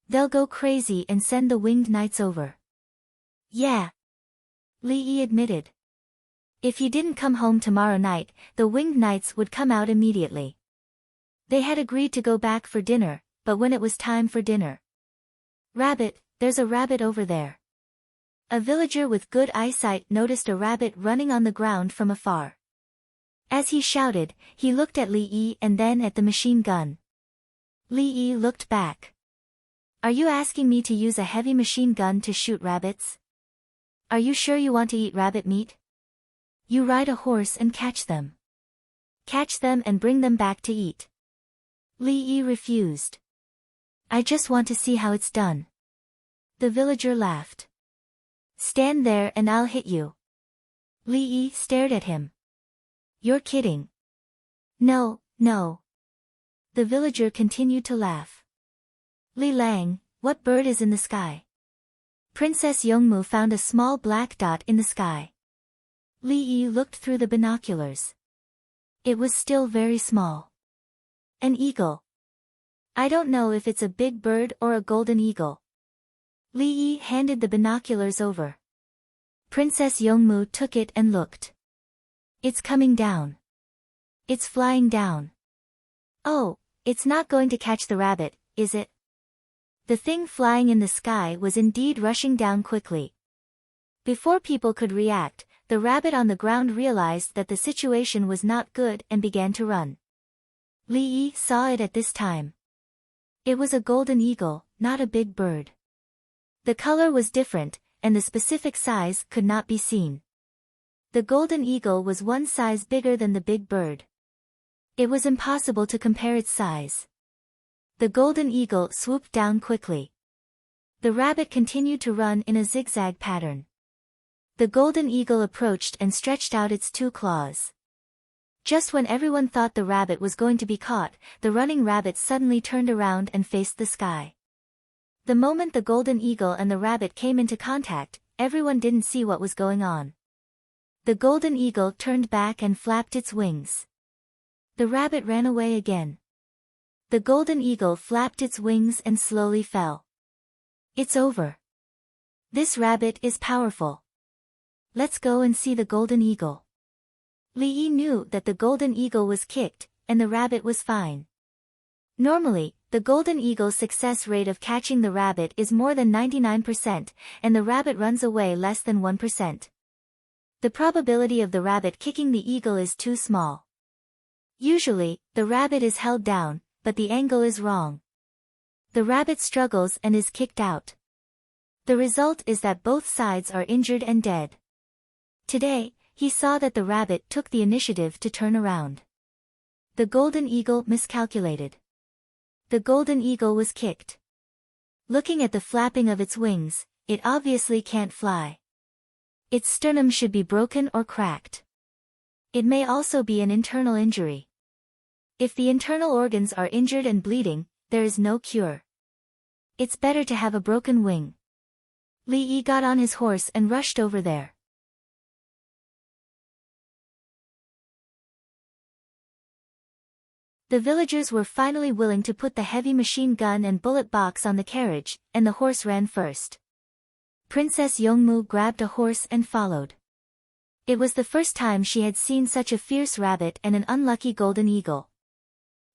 They'll go crazy and send the winged knights over. Yeah. Li Yi admitted. If he didn't come home tomorrow night, the winged knights would come out immediately. They had agreed to go back for dinner, but when it was time for dinner. Rabbit, there's a rabbit over there. A villager with good eyesight noticed a rabbit running on the ground from afar. As he shouted, he looked at Li Yi and then at the machine gun. Li Yi looked back. Are you asking me to use a heavy machine gun to shoot rabbits? Are you sure you want to eat rabbit meat? You ride a horse and catch them. Catch them and bring them back to eat. Li Yi refused. I just want to see how it's done. The villager laughed. Stand there and I'll hit you. Li Yi stared at him. You're kidding. No, no. The villager continued to laugh. Li Lang, what bird is in the sky? Princess Yongmu found a small black dot in the sky. Li Yi looked through the binoculars. It was still very small. An eagle. I don't know if it's a big bird or a golden eagle. Li Yi handed the binoculars over. Princess Yongmu took it and looked. It's coming down. It's flying down. Oh, it's not going to catch the rabbit, is it? The thing flying in the sky was indeed rushing down quickly. Before people could react, the rabbit on the ground realized that the situation was not good and began to run. Li Yi saw it at this time. It was a golden eagle, not a big bird. The color was different, and the specific size could not be seen. The golden eagle was 1 size bigger than the big bird. It was impossible to compare its size. The golden eagle swooped down quickly. The rabbit continued to run in a zigzag pattern. The golden eagle approached and stretched out its 2 claws. Just when everyone thought the rabbit was going to be caught, the running rabbit suddenly turned around and faced the sky. The moment the golden eagle and the rabbit came into contact, everyone didn't see what was going on. The golden eagle turned back and flapped its wings. The rabbit ran away again. The golden eagle flapped its wings and slowly fell. It's over. This rabbit is powerful. Let's go and see the golden eagle. Li Yi knew that the golden eagle was kicked, and the rabbit was fine. Normally, the golden eagle's success rate of catching the rabbit is more than 99%, and the rabbit runs away less than 1%. The probability of the rabbit kicking the eagle is too small. Usually, the rabbit is held down, but the angle is wrong. The rabbit struggles and is kicked out. The result is that both sides are injured and dead. Today, he saw that the rabbit took the initiative to turn around. The golden eagle miscalculated. The golden eagle was kicked. Looking at the flapping of its wings, it obviously can't fly. Its sternum should be broken or cracked. It may also be an internal injury. If the internal organs are injured and bleeding, there is no cure. It's better to have a broken wing. Li Yi got on his horse and rushed over there. The villagers were finally willing to put the heavy machine gun and bullet box on the carriage, and the horse ran first. Princess Yongmu grabbed a horse and followed. It was the first time she had seen such a fierce rabbit and an unlucky golden eagle.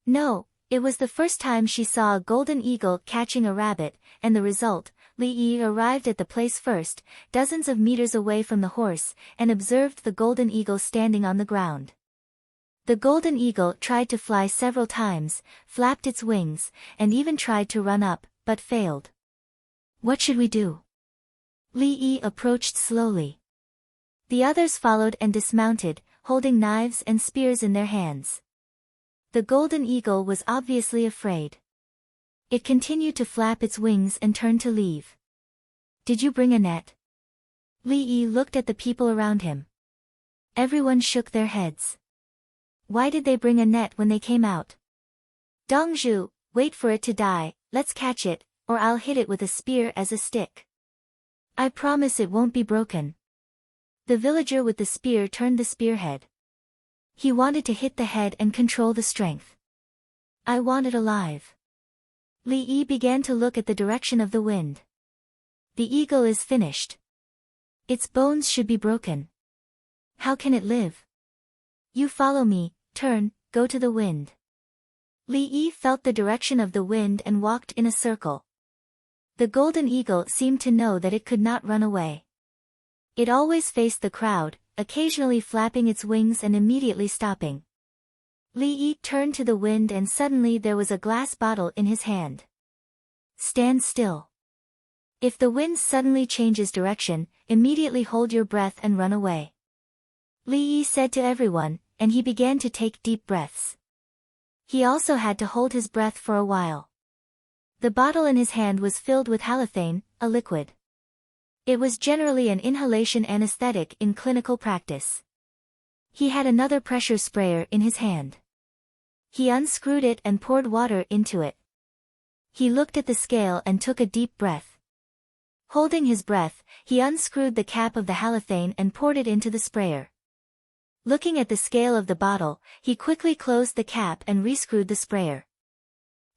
No, it was the first time she saw a golden eagle catching a rabbit, and the result, Li Yi arrived at the place first, dozens of meters away from the horse, and observed the golden eagle standing on the ground. The golden eagle tried to fly several times, flapped its wings, and even tried to run up, but failed. What should we do? Li Yi approached slowly. The others followed and dismounted, holding knives and spears in their hands. The golden eagle was obviously afraid. It continued to flap its wings and turned to leave. Did you bring a net? Li Yi looked at the people around him. Everyone shook their heads. Why did they bring a net when they came out? Dongzhu, wait for it to die, let's catch it, or I'll hit it with a spear as a stick. I promise it won't be broken. The villager with the spear turned the spearhead. He wanted to hit the head and control the strength. I want it alive. Li Yi began to look at the direction of the wind. The eagle is finished. Its bones should be broken. How can it live? You follow me, turn, go to the wind. Li Yi felt the direction of the wind and walked in a circle. The golden eagle seemed to know that it could not run away. It always faced the crowd, occasionally flapping its wings and immediately stopping. Li Yi turned to the wind and suddenly there was a glass bottle in his hand. Stand still. If the wind suddenly changes direction, immediately hold your breath and run away. Li Yi said to everyone, and he began to take deep breaths. He also had to hold his breath for a while. The bottle in his hand was filled with halothane, a liquid. It was generally an inhalation anesthetic in clinical practice. He had another pressure sprayer in his hand. He unscrewed it and poured water into it. He looked at the scale and took a deep breath. Holding his breath, he unscrewed the cap of the halothane and poured it into the sprayer. Looking at the scale of the bottle, he quickly closed the cap and rescrewed the sprayer.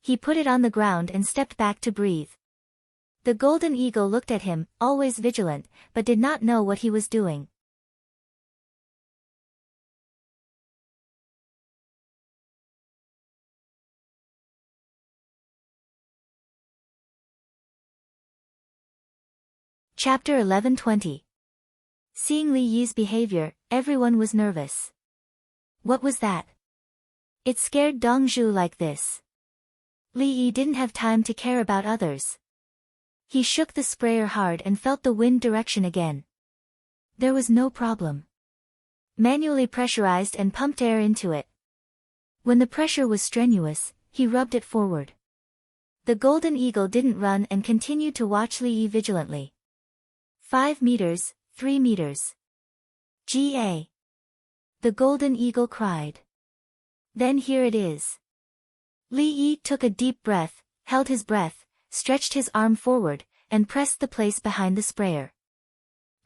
He put it on the ground and stepped back to breathe. The golden eagle looked at him, always vigilant, but did not know what he was doing. Chapter 11:20. Seeing Li Yi's behavior, everyone was nervous. What was that? It scared Dongzhu like this. Li Yi didn't have time to care about others. He shook the sprayer hard and felt the wind direction again. There was no problem. Manually pressurized and pumped air into it. When the pressure was strenuous, he rubbed it forward. The golden eagle didn't run and continued to watch Li Yi vigilantly. 5 meters, 3 meters. Ga. The golden eagle cried. Then here it is. Li Yi took a deep breath, held his breath, stretched his arm forward, and pressed the place behind the sprayer.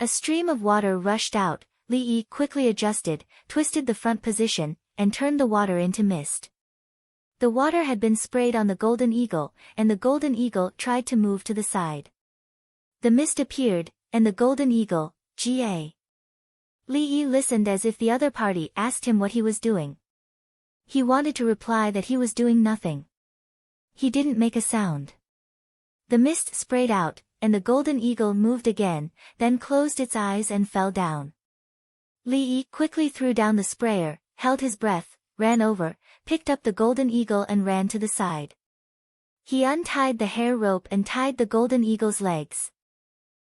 A stream of water rushed out. Li Yi quickly adjusted, twisted the front position, and turned the water into mist. The water had been sprayed on the golden eagle, and the golden eagle tried to move to the side. The mist appeared, and the golden eagle, Ga. Li Yi listened as if the other party asked him what he was doing. He wanted to reply that he was doing nothing. He didn't make a sound. The mist sprayed out, and the golden eagle moved again, then closed its eyes and fell down. Li Yi quickly threw down the sprayer, held his breath, ran over, picked up the golden eagle and ran to the side. He untied the hair rope and tied the golden eagle's legs.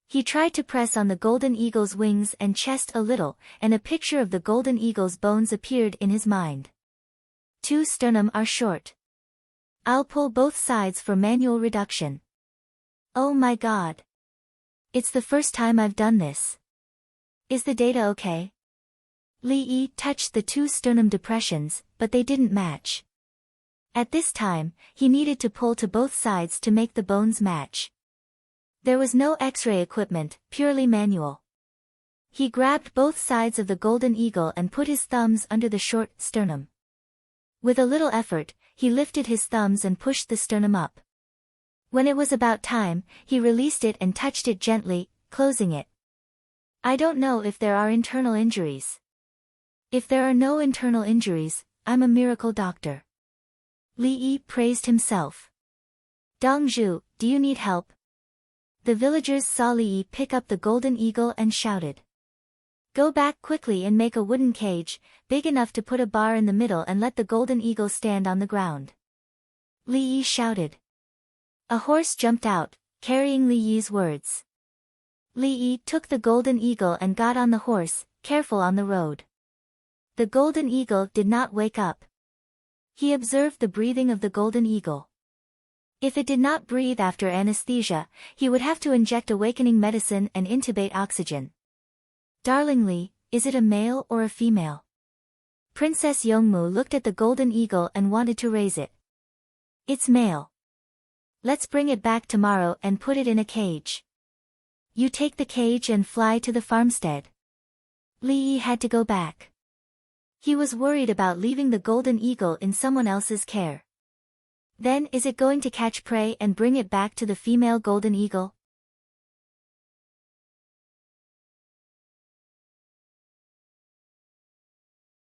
He tried to press on the golden eagle's wings and chest a little, and a picture of the golden eagle's bones appeared in his mind. 2 sternum are short. I'll pull both sides for manual reduction. Oh my god. It's the first time I've done this. Is the data okay? Li Yi touched the 2 sternum depressions, but they didn't match. At this time, he needed to pull to both sides to make the bones match. There was no X-ray equipment, purely manual. He grabbed both sides of the golden eagle and put his thumbs under the short sternum. With a little effort, he lifted his thumbs and pushed the sternum up. When it was about time, he released it and touched it gently, closing it. I don't know if there are internal injuries. If there are no internal injuries, I'm a miracle doctor. Li Yi praised himself. Dong Zhu, do you need help? The villagers saw Li Yi pick up the golden eagle and shouted. Go back quickly and make a wooden cage, big enough to put a bar in the middle and let the golden eagle stand on the ground. Li Yi shouted. A horse jumped out, carrying Li Yi's words. Li Yi took the golden eagle and got on the horse, careful on the road. The golden eagle did not wake up. He observed the breathing of the golden eagle. If it did not breathe after anesthesia, he would have to inject awakening medicine and intubate oxygen. Darlingly, is it a male or a female? Princess Yongmu looked at the golden eagle and wanted to raise it. It's male. Let's bring it back tomorrow and put it in a cage. You take the cage and fly to the farmstead. Li Yi had to go back. He was worried about leaving the golden eagle in someone else's care. Then is it going to catch prey and bring it back to the female golden eagle?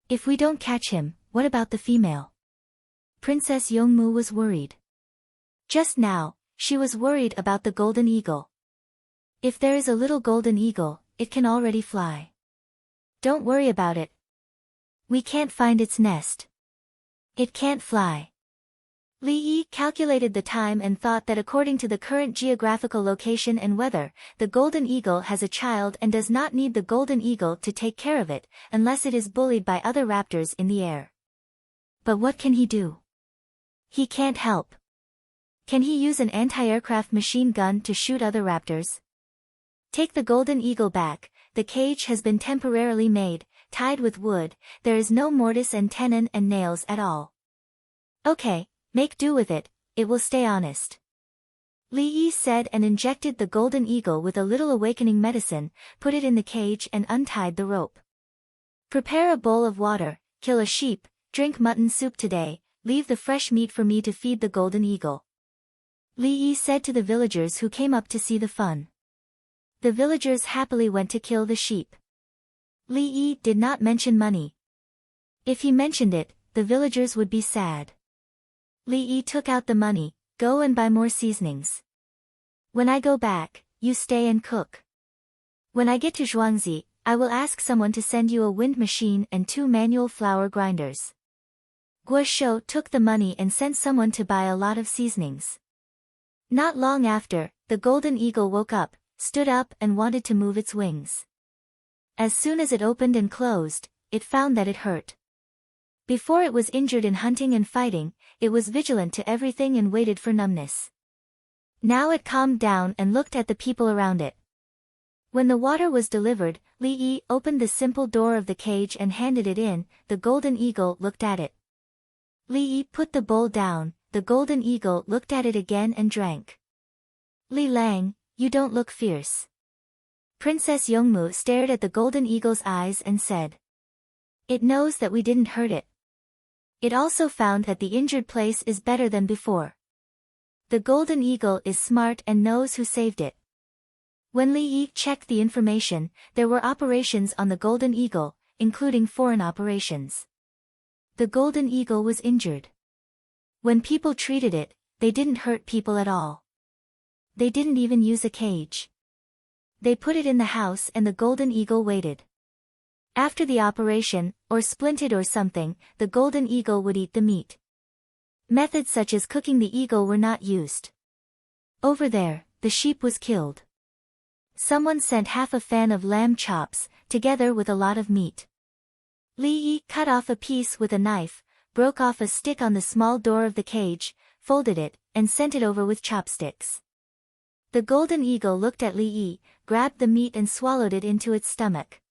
If we don't catch him, what about the female? Princess Yongmu was worried. Just now, she was worried about the golden eagle. If there is a little golden eagle, it can already fly. Don't worry about it. We can't find its nest. It can't fly. Li Yi calculated the time and thought that according to the current geographical location and weather, the golden eagle has a child and does not need the golden eagle to take care of it, unless it is bullied by other raptors in the air. But what can he do? He can't help. Can he use an anti-aircraft machine gun to shoot other raptors? Take the golden eagle back, the cage has been temporarily made, tied with wood, there is no mortise and tenon and nails at all. Okay, make do with it, it will stay honest. Li Yi said and injected the golden eagle with a little awakening medicine, put it in the cage and untied the rope. Prepare a bowl of water, kill a sheep, drink mutton soup today, leave the fresh meat for me to feed the golden eagle. Li Yi said to the villagers who came up to see the fun. The villagers happily went to kill the sheep. Li Yi did not mention money. If he mentioned it, the villagers would be sad. Li Yi took out the money, go and buy more seasonings. When I go back, you stay and cook. When I get to Zhuangzi, I will ask someone to send you a wind machine and 2 manual flour grinders. Guo Shou took the money and sent someone to buy a lot of seasonings. Not long after, the golden eagle woke up, stood up and wanted to move its wings. As soon as it opened and closed, it found that it hurt. Before it was injured in hunting and fighting, it was vigilant to everything and waited for numbness. Now it calmed down and looked at the people around it. When the water was delivered, Li Yi opened the simple door of the cage and handed it in, the golden eagle looked at it. Li Yi put the bowl down, the golden eagle looked at it again and drank. Li Lang, you don't look fierce. Princess Yongmu stared at the golden eagle's eyes and said. It knows that we didn't hurt it. It also found that the injured place is better than before. The golden eagle is smart and knows who saved it. When Li Yi checked the information, there were operations on the golden eagle, including foreign operations. The golden eagle was injured. When people treated it, they didn't hurt people at all. They didn't even use a cage. They put it in the house and the golden eagle waited. After the operation, or splinted or something, the golden eagle would eat the meat. Methods such as cooking the eagle were not used. Over there, the sheep was killed. Someone sent half a fan of lamb chops, together with a lot of meat. Li Yi cut off a piece with a knife, broke off a stick on the small door of the cage, folded it, and sent it over with chopsticks. The golden eagle looked at Li Yi, grabbed the meat and swallowed it into its stomach.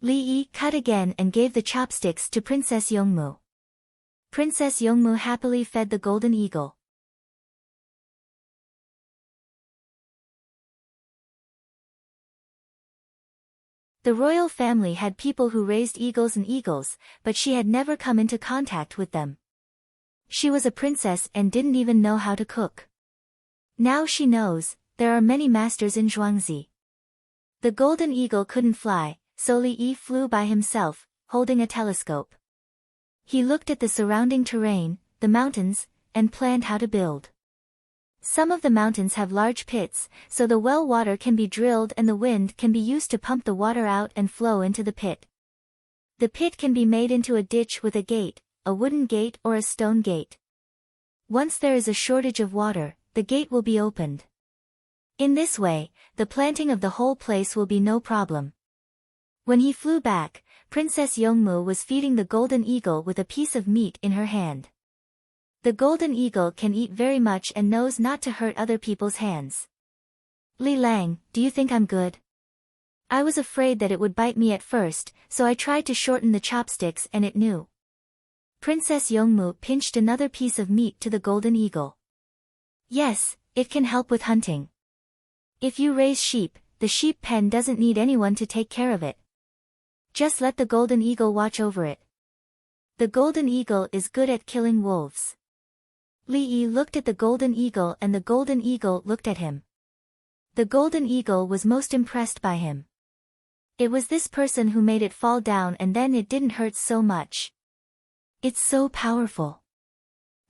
Li Yi cut again and gave the chopsticks to Princess Yongmu. Princess Yongmu happily fed the golden eagle. The royal family had people who raised eagles and eagles, but she had never come into contact with them. She was a princess and didn't even know how to cook. Now she knows, there are many masters in Zhuangzi. The golden eagle couldn't fly, so Li Yi flew by himself, holding a telescope. He looked at the surrounding terrain, the mountains, and planned how to build. Some of the mountains have large pits, so the well water can be drilled and the wind can be used to pump the water out and flow into the pit. The pit can be made into a ditch with a gate, a wooden gate or a stone gate. Once there is a shortage of water, the gate will be opened. In this way, the planting of the whole place will be no problem. When he flew back, Princess Yongmu was feeding the golden eagle with a piece of meat in her hand. The golden eagle can eat very much and knows not to hurt other people's hands. Li Lang, do you think I'm good? I was afraid that it would bite me at first, so I tried to shorten the chopsticks and it knew. Princess Yongmu pinched another piece of meat to the golden eagle. Yes, it can help with hunting. If you raise sheep, the sheep pen doesn't need anyone to take care of it. Just let the golden eagle watch over it. The golden eagle is good at killing wolves. Li Yi looked at the golden eagle and the golden eagle looked at him. The golden eagle was most impressed by him. It was this person who made it fall down and then it didn't hurt so much. It's so powerful.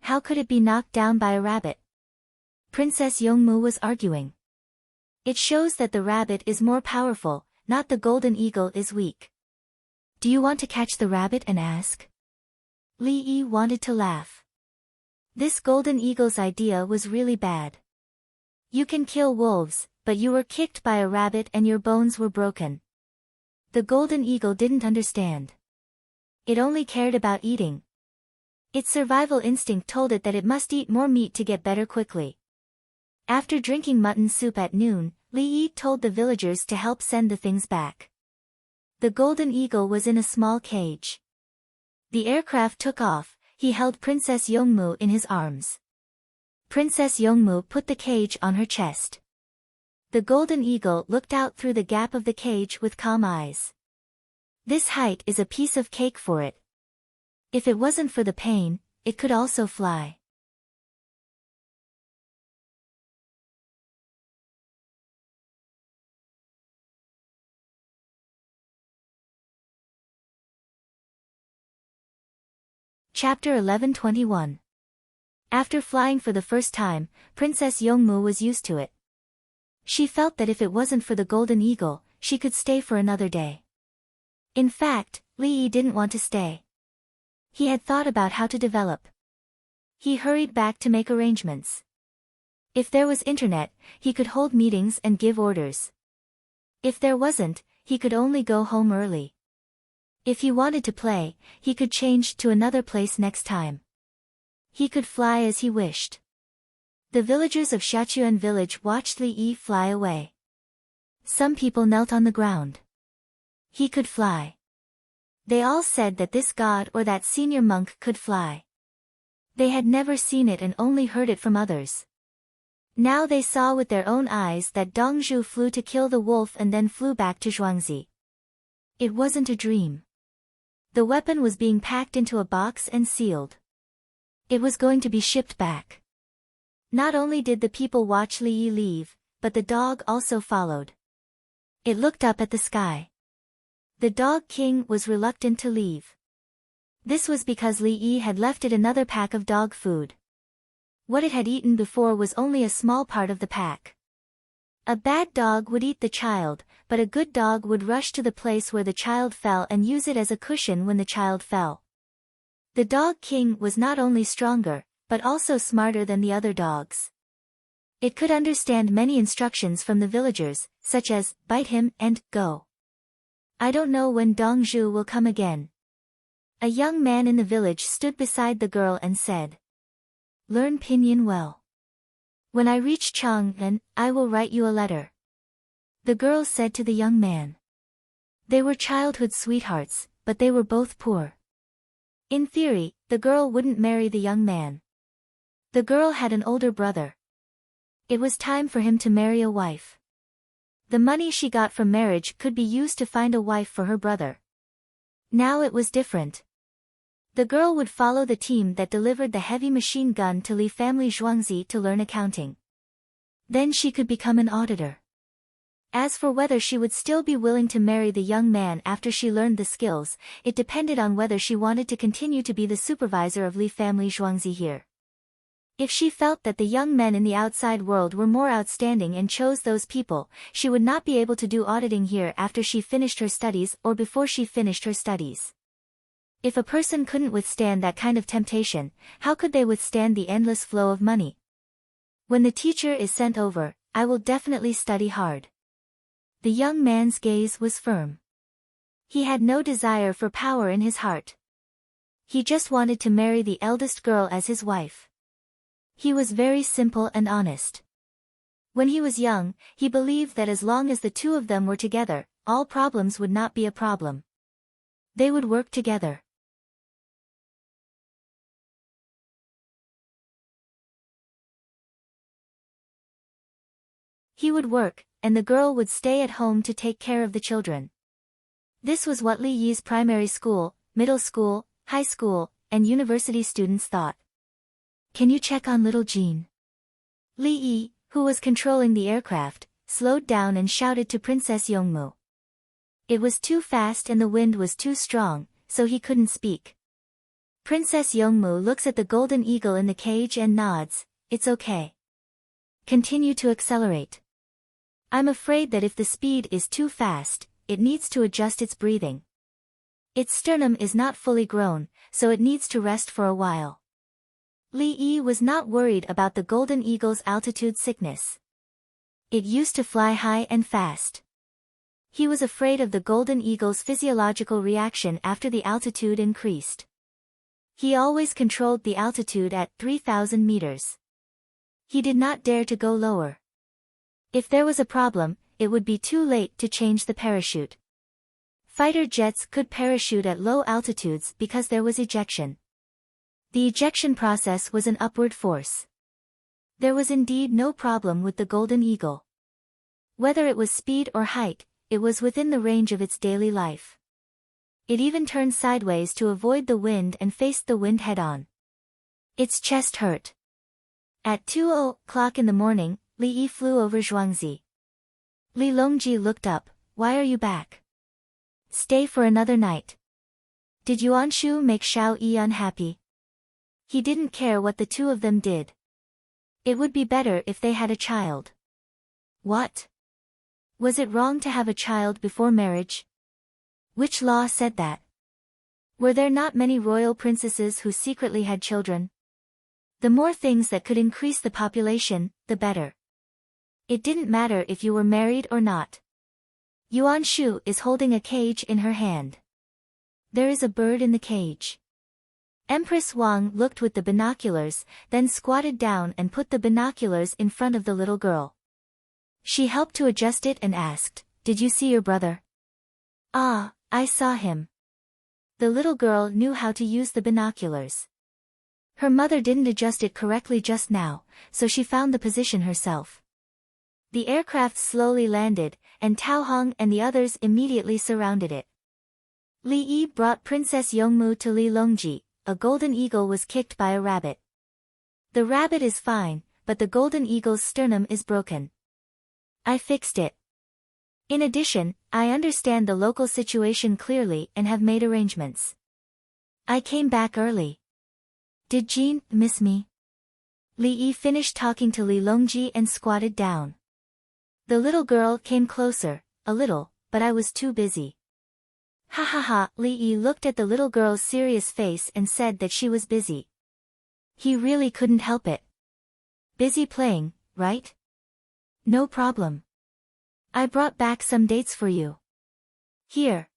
How could it be knocked down by a rabbit? Princess Yongmu was arguing. It shows that the rabbit is more powerful, not the golden eagle is weak. Do you want to catch the rabbit and ask? Li Yi wanted to laugh. This golden eagle's idea was really bad. You can kill wolves, but you were kicked by a rabbit and your bones were broken. The golden eagle didn't understand. It only cared about eating. Its survival instinct told it that it must eat more meat to get better quickly. After drinking mutton soup at noon, Li Yi told the villagers to help send the things back. The golden eagle was in a small cage. The aircraft took off. He held Princess Yongmu in his arms. Princess Yongmu put the cage on her chest. The golden eagle looked out through the gap of the cage with calm eyes. This height is a piece of cake for it. If it wasn't for the pain, it could also fly. Chapter 11:21. After flying for the first time, Princess Yongmu was used to it. She felt that if it wasn't for the golden eagle, she could stay for another day. In fact, Li Yi didn't want to stay. He had thought about how to develop. He hurried back to make arrangements. If there was internet, he could hold meetings and give orders. If there wasn't, he could only go home early. If he wanted to play, he could change to another place next time. He could fly as he wished. The villagers of Shachuan village watched Li Yi fly away. Some people knelt on the ground. He could fly. They all said that this god or that senior monk could fly. They had never seen it and only heard it from others. Now they saw with their own eyes that Dongzhu flew to kill the wolf and then flew back to Zhuangzi. It wasn't a dream. The weapon was being packed into a box and sealed. It was going to be shipped back. Not only did the people watch Li Yi leave, but the dog also followed. It looked up at the sky. The dog king was reluctant to leave. This was because Li Yi had left it another pack of dog food. What it had eaten before was only a small part of the pack. A bad dog would eat the child, but a good dog would rush to the place where the child fell and use it as a cushion when the child fell. The dog king was not only stronger, but also smarter than the other dogs. It could understand many instructions from the villagers, such as, bite him and go. I don't know when Dongzhu will come again. A young man in the village stood beside the girl and said, learn pinyin well. When I reach Chang'an, I will write you a letter. The girl said to the young man. They were childhood sweethearts, but they were both poor. In theory, the girl wouldn't marry the young man. The girl had an older brother. It was time for him to marry a wife. The money she got from marriage could be used to find a wife for her brother. Now it was different. The girl would follow the team that delivered the heavy machine gun to Li family Zhuangzi to learn accounting. Then she could become an auditor. As for whether she would still be willing to marry the young man after she learned the skills, it depended on whether she wanted to continue to be the supervisor of Li family Zhuangzi here. If she felt that the young men in the outside world were more outstanding and chose those people, she would not be able to do auditing here after she finished her studies or before she finished her studies. If a person couldn't withstand that kind of temptation, how could they withstand the endless flow of money? When the teacher is sent over, I will definitely study hard. The young man's gaze was firm. He had no desire for power in his heart. He just wanted to marry the eldest girl as his wife. He was very simple and honest. When he was young, he believed that as long as the two of them were together, all problems would not be a problem. They would work together. He would work, and the girl would stay at home to take care of the children. This was what Li Yi's primary school, middle school, high school, and university students thought. Can you check on little Jean? Li Yi, who was controlling the aircraft, slowed down and shouted to Princess Yongmu. It was too fast and the wind was too strong, so he couldn't speak. Princess Yongmu looks at the golden eagle in the cage and nods. It's okay. Continue to accelerate. I'm afraid that if the speed is too fast, it needs to adjust its breathing. Its sternum is not fully grown, so it needs to rest for a while. Li Yi was not worried about the golden eagle's altitude sickness. It used to fly high and fast. He was afraid of the golden eagle's physiological reaction after the altitude increased. He always controlled the altitude at 3,000 meters. He did not dare to go lower. If there was a problem, it would be too late to change the parachute. Fighter jets could parachute at low altitudes because there was ejection. The ejection process was an upward force. There was indeed no problem with the golden eagle. Whether it was speed or height, it was within the range of its daily life. It even turned sideways to avoid the wind and faced the wind head-on. Its chest hurt. At 2:00 in the morning, Li Yi flew over Zhuangzi. Li Longji looked up. Why are you back? Stay for another night. Did Yuanshu make Xiao Yi unhappy? He didn't care what the two of them did. It would be better if they had a child. What? Was it wrong to have a child before marriage? Which law said that? Were there not many royal princesses who secretly had children? The more things that could increase the population, the better. It didn't matter if you were married or not. Yuan Shu is holding a cage in her hand. There is a bird in the cage. Empress Wang looked with the binoculars, then squatted down and put the binoculars in front of the little girl. She helped to adjust it and asked, Did you see your brother? Ah, I saw him. The little girl knew how to use the binoculars. Her mother didn't adjust it correctly just now, so she found the position herself. The aircraft slowly landed, and Tao Hong and the others immediately surrounded it. Li Yi brought Princess Yongmu to Li Longji. A golden eagle was kicked by a rabbit. The rabbit is fine, but the golden eagle's sternum is broken. I fixed it. In addition, I understand the local situation clearly and have made arrangements. I came back early. Did Jean miss me? Li Yi finished talking to Li Longji and squatted down. The little girl came closer, a little, but I was too busy. Ha ha ha, Li Yi looked at the little girl's serious face and said that she was busy. He really couldn't help it. Busy playing, right? No problem. I brought back some dates for you. Here.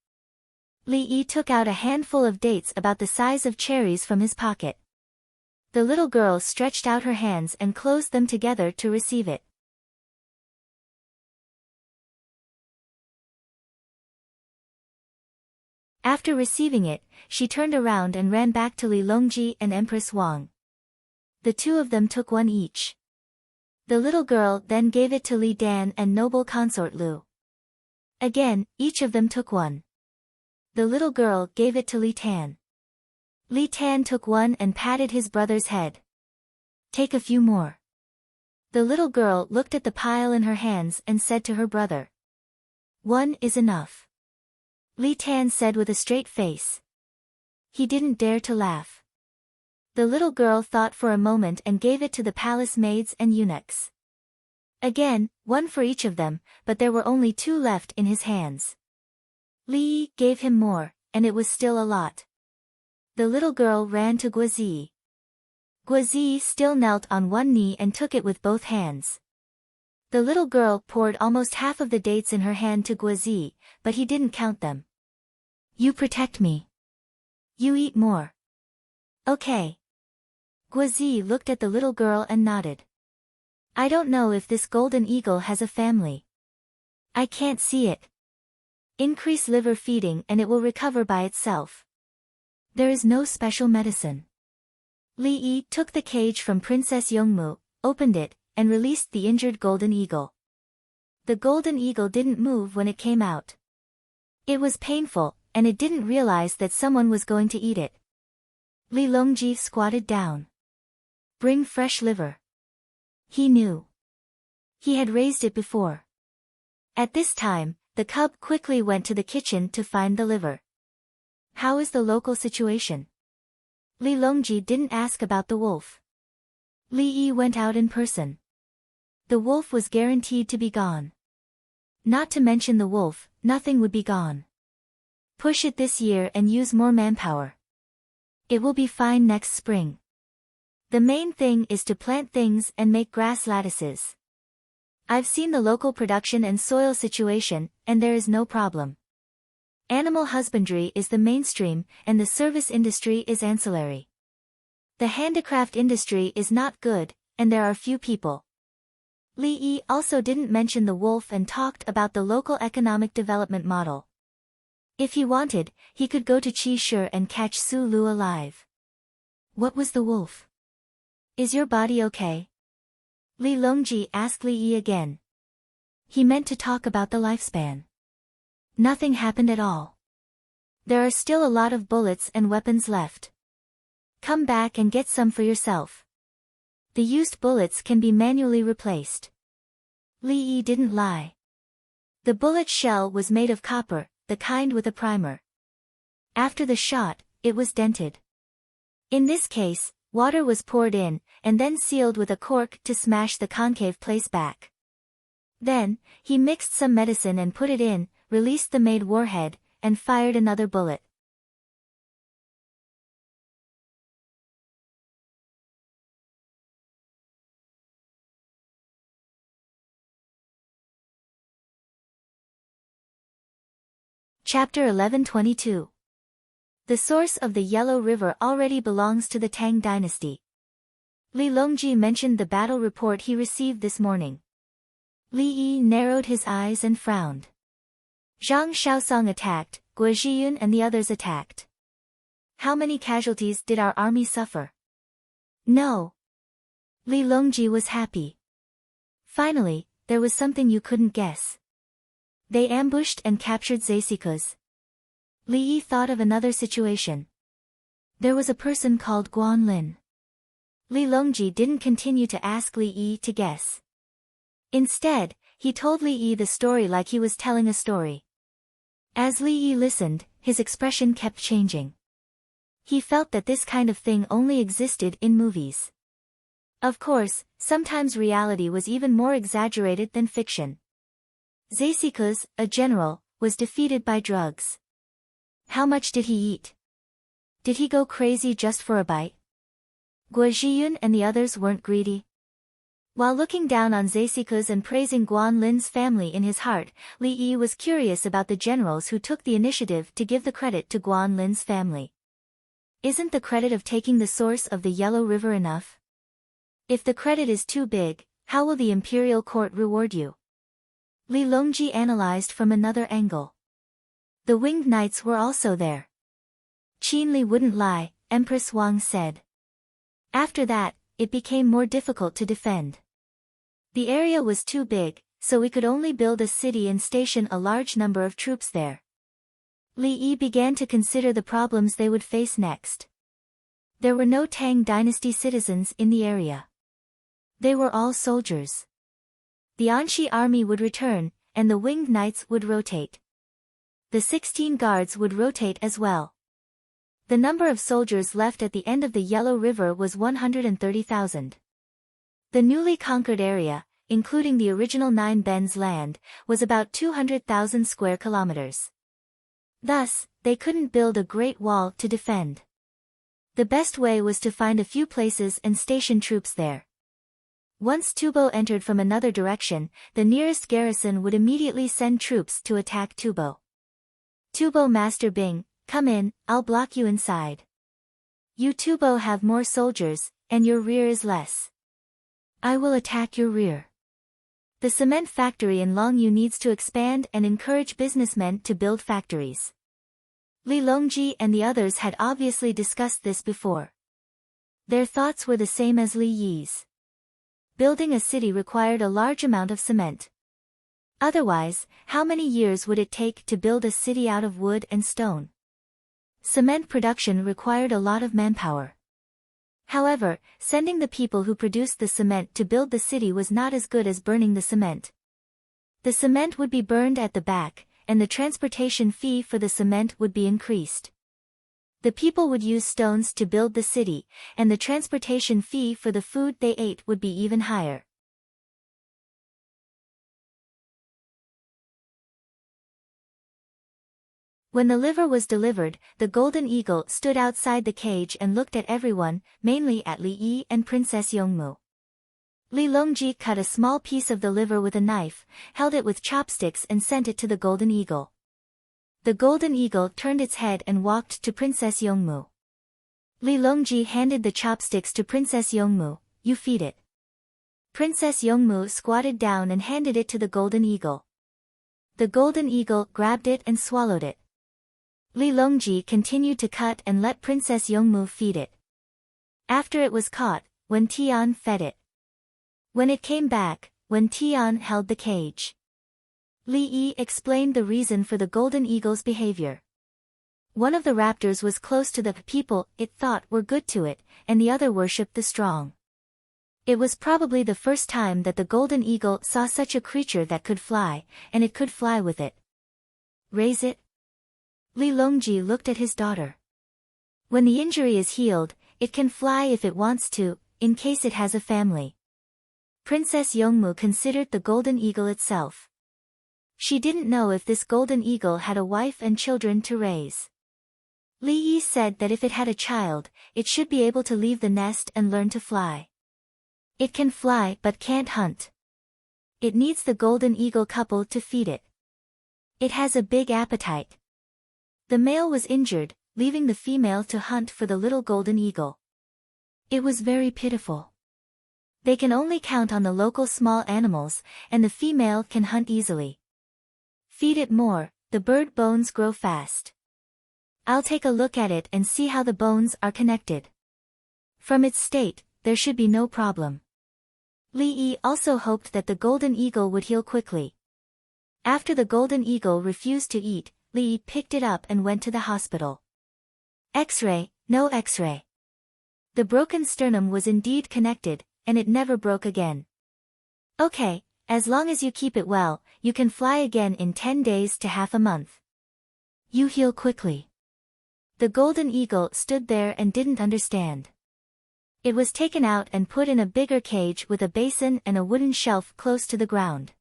Li Yi took out a handful of dates about the size of cherries from his pocket. The little girl stretched out her hands and closed them together to receive it. After receiving it, she turned around and ran back to Li Longji and Empress Wang. The two of them took one each. The little girl then gave it to Li Dan and noble consort Lu. Again, each of them took one. The little girl gave it to Li Tan. Li Tan took one and patted his brother's head. Take a few more. The little girl looked at the pile in her hands and said to her brother. One is enough. Li Tan said with a straight face. He didn't dare to laugh. The little girl thought for a moment and gave it to the palace maids and eunuchs. Again, one for each of them, but there were only two left in his hands. Li gave him more, and it was still a lot. The little girl ran to Guozi. Guozi still knelt on one knee and took it with both hands. The little girl poured almost half of the dates in her hand to Guozi, but he didn't count them. You protect me. You eat more. Okay. Guozi looked at the little girl and nodded. I don't know if this golden eagle has a family. I can't see it. Increase liver feeding and it will recover by itself. There is no special medicine. Li Yi took the cage from Princess Yongmu, opened it, and released the injured golden eagle. The golden eagle didn't move when it came out. It was painful, and it didn't realize that someone was going to eat it. Li Longji squatted down. Bring fresh liver. He knew. He had raised it before. At this time, the cub quickly went to the kitchen to find the liver. How is the local situation? Li Longji didn't ask about the wolf. Li Yi went out in person. The wolf was guaranteed to be gone. Not to mention the wolf, nothing would be gone. Push it this year and use more manpower. It will be fine next spring. The main thing is to plant things and make grass lattices. I've seen the local production and soil situation, and there is no problem. Animal husbandry is the mainstream, and the service industry is ancillary. The handicraft industry is not good, and there are few people. Li Yi also didn't mention the wolf and talked about the local economic development model. If he wanted, he could go to Qi Shi and catch Su Lu alive. What was the wolf? Is your body okay? Li Longji asked Li Yi again. He meant to talk about the lifespan. Nothing happened at all. There are still a lot of bullets and weapons left. Come back and get some for yourself. The used bullets can be manually replaced. Li Yi didn't lie. The bullet shell was made of copper, the kind with a primer. After the shot, it was dented. In this case, water was poured in, and then sealed with a cork to smash the concave place back. Then, he mixed some medicine and put it in, released the made warhead, and fired another bullet. Chapter 1122. The source of the Yellow River already belongs to the Tang dynasty. Li Longji mentioned the battle report he received this morning. Li Yi narrowed his eyes and frowned. Zhang Shaosong attacked, Guo Zhiyun and the others attacked. How many casualties did our army suffer? No. Li Longji was happy. Finally, there was something you couldn't guess. They ambushed and captured Zesikuz. Li Yi thought of another situation. There was a person called Guan Lin. Li Longji didn't continue to ask Li Yi to guess. Instead, he told Li Yi the story like he was telling a story. As Li Yi listened, his expression kept changing. He felt that this kind of thing only existed in movies. Of course, sometimes reality was even more exaggerated than fiction. Zesikuz, a general, was defeated by drugs. How much did he eat? Did he go crazy just for a bite? Guo Zhiyun and the others weren't greedy. While looking down on Zesikuz and praising Guan Lin's family in his heart, Li Yi was curious about the generals who took the initiative to give the credit to Guan Lin's family. Isn't the credit of taking the source of the Yellow River enough? If the credit is too big, how will the imperial court reward you? Li Longji analyzed from another angle. The winged knights were also there. Qin Li wouldn't lie, Empress Wang said. After that, it became more difficult to defend. The area was too big, so we could only build a city and station a large number of troops there. Li Yi began to consider the problems they would face next. There were no Tang dynasty citizens in the area. They were all soldiers. The Anxi army would return, and the winged knights would rotate. The 16 guards would rotate as well. The number of soldiers left at the end of the Yellow River was 130,000. The newly conquered area, including the original Nine Bens land, was about 200,000 square kilometers. Thus, they couldn't build a great wall to defend. The best way was to find a few places and station troops there. Once Tubo entered from another direction, the nearest garrison would immediately send troops to attack Tubo. Tubo Master Bing, come in, I'll block you inside. You Tubo have more soldiers, and your rear is less. I will attack your rear. The cement factory in Longyu needs to expand and encourage businessmen to build factories. Li Longji and the others had obviously discussed this before. Their thoughts were the same as Li Yi's. Building a city required a large amount of cement. Otherwise, how many years would it take to build a city out of wood and stone? Cement production required a lot of manpower. However, sending the people who produced the cement to build the city was not as good as burning the cement. The cement would be burned at the back, and the transportation fee for the cement would be increased. The people would use stones to build the city, and the transportation fee for the food they ate would be even higher. When the liver was delivered, the golden eagle stood outside the cage and looked at everyone, mainly at Li Yi and Princess Yongmu. Li Longji cut a small piece of the liver with a knife, held it with chopsticks and sent it to the golden eagle. The golden eagle turned its head and walked to Princess Yongmu. Li Longji handed the chopsticks to Princess Yongmu, you feed it. Princess Yongmu squatted down and handed it to the golden eagle. The golden eagle grabbed it and swallowed it. Li Longji continued to cut and let Princess Yongmu feed it. After it was caught, Wen Tian fed it. When it came back, Wen Tian held the cage. Li Yi explained the reason for the golden eagle's behavior. One of the raptors was close to the people it thought were good to it, and the other worshipped the strong. It was probably the first time that the golden eagle saw such a creature that could fly, and it could fly with it. Raise it? Li Longji looked at his daughter. When the injury is healed, it can fly if it wants to, in case it has a family. Princess Yongmu considered the golden eagle itself. She didn't know if this golden eagle had a wife and children to raise. Li Yi said that if it had a child, it should be able to leave the nest and learn to fly. It can fly but can't hunt. It needs the golden eagle couple to feed it. It has a big appetite. The male was injured, leaving the female to hunt for the little golden eagle. It was very pitiful. They can only count on the local small animals, and the female can hunt easily. Feed it more, the bird bones grow fast. I'll take a look at it and see how the bones are connected. From its state, there should be no problem. Li Yi also hoped that the golden eagle would heal quickly. After the golden eagle refused to eat, Li Yi picked it up and went to the hospital. X-ray, no X-ray. The broken sternum was indeed connected, and it never broke again. Okay, as long as you keep it well, you can fly again in 10 days to half a month. You heal quickly. The golden eagle stood there and didn't understand. It was taken out and put in a bigger cage with a basin and a wooden shelf close to the ground.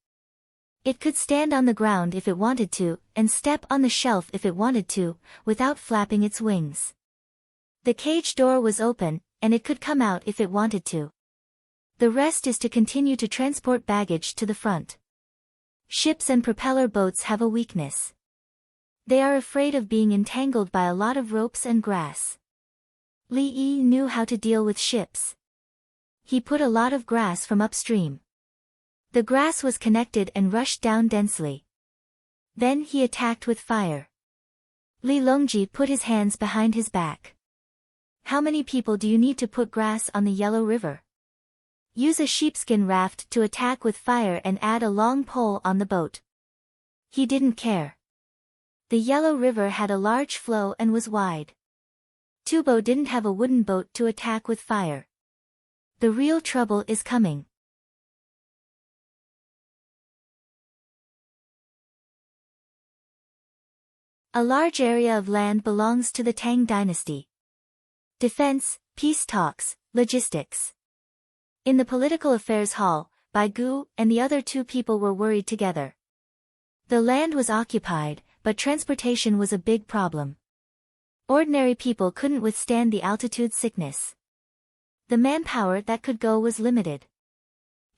It could stand on the ground if it wanted to, and step on the shelf if it wanted to, without flapping its wings. The cage door was open, and it could come out if it wanted to. The rest is to continue to transport baggage to the front. Ships and propeller boats have a weakness. They are afraid of being entangled by a lot of ropes and grass. Li Yi knew how to deal with ships. He put a lot of grass from upstream. The grass was connected and rushed down densely. Then he attacked with fire. Li Longji put his hands behind his back. How many people do you need to put grass on the Yellow River? Use a sheepskin raft to attack with fire and add a long pole on the boat. He didn't care. The Yellow River had a large flow and was wide. Tubo didn't have a wooden boat to attack with fire. The real trouble is coming. A large area of land belongs to the Tang dynasty. Defense, peace talks, logistics. In the political affairs hall, Bai Gu and the other two people were worried together. The land was occupied, but transportation was a big problem. Ordinary people couldn't withstand the altitude sickness. The manpower that could go was limited.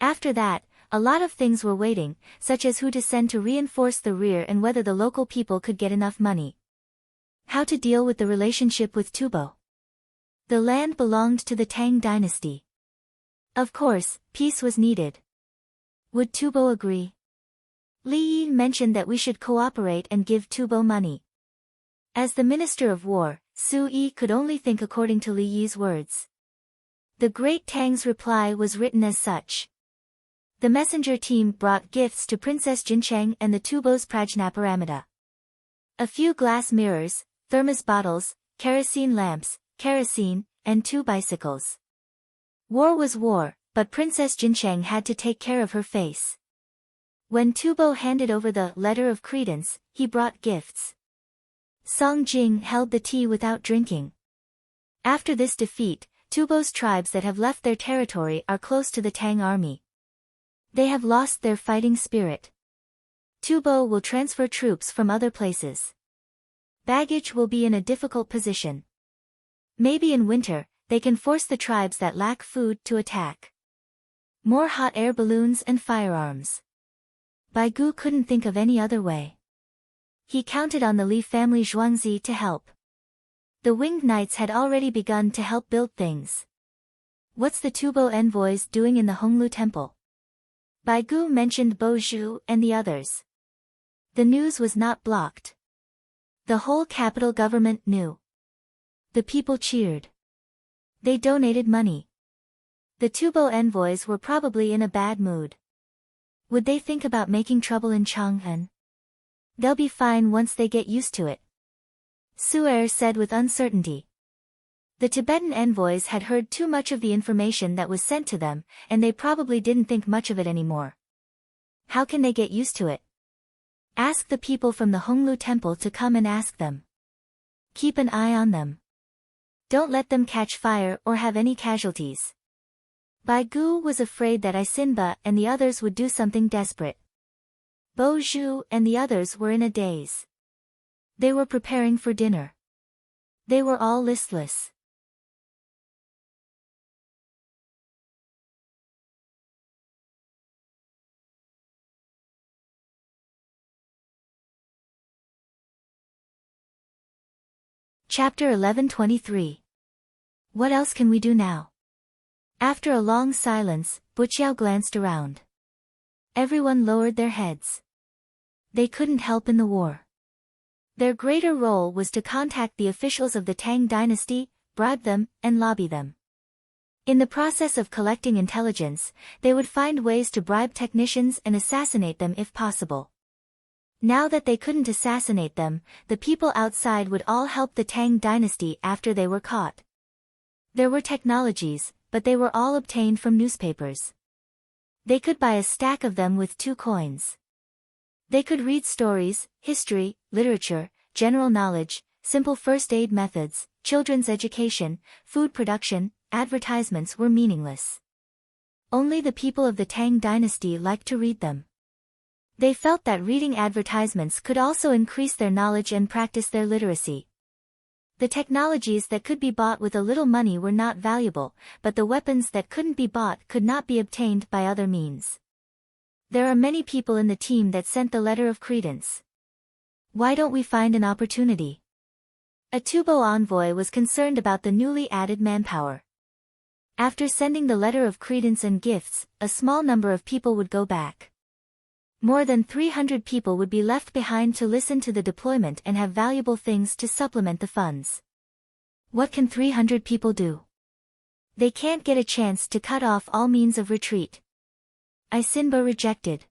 After that, a lot of things were waiting, such as who to send to reinforce the rear and whether the local people could get enough money. How to deal with the relationship with Tubo. The land belonged to the Tang dynasty. Of course, peace was needed. Would Tubo agree? Li Yi mentioned that we should cooperate and give Tubo money. As the Minister of War, Su Yi could only think according to Li Yi's words. The Great Tang's reply was written as such. The messenger team brought gifts to Princess Jincheng and the Tubo's Prajnaparamita. A few glass mirrors, thermos bottles, kerosene lamps, kerosene, and 2 bicycles. War was war, but Princess Jincheng had to take care of her face. When Tubo handed over the letter of credence, he brought gifts. Song Jing held the tea without drinking. After this defeat, Tubo's tribes that have left their territory are close to the Tang army. They have lost their fighting spirit. Tubo will transfer troops from other places. Baggage will be in a difficult position. Maybe in winter, they can force the tribes that lack food to attack. More hot air balloons and firearms. Bai Gu couldn't think of any other way. He counted on the Li family Zhuangzi to help. The winged knights had already begun to help build things. What's the Tubo envoys doing in the Honglu temple? Bai Gu mentioned Bo Zhu and the others. The news was not blocked. The whole capital government knew. The people cheered. They donated money. The Tubo envoys were probably in a bad mood. Would they think about making trouble in Chang'an? They'll be fine once they get used to it. Su Er said with uncertainty. The Tibetan envoys had heard too much of the information that was sent to them, and they probably didn't think much of it anymore. How can they get used to it? Ask the people from the Honglu temple to come and ask them. Keep an eye on them. Don't let them catch fire or have any casualties. Bai Gu was afraid that Isinba and the others would do something desperate. Bo Zhu and the others were in a daze. They were preparing for dinner. They were all listless. Chapter 11:23. What else can we do now? After a long silence, Buqiao glanced around. Everyone lowered their heads. They couldn't help in the war. Their greater role was to contact the officials of the Tang dynasty, bribe them, and lobby them. In the process of collecting intelligence, they would find ways to bribe technicians and assassinate them if possible. Now that they couldn't assassinate them, the people outside would all help the Tang dynasty after they were caught. There were technologies, but they were all obtained from newspapers. They could buy a stack of them with 2 coins. They could read stories, history, literature, general knowledge, simple first aid methods, children's education, food production. Advertisements were meaningless. Only the people of the Tang dynasty liked to read them. They felt that reading advertisements could also increase their knowledge and practice their literacy. The technologies that could be bought with a little money were not valuable, but the weapons that couldn't be bought could not be obtained by other means. There are many people in the team that sent the letter of credence. Why don't we find an opportunity? A Tubo envoy was concerned about the newly added manpower. After sending the letter of credence and gifts, a small number of people would go back. More than 300 people would be left behind to listen to the deployment and have valuable things to supplement the funds. What can 300 people do? They can't get a chance to cut off all means of retreat. Isinba rejected.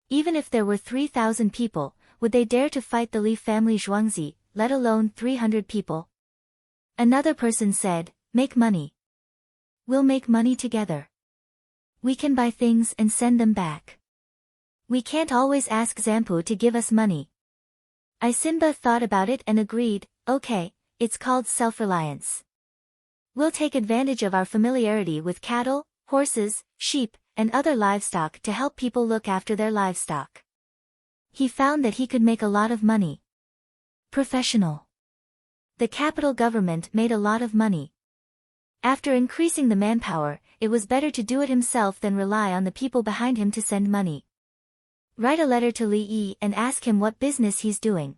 Even if there were 3,000 people, would they dare to fight the Li family Zhuangzi, let alone 300 people? Another person said, make money. We'll make money together. We can buy things and send them back. We can't always ask Zampu to give us money. Isinba thought about it and agreed, okay, it's called self-reliance. We'll take advantage of our familiarity with cattle, horses, sheep, and other livestock to help people look after their livestock. He found that he could make a lot of money. Professional. The capital government made a lot of money. After increasing the manpower, it was better to do it himself than rely on the people behind him to send money. Write a letter to Li Yi and ask him what business he's doing.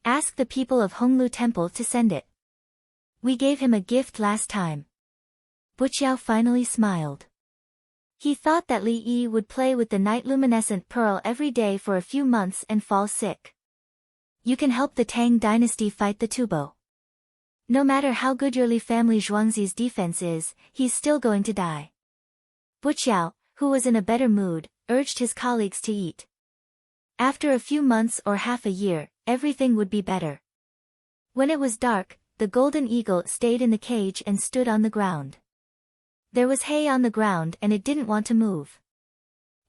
Ask the people of Honglu Temple to send it. We gave him a gift last time. Buqiao finally smiled. He thought that Li Yi would play with the night luminescent pearl every day for a few months and fall sick. You can help the Tang dynasty fight the Tubo. No matter how good your Li family Zhuangzi's defense is, he's still going to die. Buqiao, who was in a better mood, urged his colleagues to eat. After a few months or half a year, everything would be better. When it was dark, the golden eagle stayed in the cage and stood on the ground. There was hay on the ground and it didn't want to move.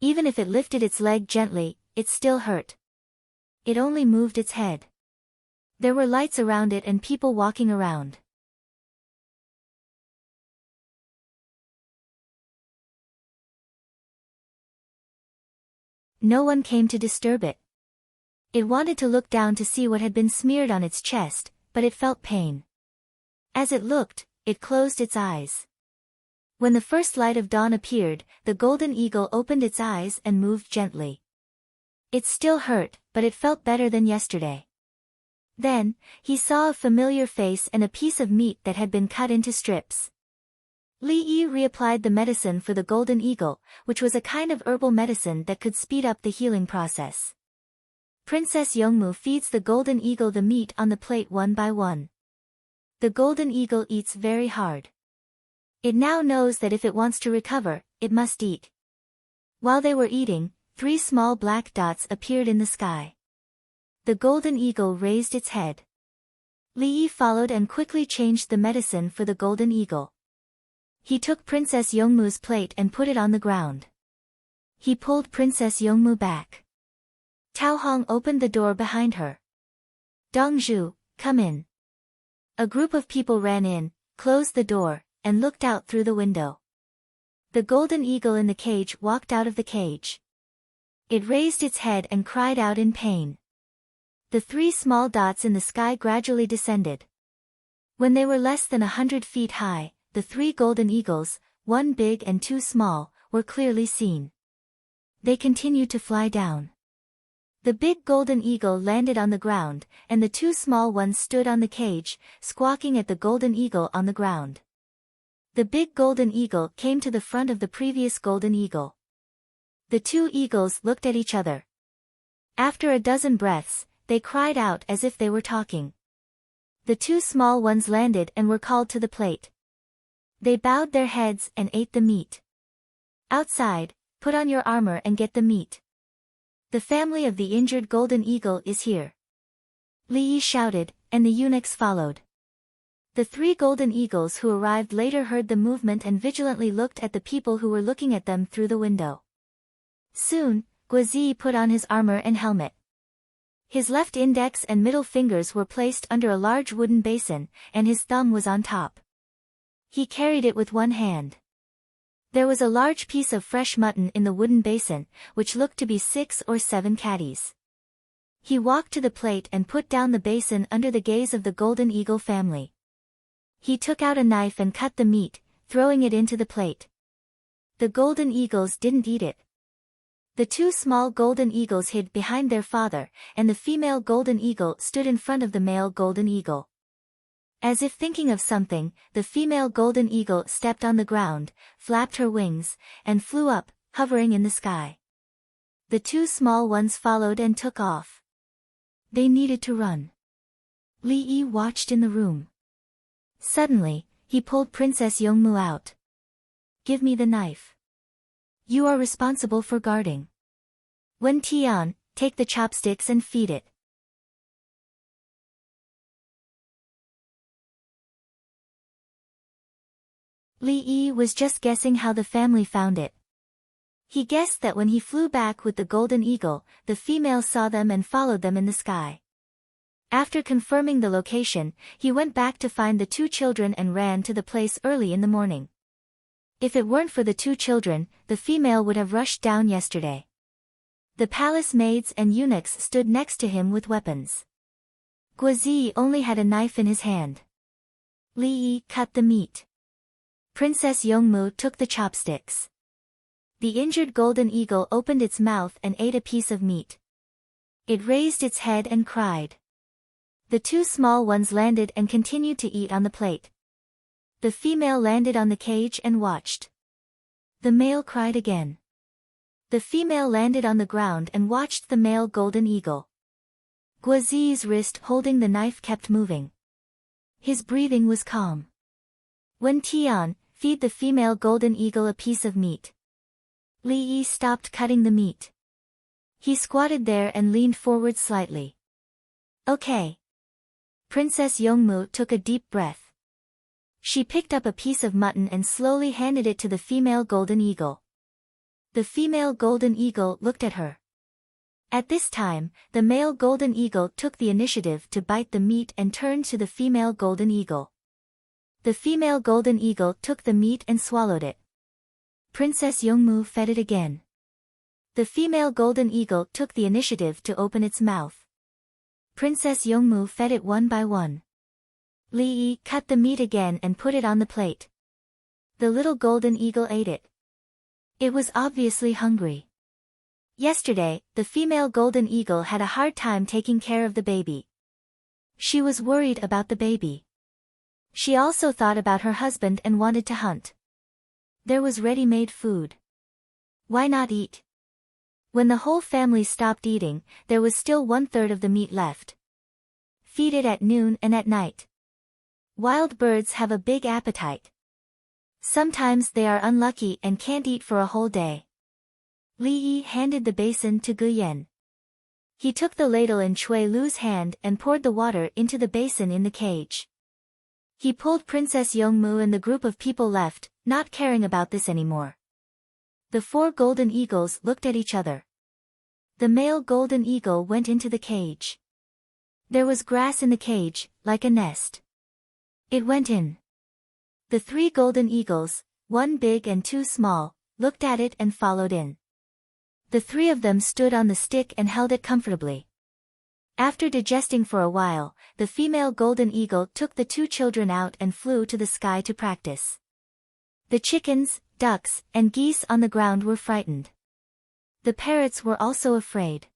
Even if it lifted its leg gently, it still hurt. It only moved its head. There were lights around it and people walking around. No one came to disturb it. It wanted to look down to see what had been smeared on its chest, but it felt pain. As it looked, it closed its eyes. When the first light of dawn appeared, the golden eagle opened its eyes and moved gently. It still hurt, but it felt better than yesterday. Then, he saw a familiar face and a piece of meat that had been cut into strips. Li Yi reapplied the medicine for the golden eagle, which was a kind of herbal medicine that could speed up the healing process. Princess Yongmu feeds the golden eagle the meat on the plate one by one. The golden eagle eats very hard. It now knows that if it wants to recover, it must eat. While they were eating, 3 small black dots appeared in the sky. The golden eagle raised its head. Li Yi followed and quickly changed the medicine for the golden eagle. He took Princess Yongmu's plate and put it on the ground. He pulled Princess Yongmu back. Tao Hong opened the door behind her. Dongzhu, come in. A group of people ran in, closed the door, and looked out through the window. The golden eagle in the cage walked out of the cage. It raised its head and cried out in pain. The 3 small dots in the sky gradually descended. When they were less than 100 feet high, the 3 golden eagles, 1 big and 2 small, were clearly seen. They continued to fly down. The big golden eagle landed on the ground, and the 2 small ones stood on the cage, squawking at the golden eagle on the ground. The big golden eagle came to the front of the previous golden eagle. The 2 eagles looked at each other. After a dozen breaths, they cried out as if they were talking. The 2 small ones landed and were called to the plate. They bowed their heads and ate the meat. Outside, put on your armor and get the meat. The family of the injured golden eagle is here. Li Yi shouted, and the eunuchs followed. The 3 golden eagles who arrived later heard the movement and vigilantly looked at the people who were looking at them through the window. Soon, Guozi put on his armor and helmet. His left index and middle fingers were placed under a large wooden basin, and his thumb was on top. He carried it with one hand. There was a large piece of fresh mutton in the wooden basin, which looked to be 6 or 7 catties. He walked to the plate and put down the basin under the gaze of the golden eagle family. He took out a knife and cut the meat, throwing it into the plate. The golden eagles didn't eat it. The 2 small golden eagles hid behind their father, and the female golden eagle stood in front of the male golden eagle. As if thinking of something, the female golden eagle stepped on the ground, flapped her wings, and flew up, hovering in the sky. The two small ones followed and took off. They needed to run. Li Yi watched in the room. Suddenly, he pulled Princess Yongmu out. Give me the knife. You are responsible for guarding. Wen Tian, take the chopsticks and feed it. Li Yi was just guessing how the family found it. He guessed that when he flew back with the golden eagle, the female saw them and followed them in the sky. After confirming the location, he went back to find the two children and ran to the place early in the morning. If it weren't for the two children, the female would have rushed down yesterday. The palace maids and eunuchs stood next to him with weapons. Guozi only had a knife in his hand. Li Yi cut the meat. Princess Yongmu took the chopsticks. The injured golden eagle opened its mouth and ate a piece of meat. It raised its head and cried. The two small ones landed and continued to eat on the plate. The female landed on the cage and watched. The male cried again. The female landed on the ground and watched the male golden eagle. Guozi's wrist holding the knife kept moving. His breathing was calm. Wen Tian, feed the female golden eagle a piece of meat. Li Yi stopped cutting the meat. He squatted there and leaned forward slightly. Okay. Princess Yongmu took a deep breath. She picked up a piece of mutton and slowly handed it to the female golden eagle. The female golden eagle looked at her. At this time, the male golden eagle took the initiative to bite the meat and turned to the female golden eagle. The female golden eagle took the meat and swallowed it. Princess Yongmu fed it again. The female golden eagle took the initiative to open its mouth. Princess Yongmu fed it one by one. Li Yi cut the meat again and put it on the plate. The little golden eagle ate it. It was obviously hungry. Yesterday, the female golden eagle had a hard time taking care of the baby. She was worried about the baby. She also thought about her husband and wanted to hunt. There was ready-made food. Why not eat? When the whole family stopped eating, there was still 1/3 of the meat left. Feed it at noon and at night. Wild birds have a big appetite. Sometimes they are unlucky and can't eat for a whole day. Li Yi handed the basin to Guyen. He took the ladle in Cui Lu's hand and poured the water into the basin in the cage. He pulled Princess Yongmu and the group of people left, not caring about this anymore. The 4 golden eagles looked at each other. The male golden eagle went into the cage. There was grass in the cage, like a nest. It went in. The 3 golden eagles, 1 big and 2 small, looked at it and followed in. The 3 of them stood on the stick and held it comfortably. After digesting for a while, the female golden eagle took the 2 children out and flew to the sky to practice. The chickens, ducks, and geese on the ground were frightened. The parrots were also afraid.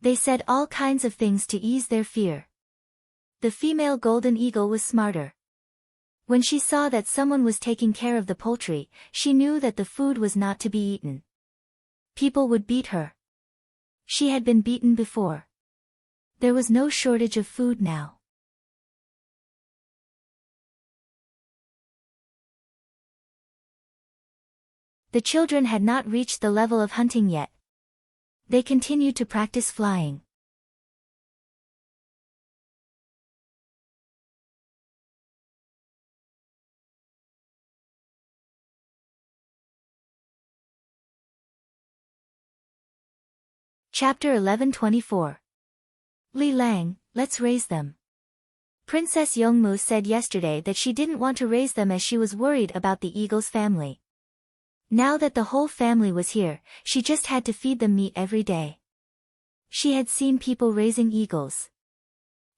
They said all kinds of things to ease their fear. The female golden eagle was smarter. When she saw that someone was taking care of the poultry, she knew that the food was not to be eaten. People would beat her. She had been beaten before. There was no shortage of food now. The children had not reached the level of hunting yet. They continued to practice flying. Chapter 11:24. Li Lang, let's raise them. Princess Yongmu said yesterday that she didn't want to raise them as she was worried about the eagle's family. Now that the whole family was here, she just had to feed them meat every day. She had seen people raising eagles.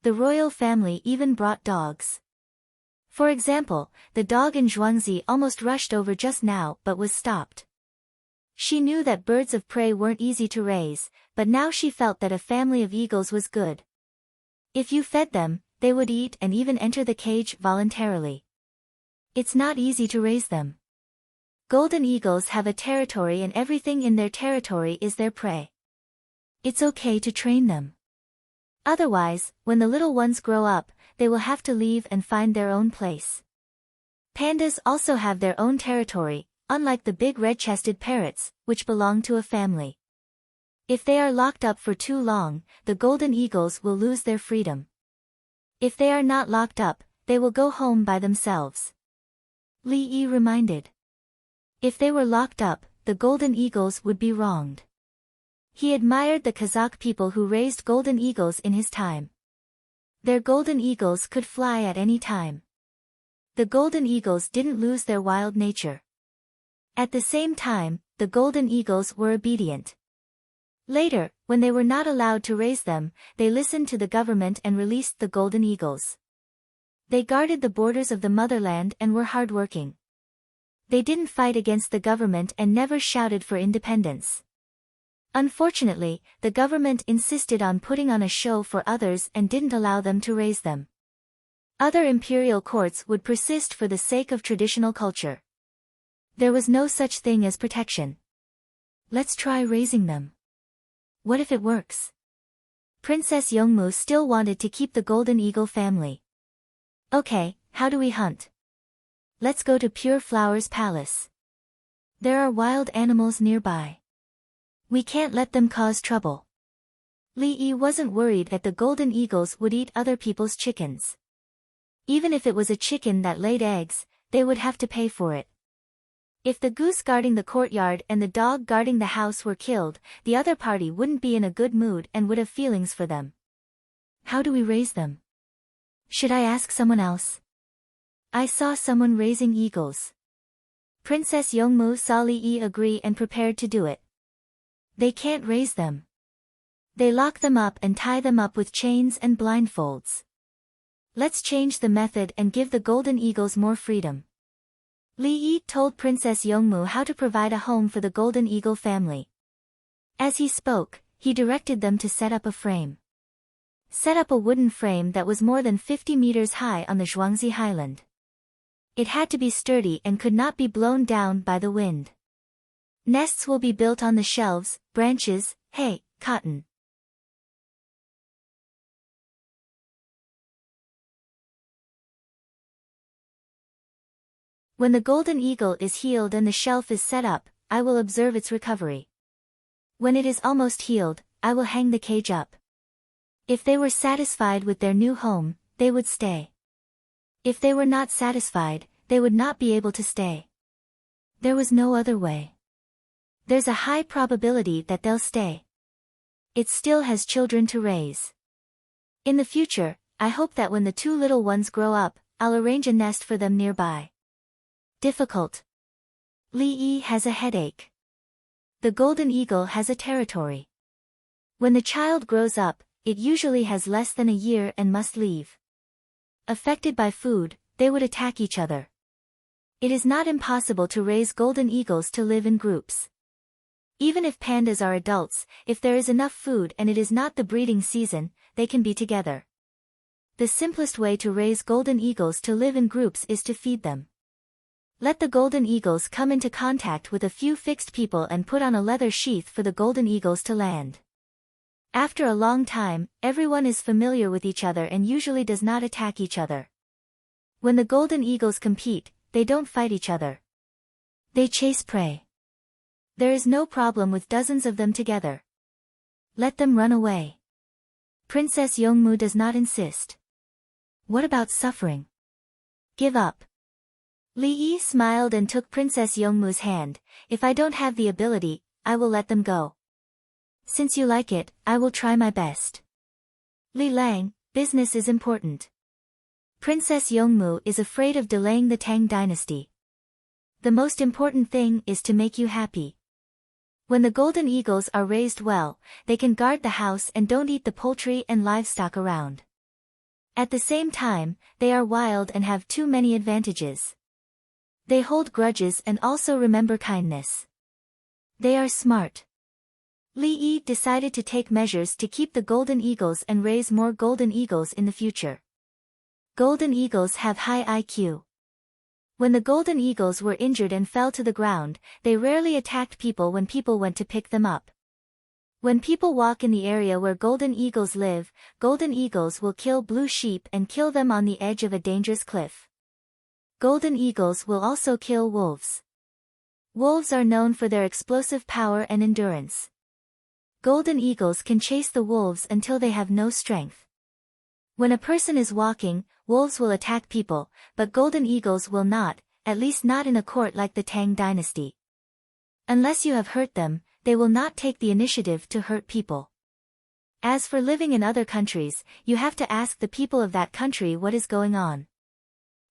The royal family even brought dogs. For example, the dog in Zhuangzi almost rushed over just now but was stopped. She knew that birds of prey weren't easy to raise, but now she felt that a family of eagles was good. If you fed them, they would eat and even enter the cage voluntarily. It's not easy to raise them. Golden eagles have a territory and everything in their territory is their prey. It's okay to train them. Otherwise, when the little ones grow up, they will have to leave and find their own place. Pandas also have their own territory, unlike the big red-chested parrots, which belong to a family. If they are locked up for too long, the golden eagles will lose their freedom. If they are not locked up, they will go home by themselves. Li Yi reminded. If they were locked up, the golden eagles would be wronged. He admired the Kazakh people who raised golden eagles in his time. Their golden eagles could fly at any time. The golden eagles didn't lose their wild nature. At the same time, the golden eagles were obedient. Later, when they were not allowed to raise them, they listened to the government and released the golden eagles. They guarded the borders of the motherland and were hardworking. They didn't fight against the government and never shouted for independence. Unfortunately, the government insisted on putting on a show for others and didn't allow them to raise them. Other imperial courts would persist for the sake of traditional culture. There was no such thing as protection. Let's try raising them. What if it works? Princess Yongmu still wanted to keep the golden eagle family. Okay, how do we hunt? Let's go to Pure Flower's palace. There are wild animals nearby. We can't let them cause trouble. Li Yi wasn't worried that the golden eagles would eat other people's chickens. Even if it was a chicken that laid eggs, they would have to pay for it. If the goose guarding the courtyard and the dog guarding the house were killed, the other party wouldn't be in a good mood and would have feelings for them. How do we raise them? Should I ask someone else? I saw someone raising eagles. Princess Yongmu saw Li Yi agree and prepared to do it. They can't raise them. They lock them up and tie them up with chains and blindfolds. Let's change the method and give the golden eagles more freedom. Li Yi told Princess Yongmu how to provide a home for the golden eagle family. As he spoke, he directed them to set up a frame. Set up a wooden frame that was more than 50 meters high on the Zhuangzi highland. It had to be sturdy and could not be blown down by the wind. Nests will be built on the shelves, branches, hay, cotton. When the golden eagle is healed and the shelf is set up, I will observe its recovery. When it is almost healed, I will hang the cage up. If they were satisfied with their new home, they would stay. If they were not satisfied, they would not be able to stay. There was no other way. There's a high probability that they'll stay. It still has children to raise. In the future, I hope that when the two little ones grow up, I'll arrange a nest for them nearby. Difficult. Li Yi has a headache. The golden eagle has a territory. When the child grows up, it usually has less than a year and must leave. Affected by food, they would attack each other. It is not impossible to raise golden eagles to live in groups. Even if pandas are adults, if there is enough food and it is not the breeding season, they can be together. The simplest way to raise golden eagles to live in groups is to feed them. Let the golden eagles come into contact with a few fixed people and put on a leather sheath for the golden eagles to land. After a long time, everyone is familiar with each other and usually does not attack each other. When the golden eagles compete, they don't fight each other. They chase prey. There is no problem with dozens of them together. Let them run away. Princess Yongmu does not insist. What about suffering? Give up. Li Yi smiled and took Princess Yongmu's hand. If I don't have the ability, I will let them go. Since you like it, I will try my best. Li Lang, business is important. Princess Yongmu is afraid of delaying the Tang dynasty. The most important thing is to make you happy. When the golden eagles are raised well, they can guard the house and don't eat the poultry and livestock around. At the same time, they are wild and have too many advantages. They hold grudges and also remember kindness. They are smart. Li Yi decided to take measures to keep the golden eagles and raise more golden eagles in the future. Golden eagles have high IQ. When the golden eagles were injured and fell to the ground, they rarely attacked people when people went to pick them up. When people walk in the area where golden eagles live, golden eagles will kill blue sheep and kill them on the edge of a dangerous cliff. Golden eagles will also kill wolves. Wolves are known for their explosive power and endurance. Golden eagles can chase the wolves until they have no strength. When a person is walking, wolves will attack people, but golden eagles will not, at least not in a court like the Tang dynasty. Unless you have hurt them, they will not take the initiative to hurt people. As for living in other countries, you have to ask the people of that country what is going on.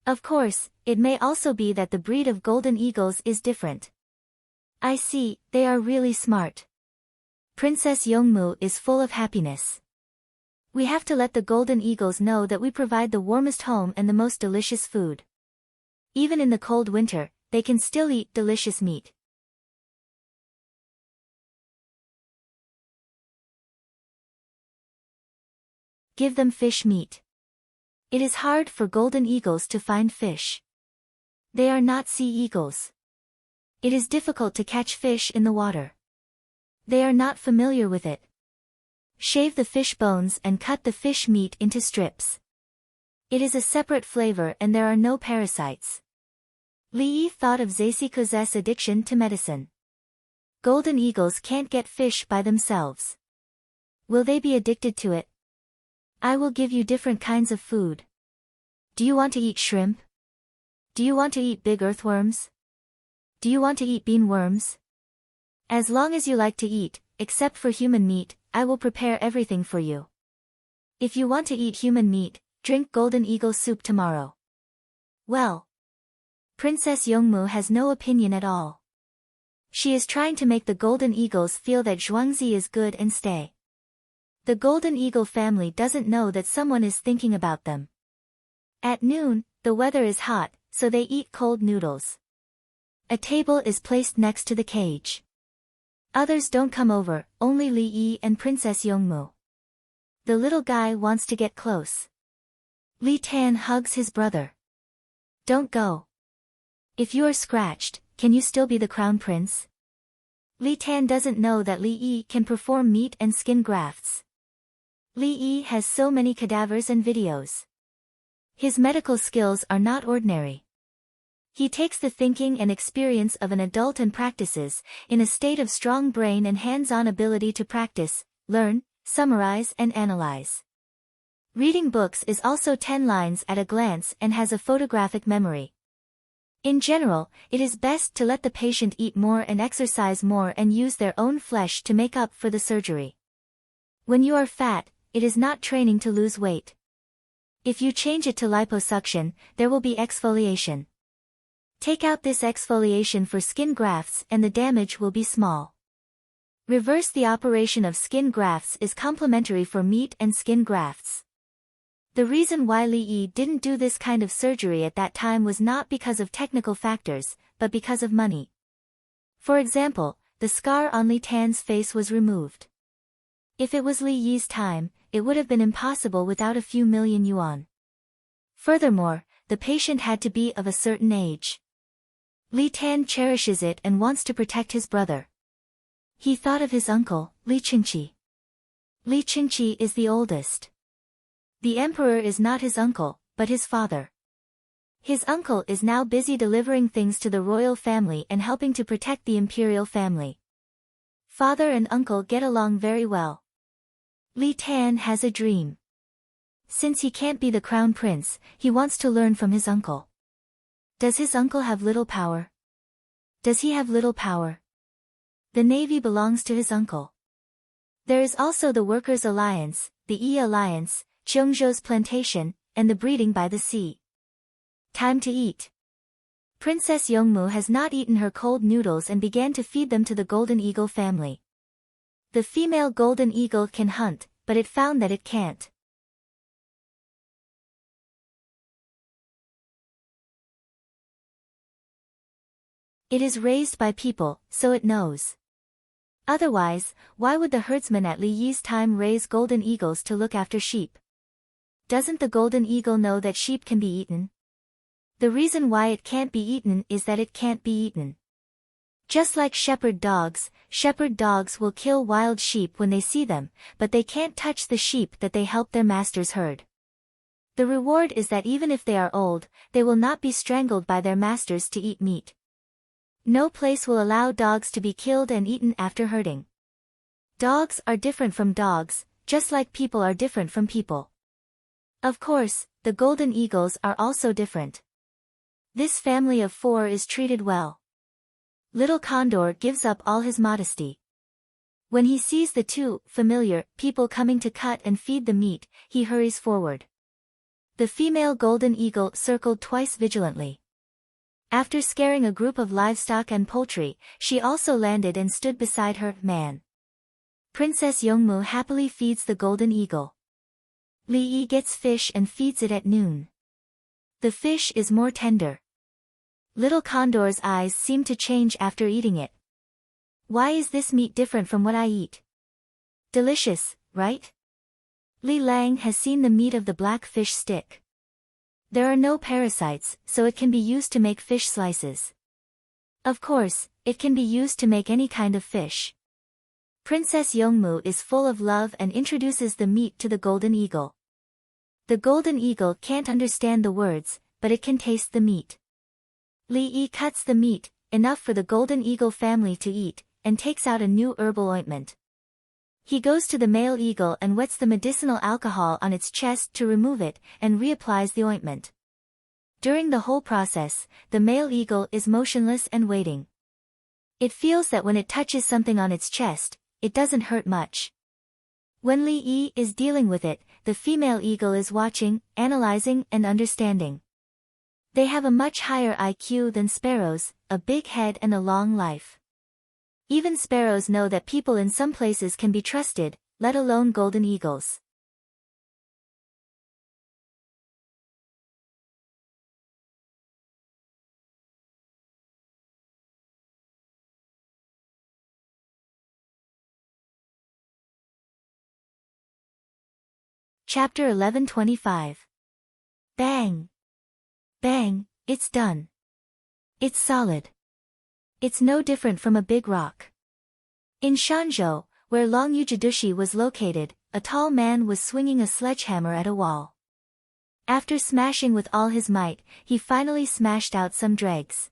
Of course, it may also be that the breed of golden eagles is different. I see, they are really smart. Princess Yongmu is full of happiness. We have to let the golden eagles know that we provide the warmest home and the most delicious food. Even in the cold winter, they can still eat delicious meat. Give them fish meat. It is hard for golden eagles to find fish. They are not sea eagles. It is difficult to catch fish in the water. They are not familiar with it. Shave the fish bones and cut the fish meat into strips. It is a separate flavor and there are no parasites. Li Yi thought of Zeisiko's addiction to medicine. Golden eagles can't get fish by themselves. Will they be addicted to it? I will give you different kinds of food. Do you want to eat shrimp? Do you want to eat big earthworms? Do you want to eat bean worms? As long as you like to eat, except for human meat, I will prepare everything for you. If you want to eat human meat, drink golden eagle soup tomorrow. Well, Princess Yongmu has no opinion at all. She is trying to make the golden eagles feel that Zhuangzi is good and stay. The golden eagle family doesn't know that someone is thinking about them. At noon, the weather is hot, so they eat cold noodles. A table is placed next to the cage. Others don't come over, only Li Yi and Princess Yongmu. The little guy wants to get close. Li Tan hugs his brother. Don't go. If you are scratched, can you still be the crown prince? Li Tan doesn't know that Li Yi can perform meat and skin grafts. Li Yi has so many cadavers and videos. His medical skills are not ordinary. He takes the thinking and experience of an adult and practices, in a state of strong brain and hands-on ability to practice, learn, summarize and analyze. Reading books is also 10 lines at a glance and has a photographic memory. In general, it is best to let the patient eat more and exercise more and use their own flesh to make up for the surgery. When you are fat, it is not training to lose weight. If you change it to liposuction, there will be exfoliation. Take out this exfoliation for skin grafts and the damage will be small. Reverse the operation of skin grafts is complementary for meat and skin grafts. The reason why Li Yi didn't do this kind of surgery at that time was not because of technical factors, but because of money. For example, the scar on Li Tan's face was removed. If it was Li Yi's time, it would have been impossible without a few million yuan. Furthermore, the patient had to be of a certain age. Li Tan cherishes it and wants to protect his brother. He thought of his uncle, Li Qingqi. Li Qingqi is the oldest. The emperor is not his uncle, but his father. His uncle is now busy delivering things to the royal family and helping to protect the imperial family. Father and uncle get along very well. Li Tan has a dream. Since he can't be the crown prince, he wants to learn from his uncle. Does his uncle have little power? Does he have little power? The navy belongs to his uncle. There is also the Workers' Alliance, the Yi Alliance, Cheongzhou's plantation, and the breeding by the sea. Time to eat. Princess Yongmu has not eaten her cold noodles and began to feed them to the golden eagle family. The female golden eagle can hunt, but it found that it can't. It is raised by people, so it knows. Otherwise, why would the herdsman at Li Yi's time raise golden eagles to look after sheep? Doesn't the golden eagle know that sheep can be eaten? The reason why it can't be eaten is that it can't be eaten. Just like shepherd dogs will kill wild sheep when they see them, but they can't touch the sheep that they help their masters herd. The reward is that even if they are old, they will not be strangled by their masters to eat meat. No place will allow dogs to be killed and eaten after herding. Dogs are different from dogs, just like people are different from people. Of course, the golden eagles are also different. This family of 4 is treated well. Little Condor gives up all his modesty. When he sees the 2 familiar people coming to cut and feed the meat, he hurries forward. The female golden eagle circled twice vigilantly. After scaring a group of livestock and poultry, she also landed and stood beside her man. Princess Yongmu happily feeds the golden eagle. Li Yi gets fish and feeds it at noon. The fish is more tender. Little Condor's eyes seem to change after eating it. Why is this meat different from what I eat? Delicious, right? Li Lang has seen the meat of the black fish stick. There are no parasites, so it can be used to make fish slices. Of course, it can be used to make any kind of fish. Princess Yongmu is full of love and introduces the meat to the golden eagle. The golden eagle can't understand the words, but it can taste the meat. Li Yi cuts the meat, enough for the golden eagle family to eat, and takes out a new herbal ointment. He goes to the male eagle and wets the medicinal alcohol on its chest to remove it, and reapplies the ointment. During the whole process, the male eagle is motionless and waiting. It feels that when it touches something on its chest, it doesn't hurt much. When Li Yi is dealing with it, the female eagle is watching, analyzing and understanding. They have a much higher IQ than sparrows, a big head and a long life. Even sparrows know that people in some places can be trusted, let alone golden eagles. Chapter 11:25. Bang! Bang, it's done. It's solid. It's no different from a big rock. In Shanzhou, where Longyujidushi was located, a tall man was swinging a sledgehammer at a wall. After smashing with all his might, he finally smashed out some dregs.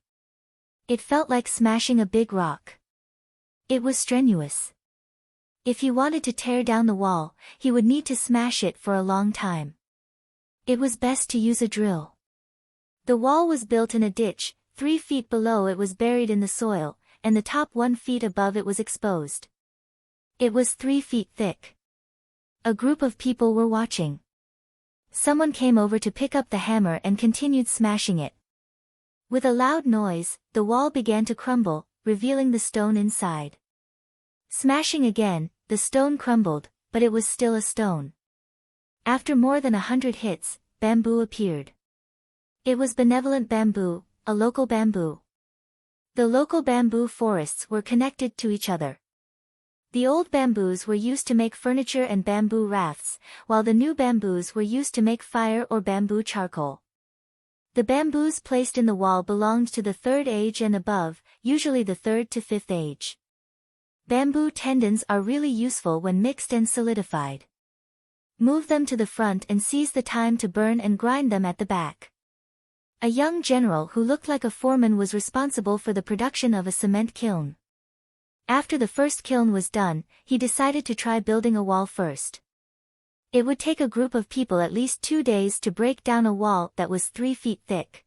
It felt like smashing a big rock. It was strenuous. If he wanted to tear down the wall, he would need to smash it for a long time. It was best to use a drill. The wall was built in a ditch, 3 feet below it was buried in the soil, and the top 1 feet above it was exposed. It was 3 feet thick. A group of people were watching. Someone came over to pick up the hammer and continued smashing it. With a loud noise, the wall began to crumble, revealing the stone inside. Smashing again, the stone crumbled, but it was still a stone. After more than 100 hits, bamboo appeared. It was benevolent bamboo, a local bamboo. The local bamboo forests were connected to each other. The old bamboos were used to make furniture and bamboo rafts, while the new bamboos were used to make fire or bamboo charcoal. The bamboos placed in the wall belonged to the 3rd age and above, usually the 3rd to 5th age. Bamboo tendons are really useful when mixed and solidified. Move them to the front and seize the time to burn and grind them at the back. A young general who looked like a foreman was responsible for the production of a cement kiln. After the first kiln was done, he decided to try building a wall first. It would take a group of people at least 2 days to break down a wall that was 3 feet thick.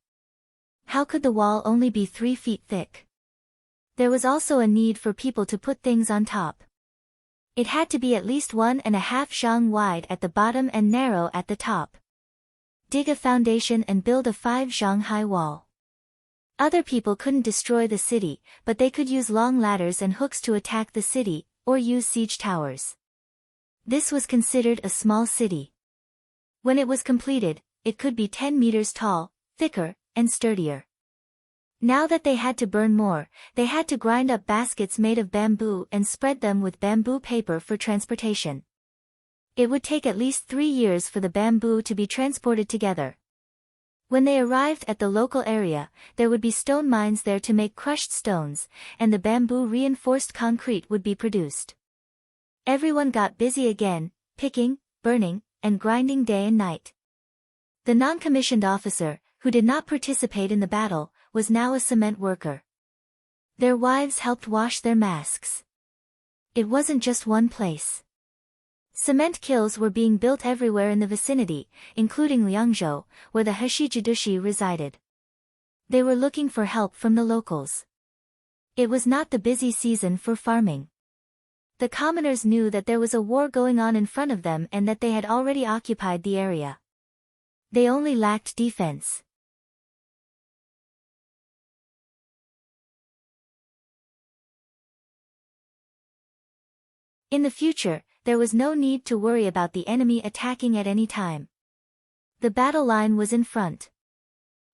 How could the wall only be 3 feet thick? There was also a need for people to put things on top. It had to be at least 1.5 zhang wide at the bottom and narrow at the top. Dig a foundation and build a 5 zhang high wall. Other people couldn't destroy the city, but they could use long ladders and hooks to attack the city, or use siege towers. This was considered a small city. When it was completed, it could be 10 meters tall, thicker, and sturdier. Now that they had to burn more, they had to grind up baskets made of bamboo and spread them with bamboo paper for transportation. It would take at least 3 years for the bamboo to be transported together. When they arrived at the local area, there would be stone mines there to make crushed stones, and the bamboo-reinforced concrete would be produced. Everyone got busy again, picking, burning, and grinding day and night. The non-commissioned officer, who did not participate in the battle, was now a cement worker. Their wives helped wash their masks. It wasn't just one place. Cement kilns were being built everywhere in the vicinity, including Liangzhou, where the Hashijidushi resided. They were looking for help from the locals. It was not the busy season for farming. The commoners knew that there was a war going on in front of them and that they had already occupied the area. They only lacked defense. In the future, there was no need to worry about the enemy attacking at any time. The battle line was in front.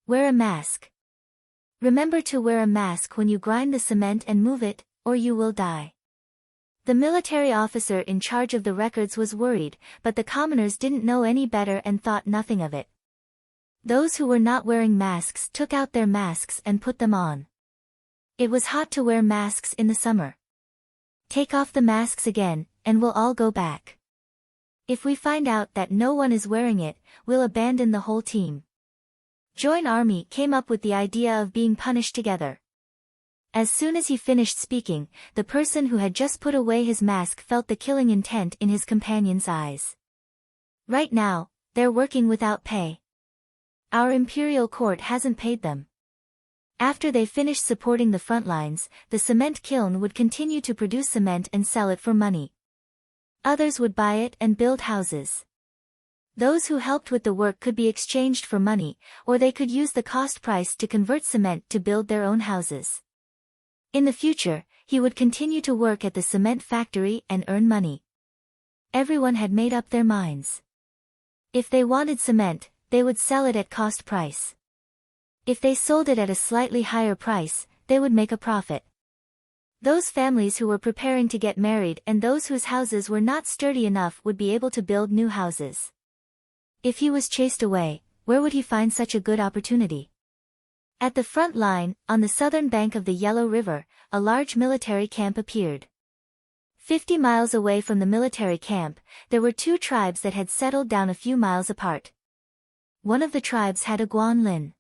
Wear a mask. Remember to wear a mask when you grind the cement and move it, or you will die. The military officer in charge of the records was worried, but the commoners didn't know any better and thought nothing of it. Those who were not wearing masks took out their masks and put them on. It was hot to wear masks in the summer. Take off the masks again, and we'll all go back. If we find out that no one is wearing it, we'll abandon the whole team. Join Army came up with the idea of being punished together. As soon as he finished speaking, the person who had just put away his mask felt the killing intent in his companion's eyes. Right now, they're working without pay. Our imperial court hasn't paid them. After they finished supporting the front lines, the cement kiln would continue to produce cement and sell it for money. Others would buy it and build houses. Those who helped with the work could be exchanged for money, or they could use the cost price to convert cement to build their own houses. In the future, he would continue to work at the cement factory and earn money. Everyone had made up their minds. If they wanted cement, they would sell it at cost price. If they sold it at a slightly higher price, they would make a profit. Those families who were preparing to get married and those whose houses were not sturdy enough would be able to build new houses. If he was chased away, where would he find such a good opportunity? At the front line, on the southern bank of the Yellow River, a large military camp appeared. 50 miles away from the military camp, there were two tribes that had settled down a few miles apart. One of the tribes had a Guanlin.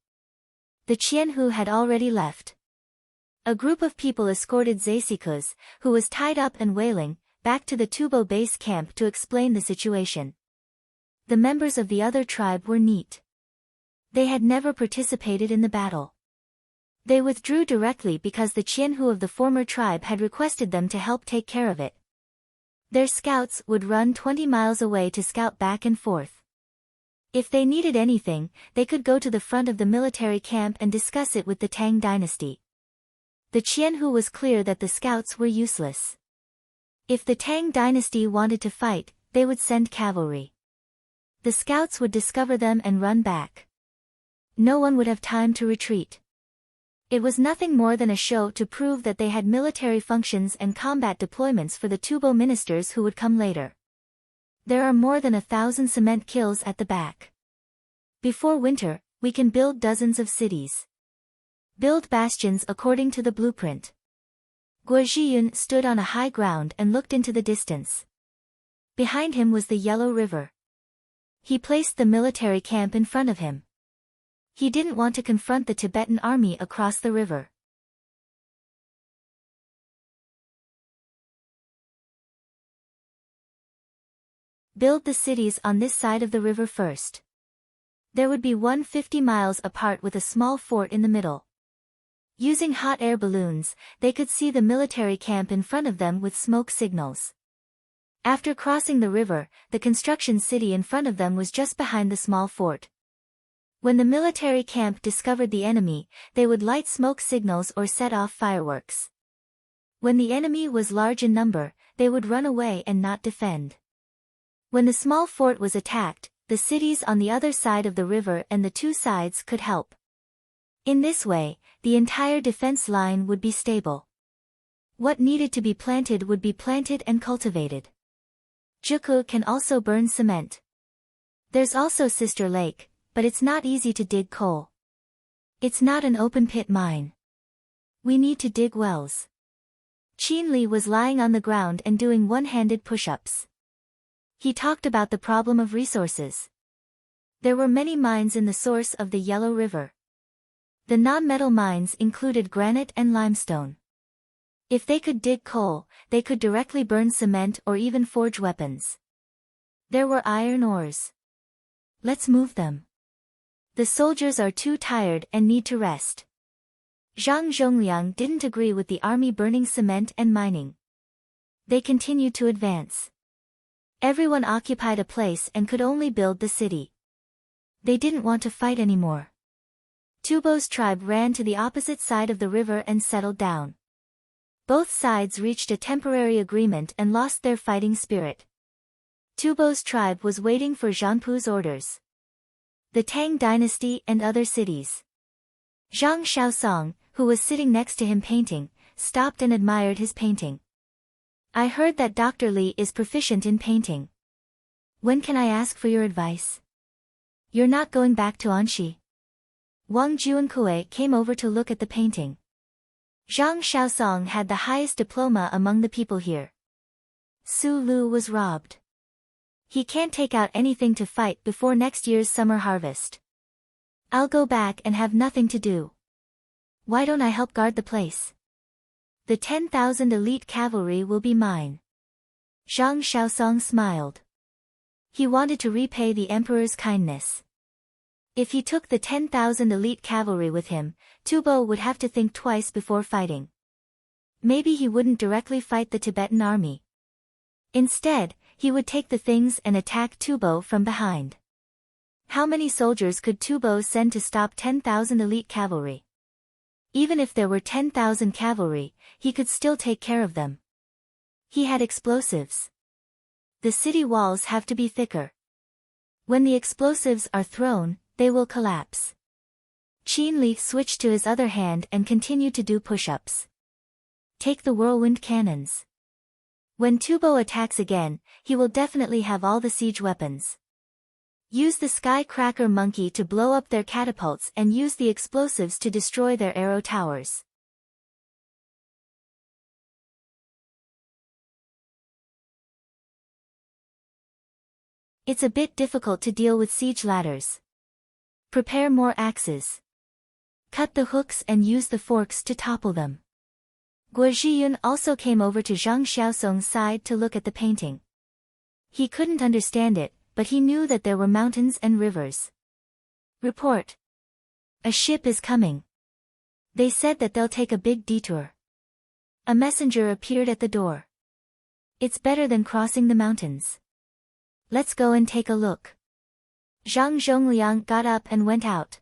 The Qianhu had already left. A group of people escorted Zaisikus, who was tied up and wailing, back to the Tubo base camp to explain the situation. The members of the other tribe were neat. They had never participated in the battle. They withdrew directly because the Qianhu of the former tribe had requested them to help take care of it. Their scouts would run 20 miles away to scout back and forth. If they needed anything, they could go to the front of the military camp and discuss it with the Tang dynasty. The Qianhu was clear that the scouts were useless. If the Tang dynasty wanted to fight, they would send cavalry. The scouts would discover them and run back. No one would have time to retreat. It was nothing more than a show to prove that they had military functions and combat deployments for the Tubo ministers who would come later. There are more than 1,000 cement kilns at the back. Before winter, we can build dozens of cities. Build bastions according to the blueprint. Guo Zhiyun stood on a high ground and looked into the distance. Behind him was the Yellow River. He placed the military camp in front of him. He didn't want to confront the Tibetan army across the river. Build the cities on this side of the river first. There would be one 50 miles apart with a small fort in the middle. Using hot air balloons, they could see the military camp in front of them with smoke signals. After crossing the river, the construction city in front of them was just behind the small fort. When the military camp discovered the enemy, they would light smoke signals or set off fireworks. When the enemy was large in number, they would run away and not defend. When the small fort was attacked, the cities on the other side of the river and the two sides could help. In this way, the entire defense line would be stable. What needed to be planted would be planted and cultivated. Juku can also burn cement. There's also Sister Lake, but it's not easy to dig coal. It's not an open-pit mine. We need to dig wells. Qin Li was lying on the ground and doing one-handed push-ups. He talked about the problem of resources. There were many mines in the source of the Yellow River. The non-metal mines included granite and limestone. If they could dig coal, they could directly burn cement or even forge weapons. There were iron ores. Let's move them. The soldiers are too tired and need to rest. Zhang Zhongliang didn't agree with the army burning cement and mining. They continued to advance. Everyone occupied a place and could only build the city. They didn't want to fight anymore. Tubo's tribe ran to the opposite side of the river and settled down. Both sides reached a temporary agreement and lost their fighting spirit. Tubo's tribe was waiting for Zhanpu's orders. The Tang dynasty and other cities. Zhang Shaosong, who was sitting next to him painting, stopped and admired his painting. I heard that Dr. Li is proficient in painting. When can I ask for your advice? You're not going back to Anxi. Wang Juankui came over to look at the painting. Zhang Shaosong had the highest diploma among the people here. Su Lu was robbed. He can't take out anything to fight before next year's summer harvest. I'll go back and have nothing to do. Why don't I help guard the place? The 10,000 elite cavalry will be mine. Zhang Shaosong smiled. He wanted to repay the emperor's kindness. If he took the 10,000 elite cavalry with him, Tubo would have to think twice before fighting. Maybe he wouldn't directly fight the Tibetan army. Instead, he would take the things and attack Tubo from behind. How many soldiers could Tubo send to stop 10,000 elite cavalry? Even if there were 10,000 cavalry, he could still take care of them. He had explosives. The city walls have to be thicker. When the explosives are thrown, they will collapse. Qin Li switched to his other hand and continued to do push-ups. Take the whirlwind cannons. When Tubo attacks again, he will definitely have all the siege weapons. Use the sky cracker monkey to blow up their catapults and use the explosives to destroy their arrow towers. It's a bit difficult to deal with siege ladders. Prepare more axes. Cut the hooks and use the forks to topple them. Guo Zhiyun also came over to Zhang Shaosong's side to look at the painting. He couldn't understand it, but he knew that there were mountains and rivers. Report. A ship is coming. They said that they'll take a big detour. A messenger appeared at the door. It's better than crossing the mountains. Let's go and take a look. Zhang Zhongliang got up and went out.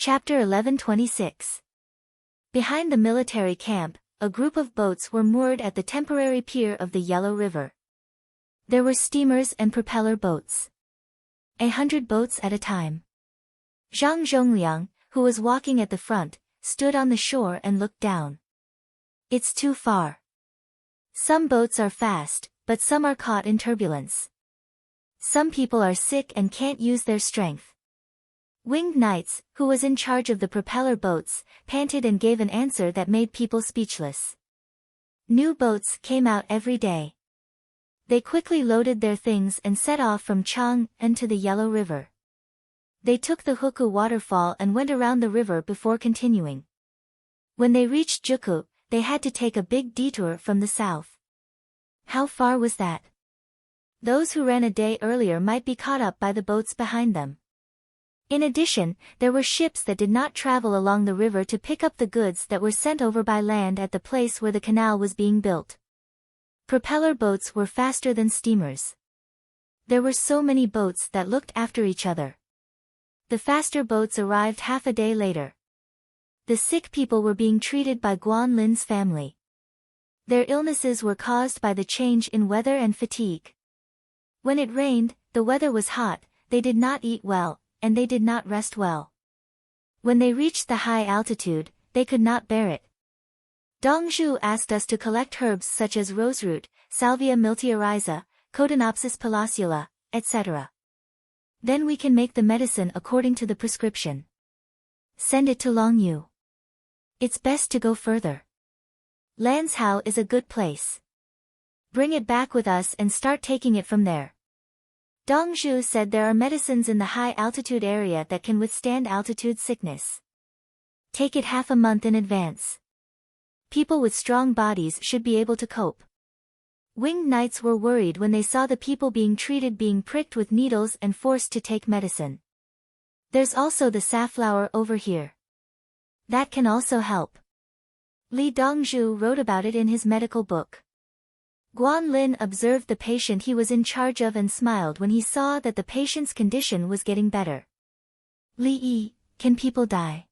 Chapter 1126. Behind the military camp, a group of boats were moored at the temporary pier of the Yellow River. There were steamers and propeller boats. 100 boats at a time. Zhang Zhongliang, who was walking at the front, stood on the shore and looked down. It's too far. Some boats are fast, but some are caught in turbulence. Some people are sick and can't use their strength. Winged Knights, who was in charge of the propeller boats, panted and gave an answer that made people speechless. New boats came out every day. They quickly loaded their things and set off from Chang'an to the Yellow River. They took the Huku waterfall and went around the river before continuing. When they reached Juku, they had to take a big detour from the south. How far was that? Those who ran a day earlier might be caught up by the boats behind them. In addition, there were ships that did not travel along the river to pick up the goods that were sent over by land at the place where the canal was being built. Propeller boats were faster than steamers. There were so many boats that looked after each other. The faster boats arrived half a day later. The sick people were being treated by Guan Lin's family. Their illnesses were caused by the change in weather and fatigue. When it rained, the weather was hot, they did not eat well, and they did not rest well. When they reached the high altitude, they could not bear it. Dong Zhu asked us to collect herbs such as roseroot, Salvia miltiariza, Cotinopsis palacula, etc. Then we can make the medicine according to the prescription. Send it to Longyu. It's best to go further. Lanzhou is a good place. Bring it back with us and start taking it from there. Dong Zhu said there are medicines in the high altitude area that can withstand altitude sickness. Take it half a month in advance. People with strong bodies should be able to cope. Winged knights were worried when they saw the people being pricked with needles and forced to take medicine. There's also the safflower over here. That can also help. Li Dongzhu wrote about it in his medical book. Guan Lin observed the patient he was in charge of and smiled when he saw that the patient's condition was getting better. Li Yi, can people die?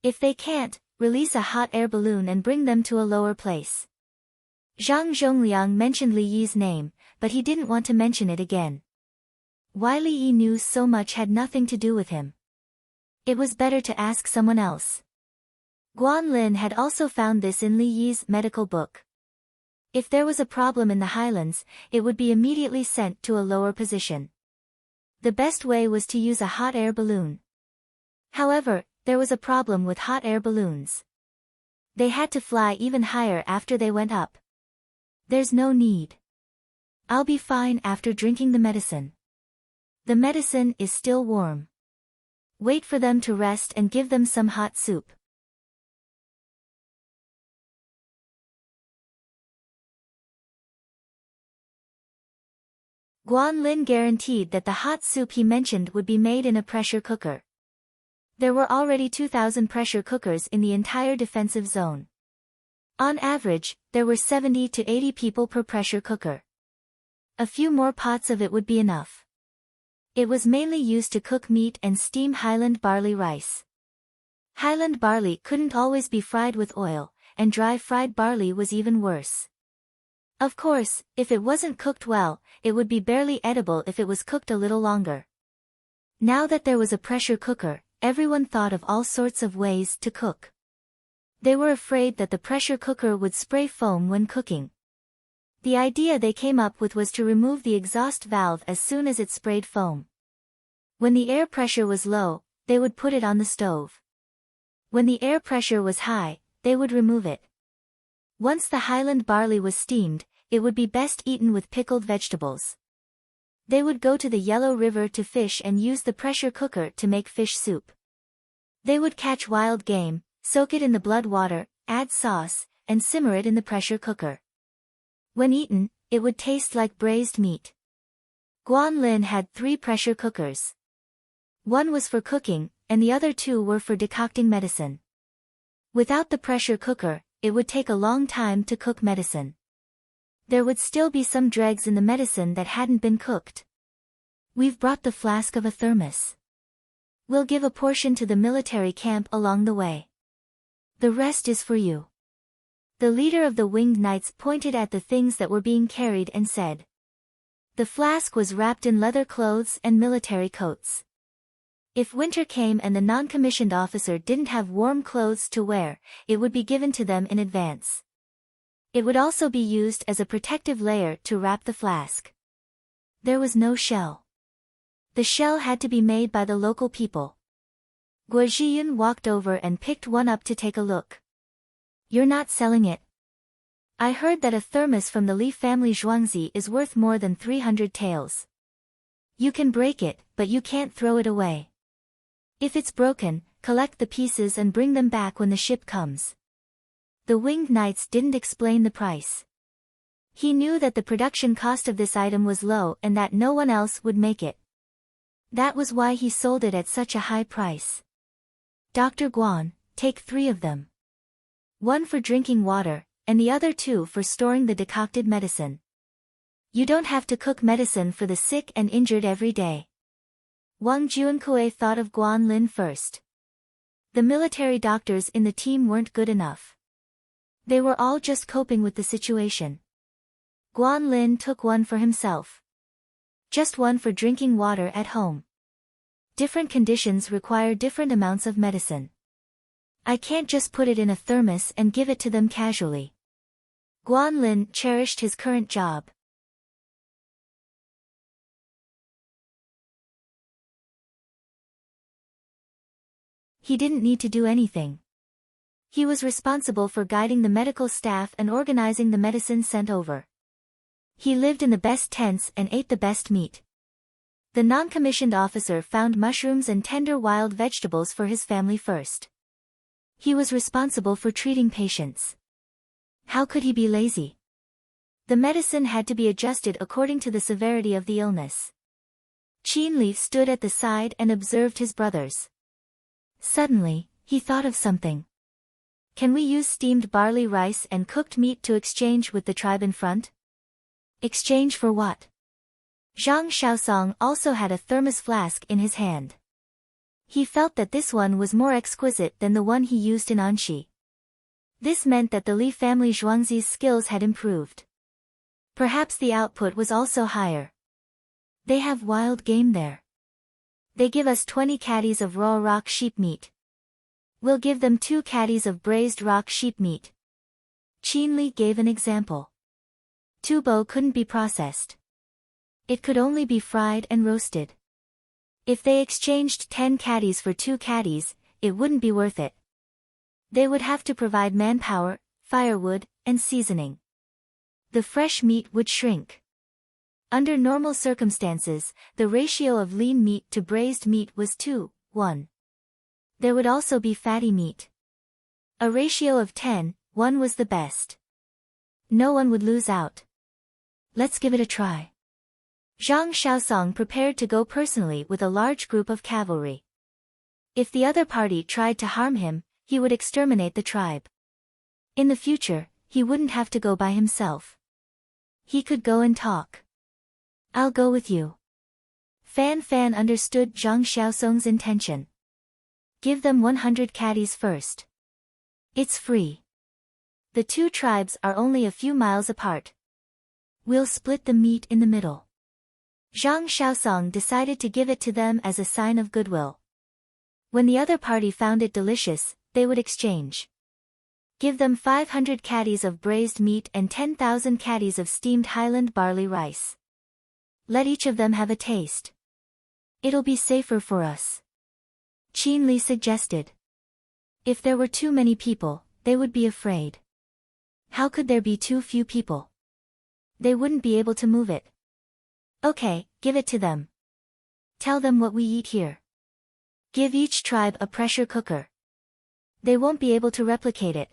If they can't, release a hot air balloon and bring them to a lower place. Zhang Zhongliang mentioned Li Yi's name, but he didn't want to mention it again. Why Li Yi knew so much had nothing to do with him. It was better to ask someone else. Guan Lin had also found this in Li Yi's medical book. If there was a problem in the highlands, it would be immediately sent to a lower position. The best way was to use a hot air balloon. However, there was a problem with hot air balloons. They had to fly even higher after they went up. There's no need. I'll be fine after drinking the medicine. The medicine is still warm. Wait for them to rest and give them some hot soup. Guan Lin guaranteed that the hot soup he mentioned would be made in a pressure cooker. There were already 2,000 pressure cookers in the entire defensive zone. On average, there were 70 to 80 people per pressure cooker. A few more pots of it would be enough. It was mainly used to cook meat and steam Highland barley rice. Highland barley couldn't always be fried with oil, and dry fried barley was even worse. Of course, if it wasn't cooked well, it would be barely edible if it was cooked a little longer. Now that there was a pressure cooker, everyone thought of all sorts of ways to cook. They were afraid that the pressure cooker would spray foam when cooking. The idea they came up with was to remove the exhaust valve as soon as it sprayed foam. When the air pressure was low, they would put it on the stove. When the air pressure was high, they would remove it. Once the Highland barley was steamed, it would be best eaten with pickled vegetables. They would go to the Yellow River to fish and use the pressure cooker to make fish soup. They would catch wild game, soak it in the blood water, add sauce, and simmer it in the pressure cooker. When eaten, it would taste like braised meat. Guan Lin had 3 pressure cookers. One was for cooking, and the other 2 were for decocting medicine. Without the pressure cooker, it would take a long time to cook medicine. There would still be some dregs in the medicine that hadn't been cooked. We've brought the flask of a thermos. We'll give a portion to the military camp along the way. The rest is for you. The leader of the Winged Knights pointed at the things that were being carried and said. The flask was wrapped in leather clothes and military coats. If winter came and the non-commissioned officer didn't have warm clothes to wear, it would be given to them in advance. It would also be used as a protective layer to wrap the flask. There was no shell. The shell had to be made by the local people. Guo Zhiyun walked over and picked one up to take a look. You're not selling it? I heard that a thermos from the Li family Zhuangzi is worth more than 300 taels. You can break it, but you can't throw it away. If it's broken, collect the pieces and bring them back when the ship comes. The Winged Knights didn't explain the price. He knew that the production cost of this item was low and that no one else would make it. That was why he sold it at such a high price. Dr. Guan, take 3 of them. 1 for drinking water, and the other 2 for storing the decocted medicine. You don't have to cook medicine for the sick and injured every day. Wang Juankue thought of Guan Lin first. The military doctors in the team weren't good enough. They were all just coping with the situation. Guan Lin took 1 for himself. Just 1 for drinking water at home. Different conditions require different amounts of medicine. I can't just put it in a thermos and give it to them casually. Guan Lin cherished his current job. He didn't need to do anything. He was responsible for guiding the medical staff and organizing the medicine sent over. He lived in the best tents and ate the best meat. The non-commissioned officer found mushrooms and tender wild vegetables for his family first. He was responsible for treating patients. How could he be lazy? The medicine had to be adjusted according to the severity of the illness. Qin Li stood at the side and observed his brothers. Suddenly, he thought of something. Can we use steamed barley rice and cooked meat to exchange with the tribe in front? Exchange for what? Zhang Xiaosong also had a thermos flask in his hand. He felt that this one was more exquisite than the one he used in Anxi. This meant that the Li family Zhuangzi's skills had improved. Perhaps the output was also higher. They have wild game there. They give us 20 caddies of raw rock sheep meat. We'll give them 2 caddies of braised rock sheep meat. Qin Li gave an example. Tubo couldn't be processed. It could only be fried and roasted. If they exchanged 10 caddies for 2 caddies, it wouldn't be worth it. They would have to provide manpower, firewood, and seasoning. The fresh meat would shrink. Under normal circumstances, the ratio of lean meat to braised meat was 2:1. There would also be fatty meat. A ratio of 10:1 was the best. No one would lose out. Let's give it a try. Zhang Xiaosong prepared to go personally with a large group of cavalry. If the other party tried to harm him, he would exterminate the tribe. In the future, he wouldn't have to go by himself. He could go and talk. I'll go with you. Fan Fan understood Zhang Xiaosong's intention. Give them 100 caddies first. It's free. The 2 tribes are only a few miles apart. We'll split the meat in the middle. Zhang Xiaosong decided to give it to them as a sign of goodwill. When the other party found it delicious, they would exchange. Give them 500 caddies of braised meat and 10,000 caddies of steamed highland barley rice. Let each of them have a taste. It'll be safer for us. Qin Li suggested. If there were too many people, they would be afraid. How could there be too few people? They wouldn't be able to move it. Okay, give it to them. Tell them what we eat here. Give each tribe a pressure cooker. They won't be able to replicate it.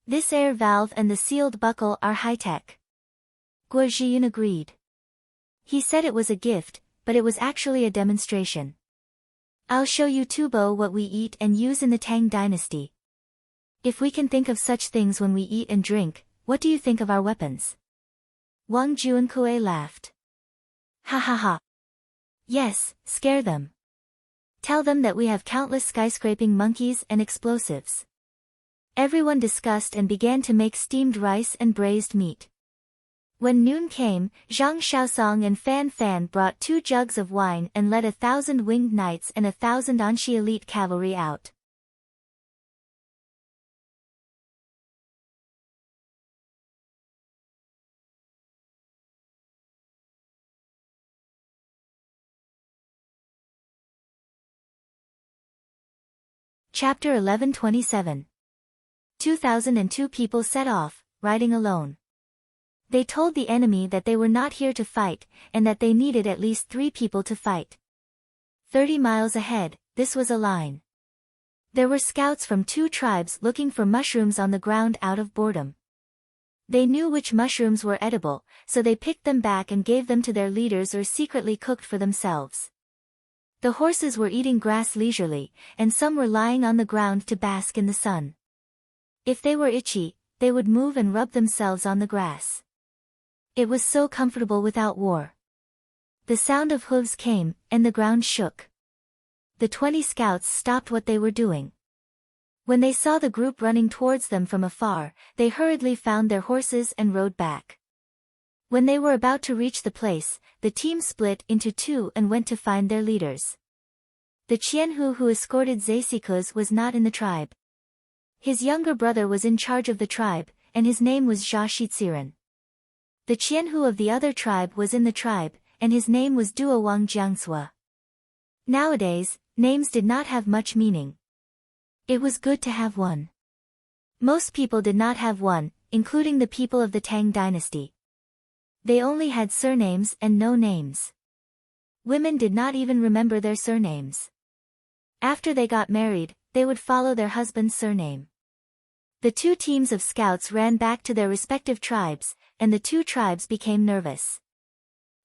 This air valve and the sealed buckle are high-tech. Guo Zhiyun agreed. He said it was a gift, but it was actually a demonstration. I'll show you Tubo what we eat and use in the Tang dynasty. If we can think of such things when we eat and drink, what do you think of our weapons? Wang Juankue laughed. Ha ha ha. Yes, scare them. Tell them that we have countless skyscraping monkeys and explosives. Everyone discussed and began to make steamed rice and braised meat. When noon came, Zhang Xiaosong and Fan Fan brought 2 jugs of wine and led 1,000 winged knights and 1,000 Anxi elite cavalry out. Chapter 1127. 2002 people set off, riding alone. They told the enemy that they were not here to fight, and that they needed at least 3 people to fight. 30 miles ahead, this was a line. There were scouts from 2 tribes looking for mushrooms on the ground out of boredom. They knew which mushrooms were edible, so they picked them back and gave them to their leaders or secretly cooked for themselves. The horses were eating grass leisurely, and some were lying on the ground to bask in the sun. If they were itchy, they would move and rub themselves on the grass. It was so comfortable without war. The sound of hooves came, and the ground shook. The 20 scouts stopped what they were doing. When they saw the group running towards them from afar, they hurriedly found their horses and rode back. When they were about to reach the place, the team split into 2 and went to find their leaders. The Qianhu who escorted Zasikus was not in the tribe. His younger brother was in charge of the tribe, and his name was Jia Shiziren. The Qianhu of the other tribe was in the tribe, and his name was Duo Wang Jiangsua. Nowadays, names did not have much meaning. It was good to have one. Most people did not have one, including the people of the Tang dynasty. They only had surnames and no names. Women did not even remember their surnames. After they got married, they would follow their husband's surname. The two teams of scouts ran back to their respective tribes, and the two tribes became nervous.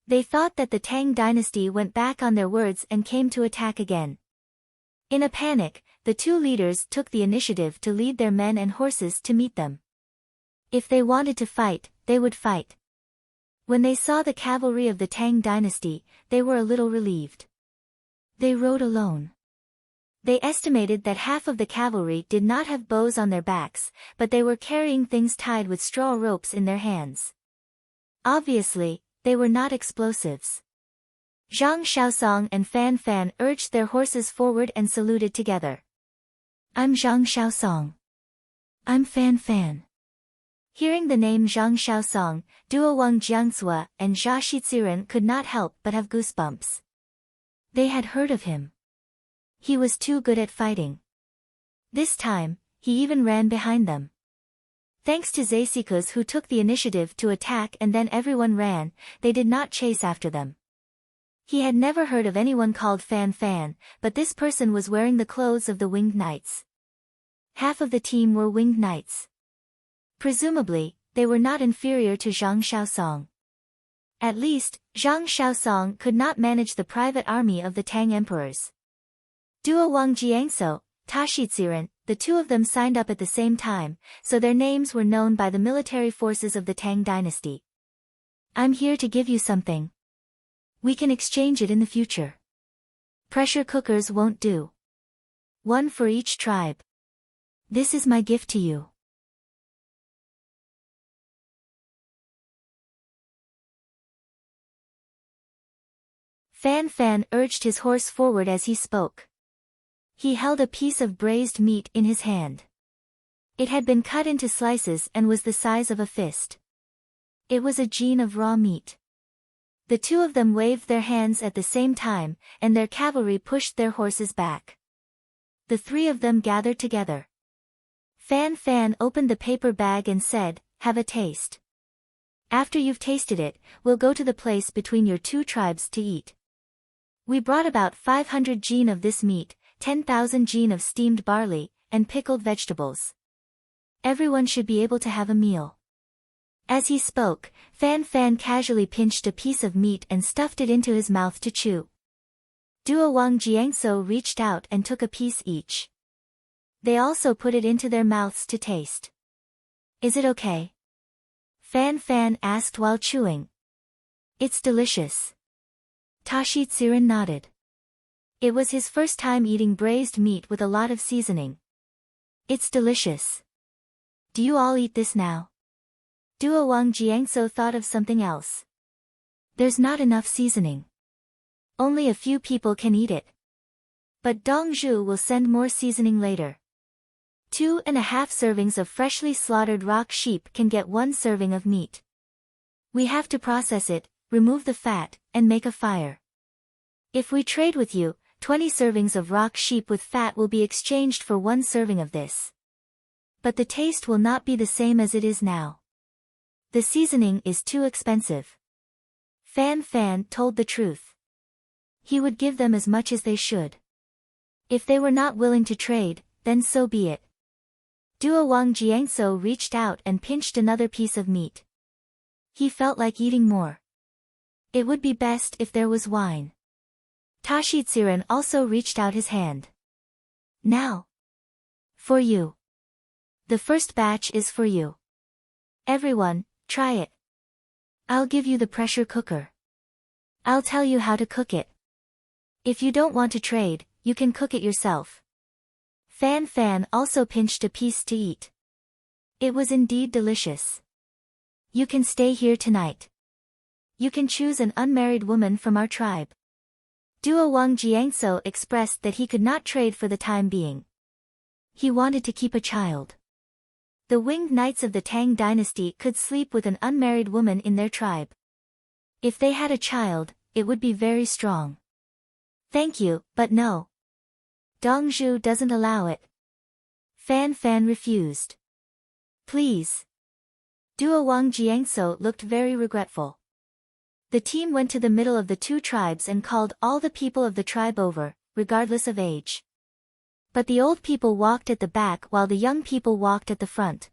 They thought that the Tang dynasty went back on their words and came to attack again. In a panic, the two leaders took the initiative to lead their men and horses to meet them. If they wanted to fight, they would fight. When they saw the cavalry of the Tang dynasty, they were a little relieved. They rode alone. They estimated that half of the cavalry did not have bows on their backs, but they were carrying things tied with straw ropes in their hands. Obviously, they were not explosives. Zhang Xiaosong and Fan Fan urged their horses forward and saluted together. "I'm Zhang Xiaosong. I'm Fan Fan." Hearing the name Zhang Xiaosong, Duo Wang Jiangsua and Jia Shiziren could not help but have goosebumps. They had heard of him. He was too good at fighting. This time, he even ran behind them. Thanks to Zasikus who took the initiative to attack and then everyone ran, they did not chase after them. He had never heard of anyone called Fan Fan, but this person was wearing the clothes of the winged knights. Half of the team were winged knights. Presumably, they were not inferior to Zhang Xiaosong. At least, Zhang Xiaosong could not manage the private army of the Tang emperors. Duo Wang Jiangso, Tashiziren, the two of them signed up at the same time, so their names were known by the military forces of the Tang dynasty. "I'm here to give you something. We can exchange it in the future. Pressure cookers won't do. One for each tribe. This is my gift to you." Fan Fan urged his horse forward as he spoke. He held a piece of braised meat in his hand. It had been cut into slices and was the size of a fist. It was a jean of raw meat. The two of them waved their hands at the same time, and their cavalry pushed their horses back. The three of them gathered together. Fan Fan opened the paper bag and said, "Have a taste. After you've tasted it, we'll go to the place between your two tribes to eat. We brought about 500 jean of this meat, 10,000 jean of steamed barley, and pickled vegetables. Everyone should be able to have a meal." As he spoke, Fan Fan casually pinched a piece of meat and stuffed it into his mouth to chew. Duo Wang Jiangso reached out and took a piece each. They also put it into their mouths to taste. "Is it okay?" Fan Fan asked while chewing. "It's delicious." Tashiziren nodded. It was his first time eating braised meat with a lot of seasoning. "It's delicious. Do you all eat this now?" Duo Wang Jiangso thought of something else. "There's not enough seasoning. Only a few people can eat it. But Dong Zhu will send more seasoning later. 2.5 servings of freshly slaughtered rock sheep can get 1 serving of meat. We have to process it, remove the fat, and make a fire. If we trade with you, 20 servings of rock sheep with fat will be exchanged for 1 serving of this. But the taste will not be the same as it is now. The seasoning is too expensive." Fan Fan told the truth. He would give them as much as they should. If they were not willing to trade, then so be it. Duo Wang Jiangso reached out and pinched another piece of meat. He felt like eating more. It would be best if there was wine. Tashiziren also reached out his hand. "Now. For you. The first batch is for you. Everyone, try it. I'll give you the pressure cooker. I'll tell you how to cook it. If you don't want to trade, you can cook it yourself." Fan Fan also pinched a piece to eat. It was indeed delicious. "You can stay here tonight. You can choose an unmarried woman from our tribe. Duo Wang Jiangso expressed that he could not trade for the time being. He wanted to keep a child. The winged knights of the Tang dynasty could sleep with an unmarried woman in their tribe. If they had a child, it would be very strong. Thank you, but no. Dongzhu doesn't allow it. Fan Fan refused. Please. Duo Wang Jiangso looked very regretful. The team went to the middle of the two tribes and called all the people of the tribe over, regardless of age. But the old people walked at the back while the young people walked at the front.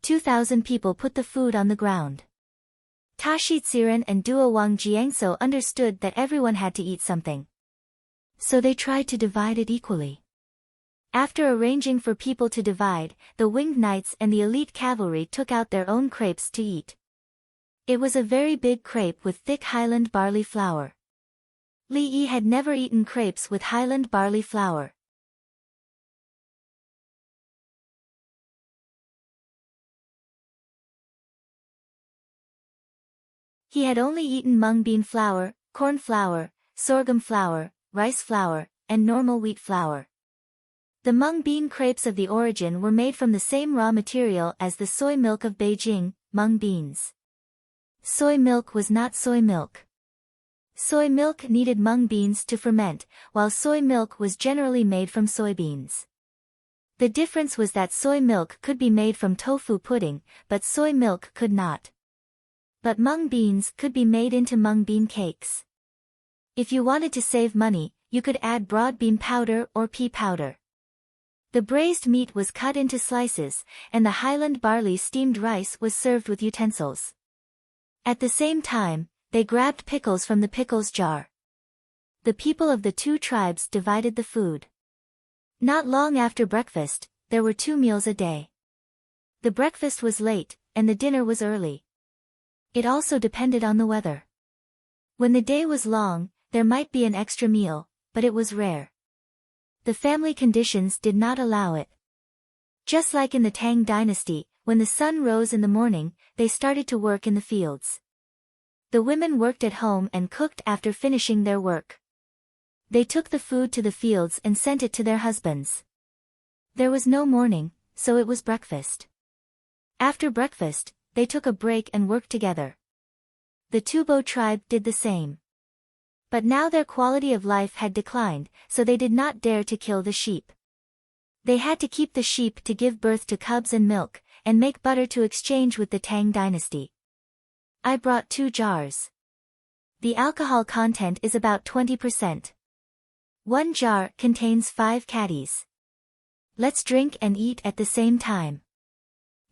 2,000 people put the food on the ground. Tashi Tsiren and Duo Wang Jiangso understood that everyone had to eat something. So they tried to divide it equally. After arranging for people to divide, the winged knights and the elite cavalry took out their own crepes to eat. It was a very big crepe with thick Highland barley flour. Li Yi had never eaten crepes with Highland barley flour. He had only eaten mung bean flour, corn flour, sorghum flour, rice flour, and normal wheat flour. The mung bean crepes of the origin were made from the same raw material as the soy milk of Beijing, mung beans. Soy milk was not soy milk. Soy milk needed mung beans to ferment, while soy milk was generally made from soybeans. The difference was that soy milk could be made from tofu pudding, but soy milk could not. But mung beans could be made into mung bean cakes. If you wanted to save money, you could add broad bean powder or pea powder. The braised meat was cut into slices, and the Highland barley steamed rice was served with utensils. At the same time, they grabbed pickles from the pickles jar. The people of the two tribes divided the food. Not long after breakfast, there were 2 meals a day. The breakfast was late, and the dinner was early. It also depended on the weather. When the day was long, there might be an extra meal, but it was rare. The family conditions did not allow it. Just like in the Tang dynasty, when the sun rose in the morning, they started to work in the fields. The women worked at home and cooked after finishing their work. They took the food to the fields and sent it to their husbands. There was no morning, so it was breakfast. After breakfast, they took a break and worked together. The Tubo tribe did the same. But now their quality of life had declined, so they did not dare to kill the sheep. They had to keep the sheep to give birth to cubs and milk, and make butter to exchange with the Tang dynasty. I brought 2 jars. The alcohol content is about 20%. 1 jar contains 5 caddies. Let's drink and eat at the same time.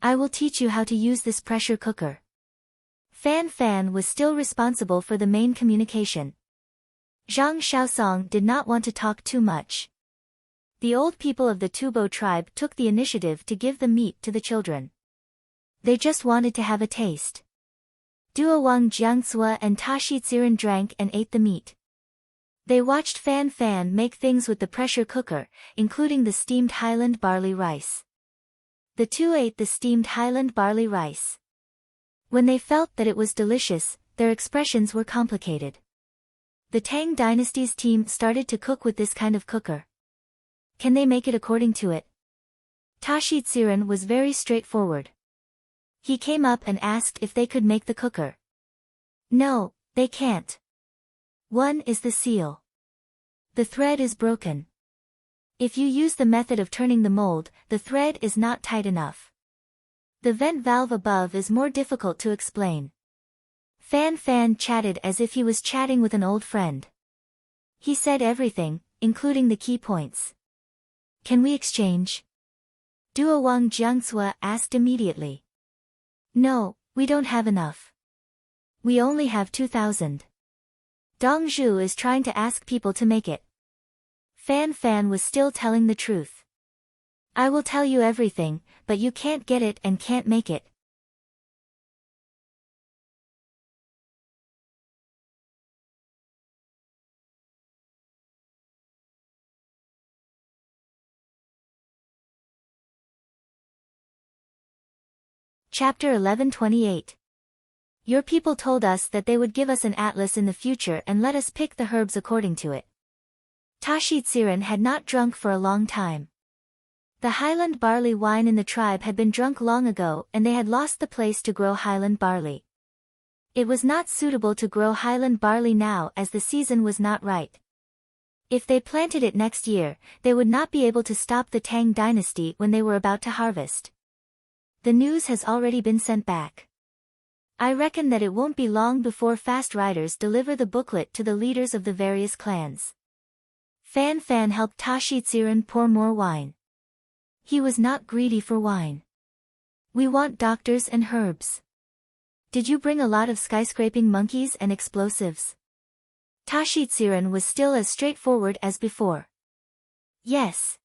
I will teach you how to use this pressure cooker. Fan Fan was still responsible for the main communication. Zhang Shaosong did not want to talk too much. The old people of the Tubo tribe took the initiative to give the meat to the children. They just wanted to have a taste. Duo Wang Jiangzhua and Tashi Tsiren drank and ate the meat. They watched Fan Fan make things with the pressure cooker, including the steamed Highland barley rice. The two ate the steamed Highland barley rice. When they felt that it was delicious, their expressions were complicated. The Tang dynasty's team started to cook with this kind of cooker. Can they make it according to it? Tashi Tsiren was very straightforward. He came up and asked if they could make the cooker. No, they can't. One is the seal. The thread is broken. If you use the method of turning the mold, the thread is not tight enough. The vent valve above is more difficult to explain. Fan Fan chatted as if he was chatting with an old friend. He said everything, including the key points. Can we exchange? Duo Wang Jiangzhua asked immediately. No, we don't have enough. We only have 2,000. Dongzhu is trying to ask people to make it. Fan Fan was still telling the truth. I will tell you everything, but you can't get it and can't make it. Chapter 1128. Your people told us that they would give us an atlas in the future and let us pick the herbs according to it. Tashitsiran had not drunk for a long time. The highland barley wine in the tribe had been drunk long ago and they had lost the place to grow highland barley. It was not suitable to grow highland barley now as the season was not right. If they planted it next year, they would not be able to stop the Tang dynasty when they were about to harvest. The news has already been sent back. I reckon that it won't be long before fast riders deliver the booklet to the leaders of the various clans. Fan Fan helped Tashitsiran pour more wine. He was not greedy for wine. We want doctors and herbs. Did you bring a lot of skyscraping monkeys and explosives? Tashitsiran was still as straightforward as before. Yes.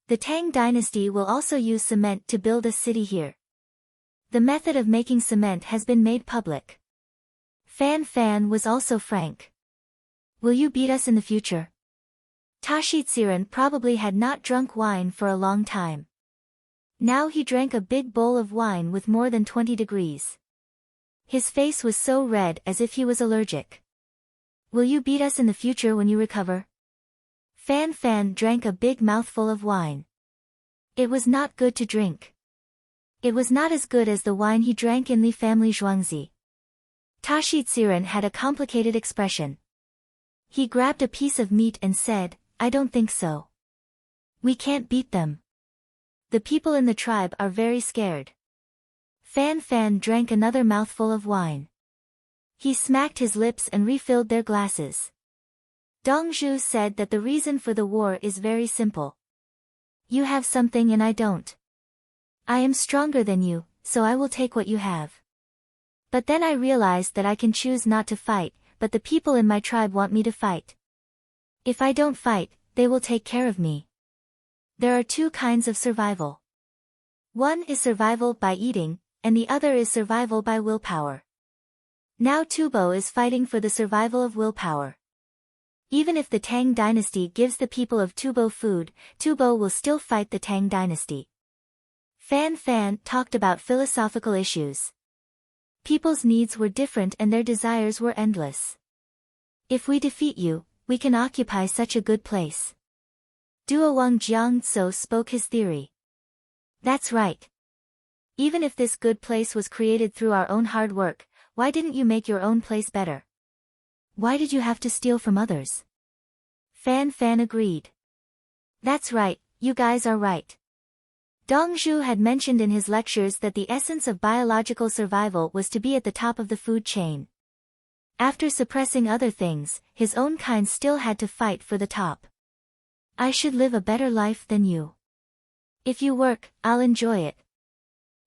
The Tang dynasty will also use cement to build a city here. The method of making cement has been made public. Fan Fan was also frank. Will you beat us in the future? Tashitsiran probably had not drunk wine for a long time. Now he drank a big bowl of wine with more than 20 degrees. His face was so red as if he was allergic. Will you beat us in the future when you recover? Fan Fan drank a big mouthful of wine. It was not good to drink. It was not as good as the wine he drank in the family Zhuangzi. Tashitsiran had a complicated expression. He grabbed a piece of meat and said, I don't think so. We can't beat them. The people in the tribe are very scared. Fan Fan drank another mouthful of wine. He smacked his lips and refilled their glasses. Dongzhu said that the reason for the war is very simple. You have something and I don't. I am stronger than you, so I will take what you have. But then I realized that I can choose not to fight, but the people in my tribe want me to fight. If I don't fight, they will take care of me. There are two kinds of survival. One is survival by eating, and the other is survival by willpower. Now Tubo is fighting for the survival of willpower. Even if the Tang dynasty gives the people of Tubo food, Tubo will still fight the Tang dynasty. Fan Fan talked about philosophical issues. People's needs were different and their desires were endless. If we defeat you, we can occupy such a good place. Duo Wang Jiangtso spoke his theory. That's right. Even if this good place was created through our own hard work, why didn't you make your own place better? Why did you have to steal from others? Fan Fan agreed. That's right, you guys are right. Dongzhu had mentioned in his lectures that the essence of biological survival was to be at the top of the food chain. After suppressing other things, his own kind still had to fight for the top. I should live a better life than you. If you work, I'll enjoy it.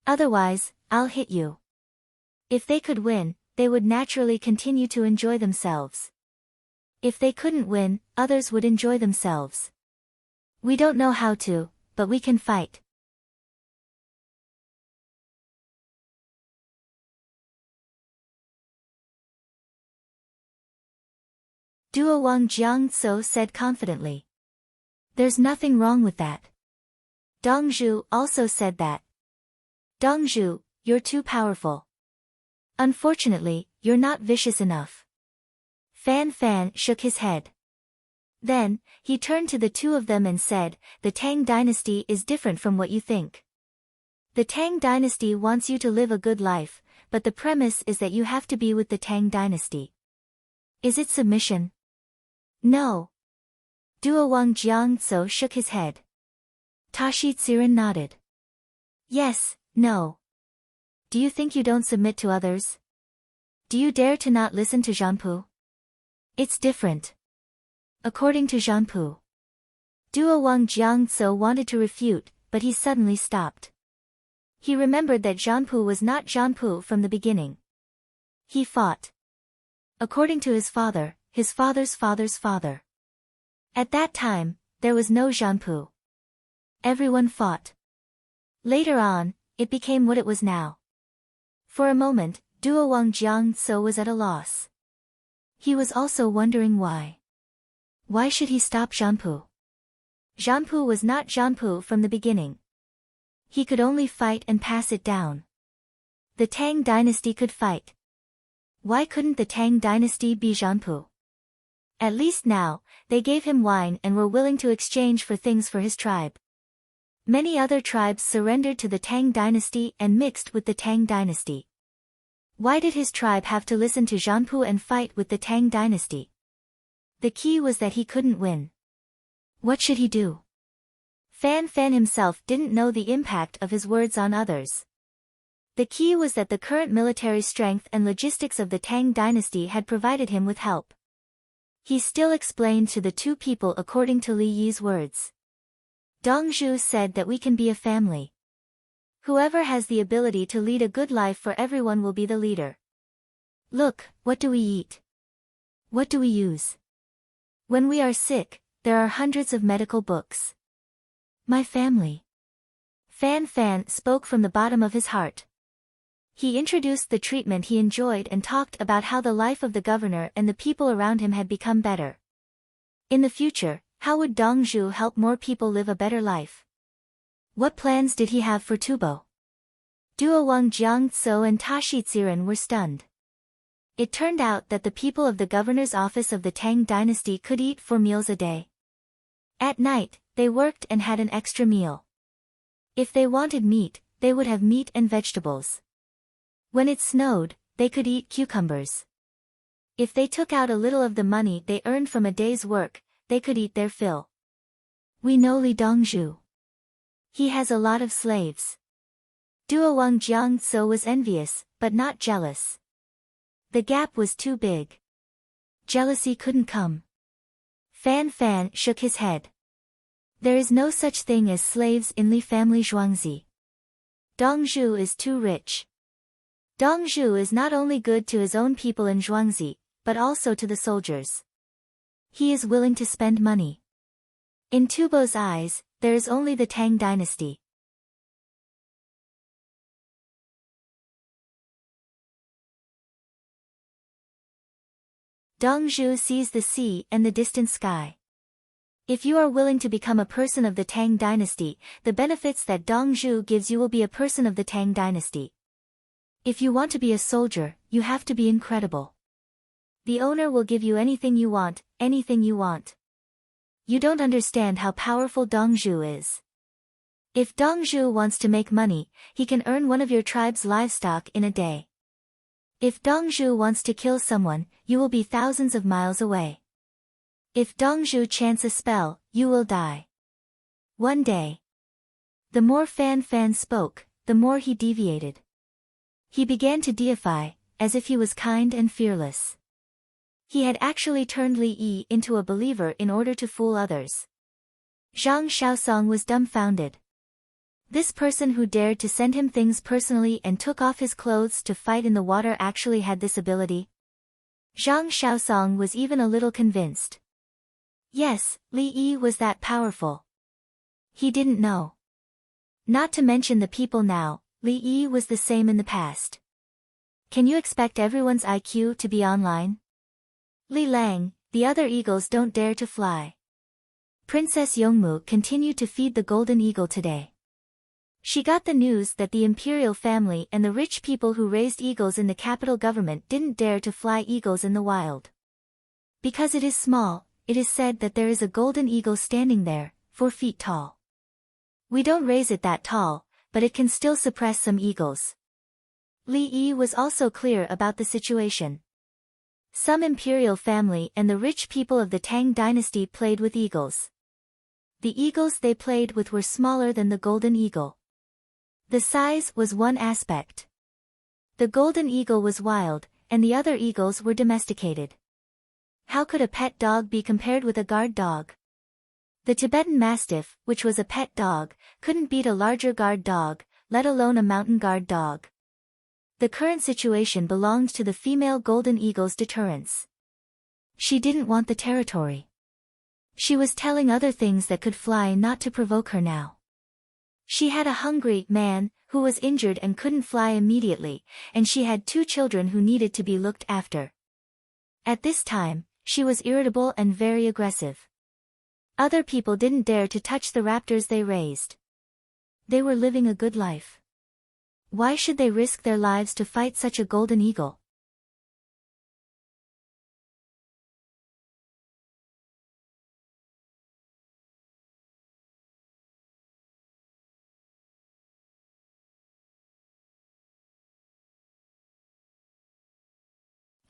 Otherwise, I'll hit you. If they could win, they would naturally continue to enjoy themselves. If they couldn't win, others would enjoy themselves. We don't know how to, but we can fight. Duo Wang Jiangtso said confidently. There's nothing wrong with that. Dongzhu also said that. Dongzhu, you're too powerful. Unfortunately, you're not vicious enough. Fan Fan shook his head. Then, he turned to the two of them and said, the Tang dynasty is different from what you think. The Tang dynasty wants you to live a good life, but the premise is that you have to be with the Tang dynasty. Is it submission? No. Duo Wang Jiangtso shook his head. Tashitsiran nodded. Yes, no. Do you think you don't submit to others? Do you dare to not listen to Zhanpu? It's different. According to Zhanpu. Duo Wang Jiangtso wanted to refute, but he suddenly stopped. He remembered that Zhanpu was not Zhanpu from the beginning. He fought. According to his father's father's father. At that time, there was no Zhanpu. Everyone fought. Later on, it became what it was now. For a moment, Duo Wang Jiangtso was at a loss. He was also wondering why. Why should he stop Zhanpu? Zhanpu was not Zhanpu from the beginning. He could only fight and pass it down. The Tang dynasty could fight. Why couldn't the Tang dynasty be Zhanpu? At least now, they gave him wine and were willing to exchange for things for his tribe. Many other tribes surrendered to the Tang dynasty and mixed with the Tang dynasty. Why did his tribe have to listen to Zhanpu and fight with the Tang dynasty? The key was that he couldn't win. What should he do? Fan Fan himself didn't know the impact of his words on others. The key was that the current military strength and logistics of the Tang dynasty had provided him with help. He still explained to the two people according to Li Yi's words. Dongzhu said that we can be a family. Whoever has the ability to lead a good life for everyone will be the leader. Look, what do we eat? What do we use? When we are sick, there are hundreds of medical books. My family. Fan Fan spoke from the bottom of his heart. He introduced the treatment he enjoyed and talked about how the life of the governor and the people around him had become better. In the future, how would Dongzhu help more people live a better life? What plans did he have for Tubo? Duo Wang Jiangtso and Tashitsiren were stunned. It turned out that the people of the governor's office of the Tang dynasty could eat 4 meals a day. At night, they worked and had an extra meal. If they wanted meat, they would have meat and vegetables. When it snowed, they could eat cucumbers. If they took out a little of the money they earned from a day's work, they could eat their fill. We know Li Dongzhu. He has a lot of slaves. Duo Wang Jiangtso was envious, but not jealous. The gap was too big. Jealousy couldn't come. Fan Fan shook his head. There is no such thing as slaves in Li family Zhuangzi. Dongzhu is too rich. Dongzhu is not only good to his own people in Zhuangzi, but also to the soldiers. He is willing to spend money. In Tubo's eyes, there is only the Tang dynasty. Dongzhu sees the sea and the distant sky. If you are willing to become a person of the Tang dynasty, the benefits that Dongzhu gives you will be a person of the Tang dynasty. If you want to be a soldier, you have to be incredible. The owner will give you anything you want, anything you want. You don't understand how powerful Dongzhu is. If Dongzhu wants to make money, he can earn one of your tribe's livestock in a day. If Dongzhu wants to kill someone, you will be thousands of miles away. If Dongzhu chants a spell, you will die. One day. The more Fan Fan spoke, the more he deviated. He began to deify, as if he was kind and fearless. He had actually turned Li Yi into a believer in order to fool others. Zhang Shaosong was dumbfounded. This person who dared to send him things personally and took off his clothes to fight in the water actually had this ability? Zhang Shaosong was even a little convinced. Yes, Li Yi was that powerful. He didn't know. Not to mention the people now, Li Yi was the same in the past. Can you expect everyone's IQ to be online? Li Lang, the other eagles don't dare to fly. Princess Yongmu continued to feed the golden eagle today. She got the news that the imperial family and the rich people who raised eagles in the capital government didn't dare to fly eagles in the wild. Because it is small, it is said that there is a golden eagle standing there, 4 feet tall. We don't raise it that tall, but it can still suppress some eagles. Li Yi was also clear about the situation. Some imperial family and the rich people of the Tang dynasty played with eagles. The eagles they played with were smaller than the golden eagle. The size was one aspect. The golden eagle was wild, and the other eagles were domesticated. How could a pet dog be compared with a guard dog? The Tibetan Mastiff, which was a pet dog, couldn't beat a larger guard dog, let alone a mountain guard dog. The current situation belonged to the female golden eagle's deterrence. She didn't want the territory. She was telling other things that could fly not to provoke her now. She had a hungry man, who was injured and couldn't fly immediately, and she had 2 children who needed to be looked after. At this time, she was irritable and very aggressive. Other people didn't dare to touch the raptors they raised. They were living a good life. Why should they risk their lives to fight such a golden eagle?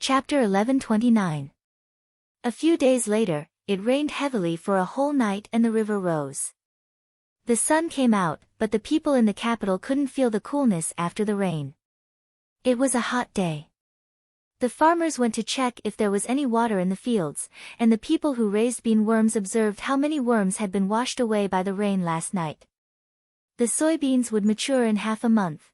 Chapter 1129. A few days later, it rained heavily for a whole night and the river rose. The sun came out, but the people in the capital couldn't feel the coolness after the rain. It was a hot day. The farmers went to check if there was any water in the fields, and the people who raised bean worms observed how many worms had been washed away by the rain last night. The soybeans would mature in half a month.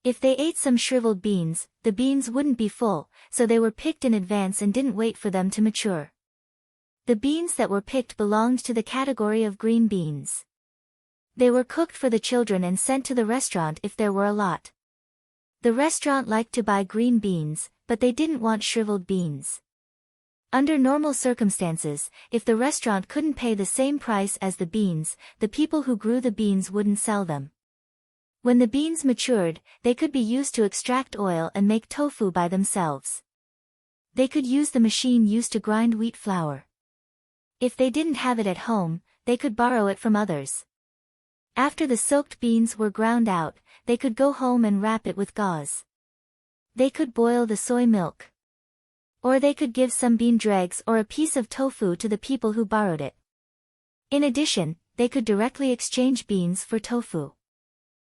If they ate some shriveled beans, the beans wouldn't be full, so they were picked in advance and didn't wait for them to mature. The beans that were picked belonged to the category of green beans. They were cooked for the children and sent to the restaurant if there were a lot. The restaurant liked to buy green beans, but they didn't want shriveled beans. Under normal circumstances, if the restaurant couldn't pay the same price as the beans, the people who grew the beans wouldn't sell them. When the beans matured, they could be used to extract oil and make tofu by themselves. They could use the machine used to grind wheat flour. If they didn't have it at home, they could borrow it from others. After the soaked beans were ground out, they could go home and wrap it with gauze. They could boil the soy milk. Or they could give some bean dregs or a piece of tofu to the people who borrowed it. In addition, they could directly exchange beans for tofu.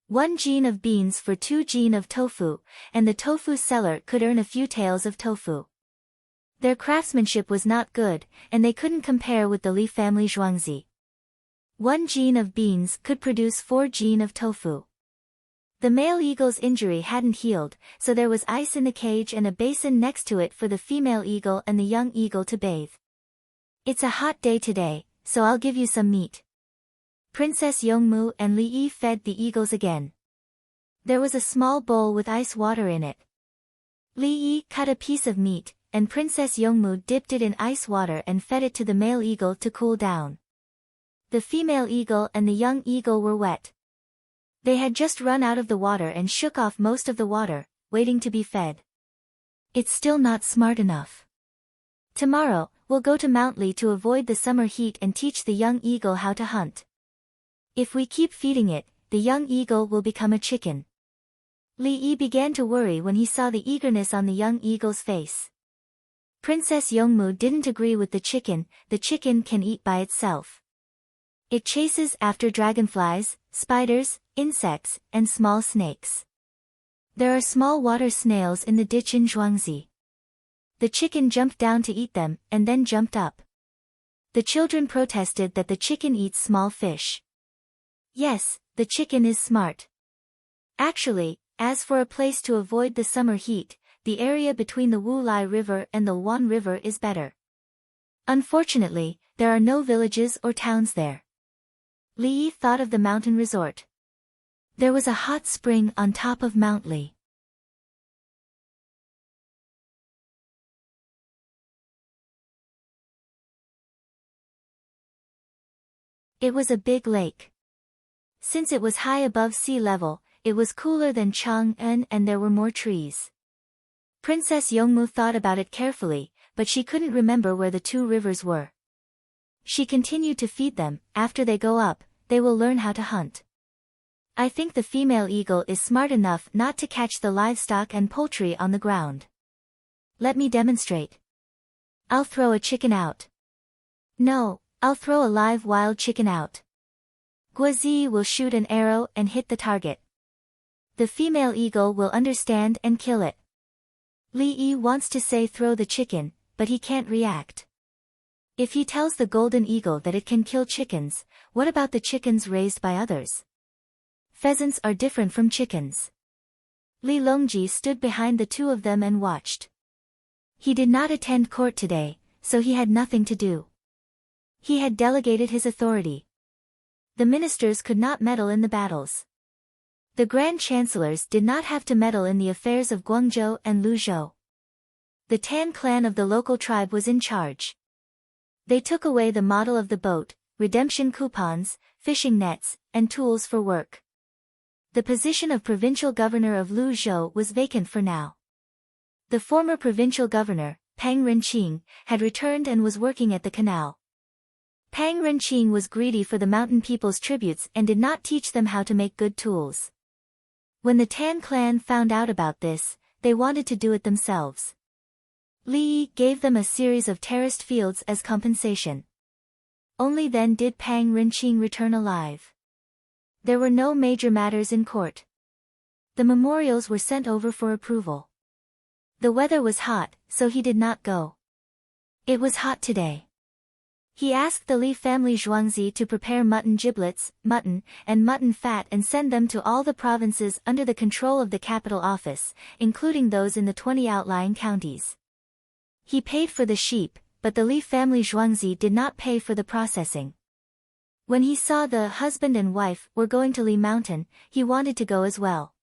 1 jean of beans for 2 jean of tofu, and the tofu seller could earn a few taels of tofu. Their craftsmanship was not good, and they couldn't compare with the Li family zhuangzi. 1 jean of beans could produce 4 jean of tofu. The male eagle's injury hadn't healed, so there was ice in the cage and a basin next to it for the female eagle and the young eagle to bathe. It's a hot day today, so I'll give you some meat. Princess Yongmu and Li Yi fed the eagles again. There was a small bowl with ice water in it. Li Yi cut a piece of meat, and Princess Yongmu dipped it in ice water and fed it to the male eagle to cool down. The female eagle and the young eagle were wet. They had just run out of the water and shook off most of the water, waiting to be fed. It's still not smart enough. Tomorrow, we'll go to Mount Li to avoid the summer heat and teach the young eagle how to hunt. If we keep feeding it, the young eagle will become a chicken. Li Yi began to worry when he saw the eagerness on the young eagle's face. Princess Yongmu didn't agree with the chicken can eat by itself. It chases after dragonflies, spiders, insects, and small snakes. There are small water snails in the ditch in Zhuangzi. The chicken jumped down to eat them, and then jumped up. The children protested that the chicken eats small fish. Yes, the chicken is smart. Actually, as for a place to avoid the summer heat, the area between the Wulai River and the Wan River is better. Unfortunately, there are no villages or towns there. Li Yi thought of the mountain resort. There was a hot spring on top of Mount Li. It was a big lake. Since it was high above sea level, it was cooler than Chang'an and there were more trees. Princess Yongmu thought about it carefully, but she couldn't remember where the 2 rivers were. She continued to feed them. After they go up, they will learn how to hunt. I think the female eagle is smart enough not to catch the livestock and poultry on the ground. Let me demonstrate. I'll throw a chicken out. No, I'll throw a live wild chicken out. Guozi will shoot an arrow and hit the target. The female eagle will understand and kill it. Li Yi wants to say throw the chicken, but he can't react. If he tells the golden eagle that it can kill chickens, what about the chickens raised by others? Pheasants are different from chickens. Li Longji stood behind the 2 of them and watched. He did not attend court today, so he had nothing to do. He had delegated his authority. The ministers could not meddle in the battles. The grand chancellors did not have to meddle in the affairs of Guangzhou and Luzhou. The Tan clan of the local tribe was in charge. They took away the model of the boat, redemption coupons, fishing nets, and tools for work. The position of provincial governor of Luzhou was vacant for now. The former provincial governor, Pang Renqing, had returned and was working at the canal. Pang Renqing was greedy for the mountain people's tributes and did not teach them how to make good tools. When the Tan clan found out about this, they wanted to do it themselves. Li Yi gave them a series of terraced fields as compensation. Only then did Pang Rinqing return alive. There were no major matters in court. The memorials were sent over for approval. The weather was hot, so he did not go. It was hot today. He asked the Li family Zhuangzi to prepare mutton giblets, mutton, and mutton fat and send them to all the provinces under the control of the capital office, including those in the 20 outlying counties. He paid for the sheep, but the Li family Zhuangzi did not pay for the processing. When he saw the husband and wife were going to Li Mountain, he wanted to go as well.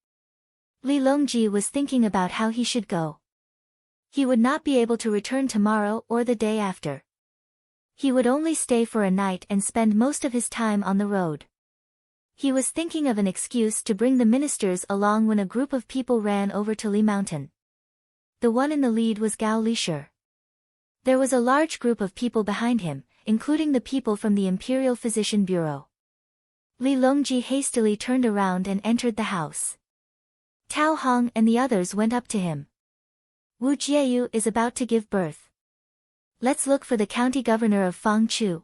Li Longji was thinking about how he should go. He would not be able to return tomorrow or the day after. He would only stay for a night and spend most of his time on the road. He was thinking of an excuse to bring the ministers along when a group of people ran over to Li Mountain. The one in the lead was Gao Lisher. There was a large group of people behind him, including the people from the Imperial Physician Bureau. Li Longji hastily turned around and entered the house. Tao Hong and the others went up to him. Wu Jieyu is about to give birth. Let's look for the county governor of Fangchu.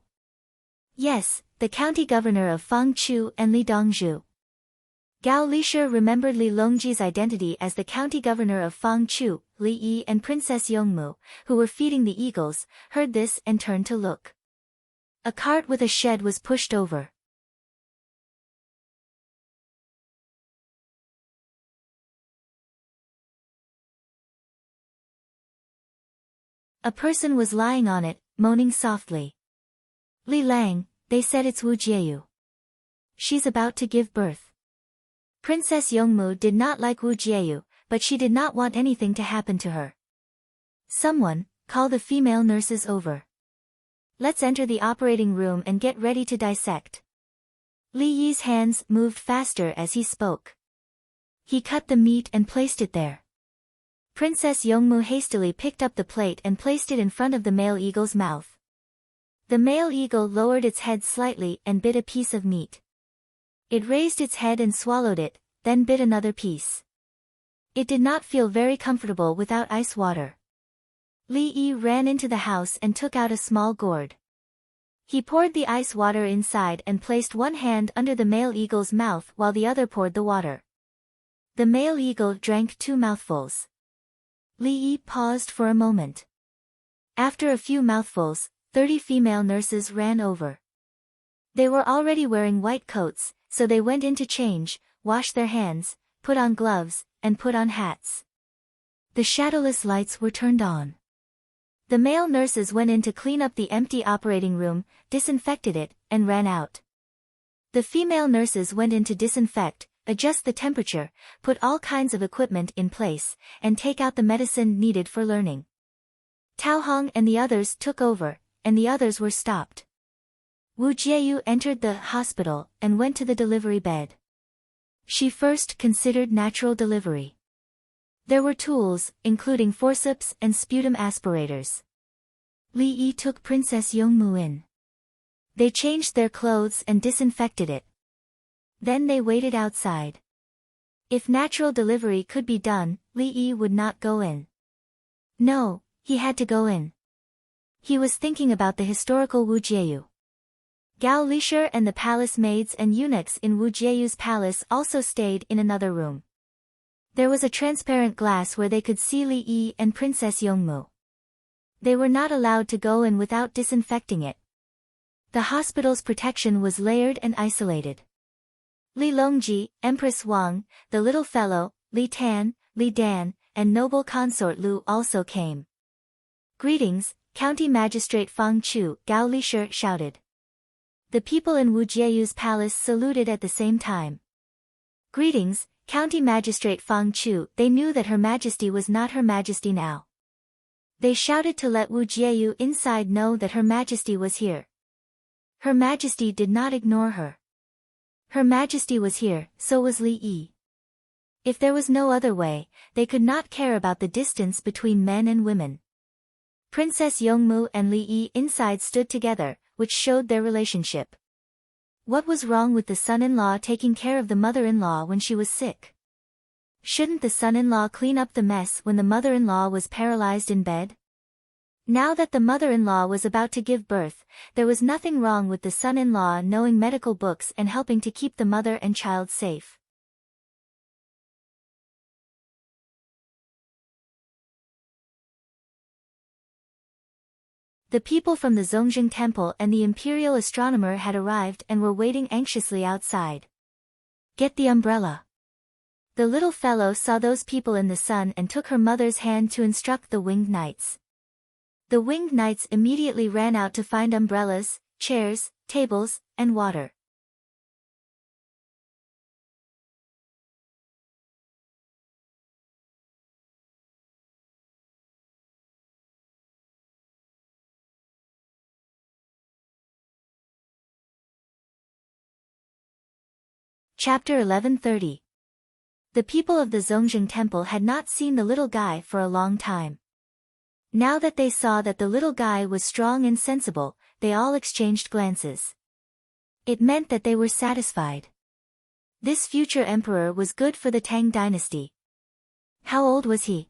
Yes, the county governor of Fangchu and Li Dongzhu. Gao Lisher remembered Li Longji's identity as the county governor of Fangchu. Li Yi and Princess Yongmu, who were feeding the eagles, heard this and turned to look. A cart with a shed was pushed over. A person was lying on it, moaning softly. Li Lang, they said it's Wu Jieyu. She's about to give birth. Princess Yongmu did not like Wu Jieyu, but she did not want anything to happen to her. Someone, call the female nurses over. Let's enter the operating room and get ready to dissect. Li Yi's hands moved faster as he spoke. He cut the meat and placed it there. Princess Yongmu hastily picked up the plate and placed it in front of the male eagle's mouth. The male eagle lowered its head slightly and bit a piece of meat. It raised its head and swallowed it, then bit another piece. It did not feel very comfortable without ice water. Li Yi ran into the house and took out a small gourd. He poured the ice water inside and placed one hand under the male eagle's mouth while the other poured the water. The male eagle drank 2 mouthfuls. Li Yi paused for a moment. After a few mouthfuls, 30 female nurses ran over. They were already wearing white coats, so they went in to change, wash their hands, put on gloves, and put on hats. The shadowless lights were turned on. The male nurses went in to clean up the empty operating room, disinfected it, and ran out. The female nurses went in to disinfect, adjust the temperature, put all kinds of equipment in place, and take out the medicine needed for learning. Tao Hong and the others took over, and the others were stopped. Wu Jieyu entered the hospital and went to the delivery bed. She first considered natural delivery. There were tools, including forceps and sputum aspirators. Li Yi took Princess Yongmu in. They changed their clothes and disinfected it. Then they waited outside. If natural delivery could be done, Li Yi would not go in. No, he had to go in. He was thinking about the historical Wu Jieyu. Gao Lisher and the palace maids and eunuchs in Wu Jieyu's palace also stayed in another room. There was a transparent glass where they could see Li Yi and Princess Yongmu. They were not allowed to go in without disinfecting it. The hospital's protection was layered and isolated. Li Longji, Empress Wang, the little fellow, Li Tan, Li Dan, and noble consort Lu also came. Greetings, County Magistrate Fang Chu, Gao Lisher shouted. The people in Wu Jieyu's palace saluted at the same time. Greetings, County Magistrate Fang Chu. They knew that Her Majesty was not Her Majesty now. They shouted to let Wu Jieyu inside know that Her Majesty was here. Her Majesty did not ignore her. Her Majesty was here, so was Li Yi. If there was no other way, they could not care about the distance between men and women. Princess Yongmu and Li Yi inside stood together, which showed their relationship. What was wrong with the son-in-law taking care of the mother-in-law when she was sick? Shouldn't the son-in-law clean up the mess when the mother-in-law was paralyzed in bed? Now that the mother-in-law was about to give birth, there was nothing wrong with the son-in-law knowing medical books and helping to keep the mother and child safe. The people from the Zongjing temple and the imperial astronomer had arrived and were waiting anxiously outside. Get the umbrella. The little fellow saw those people in the sun and took her mother's hand to instruct the winged knights. The winged knights immediately ran out to find umbrellas, chairs, tables, and water. Chapter 1130. The people of the Zongjing temple had not seen the little guy for a long time. Now that they saw that the little guy was strong and sensible, they all exchanged glances. It meant that they were satisfied. This future emperor was good for the Tang dynasty. How old was he?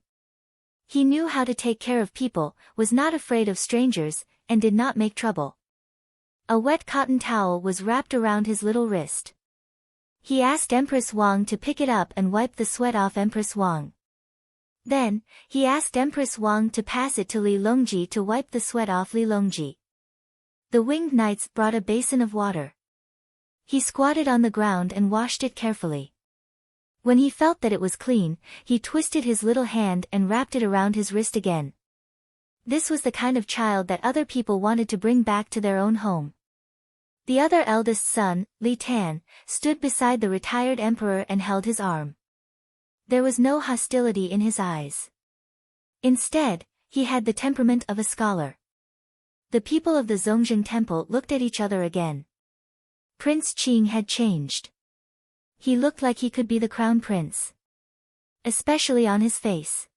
He knew how to take care of people, was not afraid of strangers, and did not make trouble. A wet cotton towel was wrapped around his little wrist. He asked Empress Wang to pick it up and wipe the sweat off Empress Wang. Then, he asked Empress Wang to pass it to Li Longji to wipe the sweat off Li Longji. The winged knights brought a basin of water. He squatted on the ground and washed it carefully. When he felt that it was clean, he twisted his little hand and wrapped it around his wrist again. This was the kind of child that other people wanted to bring back to their own home. The other eldest son, Li Tan, stood beside the retired emperor and held his arm. There was no hostility in his eyes. Instead, he had the temperament of a scholar. The people of the Zongjing temple looked at each other again. Prince Qing had changed. He looked like he could be the crown prince. Especially on his face.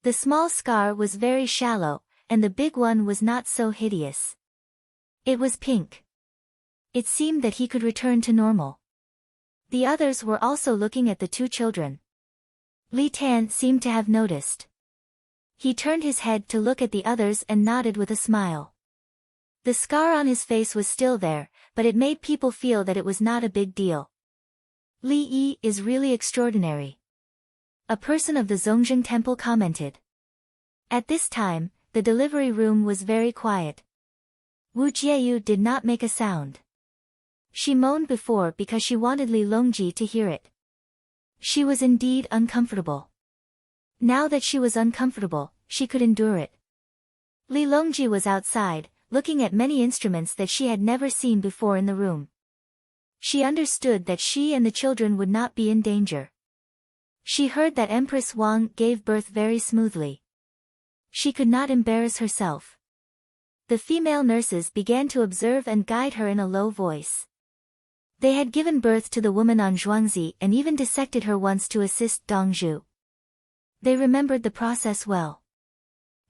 The small scar was very shallow, and the big one was not so hideous. It was pink. It seemed that he could return to normal. The others were also looking at the two children. Li Tan seemed to have noticed. He turned his head to look at the others and nodded with a smile. The scar on his face was still there, but it made people feel that it was not a big deal. Li Yi is really extraordinary. A person of the Zongjing temple commented. At this time, the delivery room was very quiet. Wu Jieyu did not make a sound. She moaned before because she wanted Li Longji to hear it. She was indeed uncomfortable. Now that she was uncomfortable, she could endure it. Li Longji was outside, looking at many instruments that she had never seen before in the room. She understood that she and the children would not be in danger. She heard that Empress Wang gave birth very smoothly. She could not embarrass herself. The female nurses began to observe and guide her in a low voice. They had given birth to the woman on Zhuangzi and even dissected her once to assist Dongzhu. They remembered the process well.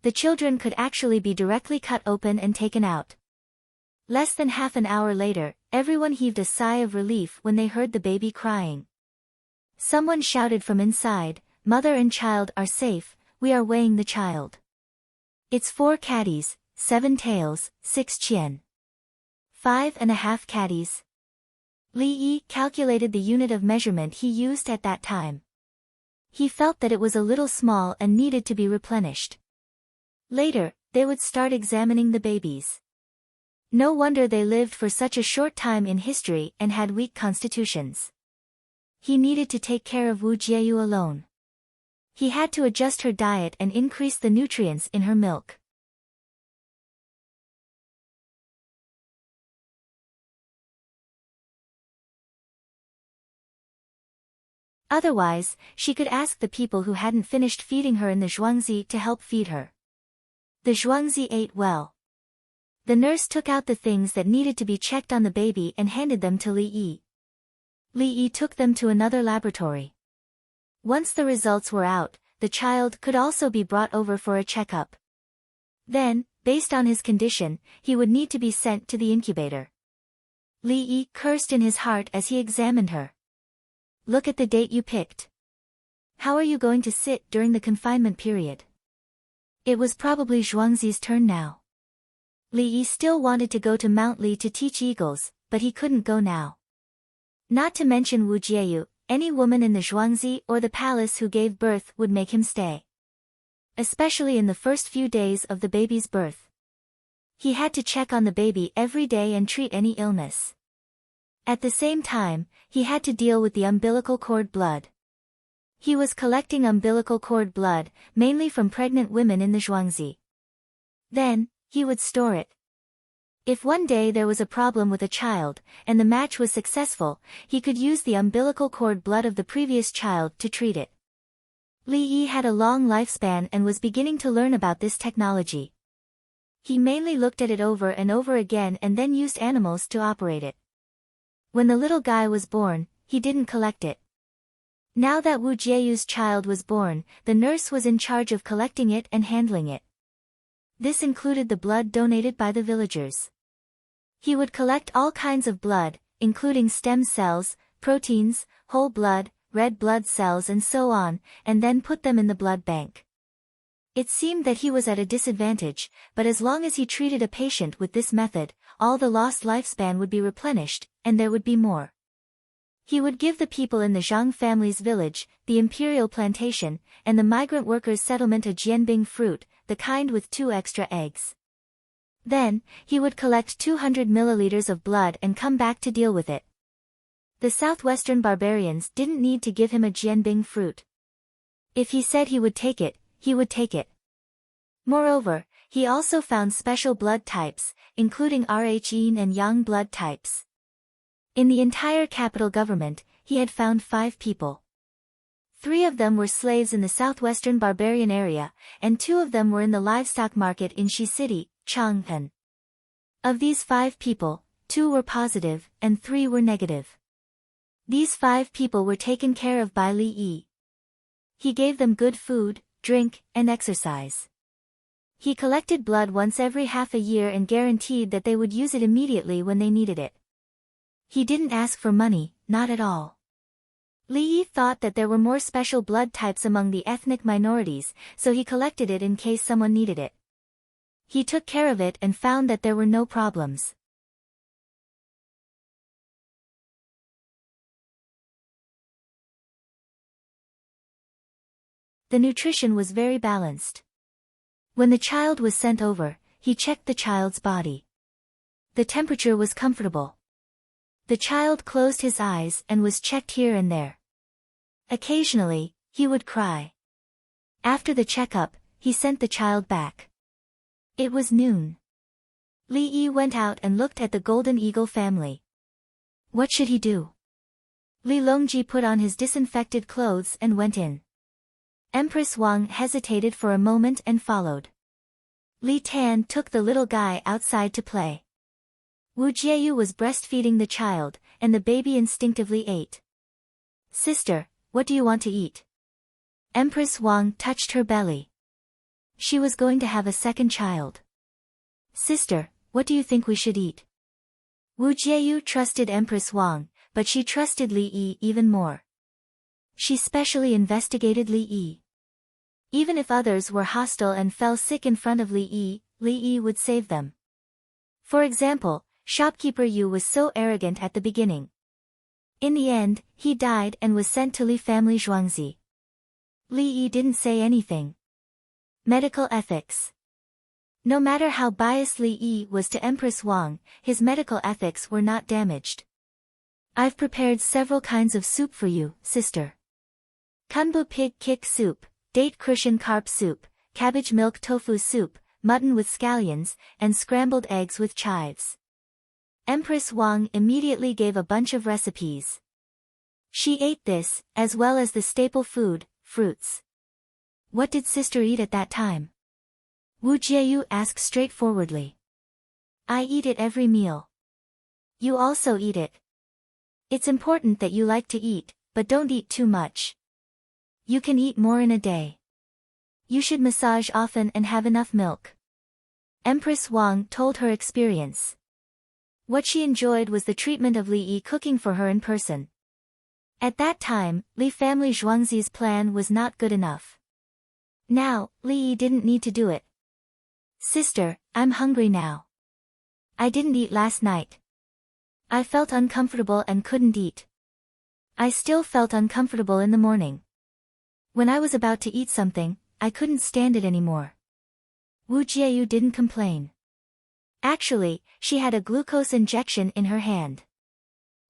The children could actually be directly cut open and taken out. Less than half an hour later, everyone heaved a sigh of relief when they heard the baby crying. Someone shouted from inside, "Mother and child are safe, we are weighing the child. It's 4 caddies, 7 taels, 6 chien. 5.5 caddies." Li Yi calculated the unit of measurement he used at that time. He felt that it was a little small and needed to be replenished. Later, they would start examining the babies. No wonder they lived for such a short time in history and had weak constitutions. He needed to take care of Wu Jieyu alone. He had to adjust her diet and increase the nutrients in her milk. Otherwise, she could ask the people who hadn't finished feeding her in the Zhuangzi to help feed her. The Zhuangzi ate well. The nurse took out the things that needed to be checked on the baby and handed them to Li Yi. Li Yi took them to another laboratory. Once the results were out, the child could also be brought over for a checkup. Then, based on his condition, he would need to be sent to the incubator. Li Yi cursed in his heart as he examined her. Look at the date you picked. How are you going to sit during the confinement period? It was probably Zhuangzi's turn now. Li Yi still wanted to go to Mount Li to teach eagles, but he couldn't go now. Not to mention Wu Jieyu, any woman in the Zhuangzi or the palace who gave birth would make him stay. Especially in the first few days of the baby's birth. He had to check on the baby every day and treat any illness. At the same time, he had to deal with the umbilical cord blood. He was collecting umbilical cord blood, mainly from pregnant women in the Zhuangzi. Then, he would store it. If one day there was a problem with a child, and the match was successful, he could use the umbilical cord blood of the previous child to treat it. Li Yi had a long lifespan and was beginning to learn about this technology. He mainly looked at it over and over again and then used animals to operate it. When the little guy was born, he didn't collect it. Now that Wu Jieyu's child was born, the nurse was in charge of collecting it and handling it. This included the blood donated by the villagers. He would collect all kinds of blood, including stem cells, proteins, whole blood, red blood cells and so on, and then put them in the blood bank. It seemed that he was at a disadvantage, but as long as he treated a patient with this method, all the lost lifespan would be replenished, and there would be more. He would give the people in the Zhang family's village, the imperial plantation, and the migrant workers' settlement a jianbing fruit, the kind with 2 extra eggs. Then, he would collect 200 milliliters of blood and come back to deal with it. The southwestern barbarians didn't need to give him a jianbing fruit. If he said he would take it, he would take it. Moreover, he also found special blood types, including Rh and Yang blood types. In the entire capital government, he had found 5 people. 3 of them were slaves in the southwestern barbarian area, and 2 of them were in the livestock market in Shi City, Chang'an. Of these 5 people, 2 were positive, and 3 were negative. These 5 people were taken care of by Li Yi. He gave them good food, drink, and exercise. He collected blood once every half a year and guaranteed that they would use it immediately when they needed it. He didn't ask for money, not at all. Li Yi thought that there were more special blood types among the ethnic minorities, so he collected it in case someone needed it. He took care of it and found that there were no problems. The nutrition was very balanced. When the child was sent over, he checked the child's body. The temperature was comfortable. The child closed his eyes and was checked here and there. Occasionally, he would cry. After the checkup, he sent the child back. It was noon. Li Yi went out and looked at the Golden Eagle family. What should he do? Li Longji put on his disinfected clothes and went in. Empress Wang hesitated for a moment and followed. Li Tan took the little guy outside to play. Wu Jieyu was breastfeeding the child, and the baby instinctively ate. Sister, what do you want to eat? Empress Wang touched her belly. She was going to have a second child. Sister, what do you think we should eat? Wu Jieyu trusted Empress Wang, but she trusted Li Yi even more. She specially investigated Li Yi. Even if others were hostile and fell sick in front of Li Yi would save them. For example, shopkeeper Yu was so arrogant at the beginning. In the end, he died and was sent to Li family Zhuangzi. Li Yi didn't say anything. Medical ethics. No matter how biased Li Yi was to Empress Wang, his medical ethics were not damaged. I've prepared several kinds of soup for you, sister. Kunbu pig kick soup, date cushion carp soup, cabbage milk tofu soup, mutton with scallions, and scrambled eggs with chives. Empress Wang immediately gave a bunch of recipes. She ate this, as well as the staple food, fruits. What did sister eat at that time? Wu Jieyu asked straightforwardly. I eat it every meal. You also eat it. It's important that you like to eat, but don't eat too much. You can eat more in a day. You should massage often and have enough milk. Empress Wang told her experience. What she enjoyed was the treatment of Li Yi cooking for her in person. At that time, Li family Zhuangzi's plan was not good enough. Now, Li Yi didn't need to do it. Sister, I'm hungry now. I didn't eat last night. I felt uncomfortable and couldn't eat. I still felt uncomfortable in the morning. When I was about to eat something, I couldn't stand it anymore. Wu Jieyu didn't complain. Actually, she had a glucose injection in her hand.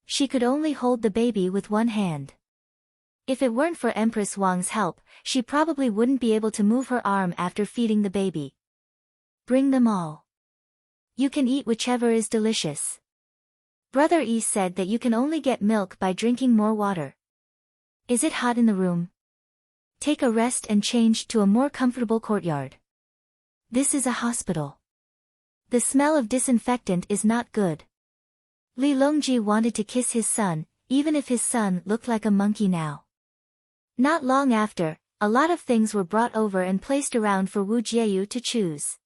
She could only hold the baby with one hand. If it weren't for Empress Wang's help, she probably wouldn't be able to move her arm after feeding the baby. Bring them all. You can eat whichever is delicious. Brother Yi said that you can only get milk by drinking more water. Is it hot in the room? Take a rest and change to a more comfortable courtyard. This is a hospital. The smell of disinfectant is not good. Li Longji wanted to kiss his son, even if his son looked like a monkey now. Not long after, a lot of things were brought over and placed around for Wu Jieyu to choose.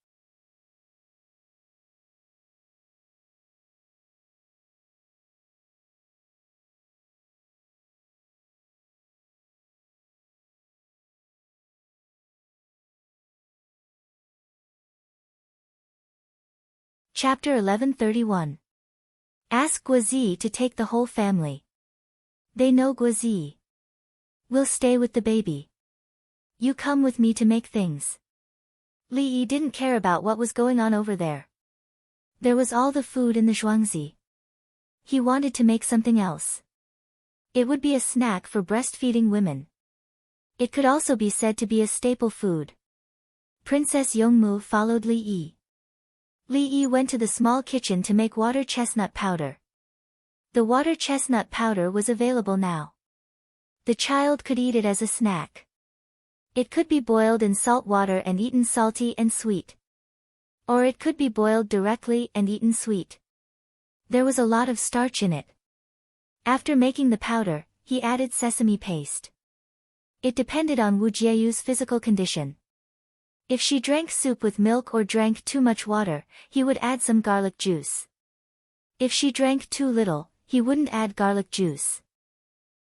Chapter 1131. Ask Guozi to take the whole family. They know Guozi. We'll stay with the baby. You come with me to make things. Li Yi didn't care about what was going on over there. There was all the food in the Zhuangzi. He wanted to make something else. It would be a snack for breastfeeding women. It could also be said to be a staple food. Princess Yongmu followed Li Yi. Li Yi went to the small kitchen to make water chestnut powder. The water chestnut powder was available now. The child could eat it as a snack. It could be boiled in salt water and eaten salty and sweet. Or it could be boiled directly and eaten sweet. There was a lot of starch in it. After making the powder, he added sesame paste. It depended on Wu Jieyu's physical condition. If she drank soup with milk or drank too much water, he would add some garlic juice. If she drank too little, he wouldn't add garlic juice.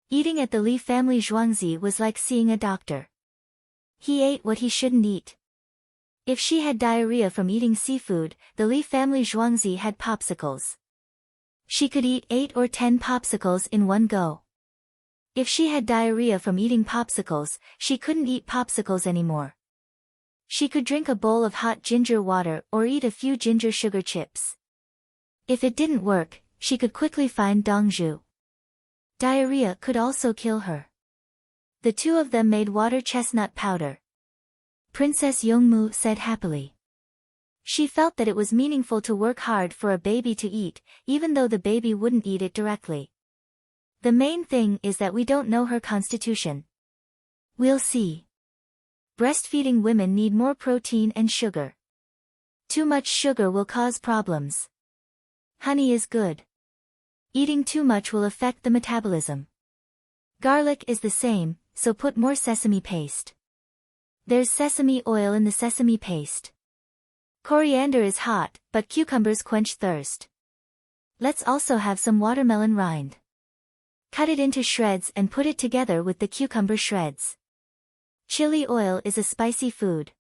Eating at the Li family Zhuangzi was like seeing a doctor. He ate what he shouldn't eat. If she had diarrhea from eating seafood, the Li family Zhuangzi had popsicles. She could eat 8 or 10 popsicles in one go. If she had diarrhea from eating popsicles, she couldn't eat popsicles anymore. She could drink a bowl of hot ginger water or eat a few ginger sugar chips. If it didn't work, she could quickly find Dongzhu. Diarrhea could also kill her. The two of them made water chestnut powder. Princess Yongmu said happily. She felt that it was meaningful to work hard for a baby to eat, even though the baby wouldn't eat it directly. The main thing is that we don't know her constitution. We'll see. Breastfeeding women need more protein and sugar. Too much sugar will cause problems. Honey is good. Eating too much will affect the metabolism. Garlic is the same, so put more sesame paste. There's sesame oil in the sesame paste. Coriander is hot, but cucumbers quench thirst. Let's also have some watermelon rind. Cut it into shreds and put it together with the cucumber shreds. Chili oil is a spicy food.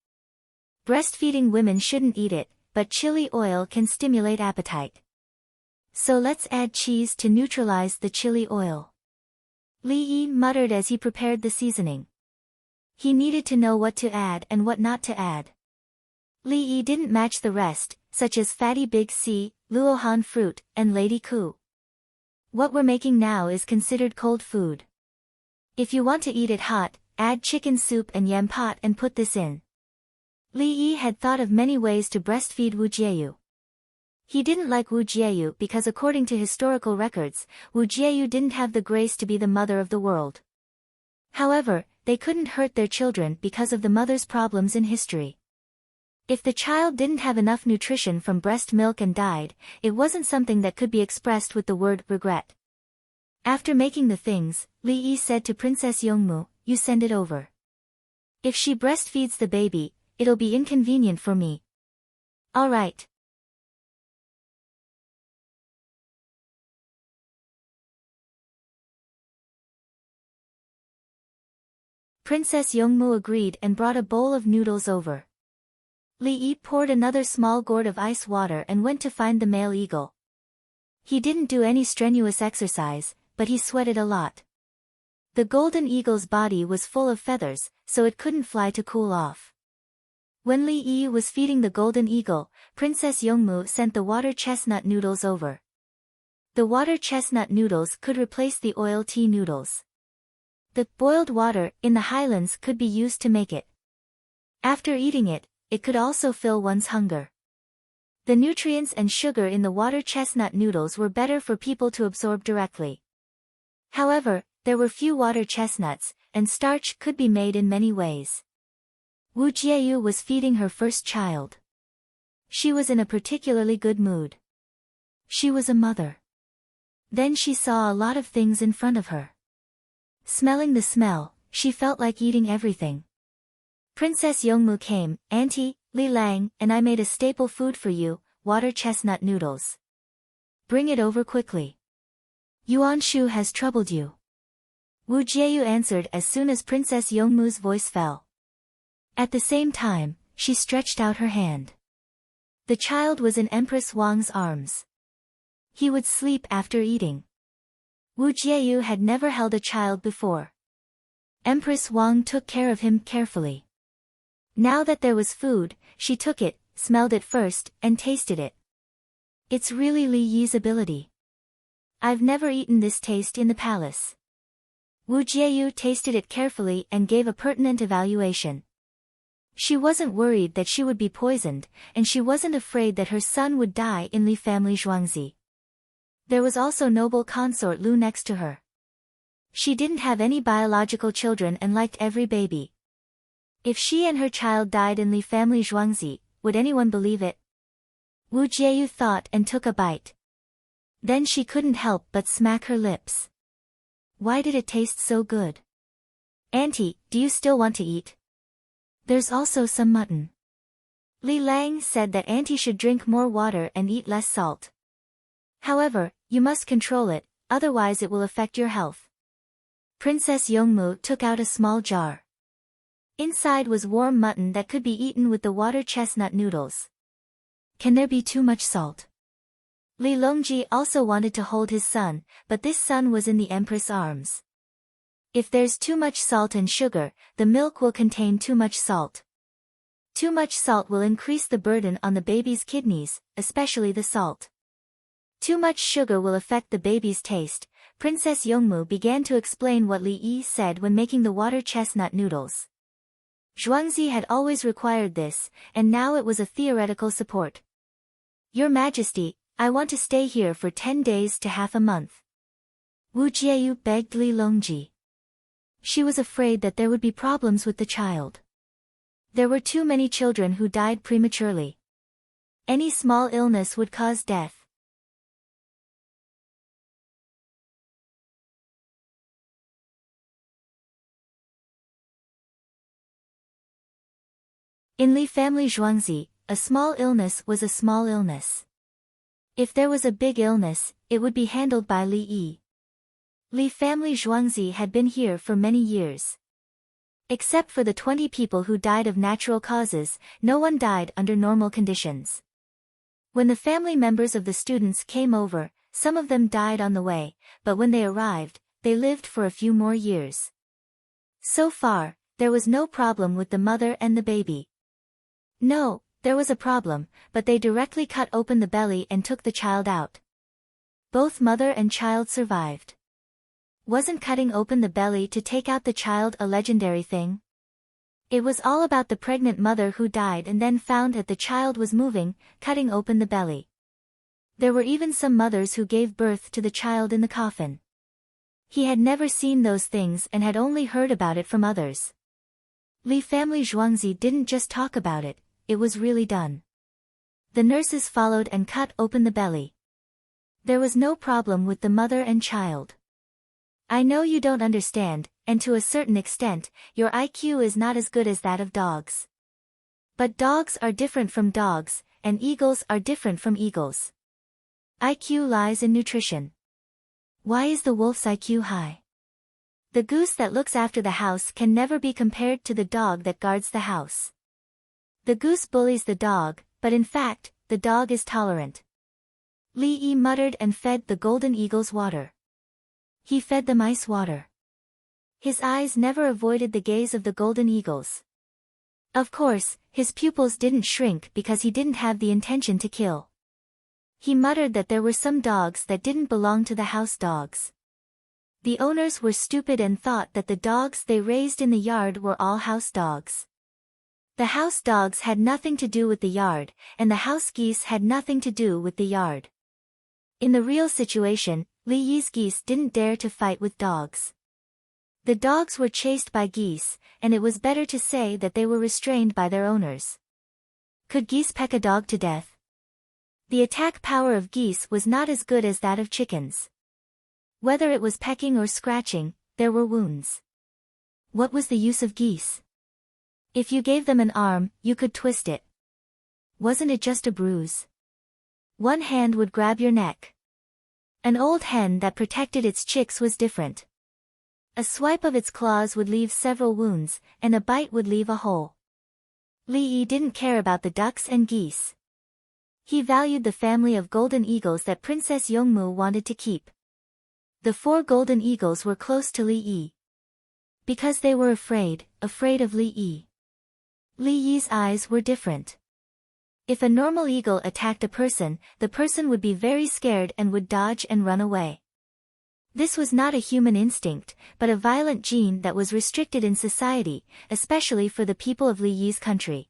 Breastfeeding women shouldn't eat it, but chili oil can stimulate appetite. So let's add cheese to neutralize the chili oil. Li Yi muttered as he prepared the seasoning. He needed to know what to add and what not to add. Li Yi didn't match the rest, such as fatty big C, luohan fruit, and lady ku. What we're making now is considered cold food. If you want to eat it hot, add chicken soup and yam pot and put this in. Li Yi had thought of many ways to breastfeed Wu Jieyu. He didn't like Wu Jieyu because according to historical records, Wu Jieyu didn't have the grace to be the mother of the world. However, they couldn't hurt their children because of the mother's problems in history. If the child didn't have enough nutrition from breast milk and died, it wasn't something that could be expressed with the word regret. After making the things, Li Yi said to Princess Yongmu, "You send it over. If she breastfeeds the baby, it'll be inconvenient for me." All right. Princess Yongmu agreed and brought a bowl of noodles over. Li Yi poured another small gourd of ice water and went to find the male eagle. He didn't do any strenuous exercise, but he sweated a lot. The golden eagle's body was full of feathers, so it couldn't fly to cool off. When Li Yi was feeding the golden eagle, Princess Yongmu sent the water chestnut noodles over. The water chestnut noodles could replace the oil tea noodles. The boiled water in the highlands could be used to make it. After eating it, it could also fill one's hunger. The nutrients and sugar in the water chestnut noodles were better for people to absorb directly. However, there were few water chestnuts, and starch could be made in many ways. Wu Jieyu was feeding her first child. She was in a particularly good mood. She was a mother. Then she saw a lot of things in front of her. Smelling the smell, she felt like eating everything. Princess Yongmu came, Auntie, Li Lang and I made a staple food for you, water chestnut noodles. Bring it over quickly. Yuan Shu has troubled you. Wu Jieyu answered as soon as Princess Yongmu's voice fell. At the same time, she stretched out her hand. The child was in Empress Wang's arms. He would sleep after eating. Wu Jieyu had never held a child before. Empress Wang took care of him carefully. Now that there was food, she took it, smelled it first, and tasted it. It's really Li Yi's ability. I've never eaten this taste in the palace. Wu Jieyu tasted it carefully and gave a pertinent evaluation. She wasn't worried that she would be poisoned, and she wasn't afraid that her son would die in Li family Zhuangzi. There was also noble consort Lu next to her. She didn't have any biological children and liked every baby. If she and her child died in Li family Zhuangzi, would anyone believe it? Wu Jieyu thought and took a bite. Then she couldn't help but smack her lips. Why did it taste so good? Auntie, do you still want to eat? There's also some mutton. Li Lang said that Auntie should drink more water and eat less salt. However, you must control it, otherwise it will affect your health. Princess Yongmu took out a small jar. Inside was warm mutton that could be eaten with the water chestnut noodles. Can there be too much salt? Li Longji also wanted to hold his son, but this son was in the Empress' arms. If there's too much salt and sugar, the milk will contain too much salt. Too much salt will increase the burden on the baby's kidneys, especially the salt. Too much sugar will affect the baby's taste. Princess Yongmu began to explain what Li Yi said when making the water chestnut noodles. Zhuangzi had always required this, and now it was a theoretical support. Your Majesty, I want to stay here for 10 days to half a month. Wu Jieyu begged Li Longji. She was afraid that there would be problems with the child. There were too many children who died prematurely. Any small illness would cause death. In Li family Zhuangzi, a small illness was a small illness. If there was a big illness, it would be handled by Li Yi. Li family Zhuangzi had been here for many years. Except for the 20 people who died of natural causes, no one died under normal conditions. When the family members of the students came over, some of them died on the way, but when they arrived, they lived for a few more years. So far, there was no problem with the mother and the baby. No, there was a problem, but they directly cut open the belly and took the child out. Both mother and child survived. Wasn't cutting open the belly to take out the child a legendary thing? It was all about the pregnant mother who died and then found that the child was moving, cutting open the belly. There were even some mothers who gave birth to the child in the coffin. He had never seen those things and had only heard about it from others. Li family Zhuangzi didn't just talk about it, it was really done. The nurses followed and cut open the belly. There was no problem with the mother and child. I know you don't understand, and to a certain extent, your IQ is not as good as that of dogs. But dogs are different from dogs, and eagles are different from eagles. IQ lies in nutrition. Why is the wolf's IQ high? The goose that looks after the house can never be compared to the dog that guards the house. The goose bullies the dog, but in fact, the dog is tolerant. Li Yi muttered and fed the golden eagles water. He fed them ice water. His eyes never avoided the gaze of the golden eagles. Of course, his pupils didn't shrink because he didn't have the intention to kill. He muttered that there were some dogs that didn't belong to the house dogs. The owners were stupid and thought that the dogs they raised in the yard were all house dogs. The house dogs had nothing to do with the yard, and the house geese had nothing to do with the yard. In the real situation, Li Yi's geese didn't dare to fight with dogs. The dogs were chased by geese, and it was better to say that they were restrained by their owners. Could geese peck a dog to death? The attack power of geese was not as good as that of chickens. Whether it was pecking or scratching, there were wounds. What was the use of geese? If you gave them an arm, you could twist it. Wasn't it just a bruise? One hand would grab your neck. An old hen that protected its chicks was different. A swipe of its claws would leave several wounds, and a bite would leave a hole. Li Yi didn't care about the ducks and geese. He valued the family of golden eagles that Princess Yongmu wanted to keep. The 4 golden eagles were close to Li Yi. Because they were afraid of Li Yi. Li Yi's eyes were different. If a normal eagle attacked a person, the person would be very scared and would dodge and run away. This was not a human instinct, but a violent gene that was restricted in society, especially for the people of Li Yi's country.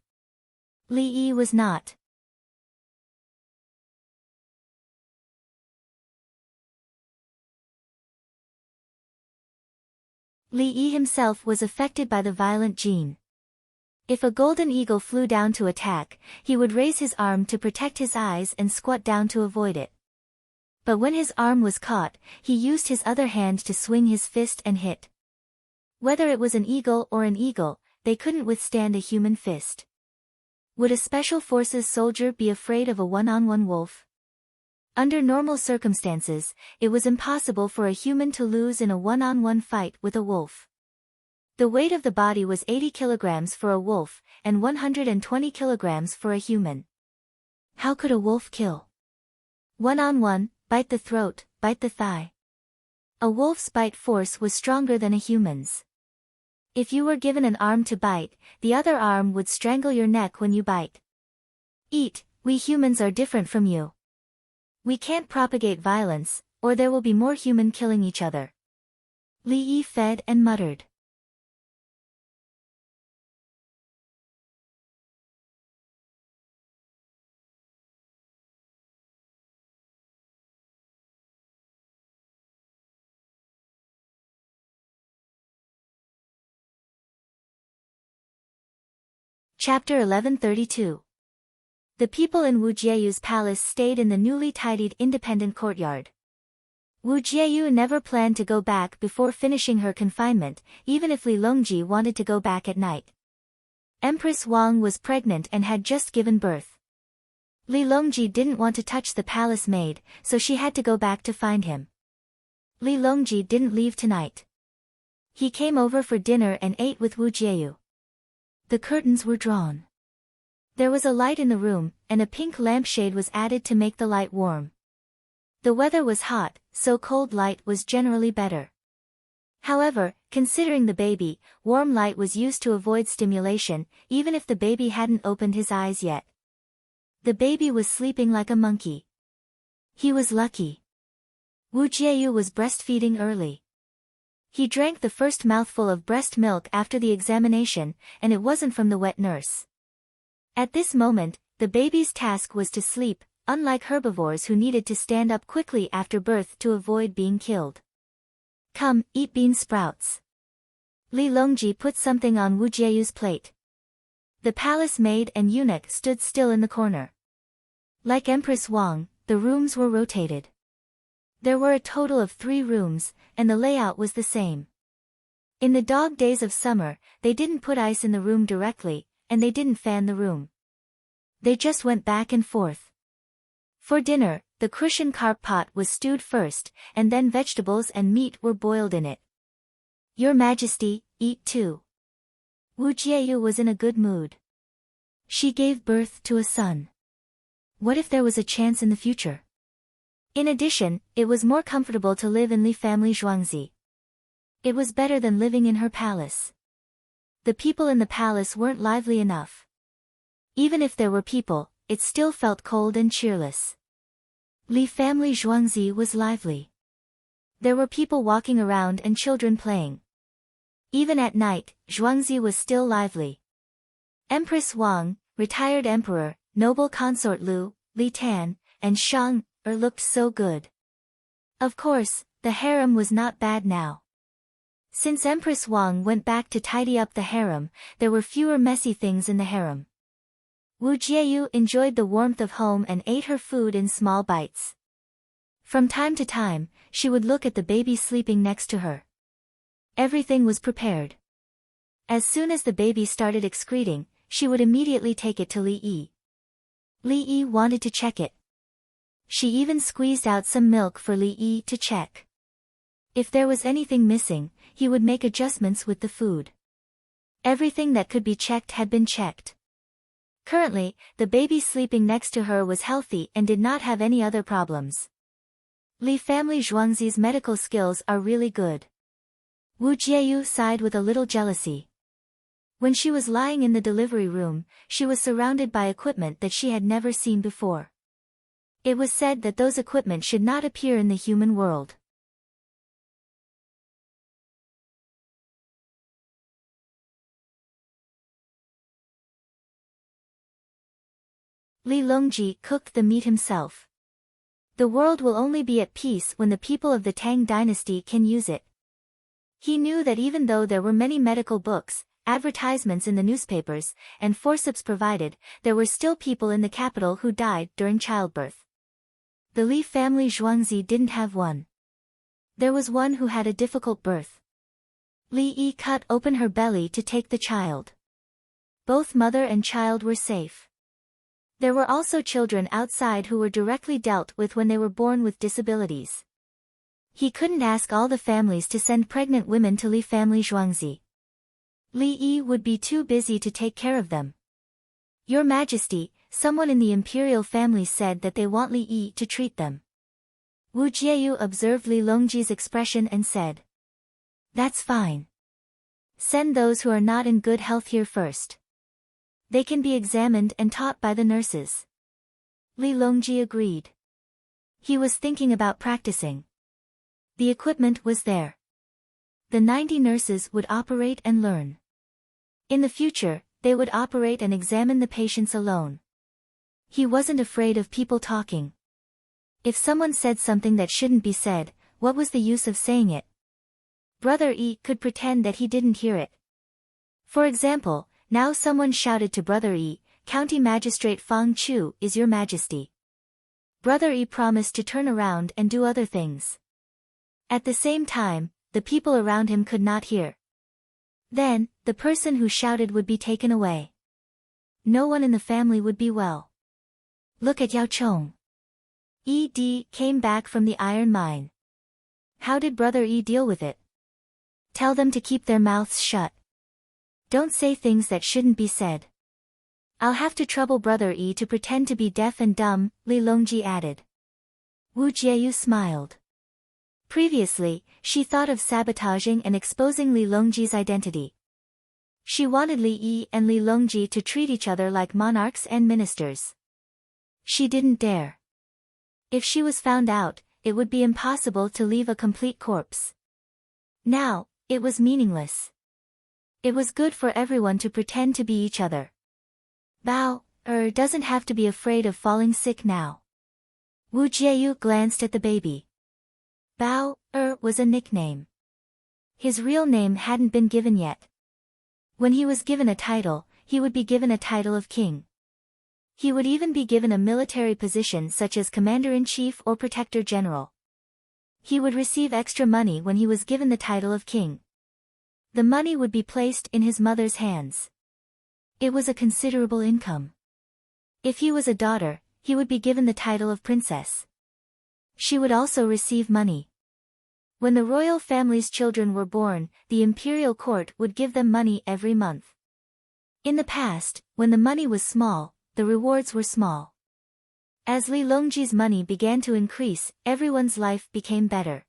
Li Yi was not. Li Yi himself was affected by the violent gene. If a golden eagle flew down to attack, he would raise his arm to protect his eyes and squat down to avoid it. But when his arm was caught, he used his other hand to swing his fist and hit. Whether it was an eagle or an eagle, they couldn't withstand a human fist. Would a special forces soldier be afraid of a one-on-one wolf? Under normal circumstances, it was impossible for a human to lose in a one-on-one fight with a wolf. The weight of the body was 80 kilograms for a wolf, and 120 kilograms for a human. How could a wolf kill? One-on-one, bite the throat, bite the thigh. A wolf's bite force was stronger than a human's. If you were given an arm to bite, the other arm would strangle your neck when you bite. We humans are different from you. We can't propagate violence, or there will be more human killing each other. Li Yi fed and muttered. Chapter 1132. The people in Wu Jieyu's palace stayed in the newly tidied independent courtyard. Wu Jieyu never planned to go back before finishing her confinement, even if Li Longji wanted to go back at night. Empress Wang was pregnant and had just given birth. Li Longji didn't want to touch the palace maid, so she had to go back to find him. Li Longji didn't leave tonight. He came over for dinner and ate with Wu Jieyu. The curtains were drawn. There was a light in the room, and a pink lampshade was added to make the light warm. The weather was hot, so cold light was generally better. However, considering the baby, warm light was used to avoid stimulation, even if the baby hadn't opened his eyes yet. The baby was sleeping like a monkey. He was lucky. Wu Jieyu was breastfeeding early. He drank the first mouthful of breast milk after the examination, and it wasn't from the wet nurse. At this moment, the baby's task was to sleep, unlike herbivores who needed to stand up quickly after birth to avoid being killed. Come, eat bean sprouts. Li Longji put something on Wu Jieyu's plate. The palace maid and eunuch stood still in the corner. Like Empress Wang, the rooms were rotated. There were a total of 3 rooms, and the layout was the same. In the dog days of summer, they didn't put ice in the room directly, and they didn't fan the room. They just went back and forth. For dinner, the cushion carp pot was stewed first, and then vegetables and meat were boiled in it. Your Majesty, eat too. Wu Jieyu was in a good mood. She gave birth to a son. What if there was a chance in the future? In addition, it was more comfortable to live in Li family Zhuangzi. It was better than living in her palace. The people in the palace weren't lively enough. Even if there were people, it still felt cold and cheerless. Li family Zhuangzi was lively. There were people walking around and children playing. Even at night, Zhuangzi was still lively. Empress Wang, retired emperor, noble consort Lu, Li Tan, and Shang looked so good. Of course, the harem was not bad now. Since Empress Wang went back to tidy up the harem, there were fewer messy things in the harem. Wu Jieyu enjoyed the warmth of home and ate her food in small bites. From time to time, she would look at the baby sleeping next to her. Everything was prepared. As soon as the baby started excreting, she would immediately take it to Li Yi. Li Yi wanted to check it. She even squeezed out some milk for Li Yi to check. If there was anything missing, he would make adjustments with the food. Everything that could be checked had been checked. Currently, the baby sleeping next to her was healthy and did not have any other problems. Li family Zhuangzi's medical skills are really good. Wu Jieyu sighed with a little jealousy. When she was lying in the delivery room, she was surrounded by equipment that she had never seen before. It was said that those equipment should not appear in the human world. Li Longji cooked the meat himself. The world will only be at peace when the people of the Tang dynasty can use it. He knew that even though there were many medical books, advertisements in the newspapers, and forceps provided, there were still people in the capital who died during childbirth. The Li family Zhuangzi didn't have one. There was one who had a difficult birth. Li Yi cut open her belly to take the child. Both mother and child were safe. There were also children outside who were directly dealt with when they were born with disabilities. He couldn't ask all the families to send pregnant women to Li family Zhuangzi. Li Yi would be too busy to take care of them. Your Majesty, someone in the imperial family said that they want Li Yi to treat them. Wu Jieyu observed Li Longji's expression and said, "That's fine. Send those who are not in good health here first. They can be examined and taught by the nurses." Li Longji agreed. He was thinking about practicing. The equipment was there. The 90 nurses would operate and learn. In the future, they would operate and examine the patients alone. He wasn't afraid of people talking. If someone said something that shouldn't be said, what was the use of saying it? Brother Yi could pretend that he didn't hear it. For example, now someone shouted to Brother Yi, "County Magistrate Fang Chu is Your Majesty." Brother Yi promised to turn around and do other things. At the same time, the people around him could not hear. Then, the person who shouted would be taken away. No one in the family would be well. Look at Yao Chong. Ed came back from the iron mine. How did Brother Yi deal with it? Tell them to keep their mouths shut. Don't say things that shouldn't be said. I'll have to trouble Brother Yi to pretend to be deaf and dumb, Li Longji added. Wu Jieyu smiled. Previously, she thought of sabotaging and exposing Li Longji's identity. She wanted Li Yi and Li Longji to treat each other like monarchs and ministers. She didn't dare. If she was found out, it would be impossible to leave a complete corpse. Now, it was meaningless. It was good for everyone to pretend to be each other. Bao, doesn't have to be afraid of falling sick now. Wu Jieyu glanced at the baby. Bao, was a nickname. His real name hadn't been given yet. When he was given a title, he would be given a title of king. He would even be given a military position such as commander-in-chief or protector general. He would receive extra money when he was given the title of king. The money would be placed in his mother's hands. It was a considerable income. If he was a daughter, he would be given the title of princess. She would also receive money. When the royal family's children were born, the imperial court would give them money every month. In the past, when the money was small, the rewards were small. As Li Longji's money began to increase, everyone's life became better.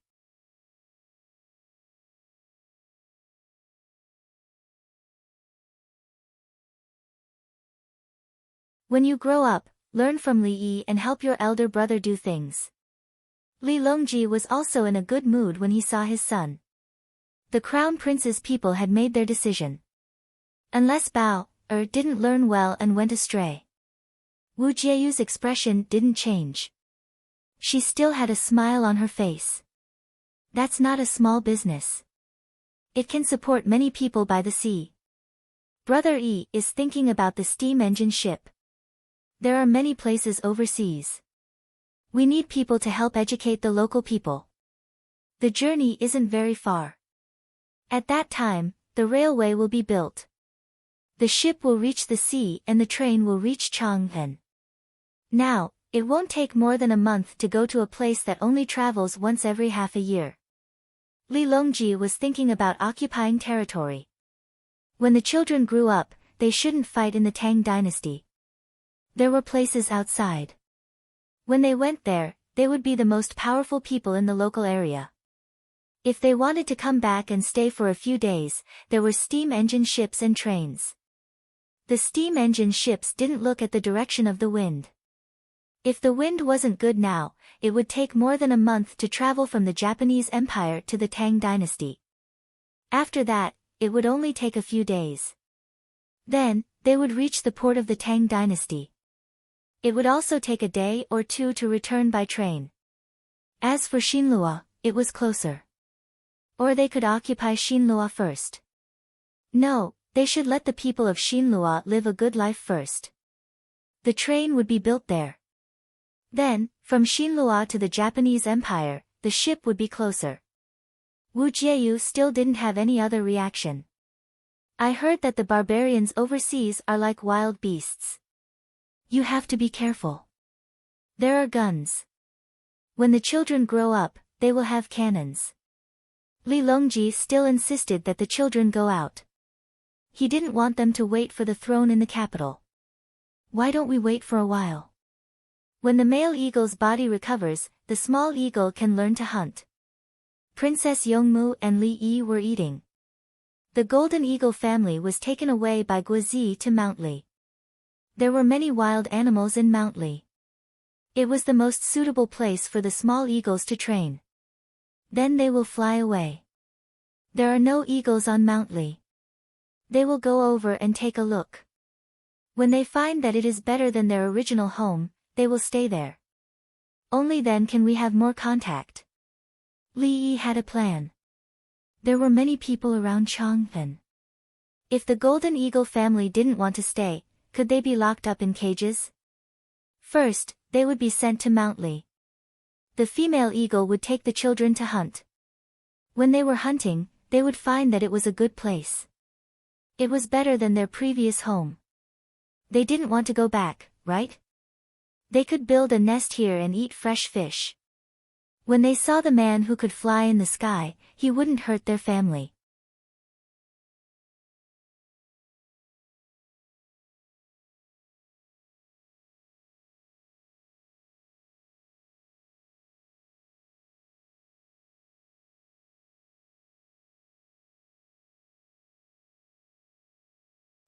When you grow up, learn from Li Yi and help your elder brother do things. Li Longji was also in a good mood when he saw his son. The crown prince's people had made their decision. Unless Bao didn't learn well and went astray. Wu Jieyu's expression didn't change. She still had a smile on her face. That's not a small business. It can support many people by the sea. Brother Yi is thinking about the steam engine ship. There are many places overseas. We need people to help educate the local people. The journey isn't very far. At that time, the railway will be built. The ship will reach the sea and the train will reach Chang'an. Now, it won't take more than a month to go to a place that only travels once every half a year. Li Longji was thinking about occupying territory. When the children grew up, they shouldn't fight in the Tang dynasty. There were places outside. When they went there, they would be the most powerful people in the local area. If they wanted to come back and stay for a few days, there were steam engine ships and trains. The steam engine ships didn't look at the direction of the wind. If the wind wasn't good now, it would take more than a month to travel from the Japanese Empire to the Tang dynasty. After that, it would only take a few days. Then, they would reach the port of the Tang dynasty. It would also take a day or two to return by train. As for Xinlua, it was closer. Or they could occupy Xinlua first. No, they should let the people of Xinlua live a good life first. The train would be built there. Then, from Xinlua to the Japanese Empire, the ship would be closer. Wu Jieyu still didn't have any other reaction. I heard that the barbarians overseas are like wild beasts. You have to be careful. There are guns. When the children grow up, they will have cannons. Li Longji still insisted that the children go out. He didn't want them to wait for the throne in the capital. Why don't we wait for a while? When the male eagle's body recovers, the small eagle can learn to hunt. Princess Yongmu and Li Yi were eating. The golden eagle family was taken away by Guozi to Mount Li. There were many wild animals in Mount Li. It was the most suitable place for the small eagles to train. Then they will fly away. There are no eagles on Mount Li. They will go over and take a look. When they find that it is better than their original home, they will stay there. Only then can we have more contact. Li Yi had a plan. There were many people around Chang'an. If the golden eagle family didn't want to stay, could they be locked up in cages? First, they would be sent to Mount Li. The female eagle would take the children to hunt. When they were hunting, they would find that it was a good place. It was better than their previous home. They didn't want to go back, right? They could build a nest here and eat fresh fish. When they saw the man who could fly in the sky, he wouldn't hurt their family.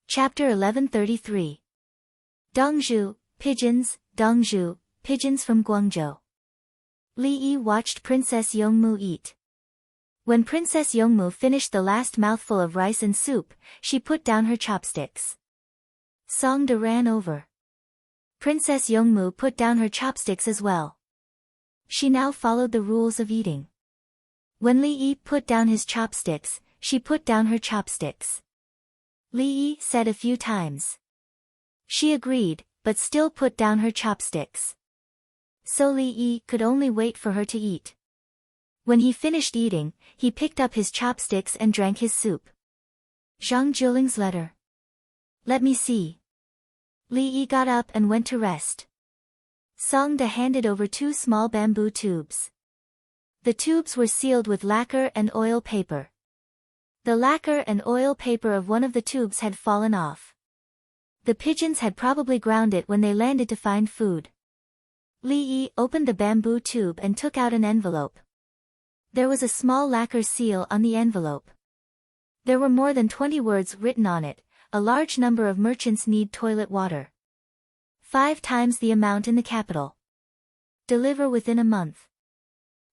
Chapter 1133. Dongzhu, pigeons, Dongzhu, pigeons from Guangzhou. Li Yi watched Princess Yongmu eat. When Princess Yongmu finished the last mouthful of rice and soup, she put down her chopsticks. Songda ran over. Princess Yongmu put down her chopsticks as well. She now followed the rules of eating. When Li Yi put down his chopsticks, she put down her chopsticks. Li Yi said a few times. She agreed, but still put down her chopsticks. So Li Yi could only wait for her to eat. When he finished eating, he picked up his chopsticks and drank his soup. Zhang Jiuling's letter. Let me see. Li Yi got up and went to rest. Songda handed over 2 small bamboo tubes. The tubes were sealed with lacquer and oil paper. The lacquer and oil paper of one of the tubes had fallen off. The pigeons had probably ground it when they landed to find food. Li Yi opened the bamboo tube and took out an envelope. There was a small lacquer seal on the envelope. There were more than 20 words written on it. A large number of merchants need toilet water. 5 times the amount in the capital. Deliver within a month.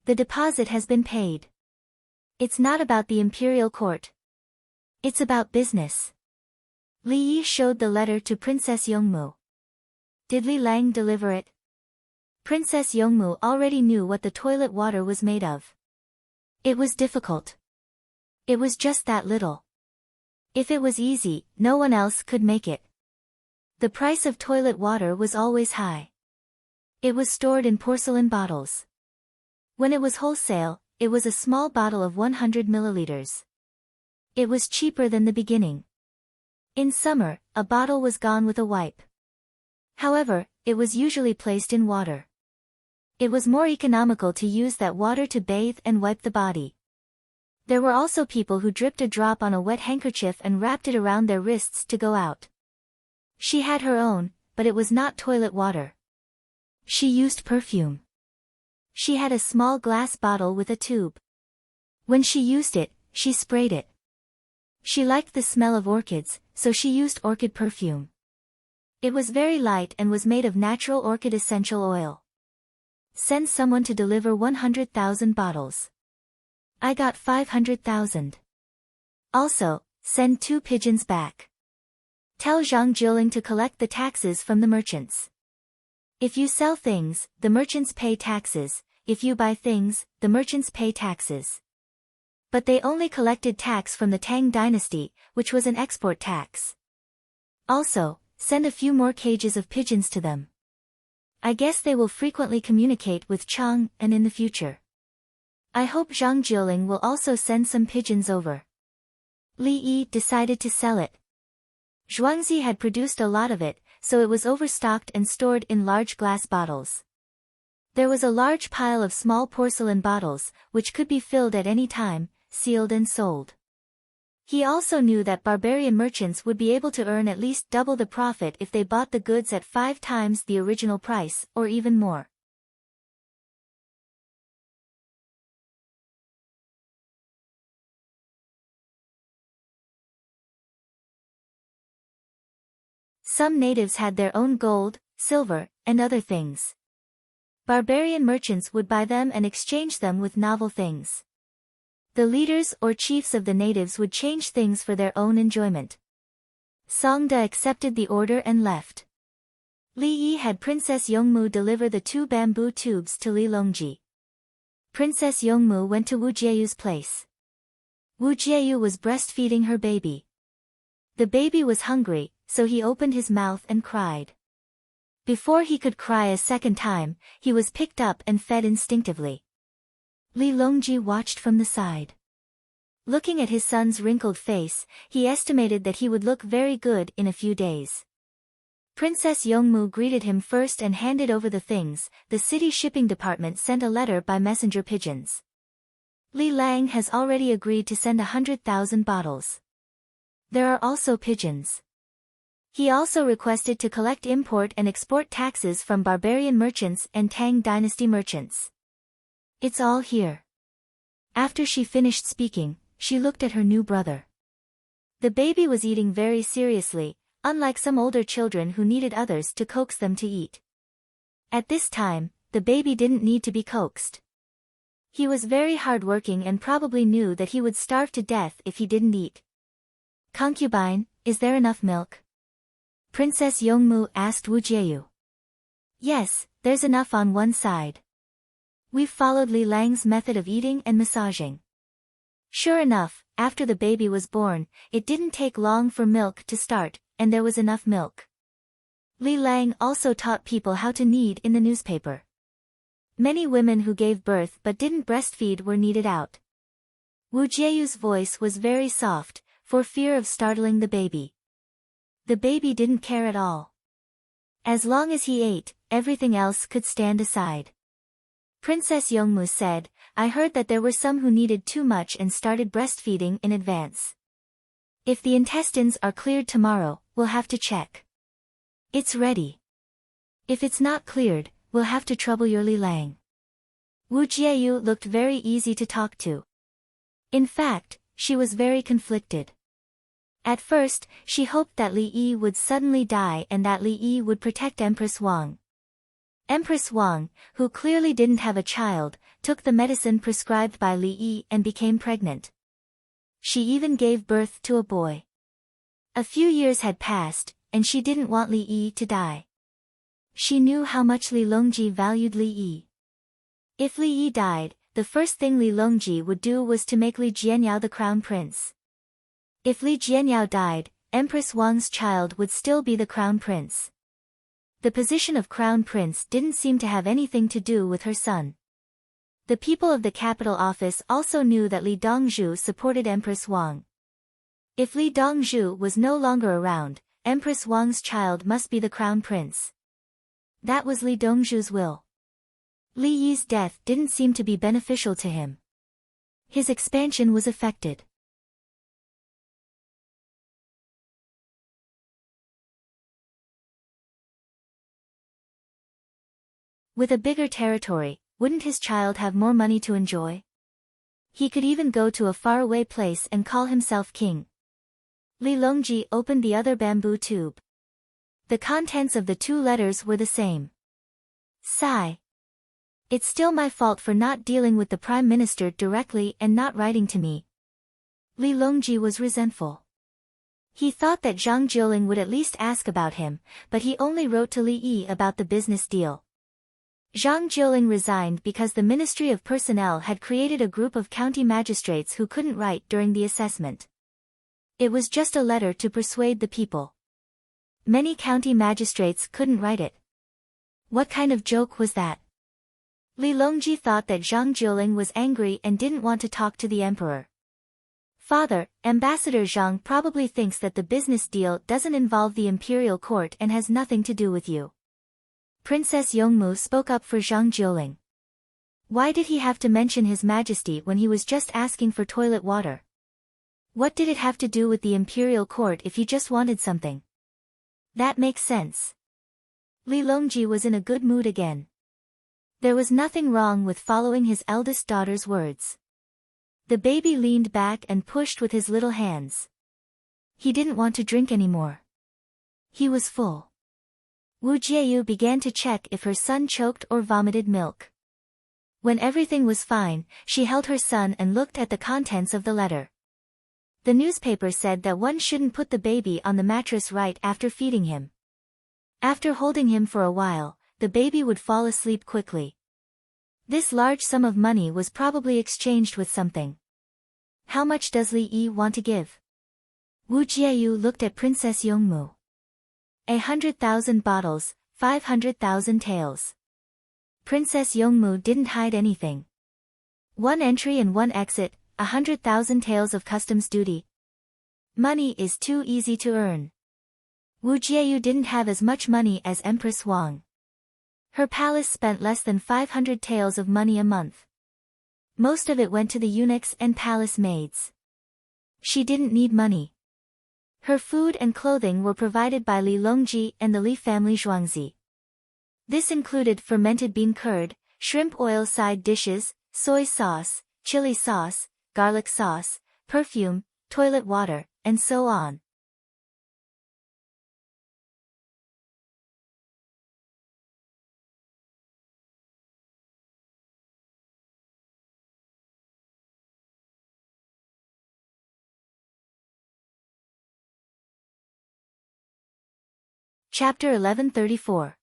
The deposit has been paid. It's not about the imperial court. It's about business. Li Yi showed the letter to Princess Yongmu. Did Li Lang deliver it? Princess Yongmu already knew what the toilet water was made of. It was difficult. It was just that little. If it was easy, no one else could make it. The price of toilet water was always high. It was stored in porcelain bottles. When it was wholesale, it was a small bottle of 100 milliliters. It was cheaper than the beginning. In summer, a bottle was gone with a wipe. However, it was usually placed in water. It was more economical to use that water to bathe and wipe the body. There were also people who dripped a drop on a wet handkerchief and wrapped it around their wrists to go out. She had her own, but it was not toilet water. She used perfume. She had a small glass bottle with a tube. When she used it, she sprayed it. She liked the smell of orchids, so she used orchid perfume. It was very light and was made of natural orchid essential oil. Send someone to deliver 100,000 bottles. I got 500,000. Also, send 2 pigeons back. Tell Zhang Jiling to collect the taxes from the merchants. If you sell things, the merchants pay taxes. If you buy things, the merchants pay taxes. But they only collected tax from the Tang dynasty, which was an export tax. Also, send a few more cages of pigeons to them. I guess they will frequently communicate with Chang and in the future. I hope Zhang Jiling will also send some pigeons over. Li Yi decided to sell it. Zhuangzi had produced a lot of it, so it was overstocked and stored in large glass bottles. There was a large pile of small porcelain bottles, which could be filled at any time, sealed and sold. He also knew that barbarian merchants would be able to earn at least double the profit if they bought the goods at 5 times the original price, or even more. Some natives had their own gold, silver, and other things. Barbarian merchants would buy them and exchange them with novel things. The leaders or chiefs of the natives would change things for their own enjoyment. Songda accepted the order and left. Li Yi had Princess Yongmu deliver the 2 bamboo tubes to Li Longji. Princess Yongmu went to Wu Jieyu's place. Wu Jieiyu was breastfeeding her baby. The baby was hungry, so he opened his mouth and cried. Before he could cry a second time, he was picked up and fed instinctively. Li Longji watched from the side. Looking at his son's wrinkled face, he estimated that he would look very good in a few days. Princess Yongmu greeted him first and handed over the things. The city shipping department sent a letter by messenger pigeons. Li Lang has already agreed to send 100,000 bottles. There are also pigeons. He also requested to collect import and export taxes from barbarian merchants and Tang dynasty merchants. It's all here. After she finished speaking, she looked at her new brother. The baby was eating very seriously, unlike some older children who needed others to coax them to eat. At this time, the baby didn't need to be coaxed. He was very hardworking and probably knew that he would starve to death if he didn't eat. Concubine, is there enough milk? Princess Yongmu asked Wu Jieiyu. Yes, there's enough on one side. We've followed Li Lang's method of eating and massaging. Sure enough, after the baby was born, it didn't take long for milk to start, and there was enough milk. Li Lang also taught people how to knead in the newspaper. Many women who gave birth but didn't breastfeed were kneaded out. Wu Jieyu's voice was very soft, for fear of startling the baby. The baby didn't care at all. As long as he ate, everything else could stand aside. Princess Yongmu said, I heard that there were some who needed too much and started breastfeeding in advance. If the intestines are cleared tomorrow, we'll have to check. It's ready. If it's not cleared, we'll have to trouble your Li Lang. Wu Jieyu looked very easy to talk to. In fact, she was very conflicted. At first, she hoped that Li Yi would suddenly die and that Li Yi would protect Empress Wang. Empress Wang, who clearly didn't have a child, took the medicine prescribed by Li Yi and became pregnant. She even gave birth to a boy. A few years had passed, and she didn't want Li Yi to die. She knew how much Li Longji valued Li Yi. If Li Yi died, the first thing Li Longji would do was to make Li Jianyao the crown prince. If Li Jianyao died, Empress Wang's child would still be the crown prince. The position of crown prince didn't seem to have anything to do with her son. The people of the capital office also knew that Li Dongzhu supported Empress Wang. If Li Dongzhu was no longer around, Empress Wang's child must be the crown prince. That was Li Dongzhu's will. Li Yi's death didn't seem to be beneficial to him. His expansion was affected. With a bigger territory, wouldn't his child have more money to enjoy? He could even go to a faraway place and call himself king. Li Longji opened the other bamboo tube. The contents of the two letters were the same. Sigh. It's still my fault for not dealing with the Prime Minister directly and not writing to me. Li Longji was resentful. He thought that Zhang Jiuling would at least ask about him, but he only wrote to Li Yi about the business deal. Zhang Jiuling resigned because the Ministry of Personnel had created a group of county magistrates who couldn't write during the assessment. It was just a letter to persuade the people. Many county magistrates couldn't write it. What kind of joke was that? Li Longji thought that Zhang Jiuling was angry and didn't want to talk to the emperor. Father, Ambassador Zhang probably thinks that the business deal doesn't involve the imperial court and has nothing to do with you. Princess Yongmu spoke up for Zhang Jiuling. Why did he have to mention His Majesty when he was just asking for toilet water? What did it have to do with the imperial court if he just wanted something? That makes sense. Li Longji was in a good mood again. There was nothing wrong with following his eldest daughter's words. The baby leaned back and pushed with his little hands. He didn't want to drink anymore. He was full. Wu Jieyu began to check if her son choked or vomited milk. When everything was fine, she held her son and looked at the contents of the letter. The newspaper said that one shouldn't put the baby on the mattress right after feeding him. After holding him for a while, the baby would fall asleep quickly. This large sum of money was probably exchanged with something. How much does Li Yi want to give? Wu Jieyu looked at Princess Yongmu. 100,000 bottles, 500,000 taels. Princess Yongmu didn't hide anything. One entry and one exit, 100,000 taels of customs duty. Money is too easy to earn. Wu Jieyu didn't have as much money as Empress Wang. Her palace spent less than 500 taels of money a month. Most of it went to the eunuchs and palace maids. She didn't need money. Her food and clothing were provided by Li Longji and the Li family Zhuangzi. This included fermented bean curd, shrimp oil side dishes, soy sauce, chili sauce, garlic sauce, perfume, toilet water, and so on. Chapter 1134.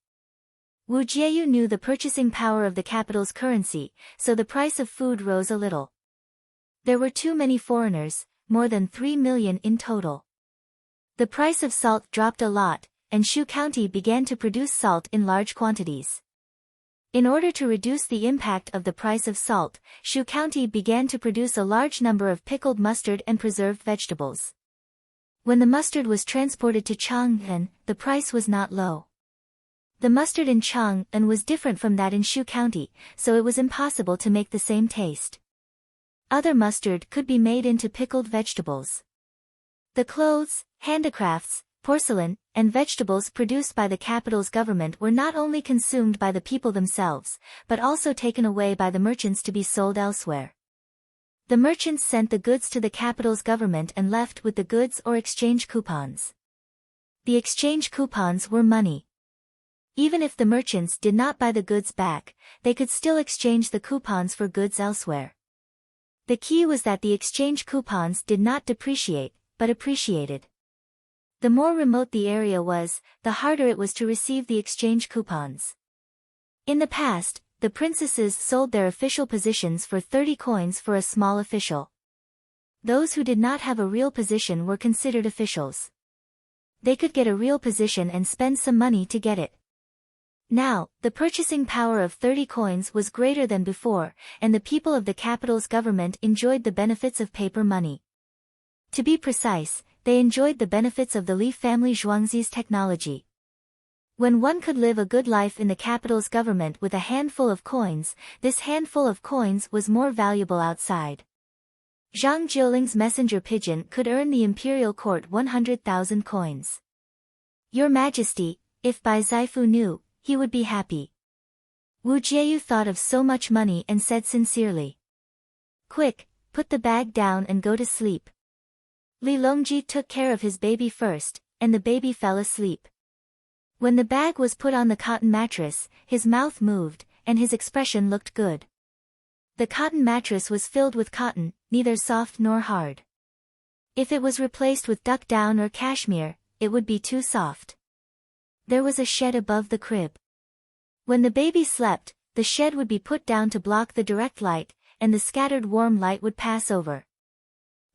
Wu Jieyu knew the purchasing power of the capital's currency, so the price of food rose a little. There were too many foreigners, more than 3 million in total. The price of salt dropped a lot, and Shu County began to produce salt in large quantities. In order to reduce the impact of the price of salt, Shu County began to produce a large number of pickled mustard and preserved vegetables. When the mustard was transported to Chang'an, the price was not low. The mustard in Chang'an was different from that in Shu County, so it was impossible to make the same taste. Other mustard could be made into pickled vegetables. The clothes, handicrafts, porcelain, and vegetables produced by the capital's government were not only consumed by the people themselves, but also taken away by the merchants to be sold elsewhere. The merchants sent the goods to the capital's government and left with the goods or exchange coupons. The exchange coupons were money. Even if the merchants did not buy the goods back, they could still exchange the coupons for goods elsewhere. The key was that the exchange coupons did not depreciate, but appreciated. The more remote the area was, the harder it was to receive the exchange coupons. In the past, the princesses sold their official positions for 30 coins for a small official. Those who did not have a real position were considered officials. They could get a real position and spend some money to get it. Now, the purchasing power of 30 coins was greater than before, and the people of the capital's government enjoyed the benefits of paper money. To be precise, they enjoyed the benefits of the Li family Zhuangzi's technology. When one could live a good life in the capital's government with a handful of coins, this handful of coins was more valuable outside. Zhang Jiuling's messenger pigeon could earn the imperial court 100,000 coins. Your Majesty, if Bai Zaifu knew, he would be happy. Wu Jieyu thought of so much money and said sincerely. Quick, put the bag down and go to sleep. Li Longji took care of his baby first, and the baby fell asleep. When the bag was put on the cotton mattress, his mouth moved, and his expression looked good. The cotton mattress was filled with cotton, neither soft nor hard. If it was replaced with duck down or cashmere, it would be too soft. There was a shed above the crib. When the baby slept, the shed would be put down to block the direct light, and the scattered warm light would pass over.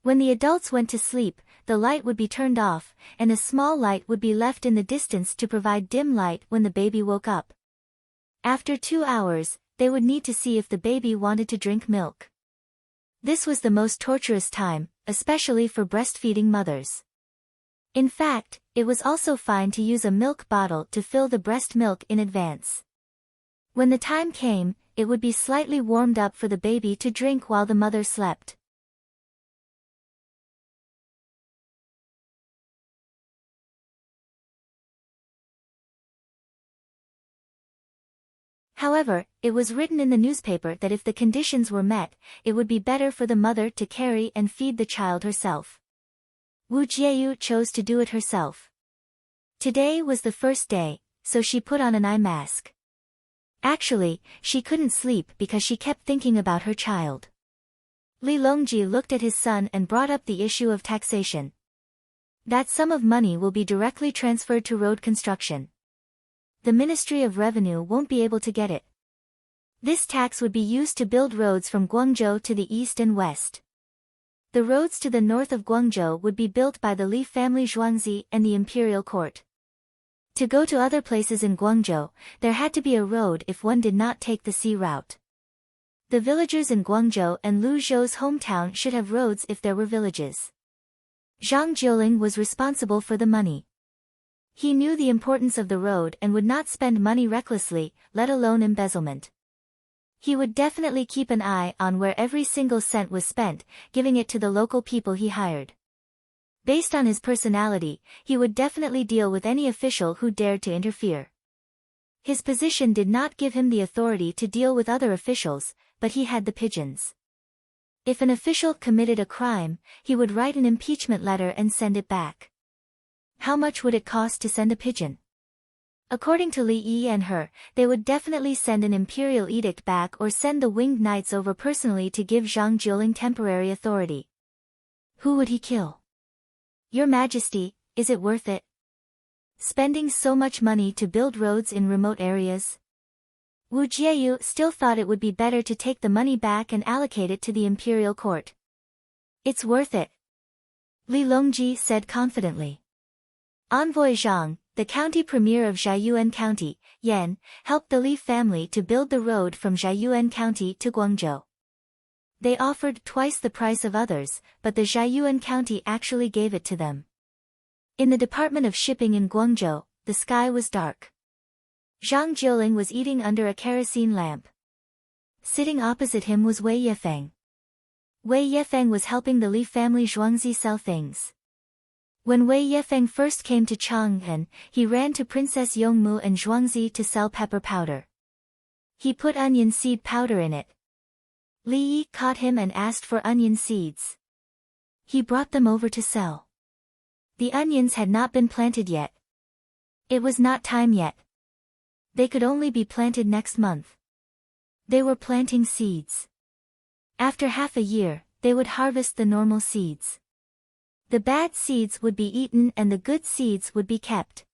When the adults went to sleep, the light would be turned off, and a small light would be left in the distance to provide dim light when the baby woke up. After 2 hours, they would need to see if the baby wanted to drink milk. This was the most torturous time, especially for breastfeeding mothers. In fact, it was also fine to use a milk bottle to fill the breast milk in advance. When the time came, it would be slightly warmed up for the baby to drink while the mother slept. However, it was written in the newspaper that if the conditions were met, it would be better for the mother to carry and feed the child herself. Wu Jieyu chose to do it herself. Today was the first day, so she put on an eye mask. Actually, she couldn't sleep because she kept thinking about her child. Li Longji looked at his son and brought up the issue of taxation. That sum of money will be directly transferred to road construction. The Ministry of Revenue won't be able to get it. This tax would be used to build roads from Guangzhou to the east and west. The roads to the north of Guangzhou would be built by the Li family Zhuangzi and the imperial court. To go to other places in Guangzhou, there had to be a road if one did not take the sea route. The villagers in Guangzhou and Lu Zhou's hometown should have roads if there were villages. Zhang Jiuling was responsible for the money. He knew the importance of the road and would not spend money recklessly, let alone embezzlement. He would definitely keep an eye on where every single cent was spent, giving it to the local people he hired. Based on his personality, he would definitely deal with any official who dared to interfere. His position did not give him the authority to deal with other officials, but he had the pigeons. If an official committed a crime, he would write an impeachment letter and send it back. How much would it cost to send a pigeon? According to Li Yi and her, they would definitely send an imperial edict back or send the winged knights over personally to give Zhang Jiuling temporary authority. Who would he kill? Your Majesty, is it worth it? Spending so much money to build roads in remote areas? Wu Jieyu still thought it would be better to take the money back and allocate it to the imperial court. It's worth it, Li Longji said confidently. Envoy Zhang, the county premier of Jiayuan County, Yan, helped the Li family to build the road from Jiayuan County to Guangzhou. They offered twice the price of others, but the Jiayuan County actually gave it to them. In the Department of Shipping in Guangzhou, the sky was dark. Zhang Jiuling was eating under a kerosene lamp. Sitting opposite him was Wei Yefeng. Wei Yefeng was helping the Li family Zhuangzi sell things. When Wei Yefeng first came to Chang'an, he ran to Princess Yongmu and Zhuangzi to sell pepper powder. He put onion seed powder in it. Li Yi caught him and asked for onion seeds. He brought them over to sell. The onions had not been planted yet. It was not time yet. They could only be planted next month. They were planting seeds. After half a year, they would harvest the normal seeds. The bad seeds would be eaten and the good seeds would be kept.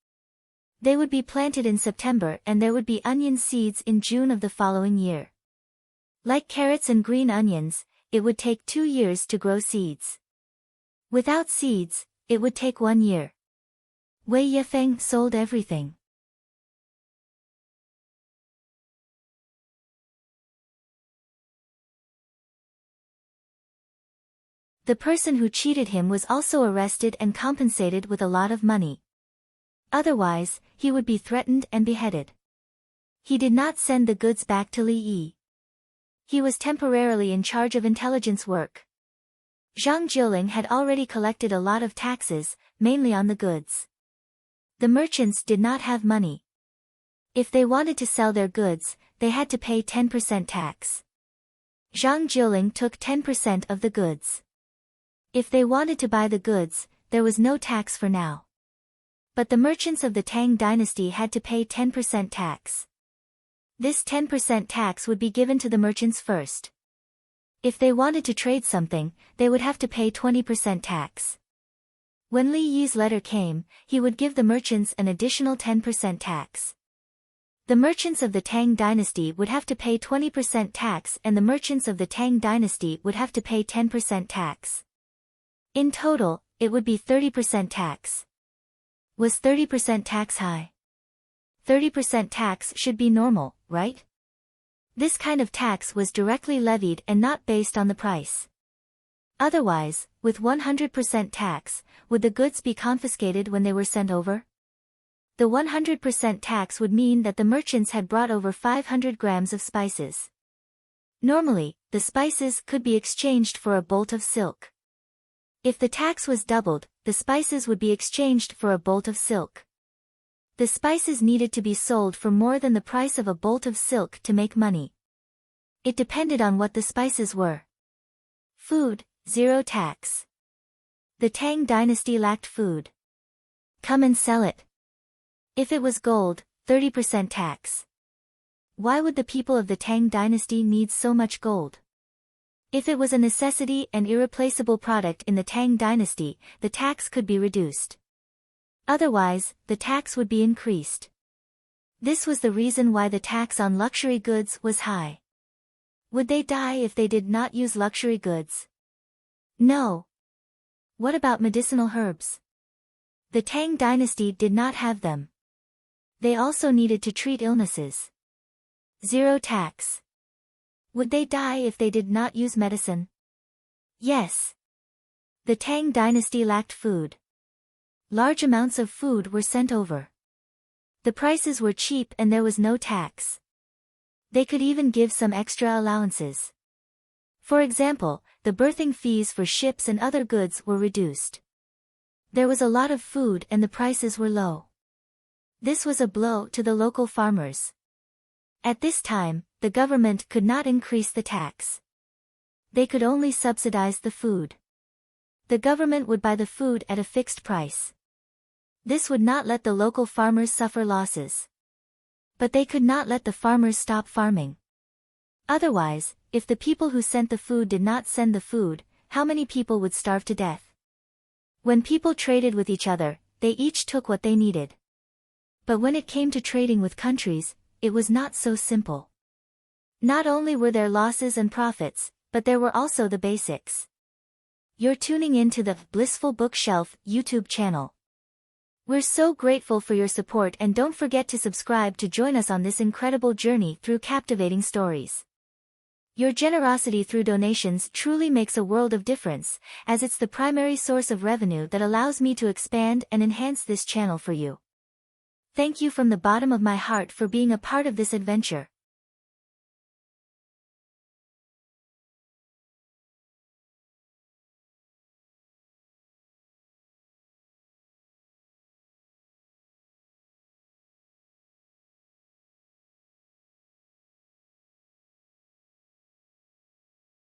They would be planted in September and there would be onion seeds in June of the following year. Like carrots and green onions, it would take 2 years to grow seeds. Without seeds, it would take 1 year. Wei Yefeng sold everything. The person who cheated him was also arrested and compensated with a lot of money. Otherwise, he would be threatened and beheaded. He did not send the goods back to Li Yi. He was temporarily in charge of intelligence work. Zhang Jiuling had already collected a lot of taxes, mainly on the goods. The merchants did not have money. If they wanted to sell their goods, they had to pay 10% tax. Zhang Jiuling took 10% of the goods. If they wanted to buy the goods, there was no tax for now. But the merchants of the Tang dynasty had to pay 10% tax. This 10% tax would be given to the merchants first. If they wanted to trade something, they would have to pay 20% tax. When Li Yi's letter came, he would give the merchants an additional 10% tax. The merchants of the Tang dynasty would have to pay 20% tax and the merchants of the Tang dynasty would have to pay 10% tax. In total, it would be 30% tax. Was 30% tax high? 30% tax should be normal, right? This kind of tax was directly levied and not based on the price. Otherwise, with 100% tax, would the goods be confiscated when they were sent over? The 100% tax would mean that the merchants had brought over 500 grams of spices. Normally, the spices could be exchanged for a bolt of silk. If the tax was doubled, the spices would be exchanged for a bolt of silk. The spices needed to be sold for more than the price of a bolt of silk to make money. It depended on what the spices were. Food, 0 tax. The Tang dynasty lacked food. Come and sell it. If it was gold, 30% tax. Why would the people of the Tang dynasty need so much gold? If it was a necessity and irreplaceable product in the Tang dynasty, the tax could be reduced. Otherwise, the tax would be increased. This was the reason why the tax on luxury goods was high. Would they die if they did not use luxury goods? No. What about medicinal herbs? The Tang dynasty did not have them. They also needed to treat illnesses. 0 tax. Would they die if they did not use medicine? Yes. The Tang dynasty lacked food. Large amounts of food were sent over. The prices were cheap and there was no tax. They could even give some extra allowances. For example, the berthing fees for ships and other goods were reduced. There was a lot of food and the prices were low. This was a blow to the local farmers. At this time, the government could not increase the tax. They could only subsidize the food. The government would buy the food at a fixed price. This would not let the local farmers suffer losses. But they could not let the farmers stop farming. Otherwise, if the people who sent the food did not send the food, how many people would starve to death? When people traded with each other, they each took what they needed. But when it came to trading with countries, it was not so simple. Not only were there losses and profits, but there were also the basics. You're tuning in to the Blissful Bookshelf YouTube channel. We're so grateful for your support and don't forget to subscribe to join us on this incredible journey through captivating stories. Your generosity through donations truly makes a world of difference, as it's the primary source of revenue that allows me to expand and enhance this channel for you. Thank you from the bottom of my heart for being a part of this adventure.